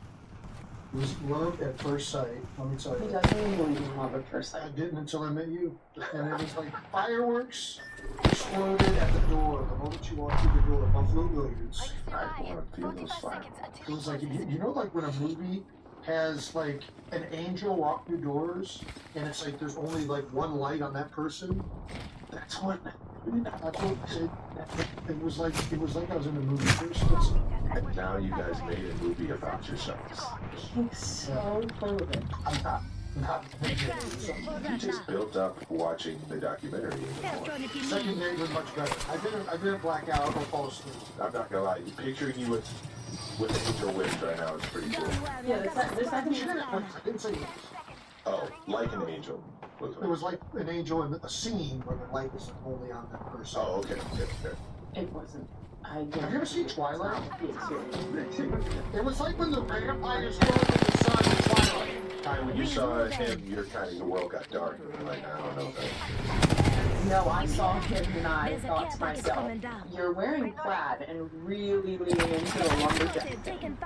It was love at first sight. Let me tell you. He doesn't even believe in love at first sight. I didn't until I met you. And it was like fireworks exploded at the door the moment you walked through the door. Buffalo Billiards. I want to feel those fireworks. It was like, you know, like when a movie has like an angel walk through doors and it's like there's only like one light on that person. That's what it was like. It was like I was in a movie first. And now you guys made a movie about yourselves. He's so full of it. I'm not. You just built up watching the documentary. Second day was much better. I didn't black out or fall asleep. I'm not gonna lie. Picturing you with Angel Witch right now is pretty cool. Yeah, this I didn't say this. Oh, like an angel. It was like an angel in a scene where the light was only on that person. Oh, okay. It wasn't. Have you ever seen Twilight? It was like when the vampires go into the sun in Twilight. Ty, when you saw him, your kind of the world got dark. Like, I don't know that. No, I saw him and I thought to myself, you're wearing plaid and really leaning into the lumberjack thing.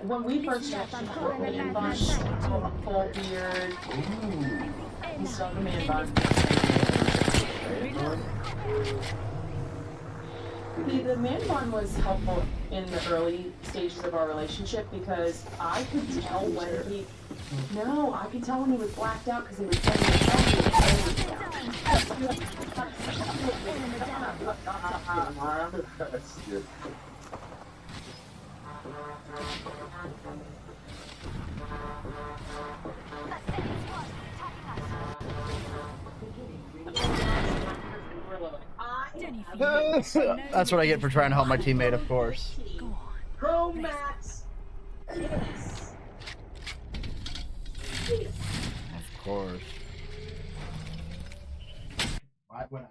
When we first met, he put man bun, a full beard. He saw the man bun. The man bun was helpful in the early stages of our relationship because I could tell when he... No, I could tell when he was blacked out because he was telling me That's good. That's what I get for trying to help my teammate, of course. Pro Max. Yes. Of course. Why would I get?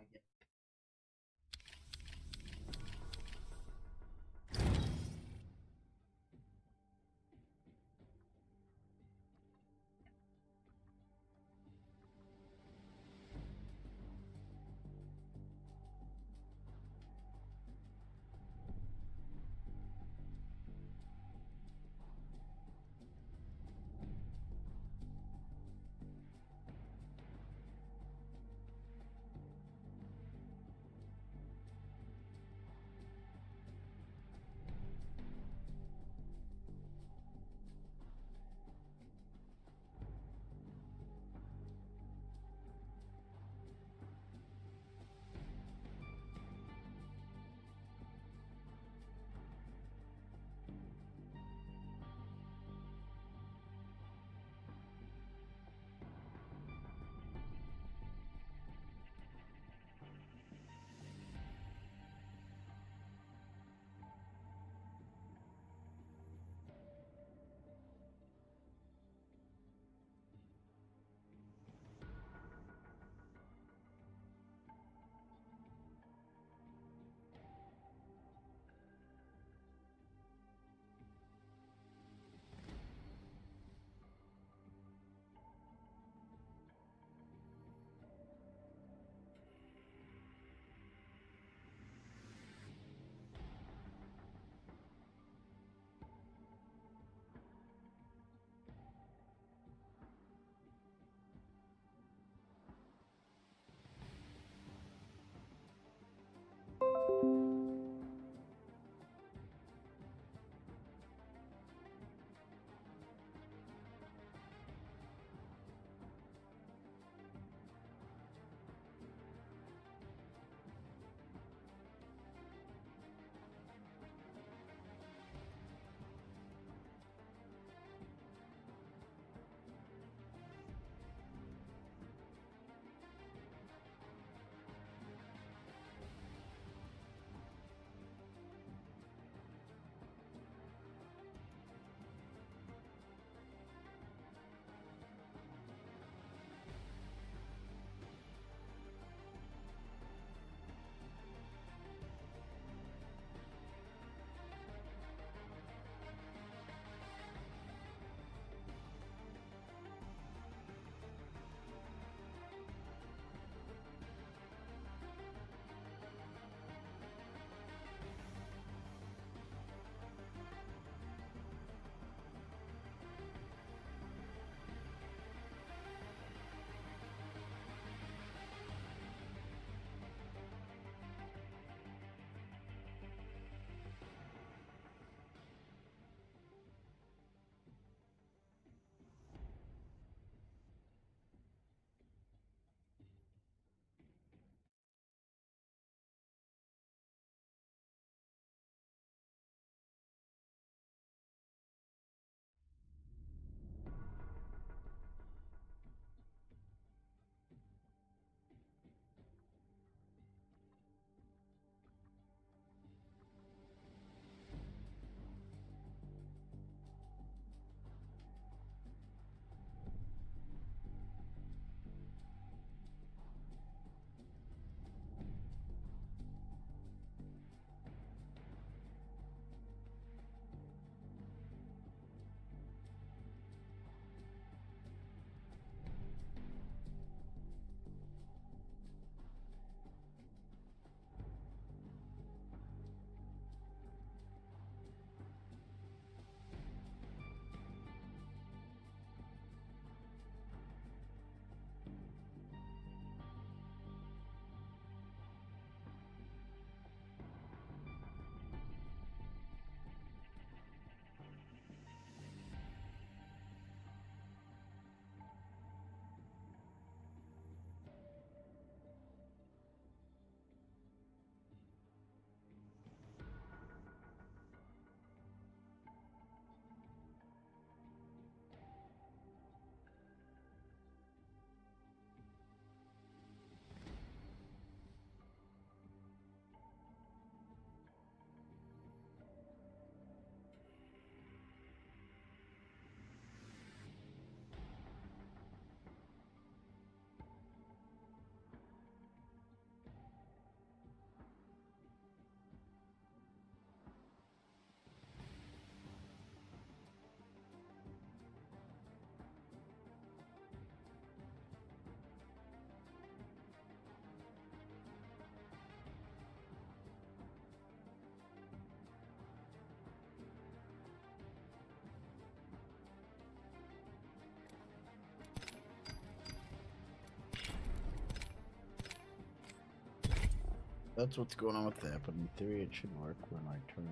that's what's going on with that, but in theory it should work when I put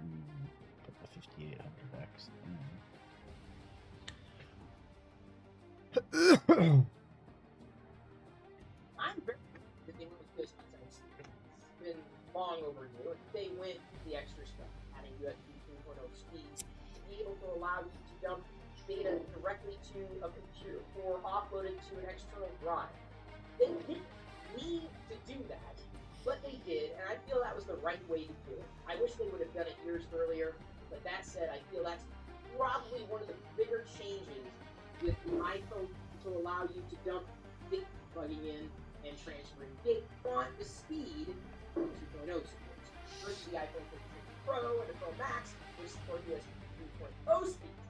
the 5800X in. I'm very happy that they went with USB Type-C. It's been long overdue. They went the extra step, adding USB 3.0 speeds to be able to allow you to dump data directly to a computer or offload it to an external drive. They didn't need to do that, but they did, and I feel that was the right way to do it. I wish they would have done it years earlier, but that said, I feel that's probably one of the bigger changes with the iPhone to allow you to dump data plugging in and transferring data. Want the speed 2.0 supports versus the iPhone 15 Pro and the Pro Max, which support USB 3.0 speeds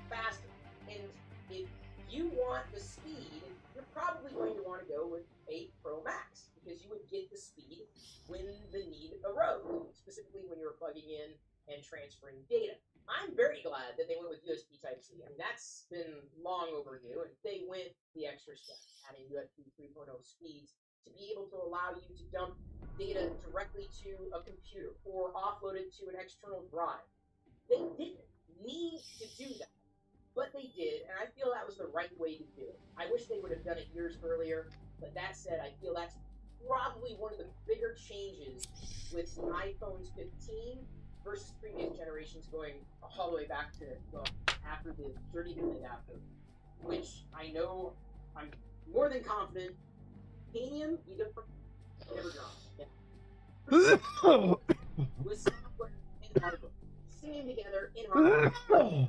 faster. And if you want the speed, you're probably going to want to go with a Pro Max because you would get the speed when the need arose, specifically when you were plugging in and transferring data. I'm very glad that they went with USB Type-C. I mean, that's been long overdue, and they went the extra step, adding USB 3.0 speeds to be able to allow you to dump data directly to a computer or offload it to an external drive. They didn't need to do that, but they did, and I feel that was the right way to do it. I wish they would have done it years earlier, but that said, I feel that's probably one of the bigger changes with the iPhones 15 versus previous generations going all the way back to, well, after the 30-bit adapter, which I know I'm more than confident Pentium, either from never drawn. With software and hardware singing together in harmony.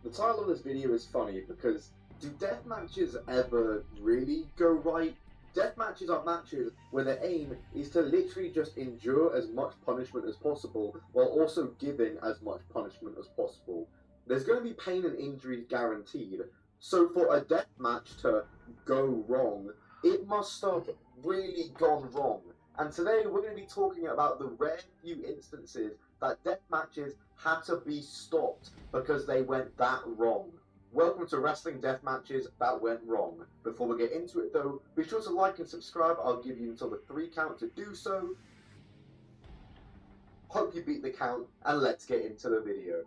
The title of this video is funny because do death matches ever really go right? Death matches are matches where the aim is to literally just endure as much punishment as possible while also giving as much punishment as possible. There's going to be pain and injury guaranteed, so for a death match to go wrong, it must have really gone wrong. And today we're going to be talking about the rare few instances that death matches had to be stopped because they went that wrong. Welcome to Wrestling Death Matches That Went Wrong. Before we get into it though, be sure to like and subscribe. I'll give you until the 3 count to do so. Hope you beat the count, and let's get into the video.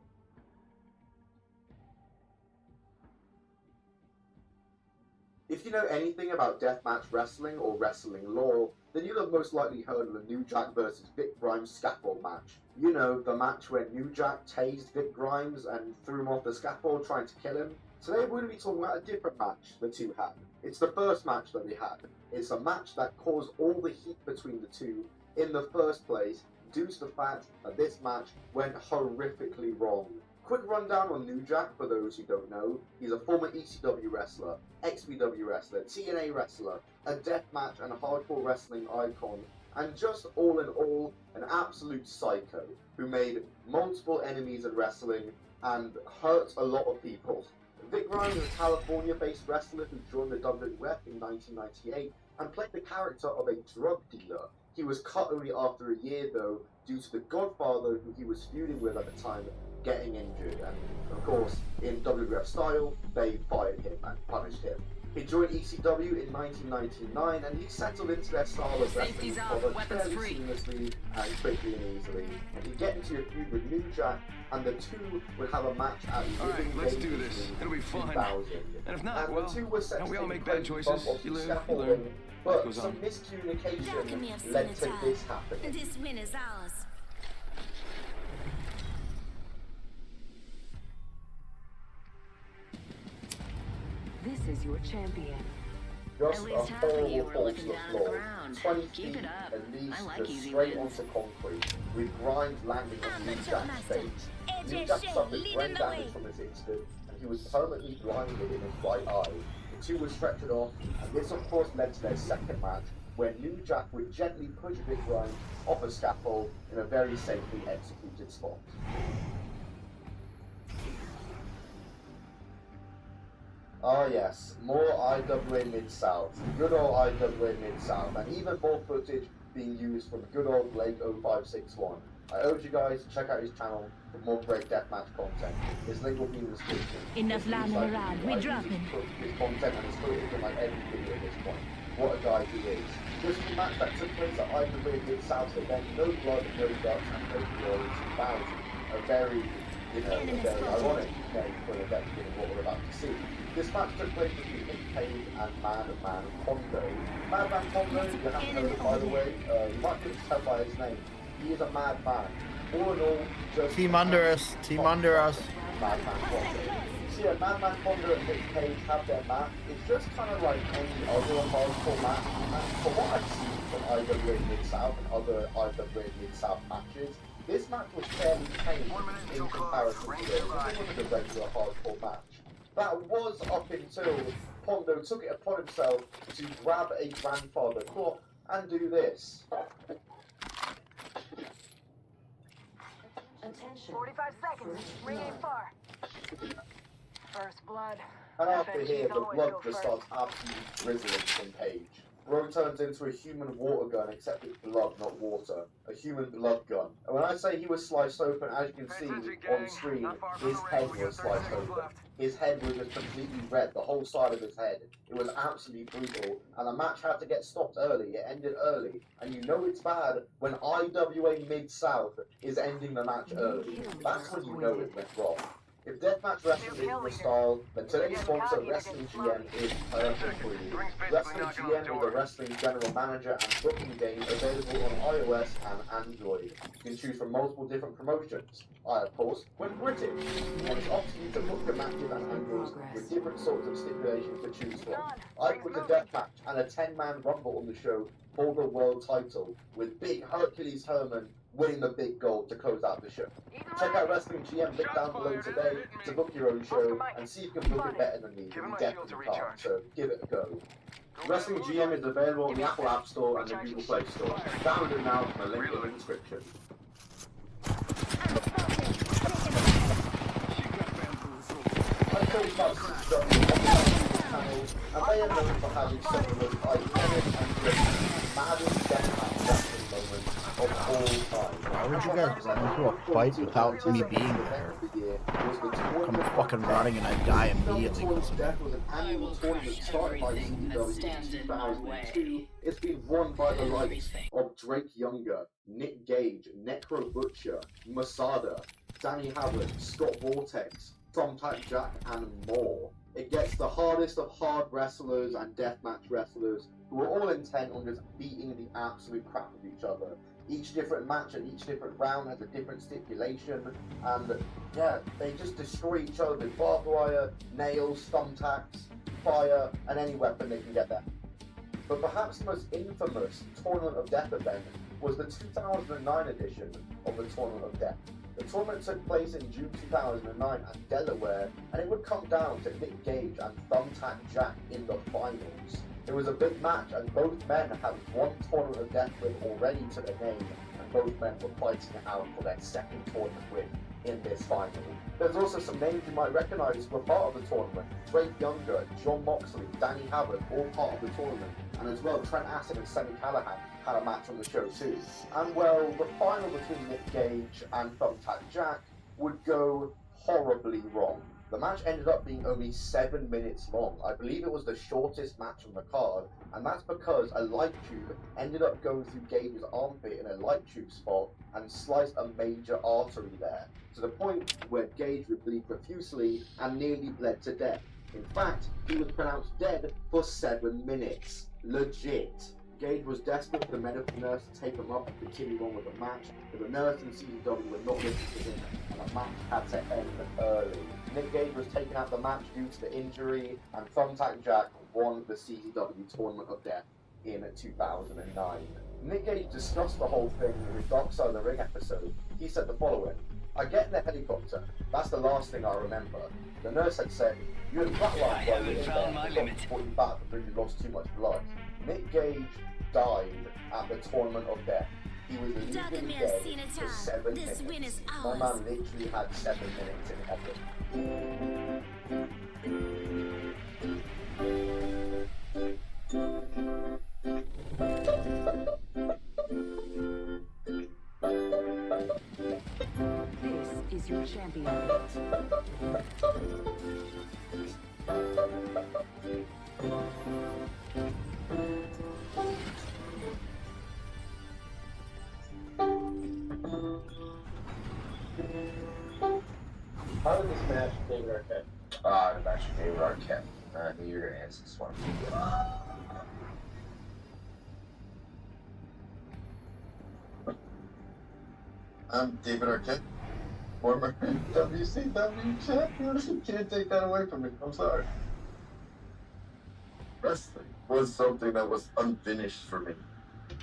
If you know anything about deathmatch wrestling or wrestling lore, then you'll have most likely heard of the New Jack vs Vic Grimes scaffold match. You know, the match where New Jack tased Vic Grimes and threw him off the scaffold trying to kill him. Today we're going to be talking about a different match the two had. It's the first match that they had. It's a match that caused all the heat between the two in the first place due to the fact that this match went horrifically wrong. Quick rundown on New Jack for those who don't know. He's a former ECW wrestler, XPW wrestler, TNA wrestler, a deathmatch and hardcore wrestling icon, and just all in all, an absolute psycho who made multiple enemies in wrestling and hurt a lot of people. Vic Grimes is a California-based wrestler who joined the WWF in 1998 and played the character of a drug dealer. He was cut only after a year though, due to the Godfather who he was feuding with at the time getting injured, and of course, in WWF style, they fired him and punished him. He joined ECW in 1999 and he settled into their style of wrestling fairly seamlessly and quickly and easily. He'd get into a feud with New Jack and the two would have a match at Living let's do this. It'll be fun. 2000. And if not, and well, the two were set we to all take make a bad crazy choices. bump off You the live, you scaffolding, learn. but Life goes some on. miscommunication led to this happening. This win is ours. This is your champion. Just At a least half of you horrible were fall to looking the down the floor. ground. 20 Keep feet it up. at least, I like just easy straight wins. onto concrete, with Grimes landing on New Jack's face. New AJ Jack Shea suffered leading brain the damage way. from this incident, and he was permanently blinded in his right eye. The two were stretchered off, and this of course led to their second match, where New Jack would gently push Vic Grimes off a scaffold in a very safely executed spot. Ah yes, more IWA Mid-South, good old IWA Mid-South, and even more footage being used from good old Blake 0561. I urge you guys to check out his channel for more great deathmatch content. His link will be in the description. Enough lying around, we're dropping. His content and his footage in like every video at this point. What a guy he is. This is a match that took place at IWA Mid-South event. No blood, no guts, and no glory. 2000. A very, very ironic name for an event given what we're about to see. This match took place between Nick Cage and Madman Pondo. Madman Pondo, you haven't heard it by the way, you might be able to tell by his name. He is a madman. All in all, just Team under us. Team under us. Madman Pondo. So yeah, Madman Pondo and Nick Cage have their match. It's just kind of like any other hardcore match. And from what I've seen from IWA Mid-South and other IWA Mid-South matches, this match was fairly tame in comparison to this. It wasn't a regular hardcore match. That was up until Pondo took it upon himself to grab a grandfather clock and do this. Attention. 45 seconds. Ring ain't far. First blood. And after here, the blood just starts absolutely drizzling from Cage. Bro turns into a human water gun, except it's blood, not water. A human blood gun. And when I say he was sliced open, as you can see on screen, his head was sliced open. His head was just completely red, the whole side of his head. It was absolutely brutal, and the match had to get stopped early. It ended early, and you know it's bad when IWA Mid-South is ending the match early. That's when you know it went wrong. If deathmatch wrestling is your style, then today's sponsor, Wrestling GM, is perfect for you. Wrestling GM is a wrestling general manager and booking game available on iOS and Android. You can choose from multiple different promotions. I, of course, went British, and it's up to you to book the matches and angles with different sorts of stipulations to choose from. I put a deathmatch and a 10-man rumble on the show for the world title, with Big Hercules Herman winning the big gold to close out the show. Check out Wrestling GM link down below today to book your own show and see if you can book it better than me. You definitely can't, so give it a go. Wrestling GM is available on the Apple App Store and the Google Play Store. Download it now from the link in the description. I talked about CW on the channel, and they are known for having some of the most iconic and great maddest deathmatch wrestling moments of all time. Why would you guys run into a fight without me being there? I'm fucking running and I die immediately. Death was an annual tournament started by CW in 2002. It's been won by the likes of Drake Younger, Nick Gage, Necro Butcher, Masada, Danny Havoc, Scott Vortex, Thumbtack Jack, and more. It gets the hardest of hard wrestlers and deathmatch wrestlers who are all intent on just beating the absolute crap of each other. Each different match and each different round has a different stipulation, and yeah, they just destroy each other with barbed wire, nails, thumbtacks, fire, and any weapon they can get there. But perhaps the most infamous Tournament of Death event was the 2009 edition of the Tournament of Death. The tournament took place in June 2009 at Delaware, and it would come down to Nick Gage and Thumbtack Jack in the finals. It was a big match, and both men had one Tournament of Death win already to their name, and both men were fighting it out for their second tournament win in this final. There's also some names you might recognise who were part of the tournament. Drake Younger, John Moxley, Danny Havoc, all part of the tournament, and as well Trent Acid and Sammy Callahan had a match on the show too. And well, the final between Nick Gage and Thumbtack Jack would go horribly wrong. The match ended up being only 7 minutes long. I believe it was the shortest match on the card, and that's because a light tube ended up going through Gage's armpit in a light tube spot and sliced a major artery there, to the point where Gage would bleed profusely and nearly bled to death. In fact, he was pronounced dead for 7 minutes. Legit. Gage was desperate for the medical nurse to take him up and continue on with the match, but the nurse and CZW were not listening to him, and the match had to end early. Nick Gage was taken out of the match due to the injury, and Thumbtack Jack won the CZW Tournament of Death in 2009. Nick Gage discussed the whole thing in his Dark Side of the Ring episode. He said the following: "I get in the helicopter. That's the last thing I remember. The nurse had said, you had flatlined while you were in there, before you back because you lost too much blood." Nick Gage died at the Tournament of Death. He was legally dead for 7 minutes. My man literally had 7 minutes in heaven. How did this match with David Arquette? The match with David Arquette. I knew you were gonna answer this one. I'm David Arquette, former WCW champion. You can't take that away from me. I'm sorry. Wrestling was something that was unfinished for me.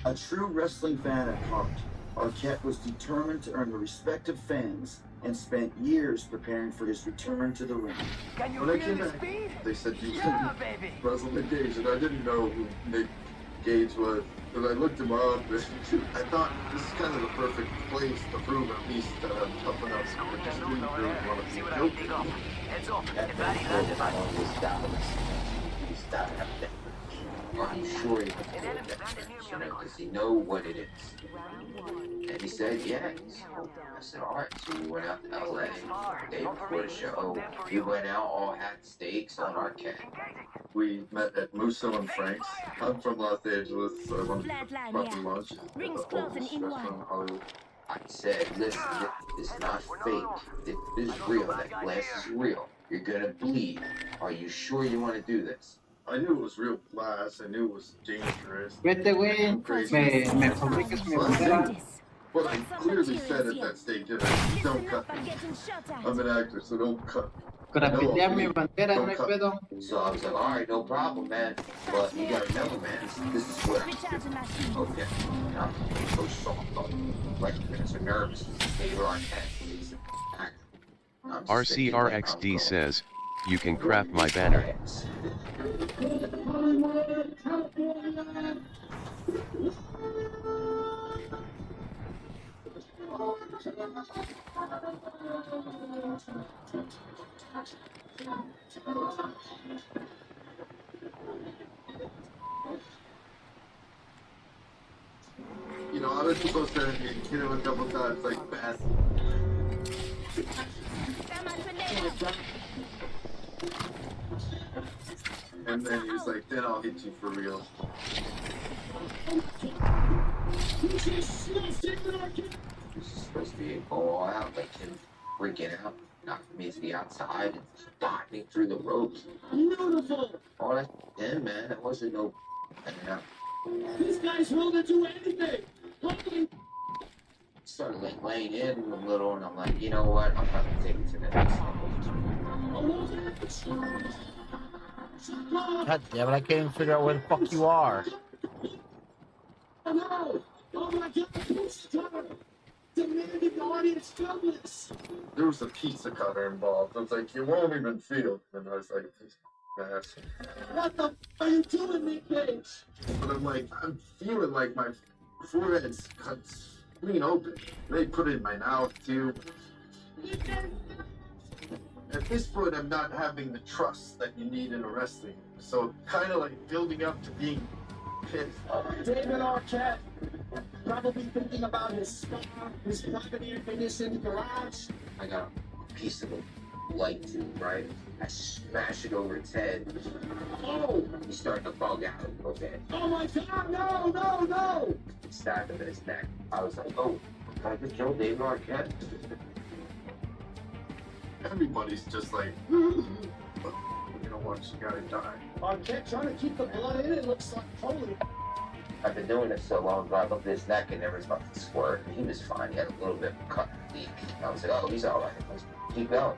A true wrestling fan at heart, Arquette was determined to earn the respect of fans and spent years preparing for his return to the ring. Can you When I feel came the back, speed? they said you Yeah, baby. wrestle Nick Gage, and I didn't know who Nick Gage was. But I looked him up, and I thought this is kind of the perfect place to prove at least that I'm tough enough to just really want to be guilty. Heads up. If that landed on his stop. I'm sure he can do that, because he know what it is. And he said, yeah. I said, all right. So we went out to LA the day before the show. We went out, all had steaks on Arquette. We met at Musso and Frank's. I'm from Los Angeles, so I went to proper lunch at the oldest restaurant in Hollywood. I said, listen, this is not fake. This is real. That glass is real. You're gonna bleed. Are you sure you want to do this? I knew it was real glass. I knew it was dangerous. Vete, güey. Me fabricas mi bandera. But I clearly said at that stage, don't cut me. I'm an actor, so don't cut me. Grafitear mi bandera, no hay pedo. So I was like, all right, no problem, man. But you gotta remember, man, this is what I'm okay. I'm so soft, like, I'm so nervous. They were on RCRXD says, you can craft my banner. You know, I was supposed to hit him a couple times, like, fast. And then he was like, then I'll hit you for real. This is supposed to be all out, like him freaking out, knocking me to the outside and diving through the ropes. Beautiful! Oh, that's him, man. That wasn't no. This guy's willing to do anything! Started like laying in a little, and I'm like, you know what? I'm not gonna take it to the next level. God damn it, I can't even figure out where the fuck you are. Oh no! Oh my god, stop! Demanding the audience film this! There was a pizza cutter involved. I was like, you won't even feel. And I was like, ass. What the f are you doing, Nick Gage? But I'm like, I'm feeling like my forehead's cut clean open. They put it in my mouth too. At this point, I'm not having the trust that you need in a wrestling. So kind of like building up to being pissed. David Arquette, probably thinking about his scar, his property in the garage. I got a piece of a light tube, right? I smash it over its head. Oh! He's starting to bug out a little bit. Oh my god, no, no, no! Stabbed him in his neck. I was like, oh, can I just kill David Arquette? Everybody's just like, you know, watch the guy die. Arquette trying to keep the blood in it looks like holy. I've been doing it so long, but I looked at his neck and there was about to squirt. He was fine. He had a little bit of cut leak. I was like, oh, he's all right. Let's keep going.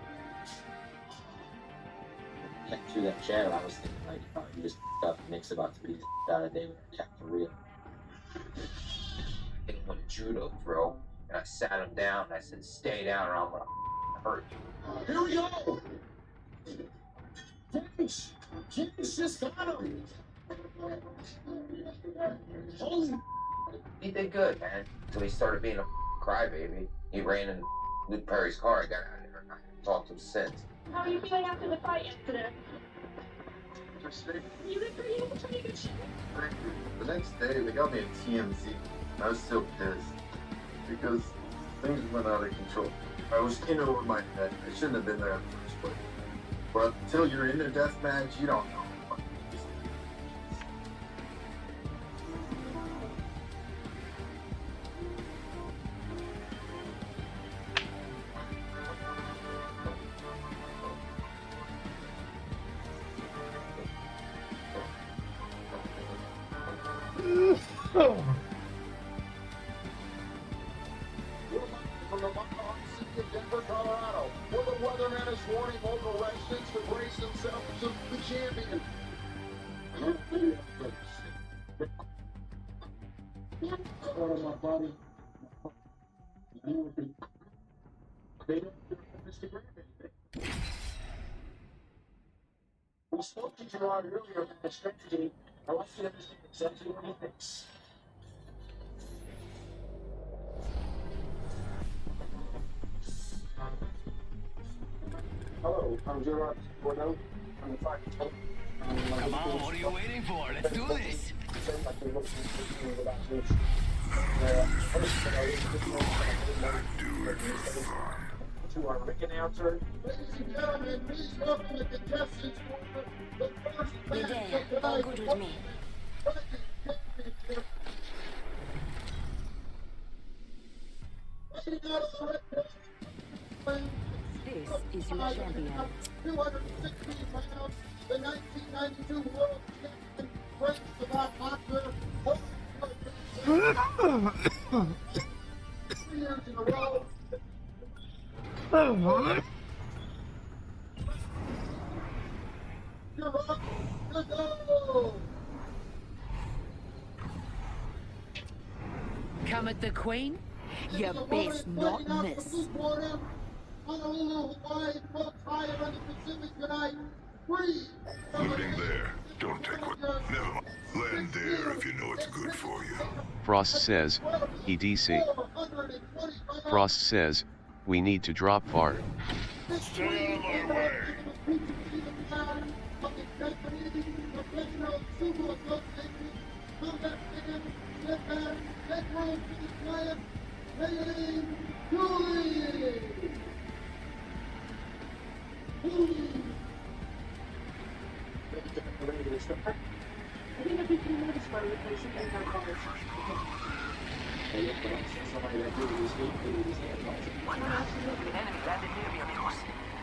Through that channel, I was thinking, like, oh, you just up Nick's about to beat the out of David Arquette for real. Hit him with a judo throw, and I sat him down, and I said, stay down or I'm gonna hurt you. Here we go! Thanks! James just got him! Holy... He did good, man. Until he started being a crybaby. He ran in Luke Perry's car. I got out of there. I haven't talked to him since. How are you feeling after the fight yesterday? You look pretty good shape. Thank you. The next day, they got me a TMZ. I was still pissed because things went out of control. I was in over my head. I shouldn't have been there in the first place. But until you're in a death match, you don't know. From the city of Denver, Colorado, where the weatherman is warning local residents to brace themselves to the champion. Oh, my body. They don't do Instagram anything. We spoke to Gerard earlier about the strategy. I want you to understand exactly what he thinks. Hello, I'm Gerard Bordeaux. I'm the fire control. Come on, what are you waiting for? Let's do this. To our Rick announcer. Ladies and gentlemen, please welcome the contestants for the first match of the night. Good with me. This is your champion. 216 pounds, the 1992 World Champion, Prince of Boxer. 3 years in a row. You're up. Let's go. Come at the Queen? You best not miss. Honolulu, Hawaii, folks higher on the Pacific tonight. Free. Looting there. Don't take what. Never mind. Land there if you know it's good for you. Frost says, EDC. Frost says, we need to drop far. Stay out of my way.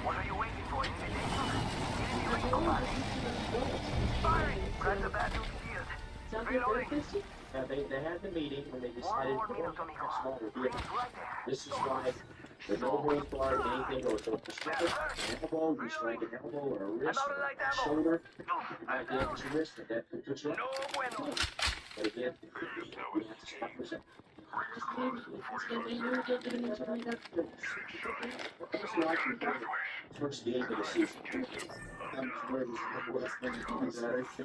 What are you waiting for? Firing! Grab the bad news field. Reloading. They had the meeting when they decided to go smaller vehicles. This is why there's no holds barred anything or so prescribed. An elbow, you strike an elbow or a wrist or a shoulder. That damages your wrist, that puts you up. But again, you have to stop yourself. First game of the season.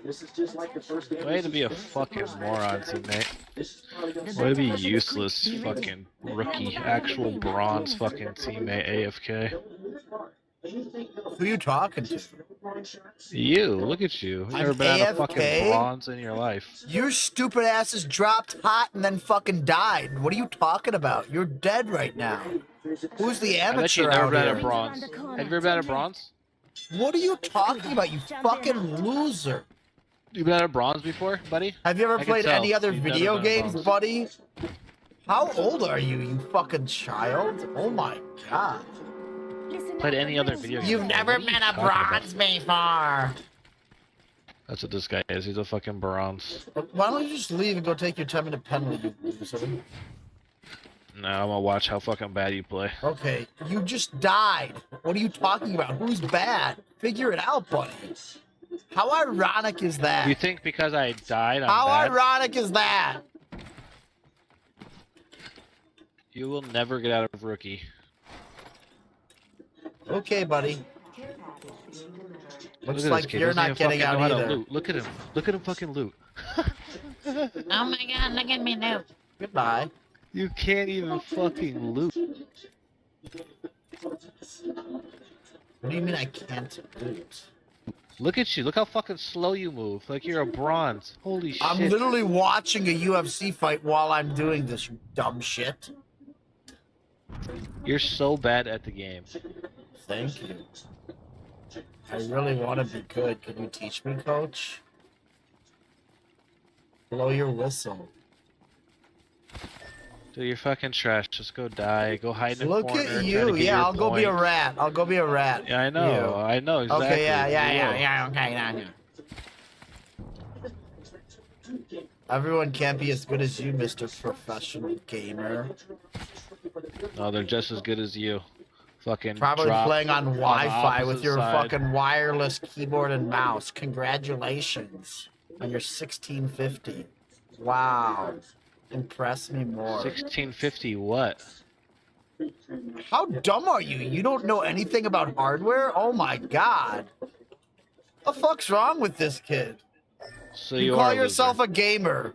This is just like the first game. Way to be a fucking moron, teammate. Way to be useless, fucking rookie, actual bronze fucking teammate AFK. Who are you talking to? You, look at you. You've never been out of fucking bronze in your life. Your stupid asses dropped hot and then fucking died. What are you talking about? You're dead right now. Who's the I bet amateur you've never out been here? out of bronze. Have you ever been out of bronze? What are you talking about, you fucking loser? You've been out of bronze before, buddy? Have you ever I can played tell. any other You've never video been out of games, bronze. buddy? How old are you, you fucking child? Oh my god. Played any other video game? You've never been a bronze before. That's what this guy is. He's a fucking bronze. Why don't you just leave and go take your 10-minute penalty, you loser? No, I'm gonna watch how fucking bad you play. Okay, you just died. What are you talking about? Who's bad? Figure it out, buddy. How ironic is that? You think because I died, I'm How bad? ironic is that? You will never get out of rookie. Okay, buddy. Look Looks at like this kid. you're Doesn't not even getting fucking out know how to either. loot. Look at him. Look at him fucking loot. Oh my god, look at me now. Goodbye. You can't even fucking loot. What do you mean I can't loot? Look at you. Look how fucking slow you move. Like you're a bronze. Holy shit. I'm literally watching a UFC fight while I'm doing this, you dumb shit. You're so bad at the game. Thank you. I really want to be good. Can you teach me, coach? Blow your whistle. Dude, you're fucking trash. Just go die. Go hide in a Look corner. at try to you. get Yeah, your I'll go be a points. rat. I'll go be a rat. Yeah, I know. You. I know exactly. Okay, You will. yeah. Okay, yeah. Everyone can't be as good as you, Mr. Professional Gamer. No, they're just as good as you. Fucking Probably drop playing on Wi-Fi with opposite your side. fucking wireless keyboard and mouse. Congratulations on your 1650. Wow. Impress me more. 1650 what? How dumb are you? You don't know anything about hardware? Oh my god. The fuck's wrong with this kid? So You you call are a yourself loser. a gamer.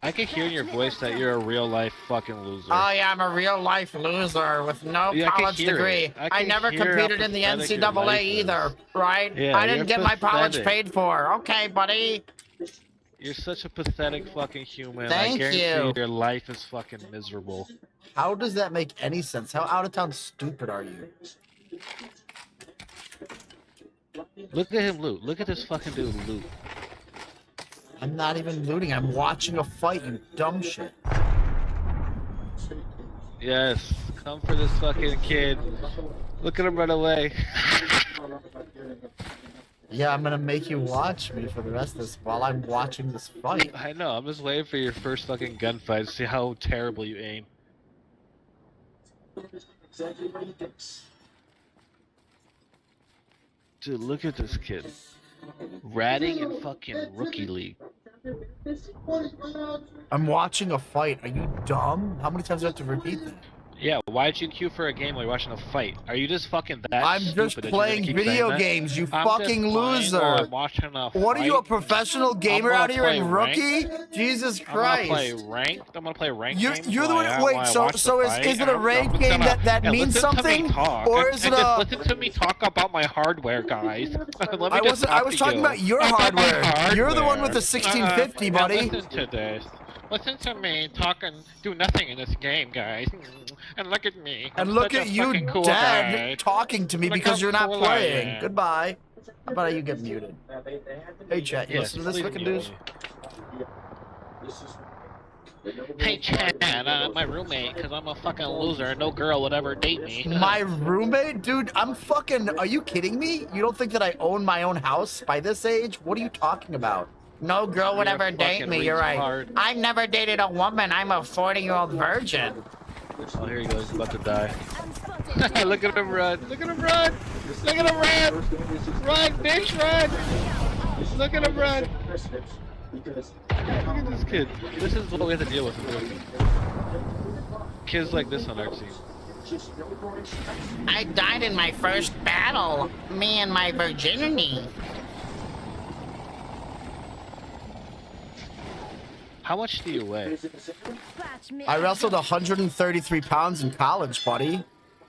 I can hear in your voice that you're a real life fucking loser. Oh yeah, I'm a real life loser with no Yeah, I can college hear degree. it. I I can never hear how competed in the pathetic your NCAA life is. either, right? Yeah, I didn't you're get my college pathetic. paid for. Okay, buddy. You're such a pathetic fucking human. Thank I guarantee you. your life is fucking miserable. How does that make any sense? How out of town stupid are you? Look at him loot. Look at this fucking dude loot. I'm not even looting. I'm watching a fight, you dumb shit. Yes, come for this fucking kid. Look at him run away. Yeah, I'm gonna make you watch me for the rest of this while I'm watching this fight. I know, I'm just waiting for your first fucking gunfight to see how terrible you aim. Dude, look at this kid. Ratting in fucking Rookie League. I'm watching a fight. Are you dumb? How many times do I have to repeat that? Yeah, why'd you queue for a game while you're watching a fight? Are you just fucking that I'm stupid just that you're playing gonna keep video saying that? games, you I'm fucking just playing loser. while I'm watching a What are you, a fight. professional gamer gonna out here play in Rookie? ranked. Jesus I'm gonna play Christ. ranked. I'm gonna play ranked You're, games you're the while one. I- Wait, while I so watch the so fight. is it a I'm ranked just game gonna- that yeah, means listen to me something, talk. or And- is and it just a? listen to me talk about my hardware, guys. Let me I just wasn't. talk I was to talking you about your about my hardware. You're the one with the hardware. 1650, Now buddy. listen to this. Listen to me talk and do nothing in this game, guys. And look at me. And I'm look such at a you fucking cool dead guy. talking to me Look because how you're not cool I playing. am. Goodbye. How about you get muted? Hey chat, you Yes, listen to this please looking mute dude? Hey Chad, my roommate, because I'm a fucking loser and no girl would ever date me. My roommate? Dude, I'm fucking... Are you kidding me? You don't think that I own my own house by this age? What are you talking about? No girl would You're ever date fucking me, you're right. retard. I've never dated a woman. I'm a 40-year-old virgin. Oh, here he goes, he's about to die. Look at him run! Look at him run! Look at him run! Run, bitch, run! Look at him run! Look at this kid. This is what we have to deal with in Rookie. Kids like this on our team. I died in my first battle. Me and my virginity. How much do you weigh? I wrestled 133 pounds in college, buddy.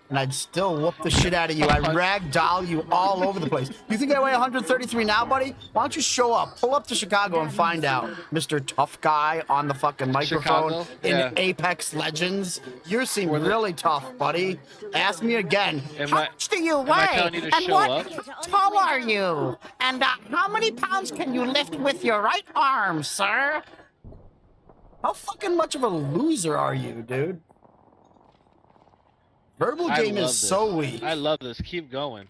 And I'd still whoop the shit out of you. I'd ragdoll you all over the place. You think I weigh 133 now, buddy? Why don't you show up? Pull up to Chicago and find out. Mr. Tough Guy on the fucking microphone Chicago? in Yeah. Apex Legends. You seem really tough, buddy. Ask me again. Am How I- much do you am I weigh? telling you to And show what up? tall are you? And how many pounds can you lift with your right arm, sir? How fucking much of a loser are you, dude? Verbal I game love is this. so weak. I love this. Keep going.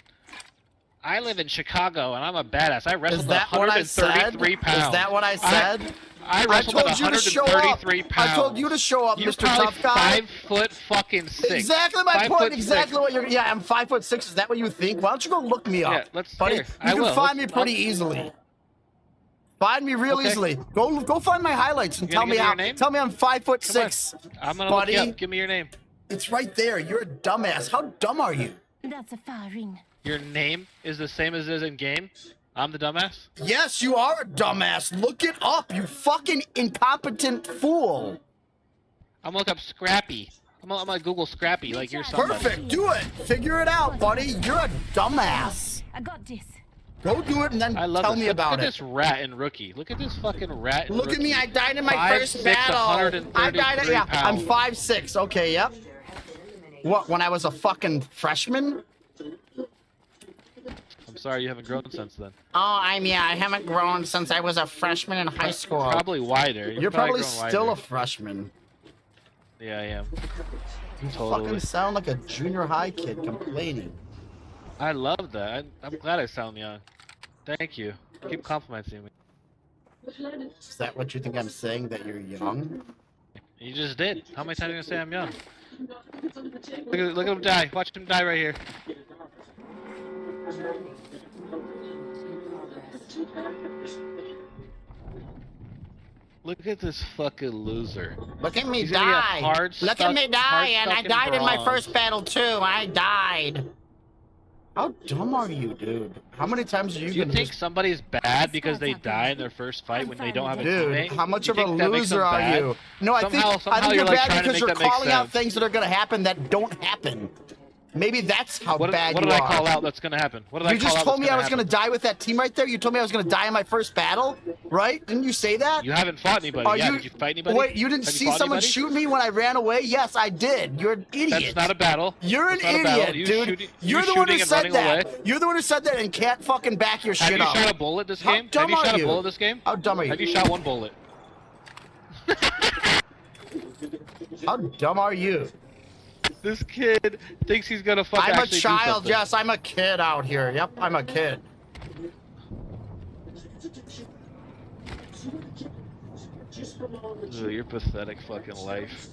I live in Chicago and I'm a badass. I wrestled Is that what I said? 133 pounds. Is that what I said? I wrestled told at you to show up. 133 pounds. I told you to show up, You're Mr. probably Tough Guy. 5 foot fucking 6. Exactly my 5 point. foot Exactly 6. what you're. Yeah, I'm 5'6". Is that what you think? Why don't you go look me up, Yeah, let's buddy? here. You I can will. find me Let's- pretty I'll- easily. Find me real Okay. easily. Go find my highlights and You tell gonna me give me how. your name? Tell me I'm 5'6". I'm gonna buddy. look you up. Give me your name. It's right there. You're a dumbass. How dumb are you? That's a far ring. Your name is the same as it is in game. I'm the dumbass. Yes, you are a dumbass. Look it up, you fucking incompetent fool. I'm gonna look up Scrappy. I'm gonna Google Scrappy like you're somebody. Perfect. Do it. Figure it out, buddy. You're a dumbass. I got this. Go do it and then I love tell this. me Look about at it. this rat in Rookie. Look at this fucking rat in Look at me. Rookie. I died in my 5'6", first battle. I died. 133 Yeah, I'm pounds. 5'6". Okay, yep. What? When I was a fucking freshman? I'm sorry you haven't grown since then. Oh, I haven't grown since I was a freshman in high school. Probably wider. You're probably grown still wider. a freshman. Yeah, I am. You Totally. fucking sound like a junior high kid complaining. I love that. I'm glad I sound young. Thank you. Keep complimenting me. Is that what you think I'm saying? That you're young? You just did. How many times are you gonna say I'm young? Look at him die. Watch him die right here. Look at this fucking loser. Look at me He's gonna get die! hard Look stuck- at me die! And I hard stuck died in my bronze. first battle too. I died. How dumb are you, dude? How many times are you Do you gonna think just... somebody's bad because they die in their first fight when they don't have a Dude, teammate? how much You of a think that makes them loser are bad? you? No, I think Somehow you're like bad trying to because make you're that make calling out sense. things that are gonna happen that don't happen. Maybe that's how What bad did you I are. call out that's gonna happen? What did I You call just out told that's me I was happen? gonna die with that team right there. You told me I was gonna die in my first battle, right? Didn't you say that? You haven't fought anybody. Are Yeah, you- did you fight anybody? Wait, you didn't Have see fought someone anybody? shoot me when I ran away? Yes, I did. You're an idiot. That's not a battle. You're an That's not a battle. idiot, You dude. shooting- You're you the one who shooting and said running that. away? You're the one who said that and can't fucking back your Have shit you up. shot a bullet this How game? dumb Have you are shot you? a bullet this game? How dumb are you? Have you shot one bullet? How dumb are you? This kid thinks he's gonna fucking I'm a actually do child, something. yes, I'm a kid out here. Yep, I'm a kid. Ugh, your pathetic fucking life.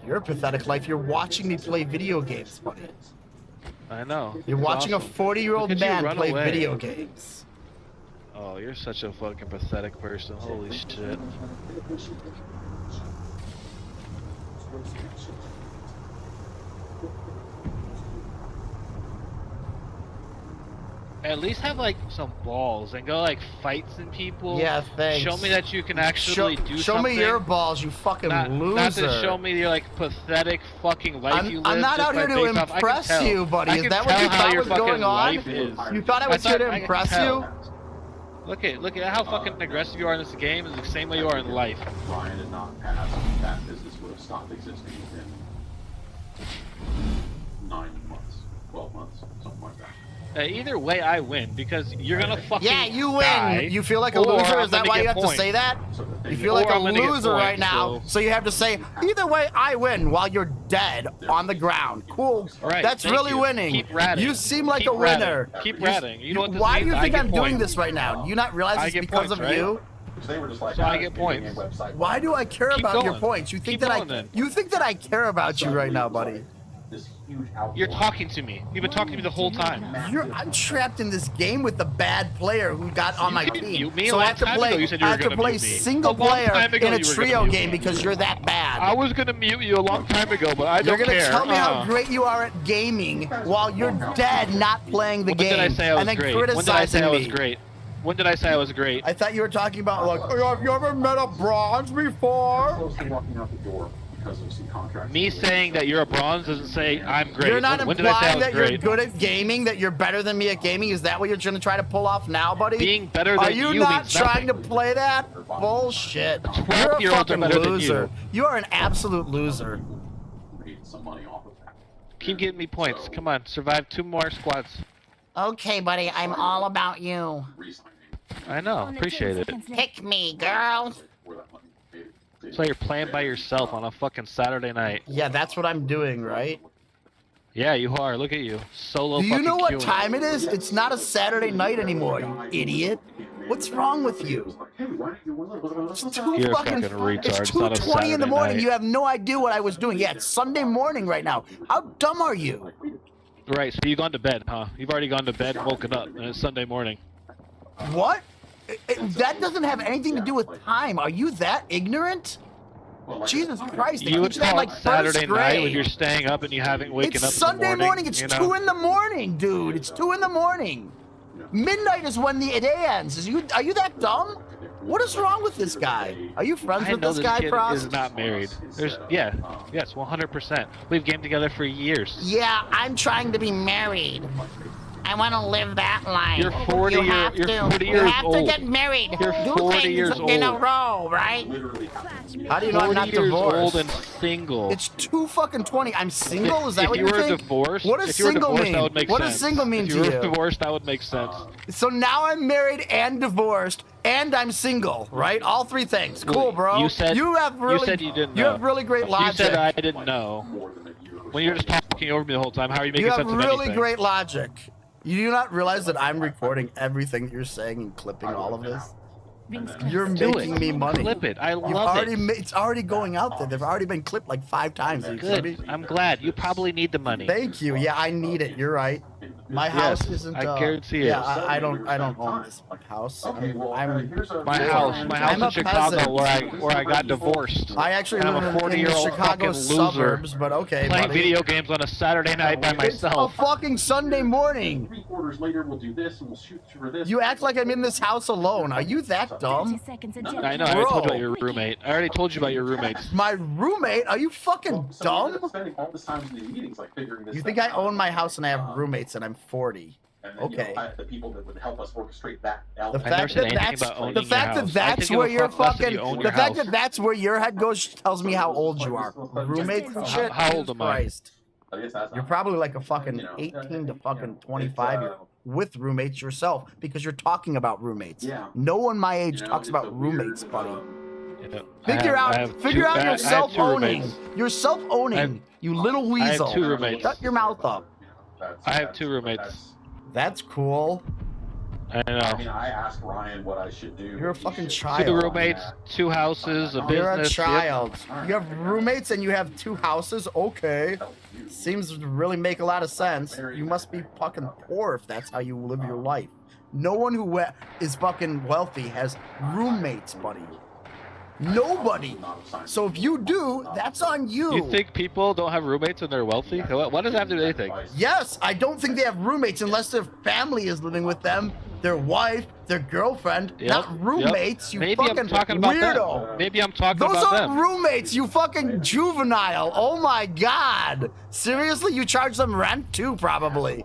Your pathetic life. You're watching me play video games, buddy. I know. You're It's watching awesome. a 40-year-old Look at you man run play away. video games. Oh, you're such a fucking pathetic person. Holy shit. At least have like some balls and go like fight some people. Yeah, thanks. Show me that you can actually do show something. me your balls, you fucking loser. Not to show me your like pathetic fucking life you live. I'm not just out here by to based off- I can impress tell. you, buddy. I Is can that what tell you how thought your was fucking going on? life is. You thought I was here to I can impress tell. you? Look at how fucking aggressive you are in this game is the same way you are in life. Ryan had not passed, that business would have stopped existing within 9 months, 12 months, something like that. Either way, I win because you're gonna fucking Yeah, you win. die, You feel like a or loser? I'm Is that gonna why you get have to say points. that? You feel like Or a I'm gonna get loser right points, now, so you have to say, either way, I win while you're dead on the ground. Cool. All right, That's thank really you. winning. Keep ratting. You seem like Keep a winner. ratting. Keep ratting. You know what this Why means? do you I think get I'm doing points. this right now? Do you not realize I it's get because points, of right? you? They were just like, So I get points. Why do I care Keep about your going. points? You think Keep that going, then. you think that I care about you right now, buddy? You're talking to me. You've been talking to me the whole time. I'm trapped in this game with the bad player who got on my can team. mute me a So I long have to time play. ago you said you I were have to gonna play mute me. single A long player time ago in a you were trio gonna mute game me. because you're that bad. I was gonna mute you a long time ago, but I You're don't gonna care. tell me how great you are at gaming while you're dead, not playing the When game, did I say I was and then great? When did I say criticizing I was me. great? When did I say I was great? I thought you were talking about like, oh, have you ever met a bronze before? Close to walking out the door because of some contracts. Me saying that you're a bronze doesn't say I'm great. You're not when did I say I implying was that you're great? good at gaming, that you're better than me at gaming. Is that what you're trying to try to pull off now, buddy? Being better Are than you you not means trying nothing. to play that? Bullshit. You're a 12-year-olds are fucking better than loser. You are an absolute loser. Some money off of that. Keep getting me points. Come on, survive 2 more squads. Okay, buddy, I'm all about you. I know, appreciate it. Pick me, girl. So you're playing by yourself on a fucking Saturday night. Yeah, that's what I'm doing, right? Yeah, you are. Look at you, solo. Do you fucking know what queuing. time it is? It's not a Saturday night anymore, you idiot. What's wrong with you? It's too You're a fucking, fucking retard. it's It's not a 2:20 in the Saturday morning. night. You have no idea what I was doing. Yeah, it's Sunday morning right now. How dumb are you? Right, so you've gone to bed, huh? You've already gone to bed and woken up, and it's Sunday morning. What? That doesn't have anything to do with time. Are you that ignorant? Jesus Christ! they You would teach that call in, it like Saturday first night when grade. you're staying up and you haven't waken It's up Sunday in the morning. It's you know? 2 in the morning, dude. It's 2 in the morning. Midnight is when the day ends. Are you that dumb? What is wrong with this guy? Are you friends I with know this this guy, kid Frost? is not married. Yes, 100%. We've gamed together for years. Yeah, I'm trying to be married. I want to live that life. You're 40 you year- have you're to. 40 you years have to old. get married. You're Do 40 things years in a old. row, right? How do you know I'm 40 not years divorced? old and single. It's 2:20. I'm single. Is that if what you you were think? divorced, What does if you were single divorced, mean? that would make What sense. does single mean if to you you? were divorced, that would make sense. So now I'm married and divorced and I'm single, right? All 3 things. Cool, bro. You said you have really you said you didn't you know. have really great logic. You said I didn't know. When you're just talking over me the whole time, how are you making You have sense of really anything? great logic. You do not realize that I'm recording everything that you're saying and clipping all of this? You're Do making it. me money. Clip it. I You've love already it. It's already going out there. They've already been clipped like 5 times. Are you kidding me? Good. I'm glad. You probably need the money. Thank you. Yeah, I need it. You're right. My house isn't. I guarantee it. Yeah, I don't own this house. My house I'm in a Chicago peasant. where I got divorced. I actually and live I'm a in the 40-year-old Chicago fucking suburbs, loser but okay, playing buddy. video games on a Saturday night by myself. It's a fucking Sunday morning. 3 quarters later, we'll do this and we'll shoot for this. You act like I'm in this house alone. Are you that dumb? I know. I already told you about your roommate. I already told you about your roommates. My roommate? Are you fucking dumb? Spending all this time in these meetings, like figuring this. You think I own my house and I have roommates and I'm 40? And then, Okay. the people that would help us orchestrate that. The fact that that's where you're fucking. The fact that that's where your head goes tells me how old you are. Roommates and shit. How old am I? Christ. You're probably like a fucking 18 to fucking 25-year-old with roommates yourself because you're talking about roommates. Yeah. No one my age talks about roommates, buddy. Figure out your self-owning. roommates. You're self-owning, you little weasel. I have 2 roommates. Shut your mouth up. I have 2 roommates. That's cool. I know. I mean, I asked Ryan what I should do. You're a fucking child. 2 roommates, 2 houses, a business. You're a child. Yep. You have roommates and you have 2 houses? Okay. Seems to really make a lot of sense. You must be fucking poor if that's how you live your life. No one who is fucking wealthy has roommates, buddy. Nobody. So if you do, that's on you. You think people don't have roommates and they're wealthy? What does that have to do with anything? Yes, I don't think they have roommates unless their family is living with them, their wife, their girlfriend, not roommates. You Maybe fucking I'm talking about weirdo. them. Maybe I'm talking Those about aren't them. roommates, you fucking juvenile. Oh my god. Seriously, you charge them rent too, probably.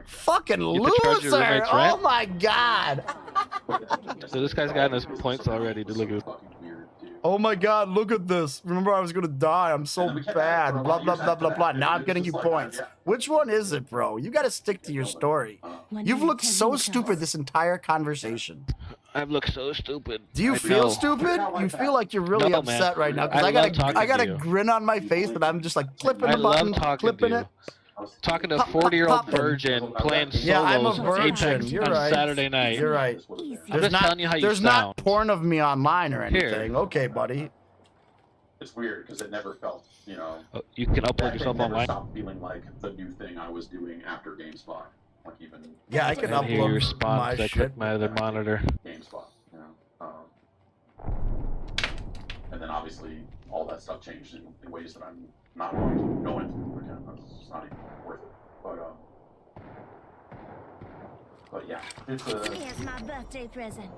Fucking You have to charge your loser. roommates Oh rent? my god. So this guy's gotten his points already. To look at. Oh my god, look at this. Remember I was gonna die. I'm so bad. Blah, blah, blah, blah, blah. Now I'm getting you points. Which one is it, bro? You gotta stick to your story. You've looked so stupid this entire conversation. I've looked so stupid. Do you feel stupid? You feel like you're really No, upset man. right now because I I love talking got a to you. grin on my face that I'm just like clipping I the button, love talking clipping to it. you. Talking to a 40-year-old poppin'. virgin playing solos Yeah, I'm a of virgin. Apex You're on right. Saturday night. You're right. I'm just telling you how you There's sound. not porn of me online or Here. anything. Okay, buddy. It's weird because it never felt, you know. You can upload yourself it never online. stopped feeling like the new thing I was doing after GameSpot. Like even. Yeah, I can I hear your upload response. my I shit. click my other monitor. GameSpot, you know. And then obviously all that stuff changed in ways that I'm not going to go into again. It's not even worth it. But yeah, it's Here's my birthday present.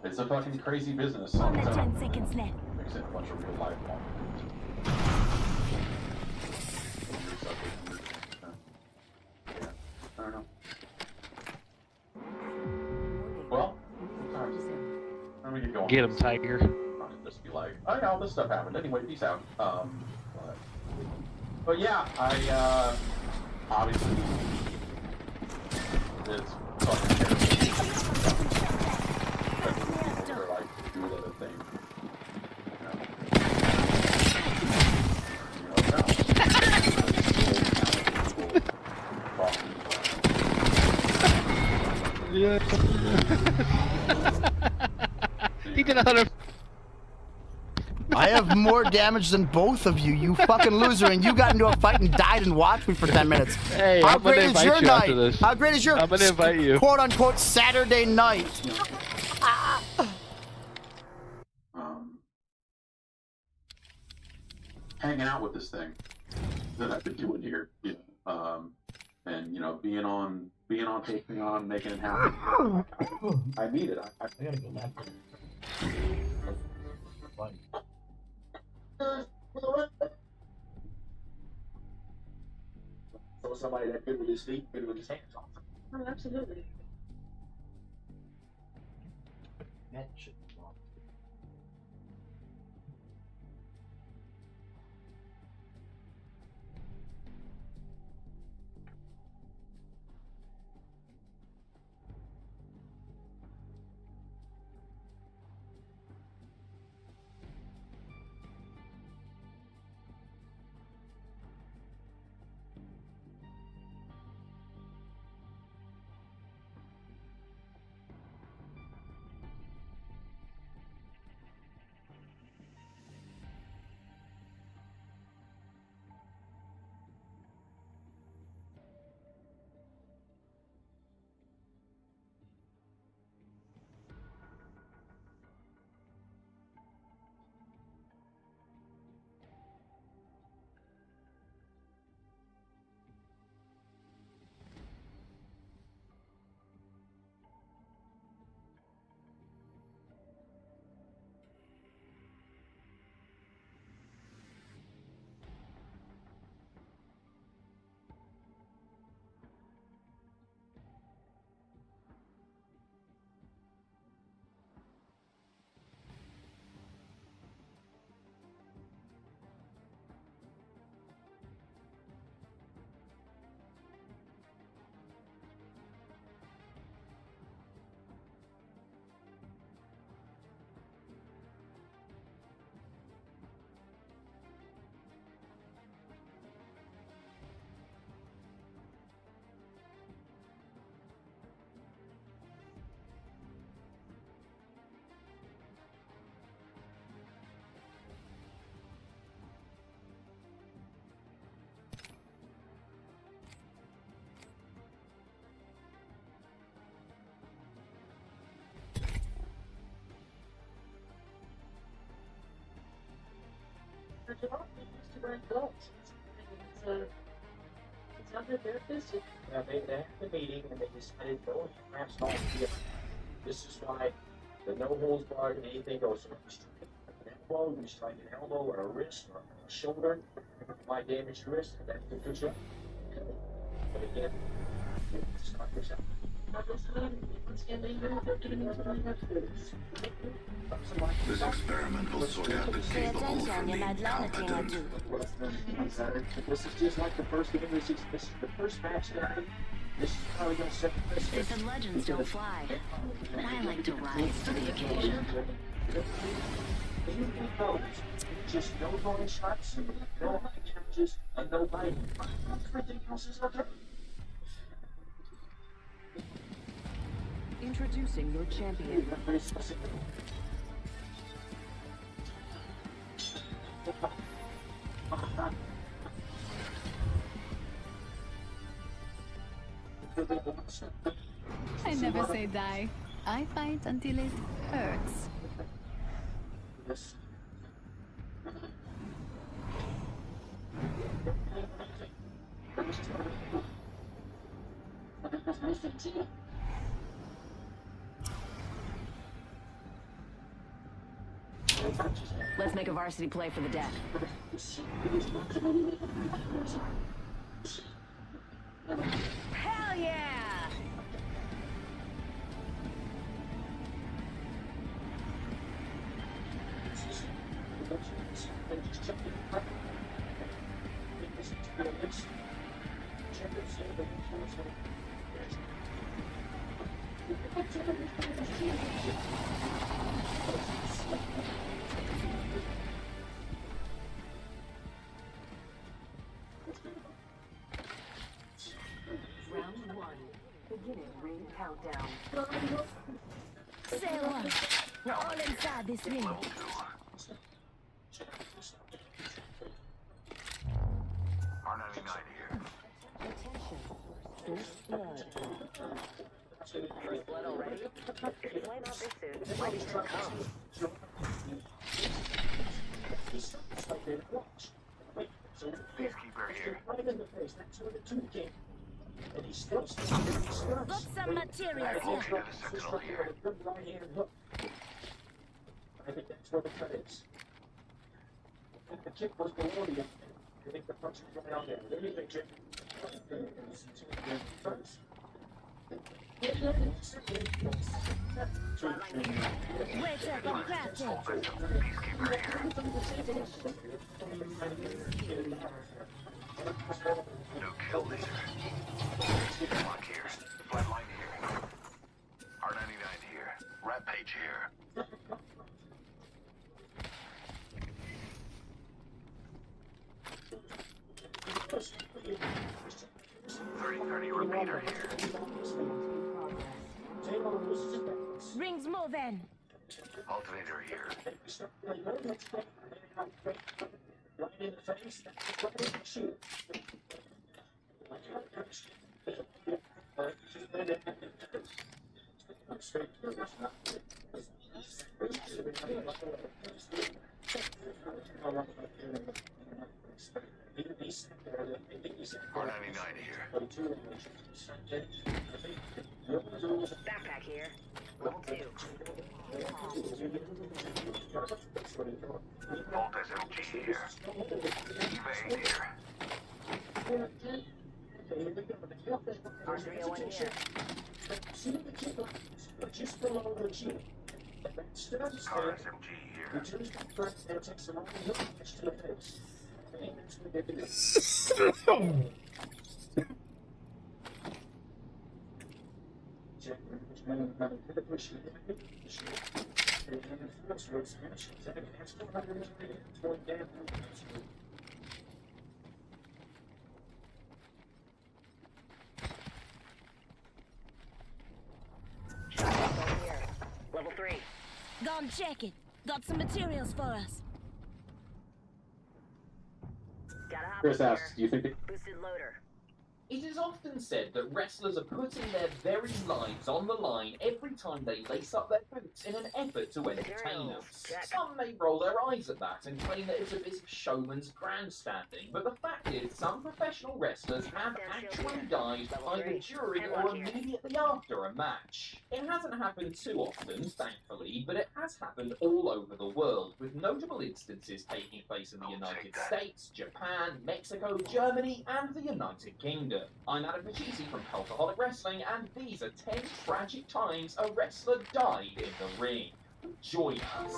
a fucking crazy business. Only 10 seconds left. Mixing a bunch of real life moments. Yeah, I don't know. Well, sometimes let me get going. Get him, Tiger. I'll just be like, oh yeah, all this stuff happened. Anyway, peace out. But yeah, I obviously it's fucking terrible. Or like do another thing. Yeah. He did 100. I have more damage than both of you, you fucking loser, and you got into a fight and died and watched me for 10 minutes. Hey, How I'm gonna great is invite your you night? after this. How great is your I'm gonna invite you. quote-unquote Saturday night? Hanging out with this thing that I've been doing here, you know, and you know, being on Patreon, making it happen. I need it. I gotta go back. So somebody that good with his feet, good with his hands off. Oh, absolutely. That shit. It's under their business. They had the meeting and they decided no one grabs all together. This is why the no holds barred and anything goes. So you strike an elbow, you strike an elbow or a wrist or a shoulder, why damage your wrist, and that's the good job. But again, you stop yourself. This experiment will sort out the capable from the incompetent. This is just like the first game. This is the first match that this is probably going to set the precedent. If the legends don't fly, but I like to rise to the occasion. Just no throwing shots, no high damages, and no biting. Everything else is okay. Introducing your champion. I never say die. I fight until it hurts. Let's make a varsity play for the deck. Hell yeah! Round 1. Beginning ring countdown. Say what? We're all inside this ring. R99 here. Attention. First blood. First blood already? If you flame out this soon, why did you come? Peacekeeper here. Got some materials here. Sentinel here. I think that's where the cut is. I think the kick was below the I think the punch was right on there. There you go, Jim. First. Wait up, I'm crafting. No kill leader. Lock here. Flatline here. R99 here. Rampage here. 30 repeater here. Rings moving. Alternator here. Right in the face, right in the shoe. R99 here. Backpack here. Level 2. Bolt SMG here. Evade here. R301 here. Car SMG here. Level 3. Go and check it. Got some materials for us. Gotta hop Chris in asks, here. do you think it... Boosted loader. It is often said that wrestlers are putting their very lives on the line every time they lace up their boots in an effort to entertain us. Some may roll their eyes at that and claim that it's a bit of showman's grandstanding, but the fact is some professional wrestlers have actually died either during or immediately after a match. It hasn't happened too often, thankfully, but it has happened all over the world, with notable instances taking place in the United States, Japan, Mexico, Germany, and the United Kingdom. I'm Adam Pachisi from Cultaholic Wrestling, and these are 10 tragic times a wrestler died in the ring. Join us.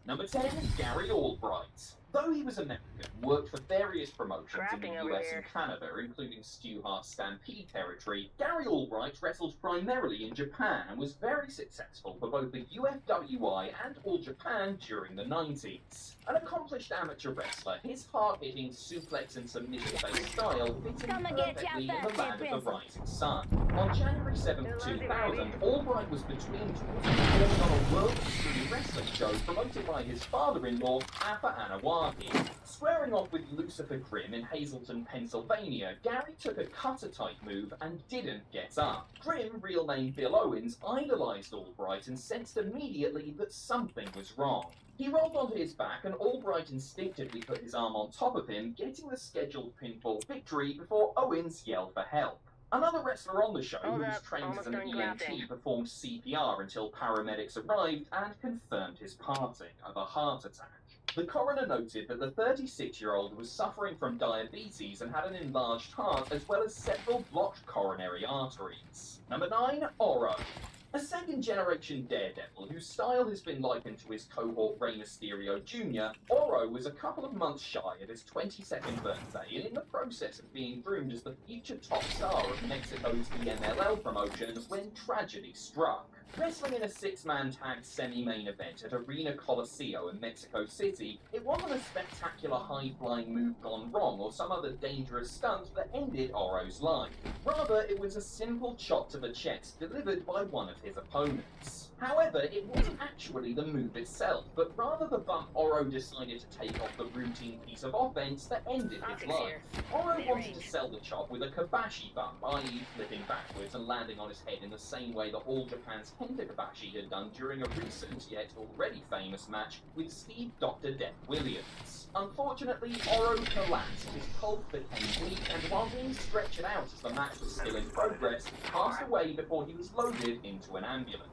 Number 10, Gary Albright. Though he was American, worked for various promotions in the US and Canada, including Stu Hart's Stampede territory, Gary Albright wrestled primarily in Japan and was very successful for both the UFWI and All Japan during the 90s. An accomplished amateur wrestler, his hard-hitting suplex and submission-based style fit in perfectly in the land of the rising sun. On January 7th, 2000, Albright was between tours performing on a World Extreme Wrestling show promoted by his father-in-law, Afa Anawaki. Squaring off with Lucifer Grimm in Hazleton, Pennsylvania, Gary took a cutter-type move and didn't get up. Grimm, real name Bill Owens, idolised Albright and sensed immediately that something was wrong. He rolled onto his back and Albright instinctively put his arm on top of him, getting the scheduled pinfall victory before Owens yelled for help. Another wrestler on the show, who was trained as an EMT, performed CPR until paramedics arrived and confirmed his passing of a heart attack. The coroner noted that the 36-year-old was suffering from diabetes and had an enlarged heart as well as several blocked coronary arteries. Number 9, Oro. A second-generation daredevil whose style has been likened to his cohort Rey Mysterio Jr., Oro was a couple of months shy of his 22nd birthday and in the process of being groomed as the future top star of Mexico's EMLL promotion when tragedy struck. Wrestling in a 6-man tag semi-main event at Arena Coliseo in Mexico City, it wasn't a spectacular high-flying move gone wrong or some other dangerous stunt that ended Oro's life. Rather, it was a simple chop to the chest delivered by one of his opponents. However, it wasn't actually the move itself, but rather the bump Oro decided to take off the routine piece of offense that ended his life. Oro wanted to sell the chop with a Kabashi bump, i.e. flipping backwards and landing on his head in the same way that All Japan's Kenta Kabashi had done during a recent, yet already famous match with Steve Dr. Death Williams. Unfortunately, Oro collapsed, his pulse became weak, and while being stretched out as the match was still in progress, passed away before he was loaded into an ambulance.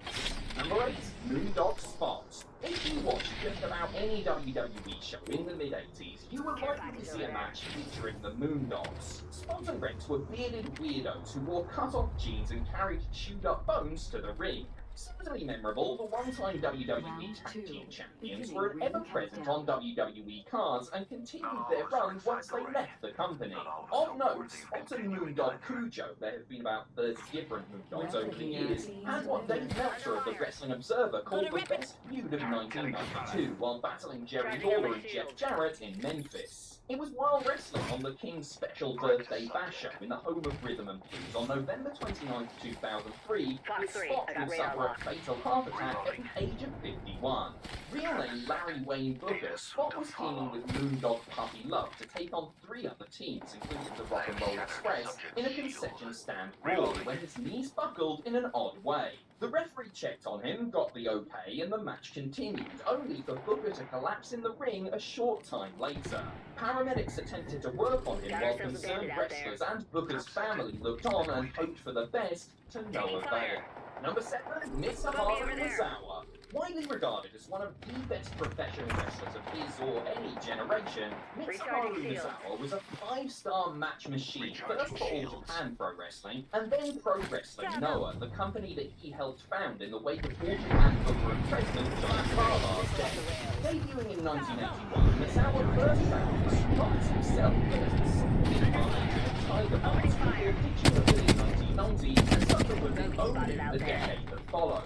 Number 8, Moondog Spot. If you watch just about any WWE show in the mid-80s, you were likely to see a match featuring the Moondogs. Spot and Rex were bearded weirdos who wore cut-off jeans and carried chewed-up bones to the ring. Certainly memorable, the one-time WWE Tag Team Champions were ever-present on WWE cards and continued their run once they left the company. Of note, Spot and Moondog Cujo, there have been about 30 different Moondogs over the years, had what Dave Meltzer of the Wrestling Observer called the best feud of 1992 while battling Jerry Lawler and Jeff Jarrett in Memphis. It was while wrestling on the King's special birthday bash show in the home of Rhythm and Blues on November 29, 2003 that Spot would suffer a fatal heart attack at the age of 51. Real name Larry Wayne Booker, Spot was teaming with Moondog Puppy Love to take on 3 other teams, including the Rock and Roll Express, in a concession stand brawl when his knees buckled in an odd way. The referee checked on him, got the okay, and the match continued, only for Booker to collapse in the ring a short time later. Paramedics attempted to work on him while concerned wrestlers and Booker's family looked on and hoped for the best, to no avail. Number 7, Mitsuharu Misawa. Widely regarded as one of the best professional wrestlers of his or any generation, Mitsuharu Misawa was a 5-star match machine, first for All Japan Pro Wrestling, and then Pro Wrestling Noah, the company that he helped found in the wake of All Japan booker and president John Barbar's death. Debuting in 1981, Misawa first found Spot himself as the incarnation of Tiger Mask before ditching the in 1990 and subsequently owning the decade of followed.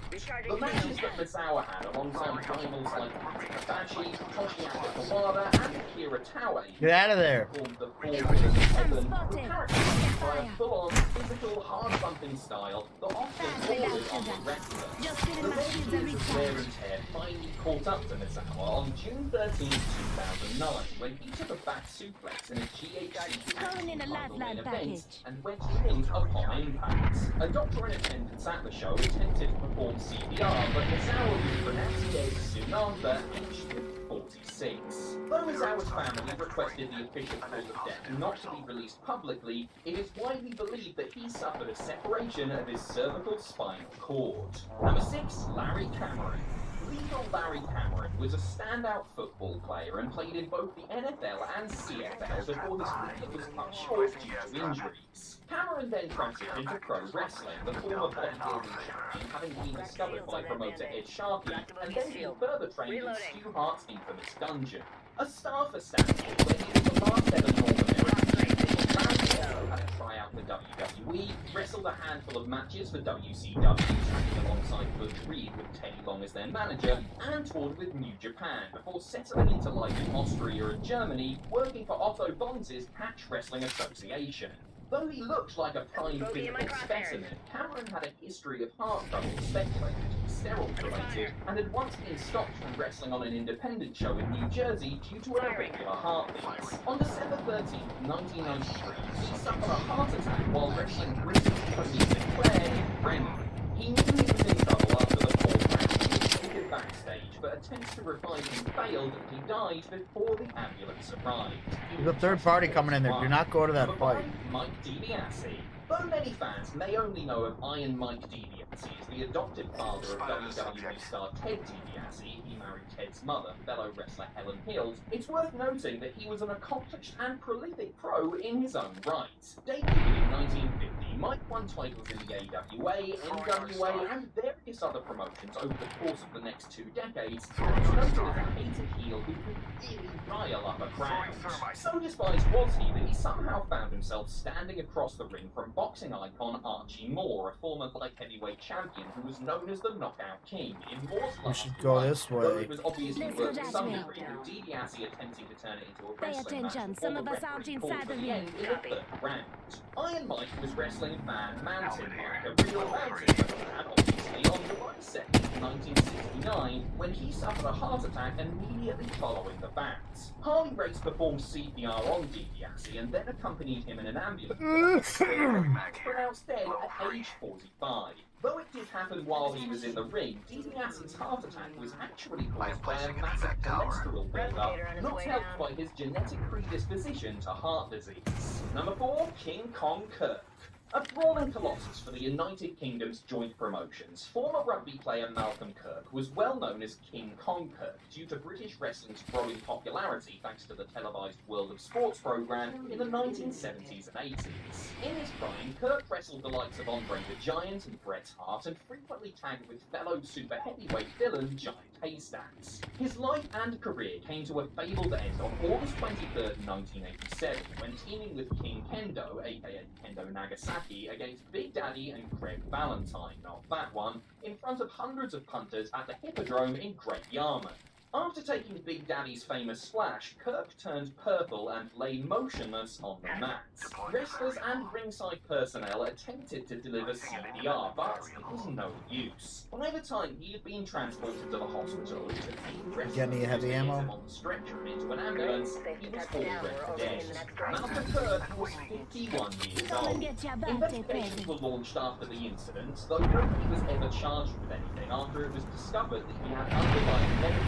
The matches that Misawa had alongside rivals like Bashi, Toshiaki Kawada, and Akira Taue Get out of there. formed the Four Pillars of Heaven, were characterized by a full-on, physical, hard-bumping style that often bordered on the wrestler. The many years of wear and tear finally caught up to Misawa on June 13, 2009, when he took a back suplex in a GHC main event and went in upon impact. A doctor in attendance at the show attempted to perform CPR, but Misawa was pronounced dead soon after, aged 46. Though Misawa's family requested the official cause of death not to be released publicly, it is widely believed that he suffered a separation of his cervical spinal cord. Number 6, Larry Cameron. Lethal Larry Cameron was a standout football player and played in both the NFL and CFL before his career was cut short due to injuries. Cameron then transitioned into pro wrestling, the former bodybuilding champion having been discovered by promoter Ed Sharkey, and then being further trained in Stu Hart's infamous dungeon. A star for Stanford, where he was the last ever North American champion, Larry had a tryout for WWE, wrestled a handful of matches for WCW, training alongside Butch Reed with Teddy Long as their manager, and toured with New Japan before settling into life in Austria and Germany, working for Otto Bonz's Catch Wrestling Association. Though he looked like a prime physical specimen, Cameron had a history of heart trouble speculated to be steroid-related, and had once been stopped from wrestling on an independent show in New Jersey due to an irregular heartbeat. On December 13, 1993, he suffered a heart attack while wrestling British Tony Sinclair in Brentwood. He knew he was in trouble after the fourth round. He was taken backstage, but attempts to revive him failed and he died before the ambulance arrived. There's a third party coming in there. Do not go to that fight. Mike DiBiase. Though many fans may only know of Iron Mike DiBiase as the adopted father of WWE star Ted DiBiase, he married Ted's mother, fellow wrestler Helen Hills, it's worth noting that he was an accomplished and prolific pro in his own right. Debuting in 1950, Mike won titles in the AWA, NWA, and various other promotions over the course of the next 2 decades, and was noted as a hated heel who could really rile up a crowd. So despised was he that he somehow found himself standing across the ring from boxing icon Archie Moore, a former light heavyweight champion who was known as the Knockout King. In Moore's We last should go fight, this though way. it was obviously worth to some degree, with DiBiase attempting to turn it into a wrestling match before the referee called for the end in the 3rd round. Iron Mike was wrestling Van Mountain like a real mountain man, obviously, on July 2nd, 1969, when he suffered a heart attack immediately following the bout. Harley Race performed CPR on DiBiase and then accompanied him in an ambulance. Pronounced dead at age 45. Though it did happen while he was in the ring, DiBiase's heart attack was actually caused by a massive cholesterol buildup, not helped by his genetic predisposition to heart disease. Number 4, King Kong Kirk. A brawling colossus for the United Kingdom's joint promotions, former rugby player Malcolm Kirk was well known as King Kong Kirk due to British wrestling's growing popularity thanks to the televised World of Sports programme in the 1970s and 80s. In his prime, Kirk wrestled the likes of Andre the Giant and Bret Hart and frequently tagged with fellow super heavyweight villain Giant Haystacks. His life and career came to a fabled end on August 23rd, 1987, when teaming with King Kendo, aka Kendo Nagasaki, against Big Daddy and Craig Valentine, not that one, in front of hundreds of punters at the Hippodrome in Great Yarmouth. After taking Big Daddy's famous splash, Kirk turned purple and lay motionless on the mat. Wrestlers and ringside personnel attempted to deliver CPR, but it was no use. By the time he had been transported to the hospital, to take wrestlers heavy ammo on the stretcher and into an ambulance, he was already dead. Malcolm Kirk was 51 years old. Investigations were launched after the incident, though nobody was ever charged with anything after it was discovered that he had underlying medical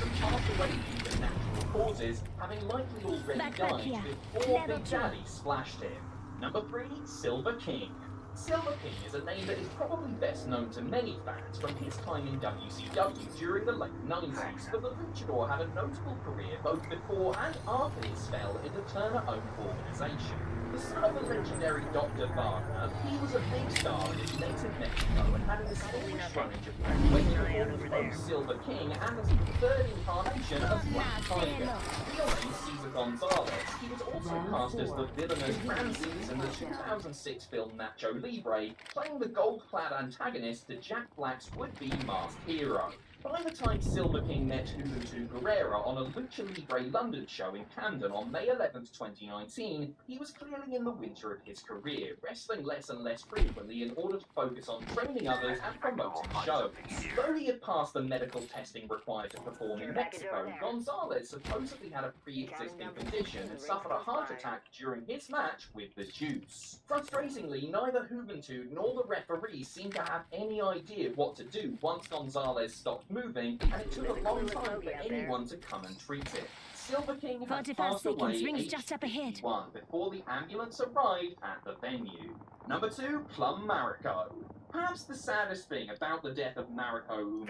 and passed away due to natural causes, having likely already died before Big Daddy splashed him. Number 3, Silver King. Silver King is a name that is probably best known to many fans from his time in WCW during the late 90s, but the luchador had a notable career both before and after his spell in the Turner-owned organisation. The son of the legendary Dr. Wagner, he was a big star in his native Mexico and had an established run in Japan when he performed as Silver King and as the third incarnation of Black Tiger. Real name Cesar Gonzalez, he was also cast as the villainous Ramses in the 2006 film Nacho Libre, playing the gold-clad antagonist to Jack Black's would-be masked hero. By the time Silver King met Juventud Guerrera on a Lucha Libre London show in Camden on May 11th, 2019, he was clearly in the winter of his career, wrestling less and less frequently in order to focus on training others and promoting shows. Though he had passed the medical testing required to perform in Mexico, Gonzalez supposedly had a pre-existing condition and suffered a heart attack during his match with the Juice. Frustratingly, neither Juventud nor the referee seemed to have any idea what to do once Gonzalez stopped moving, and it took a long time for anyone to come and treat it. Silver King had passed away aged 51 before the ambulance arrived at the venue. Number 2, Plum Mariko. Perhaps the saddest thing about the death of Mariko Ume,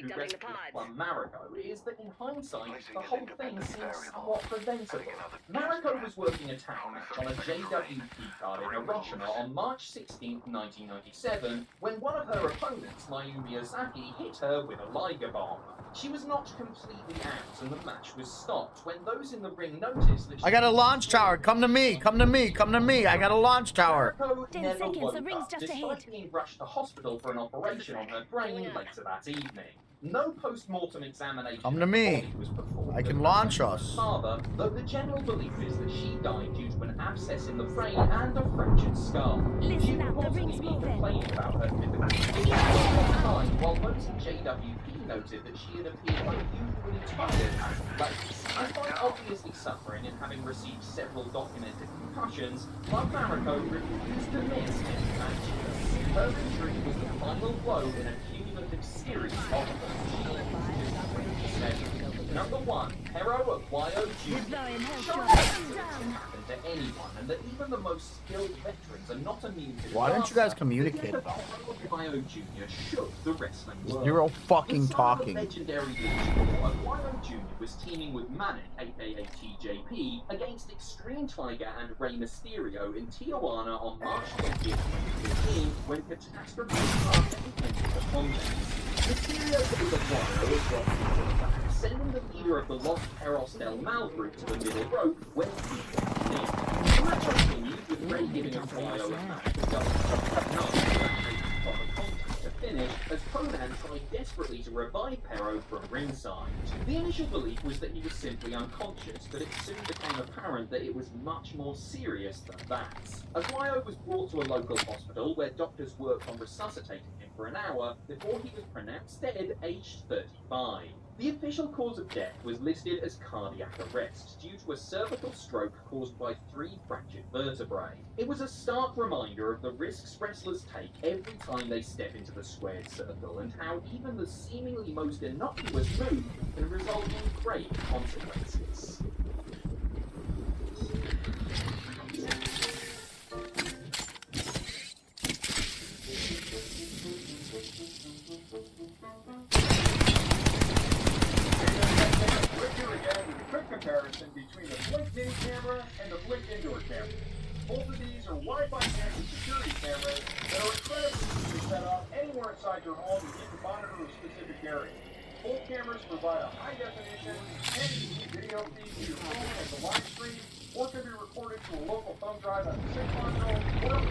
who wrestled with Plum Mariko, is that in hindsight, the whole thing seems somewhat preventable. Mariko was working a tag match on a JWP card in Hiroshima on March 16, 1997, when one of her opponents, Mayumi Ozaki, hit her with a Liger bomb. She was not completely out, and the match was stopped when those in the ring noticed that she... I got a launch tower. Come to me. Come to me. Come to me. I got a launch tower. Mariko never woke up, despite being rushed to hospital for an operation on her brain later that evening. No post-mortem examination Come to me. was performed. I can launch us. Father, though the general belief is that she died due to an abscess in the brain and a fractured skull. She reportedly complained about her physical condition at the time, while those in JWP noted that she had appeared unusually tired and late. Despite obviously suffering and having received several documented concussions, Plum Mariko refused to miss any matches. Her injury was the final blow in a cumulative series of them. Number 1, Pero Aguayo Jr. Sure, can happen to anyone, and that even the most skilled veterans are not immune to. Why don't you guys communicate about it? Pero Aguayo Jr. shook the wrestling world. Zero fucking talking. Legendary Aguayo Jr. was teaming with Manic, aka TJP, against Extreme Tiger and Rey Mysterio in Tijuana on March 20th, 2015, when catastrophe started into the contest. Mysterio hit Aguayo as well, sending the leader of the Los Perros del Mal group to the middle rope when he got in. The match continued with Rey giving Aguayo a match to finish as Conan tried desperately to revive Pero from ringside. The initial belief was that he was simply unconscious, but it soon became apparent that it was much more serious than that. Aguayo was brought to a local hospital where doctors worked on resuscitating him for an hour before he was pronounced dead, aged 35. The official cause of death was listed as cardiac arrest due to a cervical stroke caused by 3 fractured vertebrae. It was a stark reminder of the risks wrestlers take every time they step into the squared circle and how even the seemingly most innocuous move can result in grave consequences. Comparison between the Blink Mini camera and the Blink Indoor camera. Both of these are Wi-Fi connected security cameras that are incredibly easy to set up anywhere inside your home and you can monitor a specific area. Both cameras provide a high-definition 1080p video feed to your phone as a live stream, or can be recorded to a local thumb drive on a 6-module, or a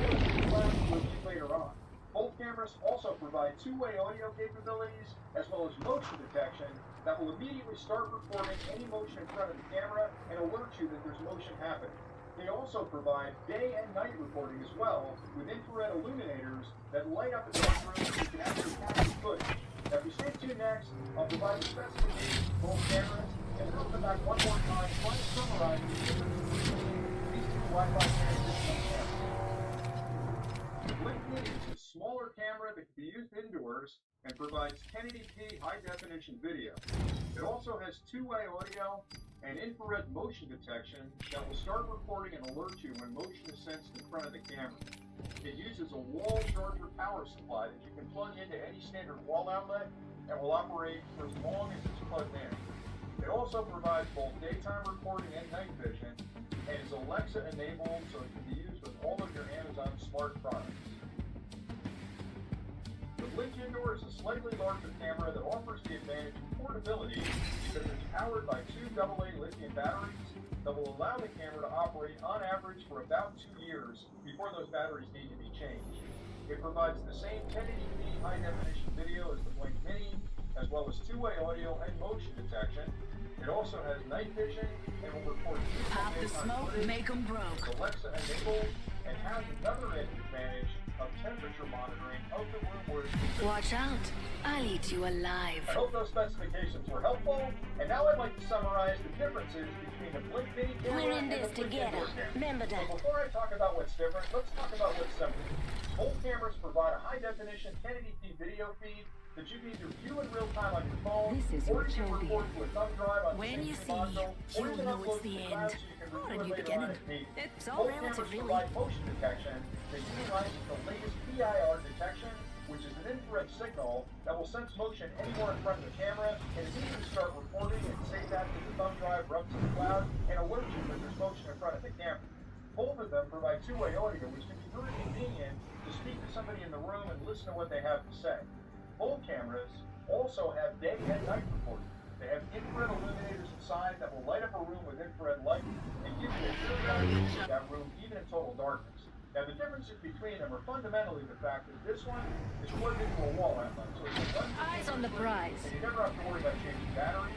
flash to review later on. Both cameras also provide two-way audio capabilities, as well as motion detection that will immediately start recording any motion in front of the camera and alert you that there's motion happening. They also provide day and night recording as well, with infrared illuminators that light up the room so you can actually capture footage. Now, if you stay tuned next, I'll provide the specifications of both cameras, and then I'll come back one more time trying to summarize the differences between these two Wi-Fi cameras. The Blink Mini is a smaller camera that can be used indoors and provides 1080p high-definition video. It also has two-way audio and infrared motion detection that will start recording and alert you when motion is sensed in front of the camera. It uses a wall charger power supply that you can plug into any standard wall outlet and will operate for as long as it's plugged in. It also provides both daytime recording and night vision, and is Alexa enabled, so it can be used with all of your Amazon smart products. The Blink Indoor is a slightly larger camera that offers the advantage of portability because it's powered by 2 AA lithium batteries that will allow the camera to operate on average for about 2 years before those batteries need to be changed. It provides the same 1080p high-definition video as the Blink Mini, as well as two-way audio and motion detection. It also has night vision and will record Pop the smoke, make 'em broke. Alexa enabled and has another advantage of temperature monitoring of the room where it's Watch out, I'll eat you alive. I hope those specifications were helpful, and now I'd like to summarize the differences between the Blink Mini camera We're in and this the Blink together. Indoor camera. Remember that. So before I talk about what's different, let's talk about what's similar. Both cameras provide a high-definition 1080p video feed that you can either view in real time on your phone, This is or your you can Joby. record to a thumb drive on When the you same see, console, or you'll even know upload it's to the cloud end. so you can Or a review it new later beginning. on at peak. It's all Both relative, cameras really. provide motion detection that utilizes the latest PIR detection, which is an infrared signal that will sense motion anywhere in front of the camera and immediately start recording and save that to the thumb drive or up to the cloud and alert you that there's motion in front of the camera. Both of them provide two-way audio, which can be very convenient to speak to somebody in the room and listen to what they have to say. Both cameras also have day and night recording. They have infrared illuminators inside that will light up a room with infrared light and give you a clear view of that room even in total darkness. Now the differences between them are fundamentally the fact that this one is plugged into a wall outlet, so it runs Eyes on the prize. and you never have to worry about changing batteries.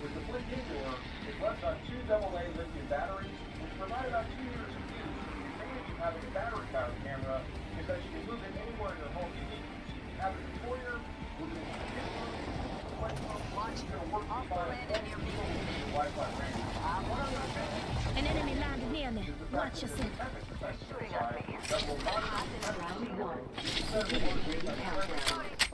With the Blink Indoor, it runs on 2 AA lithium batteries, which provide about 2 years of use. The advantage of having a battery-powered camera is that you can move it anywhere in your home you need to. So you can have it in the foyer, move it in the kitchen room, it's going to work fine with your Wi-Fi range. One other advantage An enemy landed near me. Watch yourself. To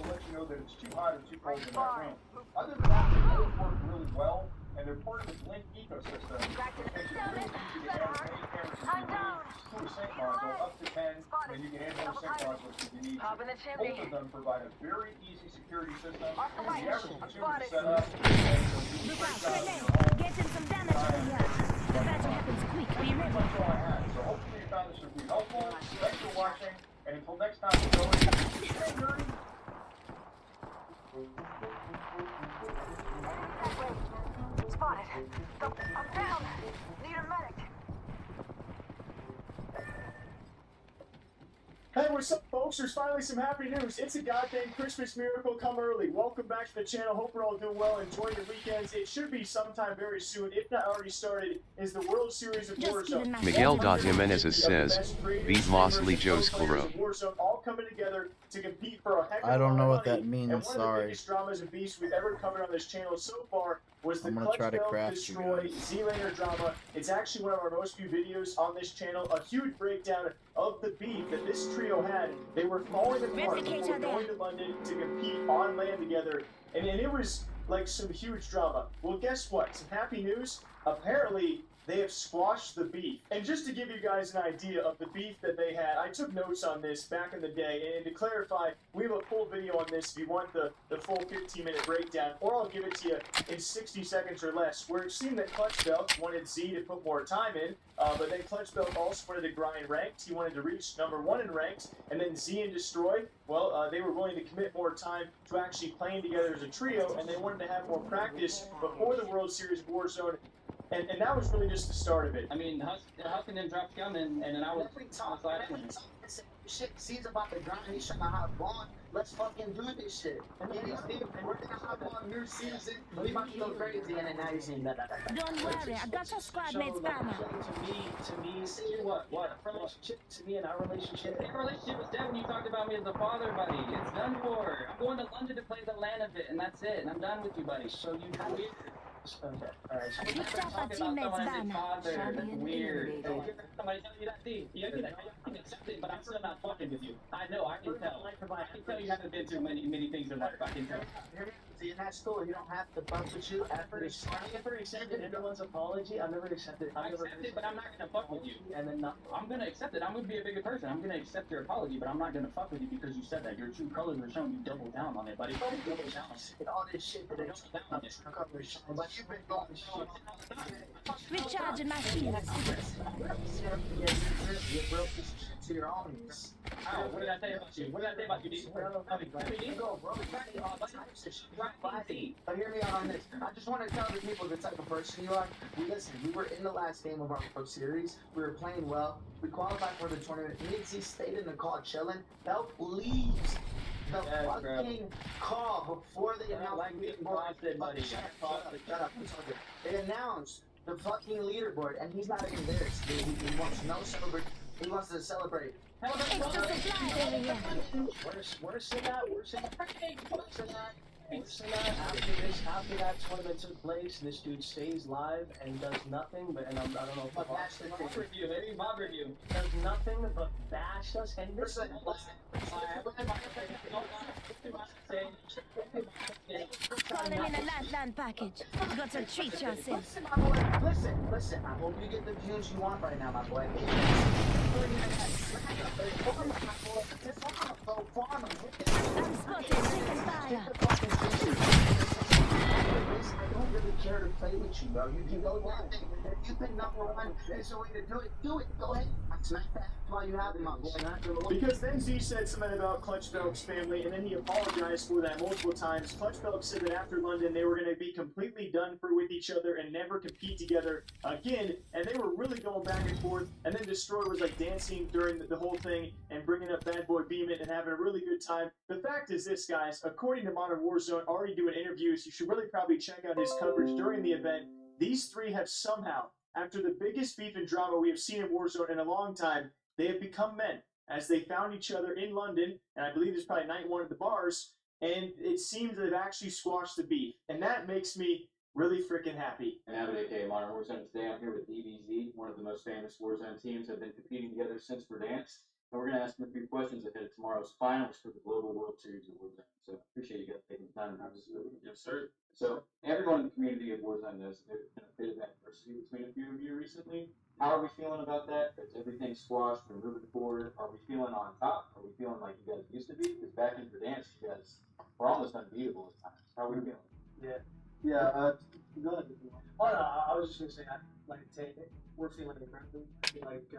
let you know that it's too hot or too cold in that room. Other than that, they both work really well, and they're part of the Blink ecosystem. It makes it really easy to add as many cameras as you need to a sync module, up to 10, and you can add more sync modules if you need to. Both of them provide a very easy security system. The average consumer set up, and so you can Look out, break down grenade. your home. Getting some damage over here. The battle happens quick. Be ready. That's all I had. So hopefully you found this to be helpful. Thanks for watching, and until next time, stay nerdy. Spotted. I'm down. Need a medic. Hey, what's up, folks? There's finally some happy news. It's a goddamn Christmas miracle come early. Welcome back to the channel. Hope you're all doing well. Enjoy your weekends. It should be sometime very soon, if not already started, is the World Series of Warzone. Miguel Jimenez says, Beat Los Lijos Claro. Warzone all coming together to compete for a heck of I don't know a lot what of money. that means, And one of the sorry. biggest dramas and beasts we've ever covered on this channel so far was the I'm gonna Clutch try to Belt craft you Destroy guys. Z-Laner drama. It's actually one of our most viewed videos on this channel. A huge breakdown of the beef that this trio had. They were falling apart before going to London to compete on land together, and it was like some huge drama. Well, guess what? Some happy news. Apparently, they have squashed the beef. And just to give you guys an idea of the beef that they had, I took notes on this back in the day, and to clarify, we have a full video on this if you want the full 15-minute breakdown, or I'll give it to you in 60 seconds or less, where it seemed that Clutch Belt wanted Z to put more time in, but then Clutch Belt also wanted to grind ranked. He wanted to reach #1 in ranked, and then Z and Destroy, well, they were willing to commit more time to actually playing together as a trio, and they wanted to have more practice before the World Series of Warzone. And that was really just the start of it. I mean, how can them drop scum and an hour? Shit, C's about to grind. He's trying to hop on. Let's fucking do this shit. And then these people, we're gonna hop on new season. We about to go crazy, and then now he's in that. Don't worry, I got your squad mates banner. To me, see what relationship? To me and our relationship. Your relationship was dead when you talked about me as a father, buddy. It's done for. I'm going to London to play the land of it, and that's it. And I'm done with you, buddy. So you weird. Okay, alright. You drop our teammates banner. That's weird. Somebody tell you that, see? You can accept it, but I'm still not fucking with you. I know, I can tell. I can tell you haven't been through many things in life. I can tell. See, and that's cool. You don't have to fuck with you. I've never accepted anyone's apology. I've never accepted. I accept it, but I'm not gonna fuck with you. And then I'm gonna accept it. I'm gonna be a bigger person. I'm gonna accept your apology, but I'm not gonna fuck with you because you said that. Your true colors are shown. You double down on it, buddy. Double down on it. all this shit that they don't down on this. But you've been going shit. Recharging my shields. You broke this shit to your homies. Ow, what did I say about you? What did I say about you, D? But hear me out on this. I just want to tell the people the type of person you are. Listen, we were in the last game of our Pro Series. We were playing well. We qualified for the tournament. Me and Z stayed in the car chilling. Help leaves the fucking call before they announced the leaderboard. Shut up. They announced the fucking leaderboard, and he's not even there. He wants no celebration. He wants to celebrate. Worse than that. After that tournament took place, this dude stays live and does nothing but, and I don't know, but bash the mob review, maybe mob review. Does nothing but bash us, and listen. Calling in a lifeline package. You got to treat yourself. Listen, I hope you get the views you want right now, my boy. I'm spotted, taking fire. I don't really care to play with you, bro. You can go down. If you think number one is the way to do it, do it. Go ahead. Smack that while you have it, my boy. Because then Z said something about Clutch Belk's family, and then he apologized for that multiple times. Clutch Belk said that after London, they were going to be completely done for with each other and never compete together again. And they were really going back and forth. And then Destroyer was like dancing during the whole thing and bringing up Bad Boy Beeman and having a really good time. The fact is this, guys. According to Modern Warzone, already doing interviews, you should really probably check out his coverage during the event. These three have somehow, after the biggest beef and drama we have seen in Warzone in a long time, they have become men as they found each other in London, and I believe it's probably night one at the bars, and it seems that they've actually squashed the beef, and that makes me really freaking happy. And Abbott, aka Modern Warzone. Today I'm here with DBZ, one of the most famous Warzone teams, have been competing together since Verdansk. And we're going to ask them a few questions ahead of tomorrow's finals for the Global World Series of Warzone. So I appreciate you guys taking the time to have this. Yes, sir. So everyone in the community of Warzone knows that there's been a bit of adversity between a few of you recently. How are we feeling about that? Is everything squashed? We're moving forward. Are we feeling on top? Are we feeling like you guys used to be? Because back in Verdansk, you guys were almost unbeatable at times. How are we feeling? Yeah. Go ahead. Oh, no, I was just going to say, we're feeling incredible. Like,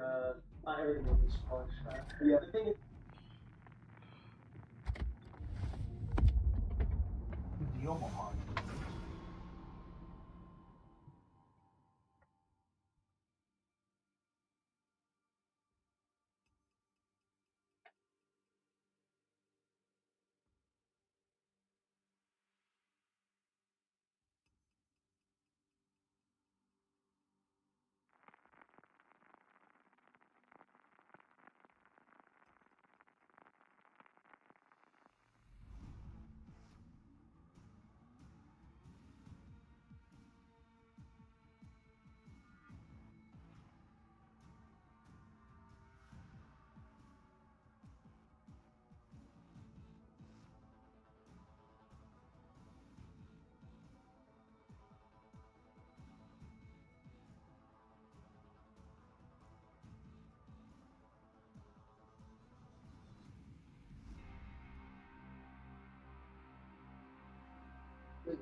not everything is squashed. Yeah. The thing is, The Omaha.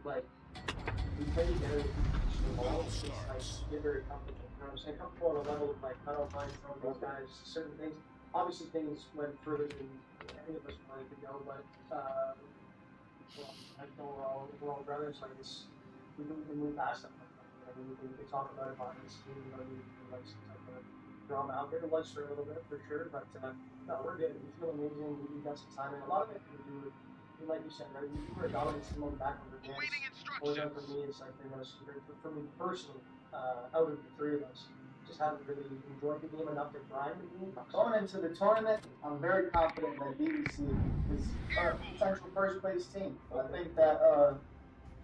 like, we play together with get very comfortable. You know what I'm saying? Comfortable on a level of, like, I don't mind telling these guys certain things. Obviously, things went further than any of us wanted to go, but, well, I know we're all brothers, like, we can move past them. I mean, we can talk about it behind the scene, you know, like some type of drama out there. It was for a little bit, for sure, but, no, we're good. We feel amazing. We got some time, and a lot of it can do with, like you said, right? We were dominant team on the back of the dance. For me, it's like the most, for me personally, out of the three of us, just haven't really enjoyed the game enough to grind the game. Going into the tournament, I'm very confident that BBC is our potential first place team. I think that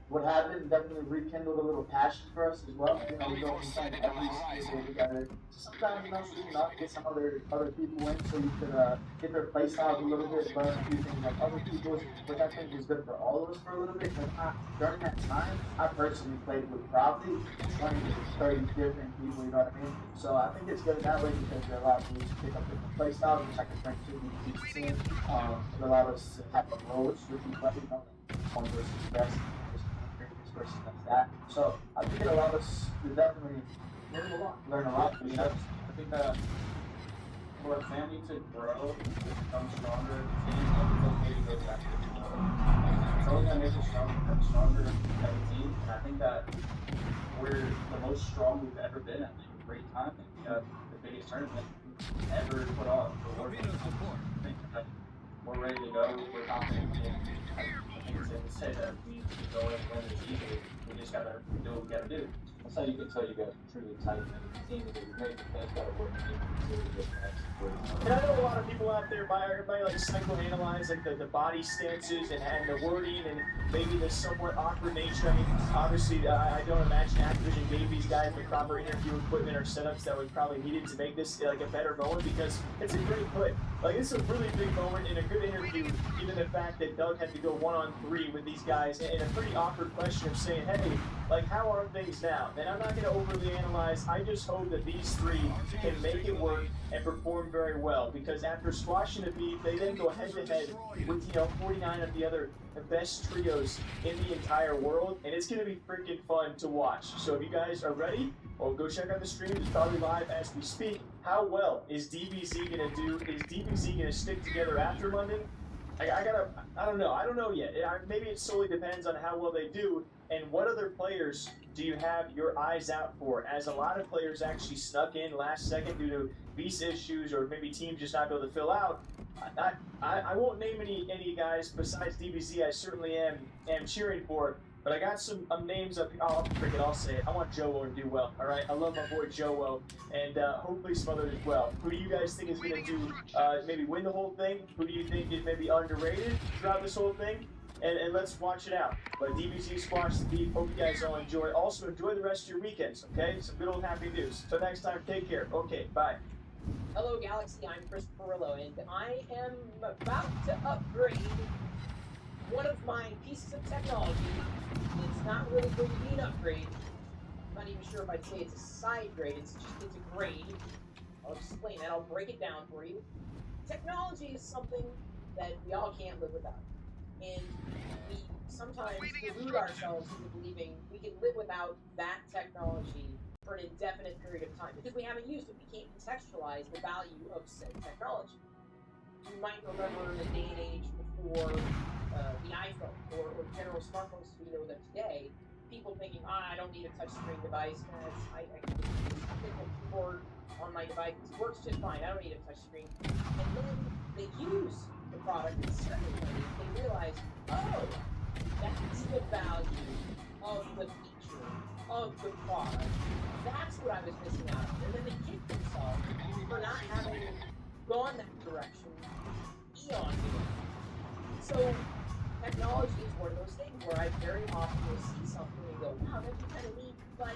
what happened definitely rekindled a little passion for us as well. You know, we go inside every single day together. Sometimes, you know, sweeten up, get some other people in so you could get their play styles a little bit, learn a few things like other people's, which I think was good for all of us for a little bit. Because during that time, I personally played with probably 20 to 30 different people, you know what I mean? So I think it's good that way because it allows me to pick up different play styles, which I can bring to each team. It allowed us to have a role, strictly play, you know, one versus the best. Versus that. So I think it allowed us to definitely learn a lot. I think that for a family to grow, to become stronger, the team maybe goes back to it's always gonna make us stronger as a team. And I think that we're the most strong we've ever been at a great time. And we have the biggest tournament ever put on for Warzone. I think that we're ready to go. We're confident to say that we can go and win this easily. We just gotta do what we gotta do. That's how you can tell you guys are truly tight and the team that you made. That's gotta work. And I know a lot of people out there, everybody like psychoanalyze like the body stances and the wording and maybe the somewhat awkward nature. I mean, obviously, I don't imagine Activision gave these guys the proper interview equipment or setups that was probably needed to make this like a better moment because it's a great put. Like, it's a really big moment in a good interview, given the fact that Doug had to go 1-on-3 with these guys in a pretty awkward question of saying, hey, like, how are things now? And I'm not going to overly analyze. I just hope that these three can make it work and perform very well because after squashing the beat, they then go head-to-head with, you know, 49 of the other best trios in the entire world, and it's going to be freaking fun to watch. So if you guys are ready, well, go check out the stream. It's probably live as we speak. How well is DBZ going to do? Is DBZ going to stick together after London? I don't know. I don't know yet. Maybe it solely depends on how well they do and what other players do you have your eyes out for, as a lot of players actually snuck in last second due to visa issues or maybe teams just not able to fill out. I won't name any guys besides DBZ I certainly am cheering for, but I got some names up here. Oh, I'll say it. I want Joe to do well, all right? I love my boy Joe, and hopefully some others as well. Who do you guys think is going to do maybe win the whole thing? Who do you think is maybe underrated throughout this whole thing? And let's watch it out. But DBZ squashed the beat. Hope you guys all enjoy. Also, enjoy the rest of your weekends, okay? Some good old happy news. Till next time, take care. Okay, bye. Hello, Galaxy. I'm Chris Perillo, and I am about to upgrade one of my pieces of technology. It's not really going to be an upgrade. I'm not even sure if I'd say it's a side grade. It's a grade. I'll explain that. I'll break it down for you. Technology is something that we all can't live without. And we sometimes delude ourselves into believing we can live without that technology for an indefinite period of time because we haven't used it. We can't contextualize the value of said technology. You might remember the day and age before the iPhone or general smartphones as we know them today, people thinking, I don't need a touchscreen device. I can click a keyboard on my device. It works just fine. I don't need a touchscreen. And then they use the product in certain ways. They realize, oh, that's the value of the feature, of the product. That's what I was missing out on. And then they kick themselves for not having gone that direction eons ago. So technology is one of those things where I very often will see something and go, wow, that'd be kind of neat, but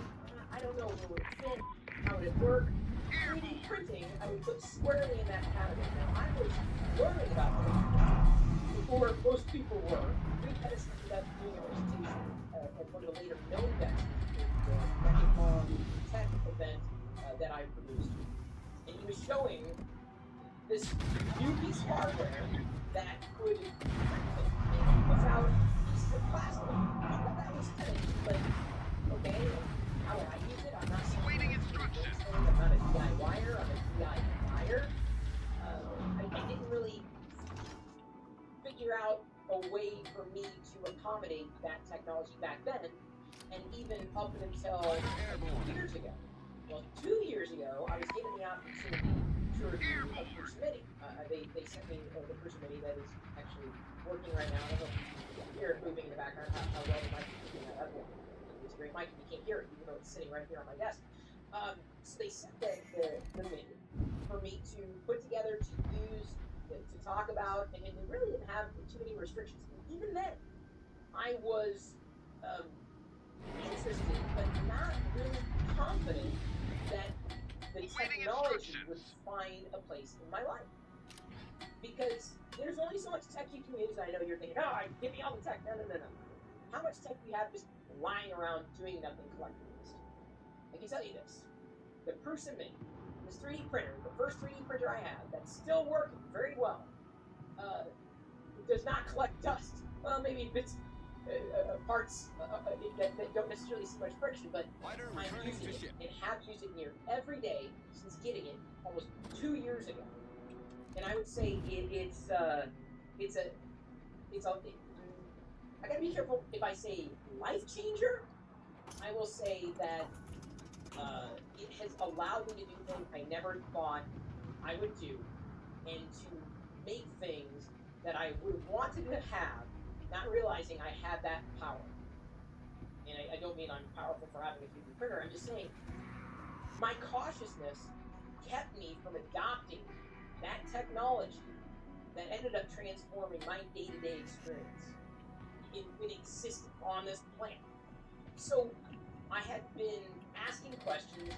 I don't know where would it fit, how would it work. 3D printing, I would put squarely in that category. Now, I was learning about 3D printing before most people were. We had a student at doing a presentation at one of the later known events, the Megatron Tech event that I produced. And he was showing this new piece of hardware that could print without pieces of plastic. That was kind of like, okay, how would I use it? I'm not waiting instructions. I'm not a DIYer, I'm a DI buyer. I didn't really figure out a way for me to accommodate that technology back then, and even up until 2 years ago. Well, 2 years ago, I was given the opportunity to review a Persimmity. They sent me the Persimmity that is actually working right now. I don't know if you can hear it moving in the background, how well the mic is picking that up. It's a great mic, and you can't hear it, even though it's sitting right here on my desk. So they sent the menu for me to put together, to use, to talk about, and it really didn't have too many restrictions. And even then, I was interested, but not really confident that the technology would find a place in my life. Because there's only so much tech you can use. I know you're thinking, oh, give me all the tech. No. How much tech do you have just lying around doing nothing collecting this? I can tell you this. The Prusa Mini, this 3D printer, the first 3D printer I have, that's still working very well, does not collect dust. Well, maybe bits, parts that don't necessarily see much friction, but I'm using it and have used it near every day since getting it almost 2 years ago. And I would say I gotta be careful if I say life changer. I will say that it has allowed me to do things I never thought I would do, and to make things that I would have wanted to have, not realizing I had that power. And I don't mean I'm powerful for having a 3D printer, I'm just saying my cautiousness kept me from adopting that technology that ended up transforming my day-to-day experience in existing on this planet. So I had been asking questions,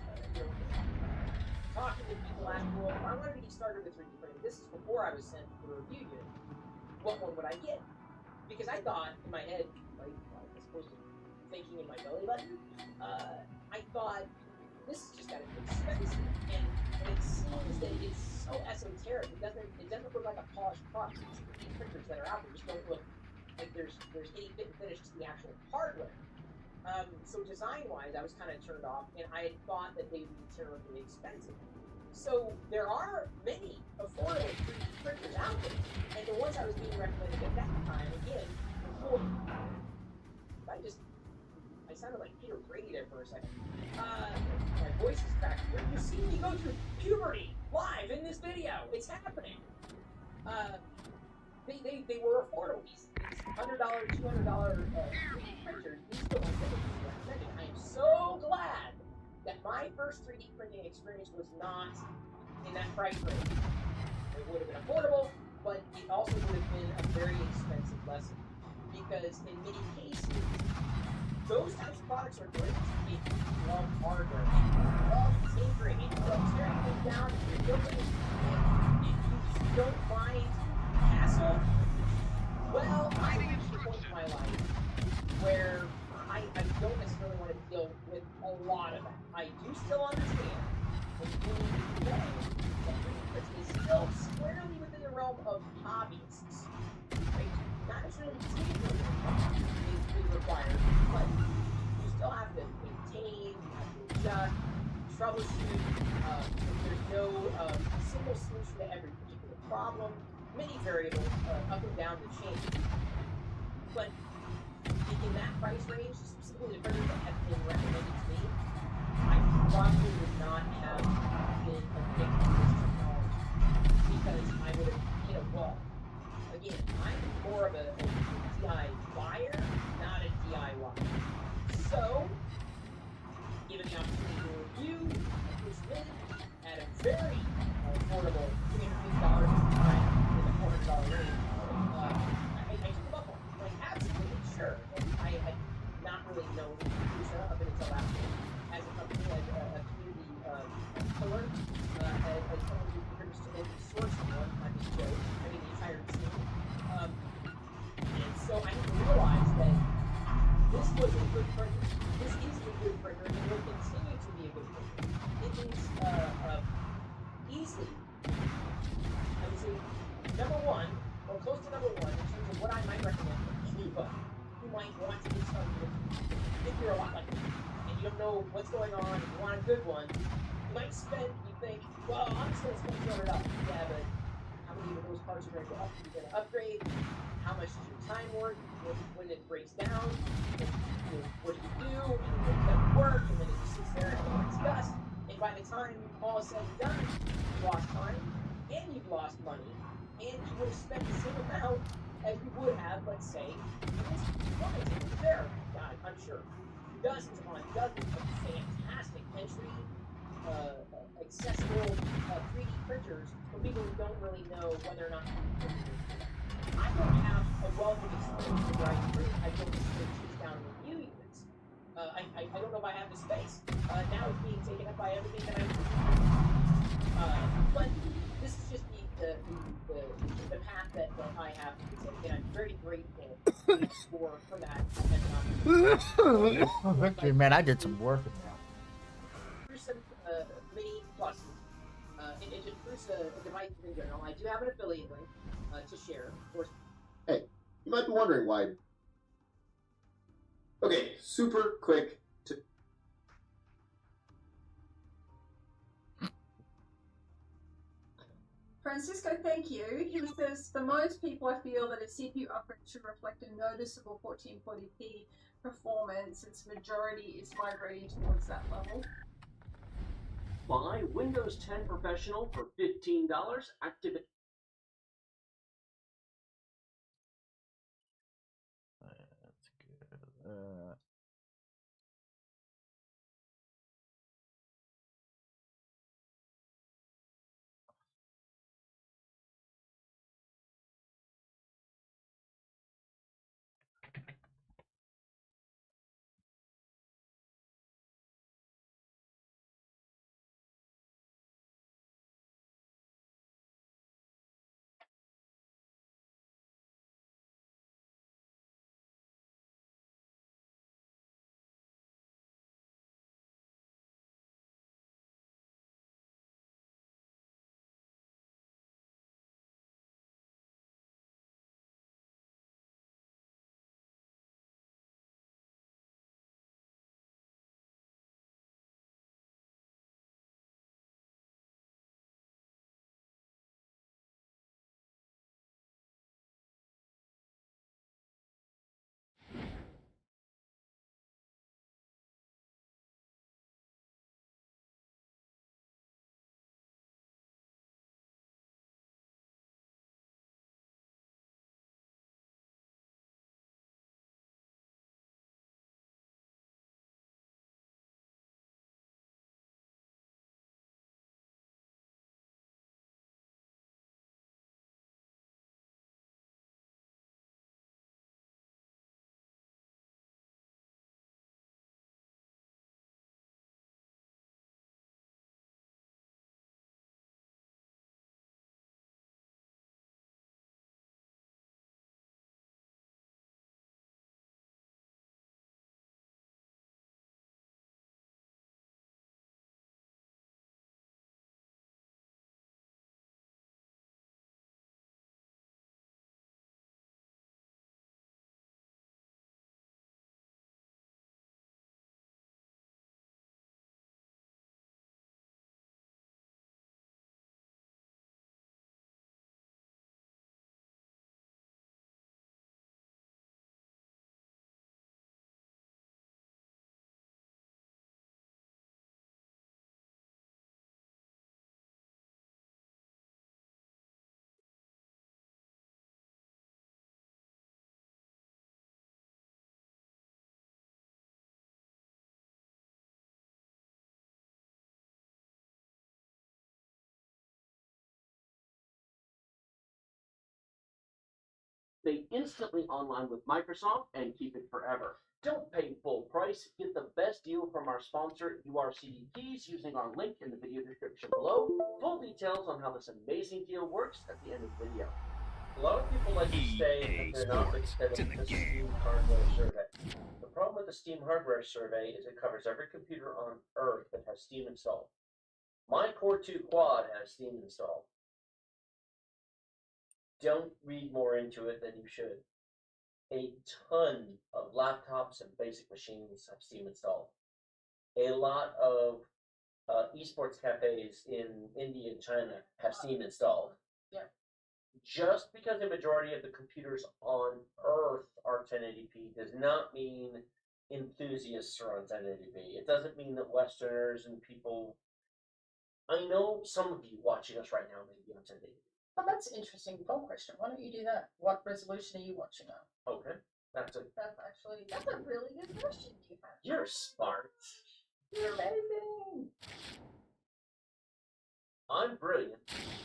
talking to people, asking, well, I wanted to get started with 3D printing. This is before I was sent for a review unit. What one would I get? Because I thought in my head, like I was supposed to be thinking in my belly button, I thought this has just got to be expensive, and it seems that it's so esoteric. It doesn't look like a polished product. These printers that are out there just don't look like there's any fit and finish to the actual hardware. So design-wise, I was kind of turned off, and I had thought that they would be terribly expensive. So there are many affordable 3D printers out there, and the ones I was being recommended at that time, again, were affordable. I sounded like Peter Brady there for a second. My voice is cracked. You're seeing me go through puberty live in this video. It's happening. They were affordable. These $100, $200 3D printers. These are the ones that were being recommended. I am so glad that my first 3D printing experience was not in that price range. It would have been affordable, but it also would have been a very expensive lesson. Because in many cases, those types of products are great if you love hardware, if you love tinkering, if you love tearing things down, if you're building, if you don't find hassle. Well, I'm reached a point in my life where I don't necessarily want to deal with a lot of that. I do still understand when you do that it's still squarely within the realm of hobbyists. Right? Not necessarily tinkering is required, but you still have to maintain, you have to adjust, troubleshoot. There's no single solution to every particular problem. Many variables up and down the chain. But in that price range, specifically the printers that have been recommended to me, I probably would not have been addicted to this technology because I would have hit a wall. Again, I'm more of a DIYer, not a DIY. So, given the opportunity to review this Mini at a very affordable $350 at the time in the $400 range, I took them up on it. Like, absolutely, sure. And I had not really known Prusa up until last year as a company, as a community pillar, as someone who contributes to open source one, not just Joe, I mean the entire team. And so I realized that this was a good printer. This is a good printer, and will continue to be a good printer. It is easily, I would say, number one, or close to number one, in terms of what I might recommend for anybody who might want to get started with. If you're a lot like me, and you don't know what's going on, and you want a good one, you might spend, you think, well, I'm just going to spend $200. Yeah, but how many of those parts are going to upgrade? How much is your time worth when it breaks down? What do you do? And it doesn't work, and then it just sits there and it's dust. And by the time all is said and done, you've lost time, and you've lost money, and you would have spent the same amount as you would have, let's say, in this there. God, I'm sure dozens upon dozens of fantastic entry, accessible 3D printers for people who don't really know whether or not I don't have a wealth of experience in writing. I don't necessarily choose town with you even. I don't know if I have the space. Now it's being taken up by everything that but this is just the path that I have to take, and I'm very grateful for that. Victory, man, I did some work in there. Here's some mini pluses. And just here's a device in general. I do have an affiliate link to share, of course. Hey, you might be wondering why. Okay, super quick. Francisco, thank you. He says, for most people, I feel that a CPU upgrade should reflect a noticeable 1440p performance, since majority is migrating towards that level. Buy Windows 10 Professional for $15. Activate. That's good. Stay instantly online with Microsoft and keep it forever. Don't pay full price. Get the best deal from our sponsor, URCD Keys, using our link in the video description below. Full details on how this amazing deal works at the end of the video. A lot of people like to say that they're not extending the Steam hardware survey. The problem with the Steam hardware survey is it covers every computer on Earth that has Steam installed. My Core 2 Quad has Steam installed. Don't read more into it than you should. A ton of laptops and basic machines have Steam installed. A lot of esports cafes in India and China have Steam installed. Yeah. Just because the majority of the computers on Earth are 1080p does not mean enthusiasts are on 1080p. It doesn't mean that Westerners and people... I know some of you watching us right now may be on 1080p. Well, that's an interesting poll question. Why don't you do that? What resolution are you watching on? Okay, that's a really good question you have. You're smart. You're amazing. I'm brilliant,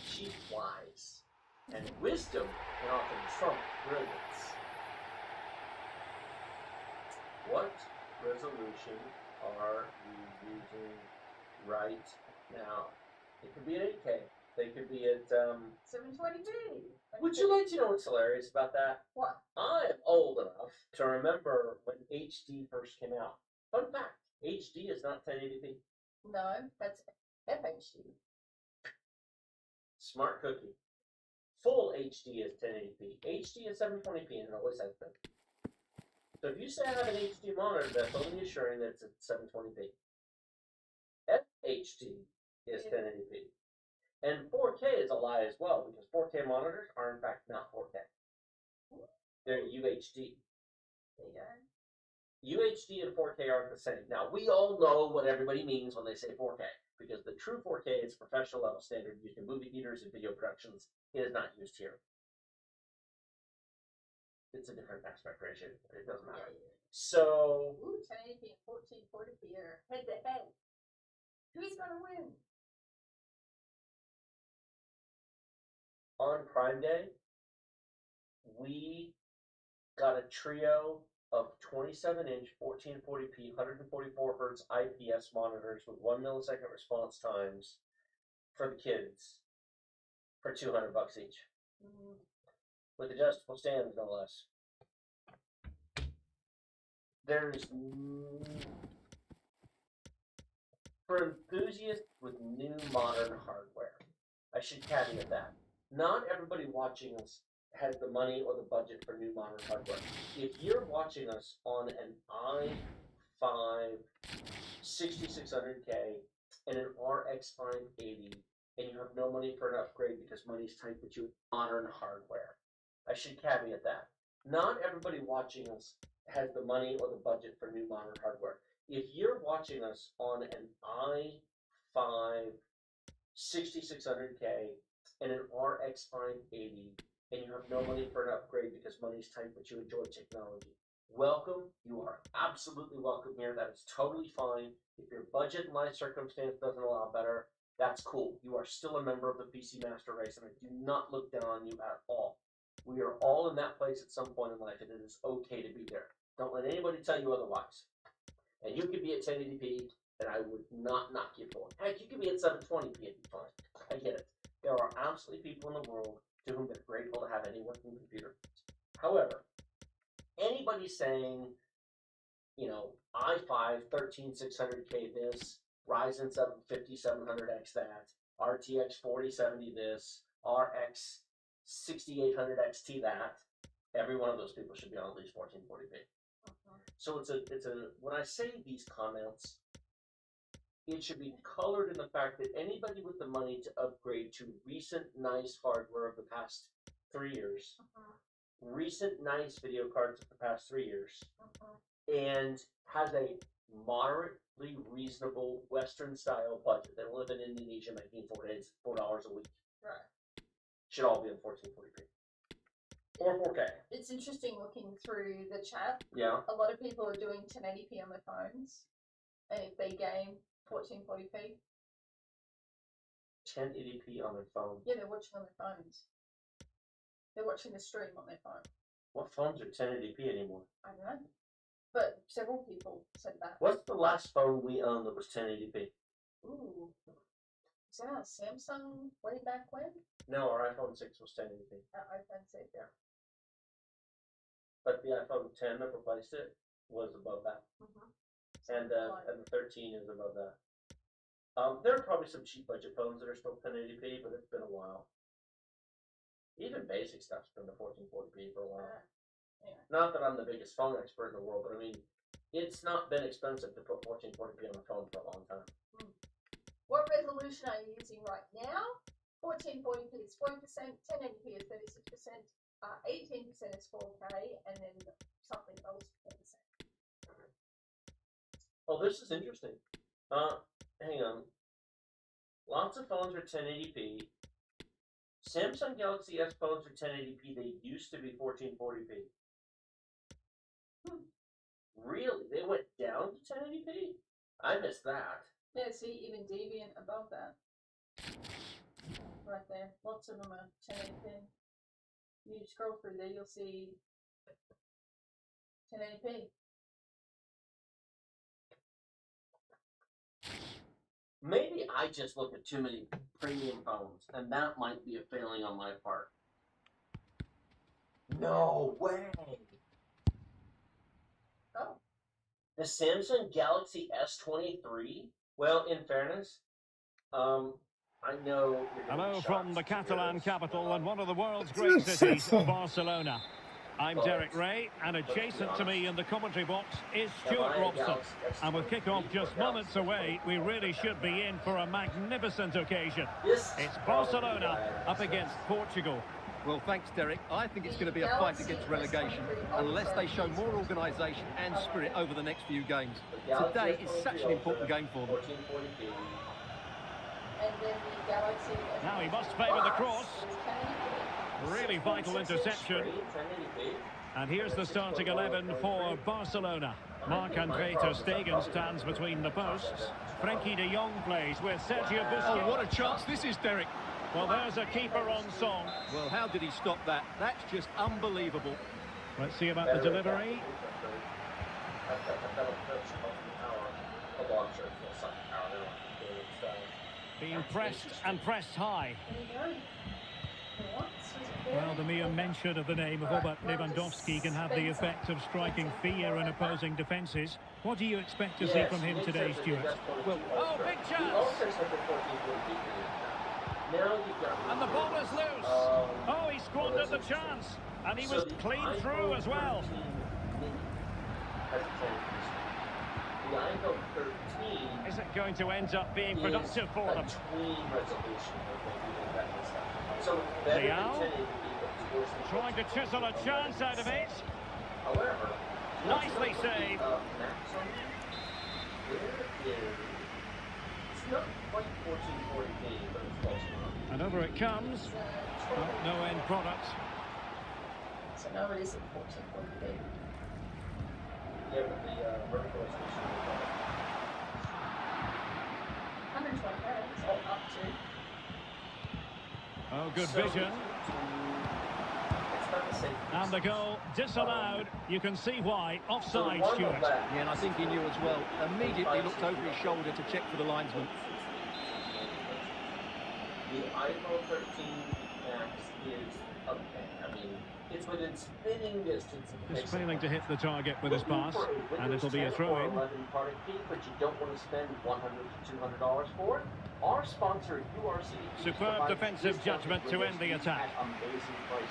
she's wise, and wisdom can often trump brilliance. What resolution are you using right now? It could be at 8K. They could be at 720p. Would you like to know what's hilarious about that? What? I'm old enough to remember when HD first came out. Fun fact, HD is not 1080p. No, that's FHD. Smart cookie. Full HD is 1080p. HD is 720p and it always has been. So if you say I have an HD monitor, that's only assuring that it's at 720p. FHD is 1080p. And 4K is a lie as well, because 4K monitors are in fact not 4K. They're UHD. UHD and 4K aren't the same. Now, we all know what everybody means when they say 4K, because the true 4K is professional level standard used in movie theaters and video productions. It is not used here. It's a different aspect ratio. It doesn't matter. So, 1080p and 1440p are head to head. Who's gonna win? on Prime Day, we got a trio of 27-inch 1440p 144 hertz IPS monitors with 1 millisecond response times for the kids for $200 each, with adjustable stands, no less. There's for enthusiasts with new modern hardware. I should caveat that. Not everybody watching us has the money or the budget for new modern hardware. If you're watching us on an i5 6600K and an RX 580 and you have no money for an upgrade because money's tight but you have modern hardware, I should caveat that. Not everybody watching us has the money or the budget for new modern hardware. If you're watching us on an i5 6600K and an RX 580 and you have no money for an upgrade because money's tight but you enjoy technology, welcome. You are absolutely welcome here. That is totally fine. If your budget and life circumstance doesn't allow better, that's cool. You are still a member of the PC Master Race, and I do not look down on you at all. We are all in that place at some point in life, and it is okay to be there. Don't let anybody tell you otherwise. And you could be at 1080p, and I would not knock you for it. Heck, you could be at 720p and be fine. I get it. There are absolutely people in the world to whom they're grateful to have any working computer. However, anybody saying, you know, i5 13600K this, Ryzen 7 5700X that, RTX 4070 this, RX 6800 XT that, every one of those people should be on at least 1440p. So it's a when I say these comments, it should be colored in the fact that anybody with the money to upgrade to recent nice hardware of the past 3 years, recent nice video cards of the past 3 years, and has a moderately reasonable Western style budget. They live in Indonesia making $4 a week. Right. Should all be in 1440p. Or 4K. It's interesting looking through the chat. Yeah. A lot of people are doing 1080p on their phones, and if they game 1440p. 1080p on their phone. Yeah, they're watching on their phones. They're watching the stream on their phone. What phones are 1080p anymore? I don't know. But several people said that. What's the last phone we owned that was 1080p? Ooh. Is that a Samsung way back when? No, our iPhone 6 was 1080p. iPhone 6, yeah. But the iPhone 10 that replaced it was above that. And the 13 is above that. There are probably some cheap budget phones that are still 1080p, but it's been a while. Even basic stuff's been to 1440p for a while. Yeah. Not that I'm the biggest phone expert in the world, but I mean, it's not been expensive to put 1440p on a phone for a long time. What resolution are you using right now? 1440p is 40%, 1080p is 36%, 18% is 4K, and then something else 4%. Oh, this is interesting. Hang on. Lots of phones are 1080p. Samsung Galaxy S phones are 1080p. They used to be 1440p. Really? They went down to 1080p? I missed that. Yeah, see, even Debian above that. Right there. Lots of them are 1080p. You scroll through there, you'll see 1080p. Maybe I just look at too many premium phones, and that might be a failing on my part. No way! Oh. The Samsung Galaxy S23? Well, in fairness, I know... Hello from the Catalan capital and one of the world's great cities, Barcelona. I'm Derek Ray, and adjacent to me in the commentary box is Stuart Robson. And with kick-off just moments away, we really should be in for a magnificent occasion. It's Barcelona up against Portugal. Well, thanks, Derek. I think it's going to be a fight against relegation, unless they show more organisation and spirit over the next few games. Today is such an important game for them. Now he must favour the cross. Really vital interception. And here's the starting 11 for Barcelona. Marc-Andre ter Stegen stands between the posts. Frenkie de Jong plays with Sergio Busquets. Oh, what a chance this is, Derek. Well, there's a keeper on song. Well, how did he stop that? That's just unbelievable. Let's see about the delivery. Being pressed and pressed high. Well, the mere mention of the name of Robert Lewandowski can have the effect of striking fear in opposing defences. What do you expect to see from him today, Stuart? Well, oh, big chance! And the ball is loose. Oh, he squandered the chance. And he was clean through as well. Is it going to end up being productive for them? Leao trying to chisel a chance out of it. Nicely saved. And over it comes. No end product. So no, it isn't 1440p. Yeah, but the vertical is 120 hertz, or up to. Oh, good vision. And the goal disallowed. You can see why. Offside, Stuart. Yeah, and I think he knew as well. Immediately looked over his shoulder to check for the linesman. The iPhone 13 Max is okay. I mean, it's within spinning distance. Just failing to hit the target with his pass, and it'll be a throw-in. But you don't want to spend $100 to $200 for it. Our sponsor, URC. Superb defensive judgment to end the attack. Amazing prices.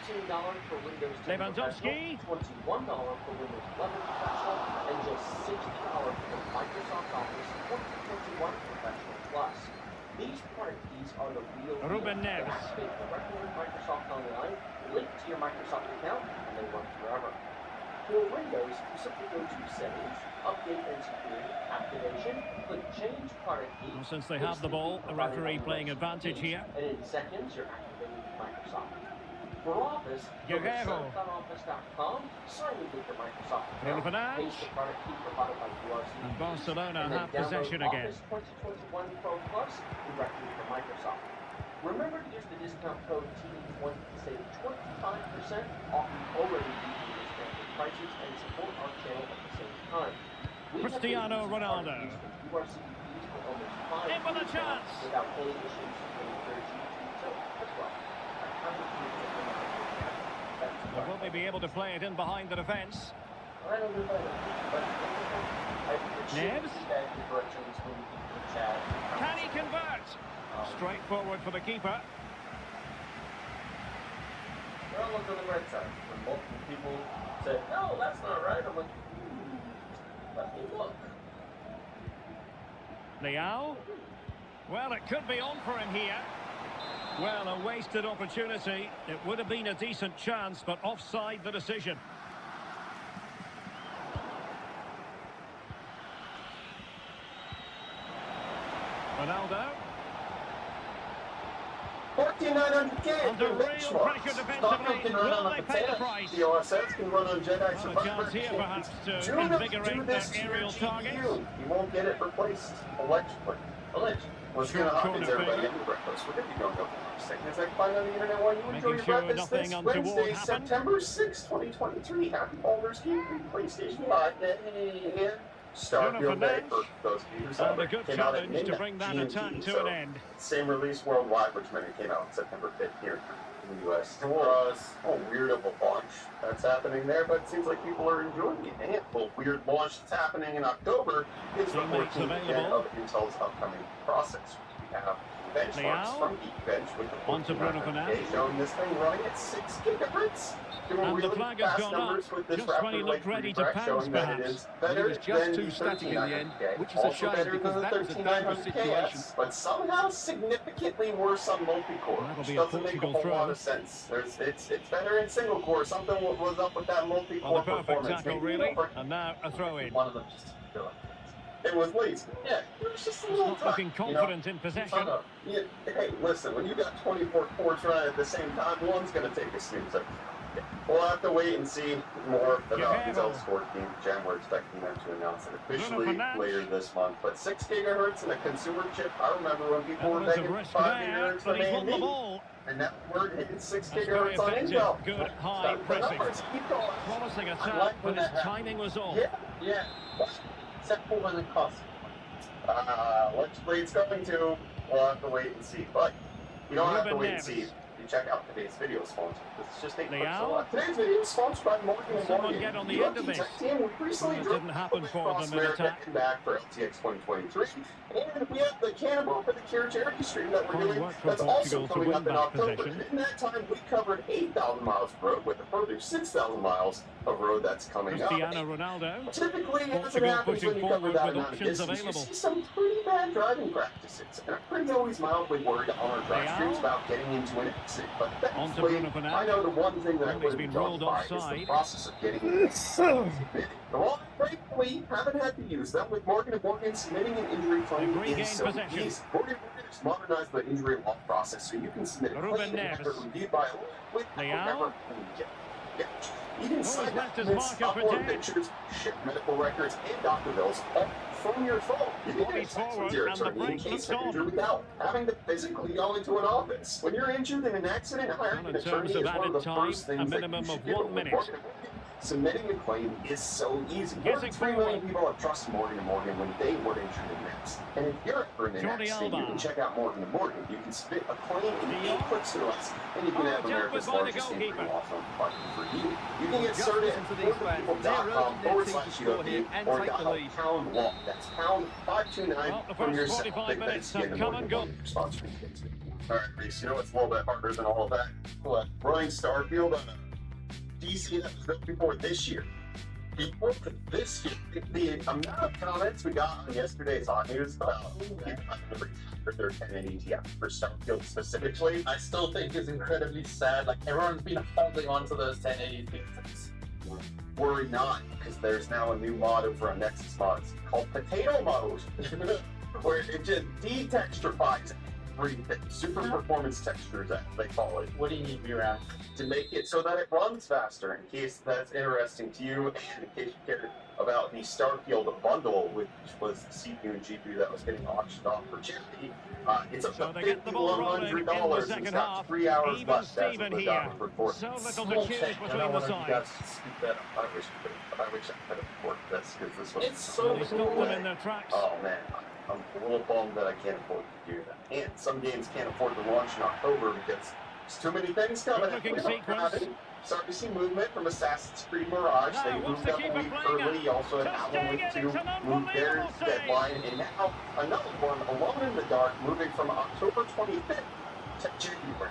$15 for Windows 10 Lewandowski. $21 for Windows 11 Professional, and just $60 for the Microsoft Office 2021 Professional Plus. These product keys are the real Ruben Neves. Activate directly with Microsoft Online, link to your Microsoft account, and they work forever. For Windows, you simply go to Settings, Update and Security, Activation, click Change Product Key. Well, since they have the ball, the referee playing advantage here. And in seconds, you're activated with Microsoft. For Office, go to sun.office.com, sign in with your Microsoft account, paste the product key provided by URC. And Barcelona have possession again. Office 2021 Pro Plus directly from Microsoft. Remember to use the discount code TD20 to save 25% off the already discounted prices and support our channel at the same time. Cristiano Ronaldo. URC for almost 5 in with a chance. Without any issues with the 3G. So, that's right. Well, will they be able to play it in behind the defence? I don't know, but Neves? Can he convert? Straightforward for the keeper. Well, look on the right side. When multiple people said, no, that's not right, I'm like, let me look. Leao? Well, it could be on for him here. Well, a wasted opportunity. It would have been a decent chance, but offside the decision. Ronaldo. 1,900K. Under real pressure defensively. Will they pay the price? The OSS can run on Jedi Well, a chance here, perhaps, to invigorate their aerial targets. You won't get it replaced. Allegedly. What's going to happen is everybody in the breakfast. We're going to be going up. Seconds I can find on the internet while you enjoy your breakfast this Wednesday, September 6, 2023. Happy Baldur's Gate 3 PlayStation 5 Day. Starfield Day, for those of you who saw And a it, good came out at challenge to bring midnight that attack GMT, to so an end. same release worldwide, which meant it came out on September 5th here in the US. A weird of a launch that's happening there, but it seems like people are enjoying it. And a weird launch that's happening in October is the 14th gen of Intel's upcoming processor. We have benchmarks from Geekbench with the 1400K showing this thing running at 6 gigahertz. And the flag has gone up just when he looked ready to pounce, perhaps. But it was just too static in the end, which is a shame because that was a dangerous situation. But somehow significantly worse on multi-core, which doesn't make a whole lot of sense. It's better in single core. Something was up with that multi-core performance. Well, the perfect tackle, really. And now a throw-in. One of them just didn't It was lazy. Yeah, it was just a little tough. Looking confident in possession. Yeah, hey, listen, when you got 24 cores running at the same time, one's going to take a snooze. We'll have to wait and see more about Intel's 14th gen. We're expecting them to announce it officially later this month. But 6 gigahertz and a consumer chip, I remember when people were begging for 5 gigahertz from AMD. And that word hit 6 gigahertz on Intel. Good high pressing. Promising attack, but his timing was off. Yeah. Except for when it costs. Allegedly it's going to. We'll have to wait and see. But you don't have to wait and see. Check out today's video sponsor. This is just a quick select. Today's video is sponsored by Morgan & Morgan. Get on the end of this. Team, we recently didn't happen for them in attack. Back for LTX 2023. And we have the Cannibal for the Kira Cherokee stream that we're doing. That's also coming up in October. In that time, we covered 8,000 miles of road with a further 6,000 miles of road that's coming up. Cristiano Ronaldo. Typically, as it happens when you cover that amount of distance, you see some pretty bad driving practices. And I'm pretty always mildly worried on our drive streams about getting into an exit. But thankfully, I know the one thing that I wouldn't be done by is the process of getting into submitting. Well, frankly, haven't had to use them with Morgan & Morgan submitting an injury claim is so easy. Morgan & Morgan has modernized the injury law process so you can submit a claim and have it reviewed by a lawyer without even sign documents, upload pictures, ship medical records, and doctor bills all from your phone. You can get in touch with your attorney in case of injury without having to physically go into an office. When you're injured in an accident, hiring an attorney is one of the first things that you should do. Submitting a claim is so easy. More than 3 million people have trusted Morgan & Morgan when they were injured in this. And if you're in an accident, you can check out Morgan & Morgan. You can submit a claim in 8 clicks or less, and you can have America's largest injury law firm partner for you. You can get started at portpeople.com/UOP or dial pound law. That's pound 529 from your set. Big thanks again to Morgan & Morgan for sponsoring today's video. All right, Reese, you know what's a little bit harder than all of that? What? Running Starfield on a DC that was built before this year. Before this year, the amount of comments we got on yesterday's Hot News about people for their 1080 Ti for Starfield specifically, I still think is incredibly sad. Like, everyone's been holding on to those 1080 things. Worry not, because there's now a new mod over on Nexus Mods called Potato Mode, where it just de-texturifies everything. Super performance textures, as they call it. What do you need VRAM? To make it so that it runs faster, in case that's interesting to you, and in case you care about the Starfield bundle, which was the CPU and GPU that was getting auctioned off for charity. It's up to $5,100 and it's got 3 hours left as of the download report. So little to choose between the sides. I wish I could have afforded this, because this was so cool. In their tracks. Oh man, I'm a little bummed that I can't afford to do that. And some games can't afford to launch in October because there's too many things coming. Starting to see movement from Assassin's Creed Mirage. They moved up a week early. Also had Alan Wake 2 moved their deadline. And now another one, Alone in the Dark, moving from October 25th to January.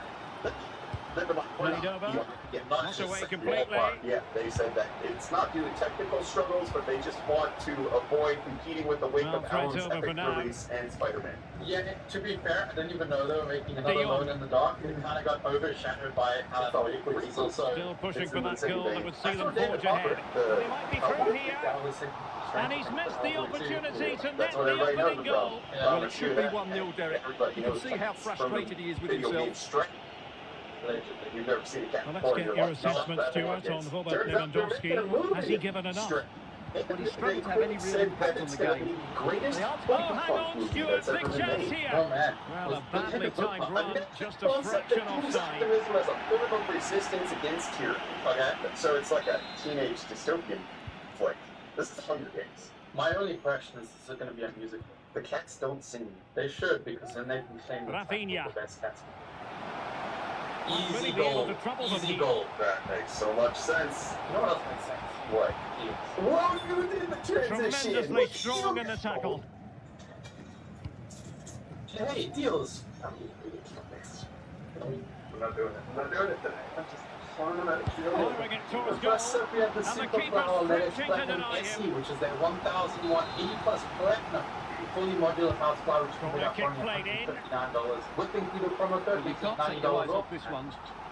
Not away completely. Yeah, they said that it's not due to technical struggles, but they just want to avoid competing with the wake of Alan's Epic release and Spider-Man. Yeah, to be fair, I didn't even know they were making another Alone in the Dark. It kind of got overshadowed by Alan Wake, which is also still pushing for that goal that would see them forge ahead. They might be through here. And he's missed the opportunity to net the opening goal. Well, it should be 1-0, Derek. You can see how frustrated he is with himself. You've never seen a cat. Well, let's get your assessment, Stuart, on Robert Lewandowski. Has he given enough? But he's struggled to have any real impact on the game. Hang on, Stuart, big chance here. Well, a badly timed run, just a fraction offside. As a bit of a resistance against tyranny. Okay, so it's like a teenage dystopian flick. This is Hunger Games. My only question is it going to be a musical? The cats don't sing. They should, because then they'd be saying Rafinha. the best cats. Easy Easy goal. Easy goal. That makes so much sense. You know what else makes sense? What? Whoa, you did the transition. Tremendously strong in the tackle. Hey, deals. I'm not doing it. I'm not doing it today. I'm just Following it towards goal. First up, we have the And the Super keeper Flower Latest stretching to Platinum deny SE, him. which is their 1001 80+ Platinum. Fully modular power supply, which comes Corner out kick for played in. $159. With included promo code, We which is can't take your eyes $90 off this one,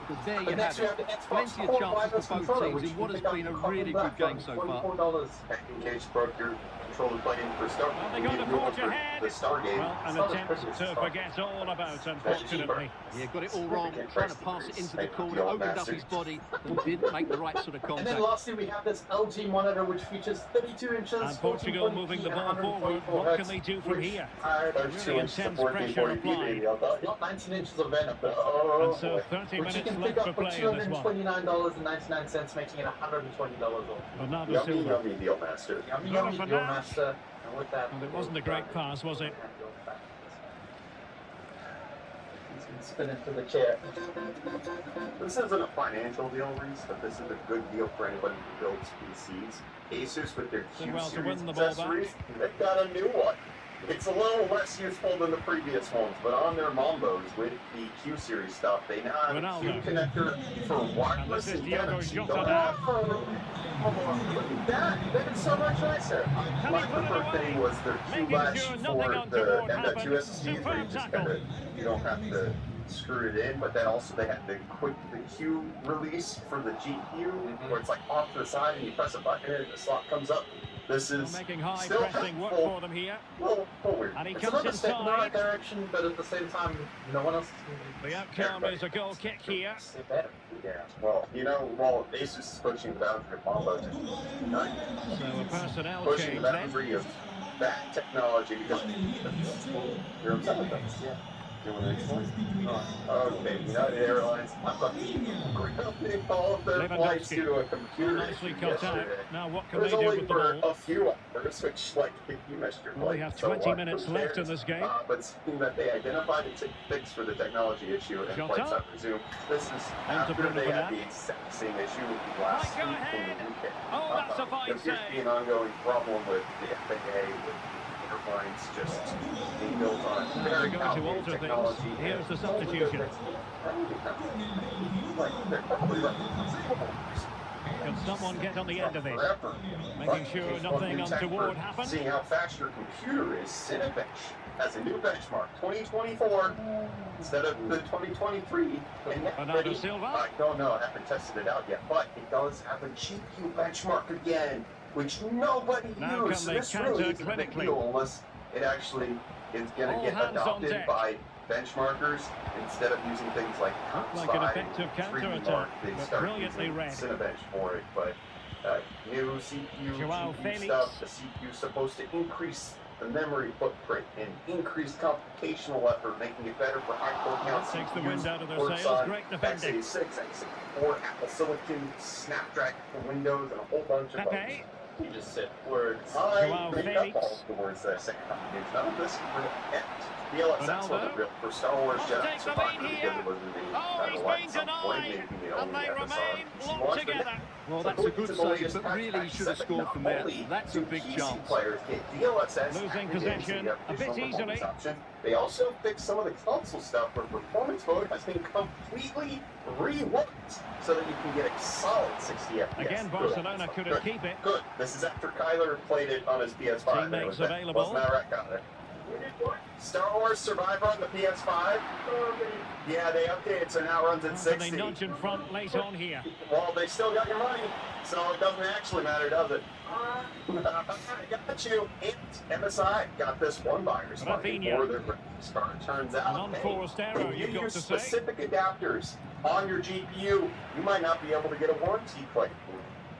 because there you But next have we have it. the Xbox Plenty of Core chances Wireless for both controller, teams which in you what can has pick up been a for really $100 good game so far. $44. In case broke your controller plug-in for Star. Well, they got the forge ahead. The Star game. Well, an attempt to forget all about, unfortunately. Yeah, got it all wrong, trying to pass it into the corner, opened up his body, and didn't make the right sort of And contact. then lastly, we have this LG monitor, which features 32 inches. And Portugal moving the ball forward. What can they do from here? Really intense pressure applied. Not 19 inches of venom, but And so 30 which you minutes can left pick for up for play in this one. $229.99, making it $120 off. Bernardo Yummy, Silva. yummy deal master. Yummy, yummy deal Fernandes. master. And with that, And it wasn't a great pass, was it? He's going to spin into the chair. This isn't a financial deal, Reese, but this is a good deal for anybody who builds PCs. Asus with their Did Q well to series win the ball accessories, they've got a new one. It's a little less useful than the previous ones, but on their Mambos with the Q series stuff, they now have a Q Ronaldo. connector for wireless And this is antenna. Diogo Jota now. Look at that! They're so much nicer. My preferred thing was their Q latch sure for nothing the untoward M.2 happened. SSDs where you Superb just tackle. you don't have to screw it in, but then also they had the Q release for the GPU, where it's like off to the side and you press a button and the slot comes up. This is Making high still pressing work helpful. for them here. Well, forward. And he It's comes another step in the right inside. direction, but at the same time, no one else is The outcome is a goal kick here. better. Yeah. Well, you know, while Asus is pushing the boundary of Mambo, So a personnel pushing change the then. boundary of that technology because you're upset with them. Yeah. You want to explain? Okay, United Airlines. I'm grounding all of their flights due to a computer Nicely issue cut out. yesterday. Now what It can was they do only with the for ball? a few hours, which, like, you missed your Well, we flight. have So 20 what? minutes Who left cares? in this game. But seeing that they identified a fix for the technology issue and Jota. flights have resumed. This is On to after Bruno they had Fernandes. the exact same issue with the last Might go week ahead. in the UK. Oh, that's a fine There appears to be save. an ongoing problem with the FAA, with airlines just being built on very We're going to outdated alter technology. things. Here's the and substitution. they're probably Can someone get on the end of this? forever. Making sure But nothing new tech untoward for happens. Seeing how fast your computer is, Cinebench has a new benchmark, 2024 instead of the 2023. And Bernardo Silva. I don't know, I haven't tested it out yet, but it does have a GPU benchmark again, which nobody Now used. can they This really counter isn't a big clinically? deal unless it actually is going All to get hands on adopted deck. by benchmarkers instead of using things like Like an Spy, effective 3D counter-attack, Mark. They but start brilliantly using read. Cinebench for it, but new CPU, Joao GPU Felix. stuff. The CPU is supposed to increase the memory footprint and increase computational effort, making it better for high core count That takes the CPUs. wind out of their Works sails. on Great defending. x86, x64, Apple Silicon, Snapdragon for Windows, and a whole bunch of Pepe. others. You just said words. Joao I make Felix. up all the words that I say. None of this is real. DLSS wasn't real. For Star Wars Jedi Take the Survivor, lead because here. it wasn't the Oh, he's light been some point, denied. maybe the And only they episode. remain She locked watched it. together. Well, that's a good save, but really should have scored from there. That's a big chance. Players get DLSS Losing and possession the a bit additional easily. performance option. They also fixed some of the console stuff where performance mode has been completely reworked so that you can get a solid 60 FPS. Again, Good. Barcelona couldn't keep it. Good. This is after Kyler played it on his PS5. Teammates Wasn't available. that right, Kyler? Star Wars Survivor on the PS5. Yeah, they updated, so now it runs at And 60. they nudge in front late on here. Well, they still got your money, so it doesn't actually matter, does it? I got you. And MSI got this one buyer's money Rafinha. before their graphics card. Turns out, An unforced error, when you you've got use to say. specific adapters on your GPU, you might not be able to get a warranty claim.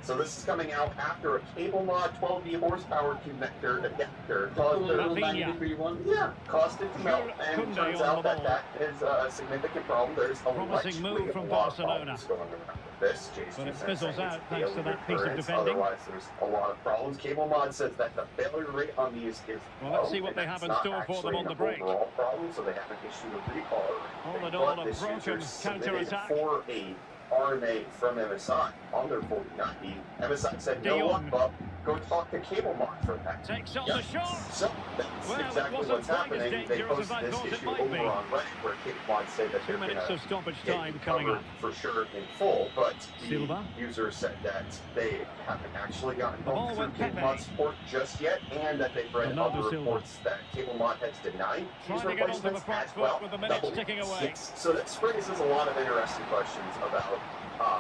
So this is coming out after a cable mod 12V horsepower connector adapter. Yeah, caused it to melt, and Kunde turns on out the that ball. is a significant problem. There's a Promising move from Barcelona. going around. this. Jason But it says fizzles that out it's thanks to daily that piece of occurrence. defending. Otherwise, there's a lot of problems. Cable Mod says that the failure rate on these is Well, let's low, see what they and have it's in not store for them actually on the an break. overall problem, so they haven't issued a recall. All in But all, a this broken user submitted counter-attack. for a RMA from MSI on their 49B. MSI said, no De one, Jong. but go talk to Cable Mod for that. Takes on Yeah. the shot. So that's Well, it exactly wasn't what's quite as happening. They dangerous as posted I this thought it issue might over be. on Reddit where Cable Mod said that 2 they're going minutes to of stoppage get time you coming covered up. for sure in full, but the Silva. user said that they haven't actually gotten The ball home through with Cable Pepe. Mod support just yet, and that they've read Bernardo other Silva. reports that Cable Mod has denied Trying these to get onto the replacements front as foot well. with the minutes Double ticking away. six. So that raises a lot of interesting questions about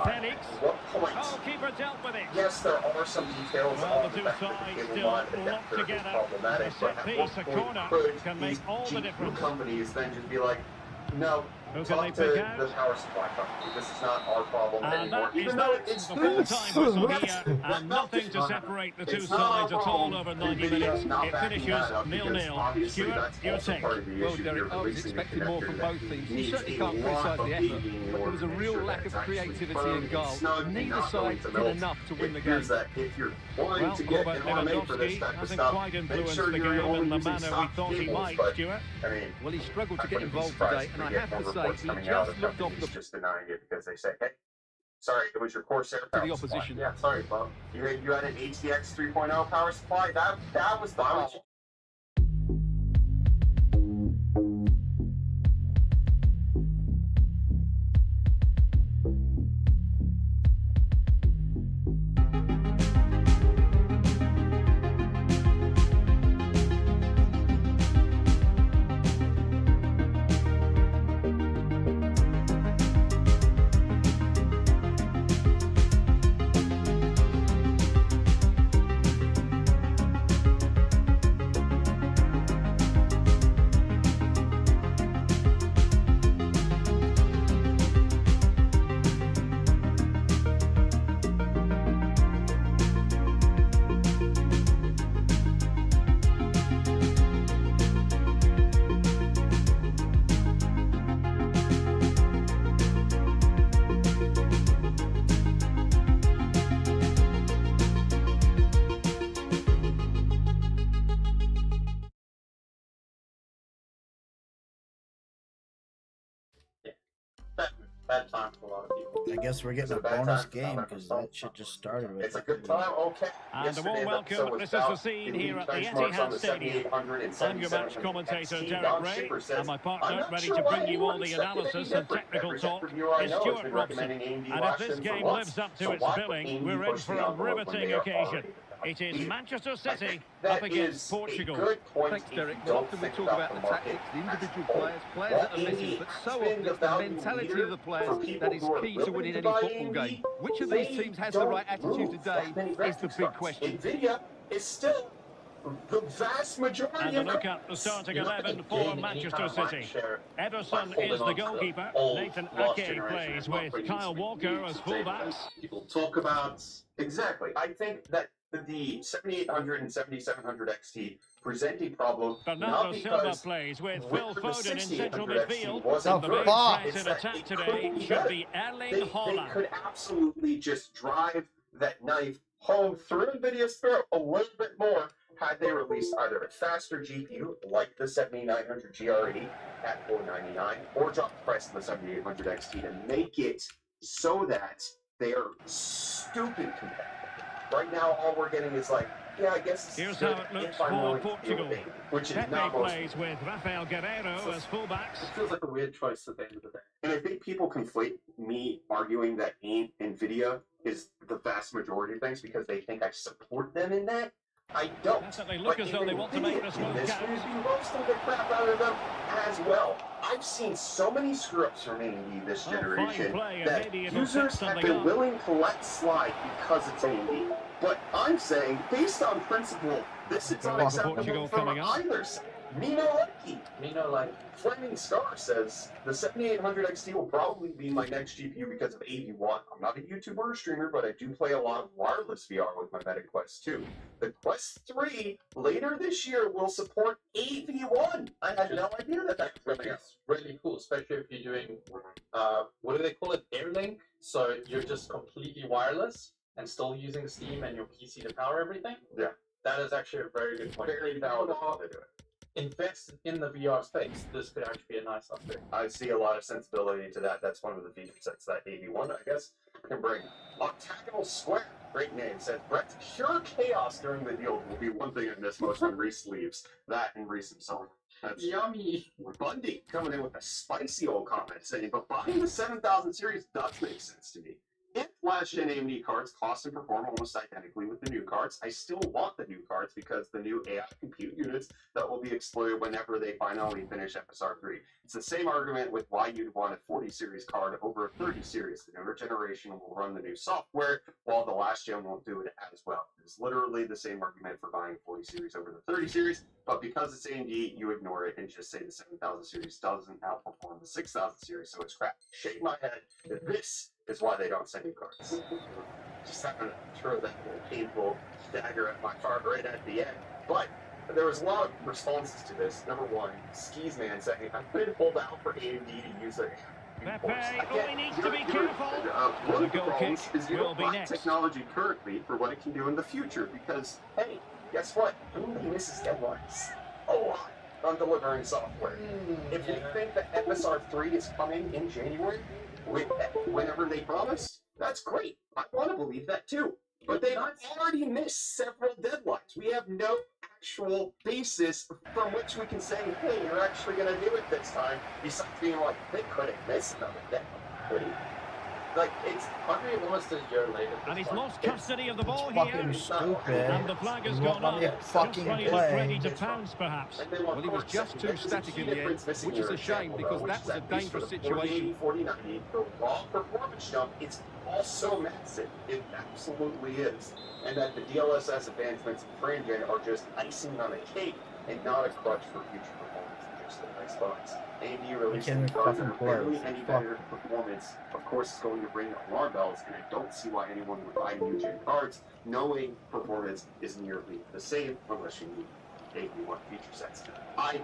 Felix. what point. Oh, keeper dealt with it. Yes, there are some details Well, on the two fact that sides Cable still Mod locked adapter is together. problematic, A set but at piece, what a point corner could can make these all the GPU difference. companies then just be like, no, Who can talk they to pick out? the power supply company. This is not our problem And anymore. that is Even though that. it's The full-time whistle That's- here, and nothing to separate the two it's not sides our at all problem. over 90 NVIDIA's minutes. not It backing finishes that up because 0-0. obviously Stuart, that's your also take. part of the Well, issue Derek, here, I was releasing the expecting more connector from that both teams. You needs certainly a can't lot criticise of the effort, digging in but there order was a to make real sure lack that of it's actually creativity firm in and goal. snug and Neither not going side to did melt. enough to win It the appears game. that if you're wanting Well, to get Robert an RMA for this Lewandowski type of hasn't stuff, quite make influenced sure the you're game only in the using manner we soft thought he cables, might, but, Stuart. I mean, Well, he struggled to I get wouldn't be involved surprised today, if and we I get have more to say, reports he coming out just of looked off companies the just denying it because they say, hey, sorry, it was your Corsair power the supply. opposition. Yeah, sorry, Bob. You had an ATX 3.0 power supply. That was the problem. Bad time for a lot of people. I guess we're getting a bonus game because that shit just started with. It's a good time, okay. And a warm welcome. This is the scene here at the Etihad Stadium. I'm your match commentator, Derek Ray, and my partner, ready to bring you all the analysis and technical talk, is Stuart Robson. And if this game lives up to its billing, we're in for a riveting occasion. It is Manchester City up against Portugal. Thanks, Derek. Well, often we talk about the tactics, the individual players that are missing, but so often it's the mentality of the players that is key to winning any football game. Which of these teams has the right attitude today is the big question. NVIDIA is still the vast majority And a look at the starting 11 for Manchester City. Ederson is the goalkeeper. Nathan Ake plays with Kyle Walker as fullbacks. People talk about exactly. I think that the 7800 and 7700 XT present a problem. Bernardo Silva plays with Phil Foden in central midfield. The main threat in attack today should be Erling Haaland. They could absolutely just drive that knife home through NVIDIA's throat a little bit more had they released either a faster GPU like the 7900 GR80 at $499 or drop the price of the 7800 XT to make it so that they are stupid competitive. Right now, all we're getting is like, yeah, I guess here's how it looks for Portugal. Which is Pepe not plays with Rafael Guerreiro as fullbacks. It feels like a weird choice at the end of the day. And I think people conflate me arguing that NVIDIA is the vast majority of things because they think I support them in that. I don't. That's that they look as though they want to make this move count. Be roasting the crap out of them as well. I've seen so many screw-ups from AMD this generation that users have been willing to let slide because it's AMD. But I'm saying, based on principle, this is unacceptable from either side. Flaming Star says, the 7800 XT will probably be my next GPU because of AV1. I'm not a YouTuber or streamer, but I do play a lot of wireless VR with my Meta Quest 2. The Quest 3 later this year will support AV1. I had no idea that that was coming out. Really cool, especially if you're doing, what do they call it, Airlink? So you're just completely wireless and still using Steam and your PC to power everything? Yeah. That is actually a very good point. Very valid how they do it. Invest in the VR space. This could actually be a nice upgrade. I see a lot of sensibility to that. That's one of the feature sets that AV1, I guess, can bring. Octagonal Square, great name, said, Brett, pure chaos during the deal will be one thing I miss most when Reese leaves. That and Reese himself. That's yummy. Bundy coming in with a spicy old comment saying, but buying the 7000 series does make sense to me. If last-gen AMD cards cost and perform almost identically with the new cards, I still want the new cards because the new AI compute units that will be exploited whenever they finally finish FSR 3. It's the same argument with why you'd want a 40 series card over a 30 series. The newer generation will run the new software, while the last gen won't do it as well. It's literally the same argument for buying 40 series over the 30 series, but because it's AMD, you ignore it and just say the 7000 series doesn't outperform the 6000 series, so it's crap. Shake my head. This is why they don't send you cards. Just having to throw that little painful dagger at my card right at the end. But there was a lot of responses to this. Number one, Skis Man saying, I could hold out for AMD to use their Pepe, needs to be careful. One of the problems is you don't buy technology currently for what it can do in the future because, hey, guess what? AMD misses deadlines. A lot on delivering software. If we think that FSR 3 is coming in January, whenever they promised, that's great. I want to believe that too. But they've already missed several deadlines. We have no actual basis from which we can say, hey, you're actually going to do it this time, besides being like, they couldn't miss another deadline. Like, it's almost a year later. And he's lost custody of the ball It's here. fucking stupid. And the flag has gone up. Fucking Just play. ready to pounce, perhaps. Well, he was just too static in the end, which is a shame because that was a dangerous situation. 4090, the raw performance jump is also massive. It absolutely is. And that the DLSS advancements in CryEngine are just icing on a cake and not a crutch for future performance in just the next box. AMD releasing cards that are barely any better performance, of course, is going to bring alarm bells, and I don't see why anyone would buy new-gen cards knowing performance is nearly the same unless you need AV1 feature sets. I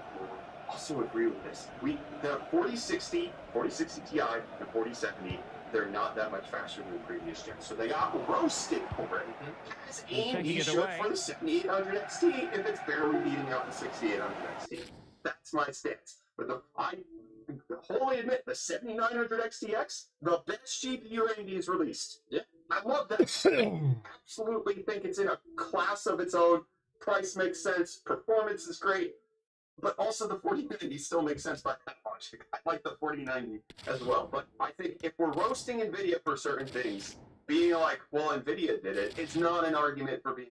also agree with this. The 4060, 4060 Ti, and 4070, they're not that much faster than the previous gen, so they got roasted for it. As AMD should for the 7800 XT if it's barely beating out the 6800 XT. That's my stance. But I wholly admit the 7900 XTX, the best GPU AMD has released. Yeah, I love that. I absolutely think it's in a class of its own. Price makes sense. Performance is great. But also the 4090 still makes sense by that logic. I like the 4090 as well. But I think if we're roasting NVIDIA for certain things, being like, well, NVIDIA did it, it's not an argument for being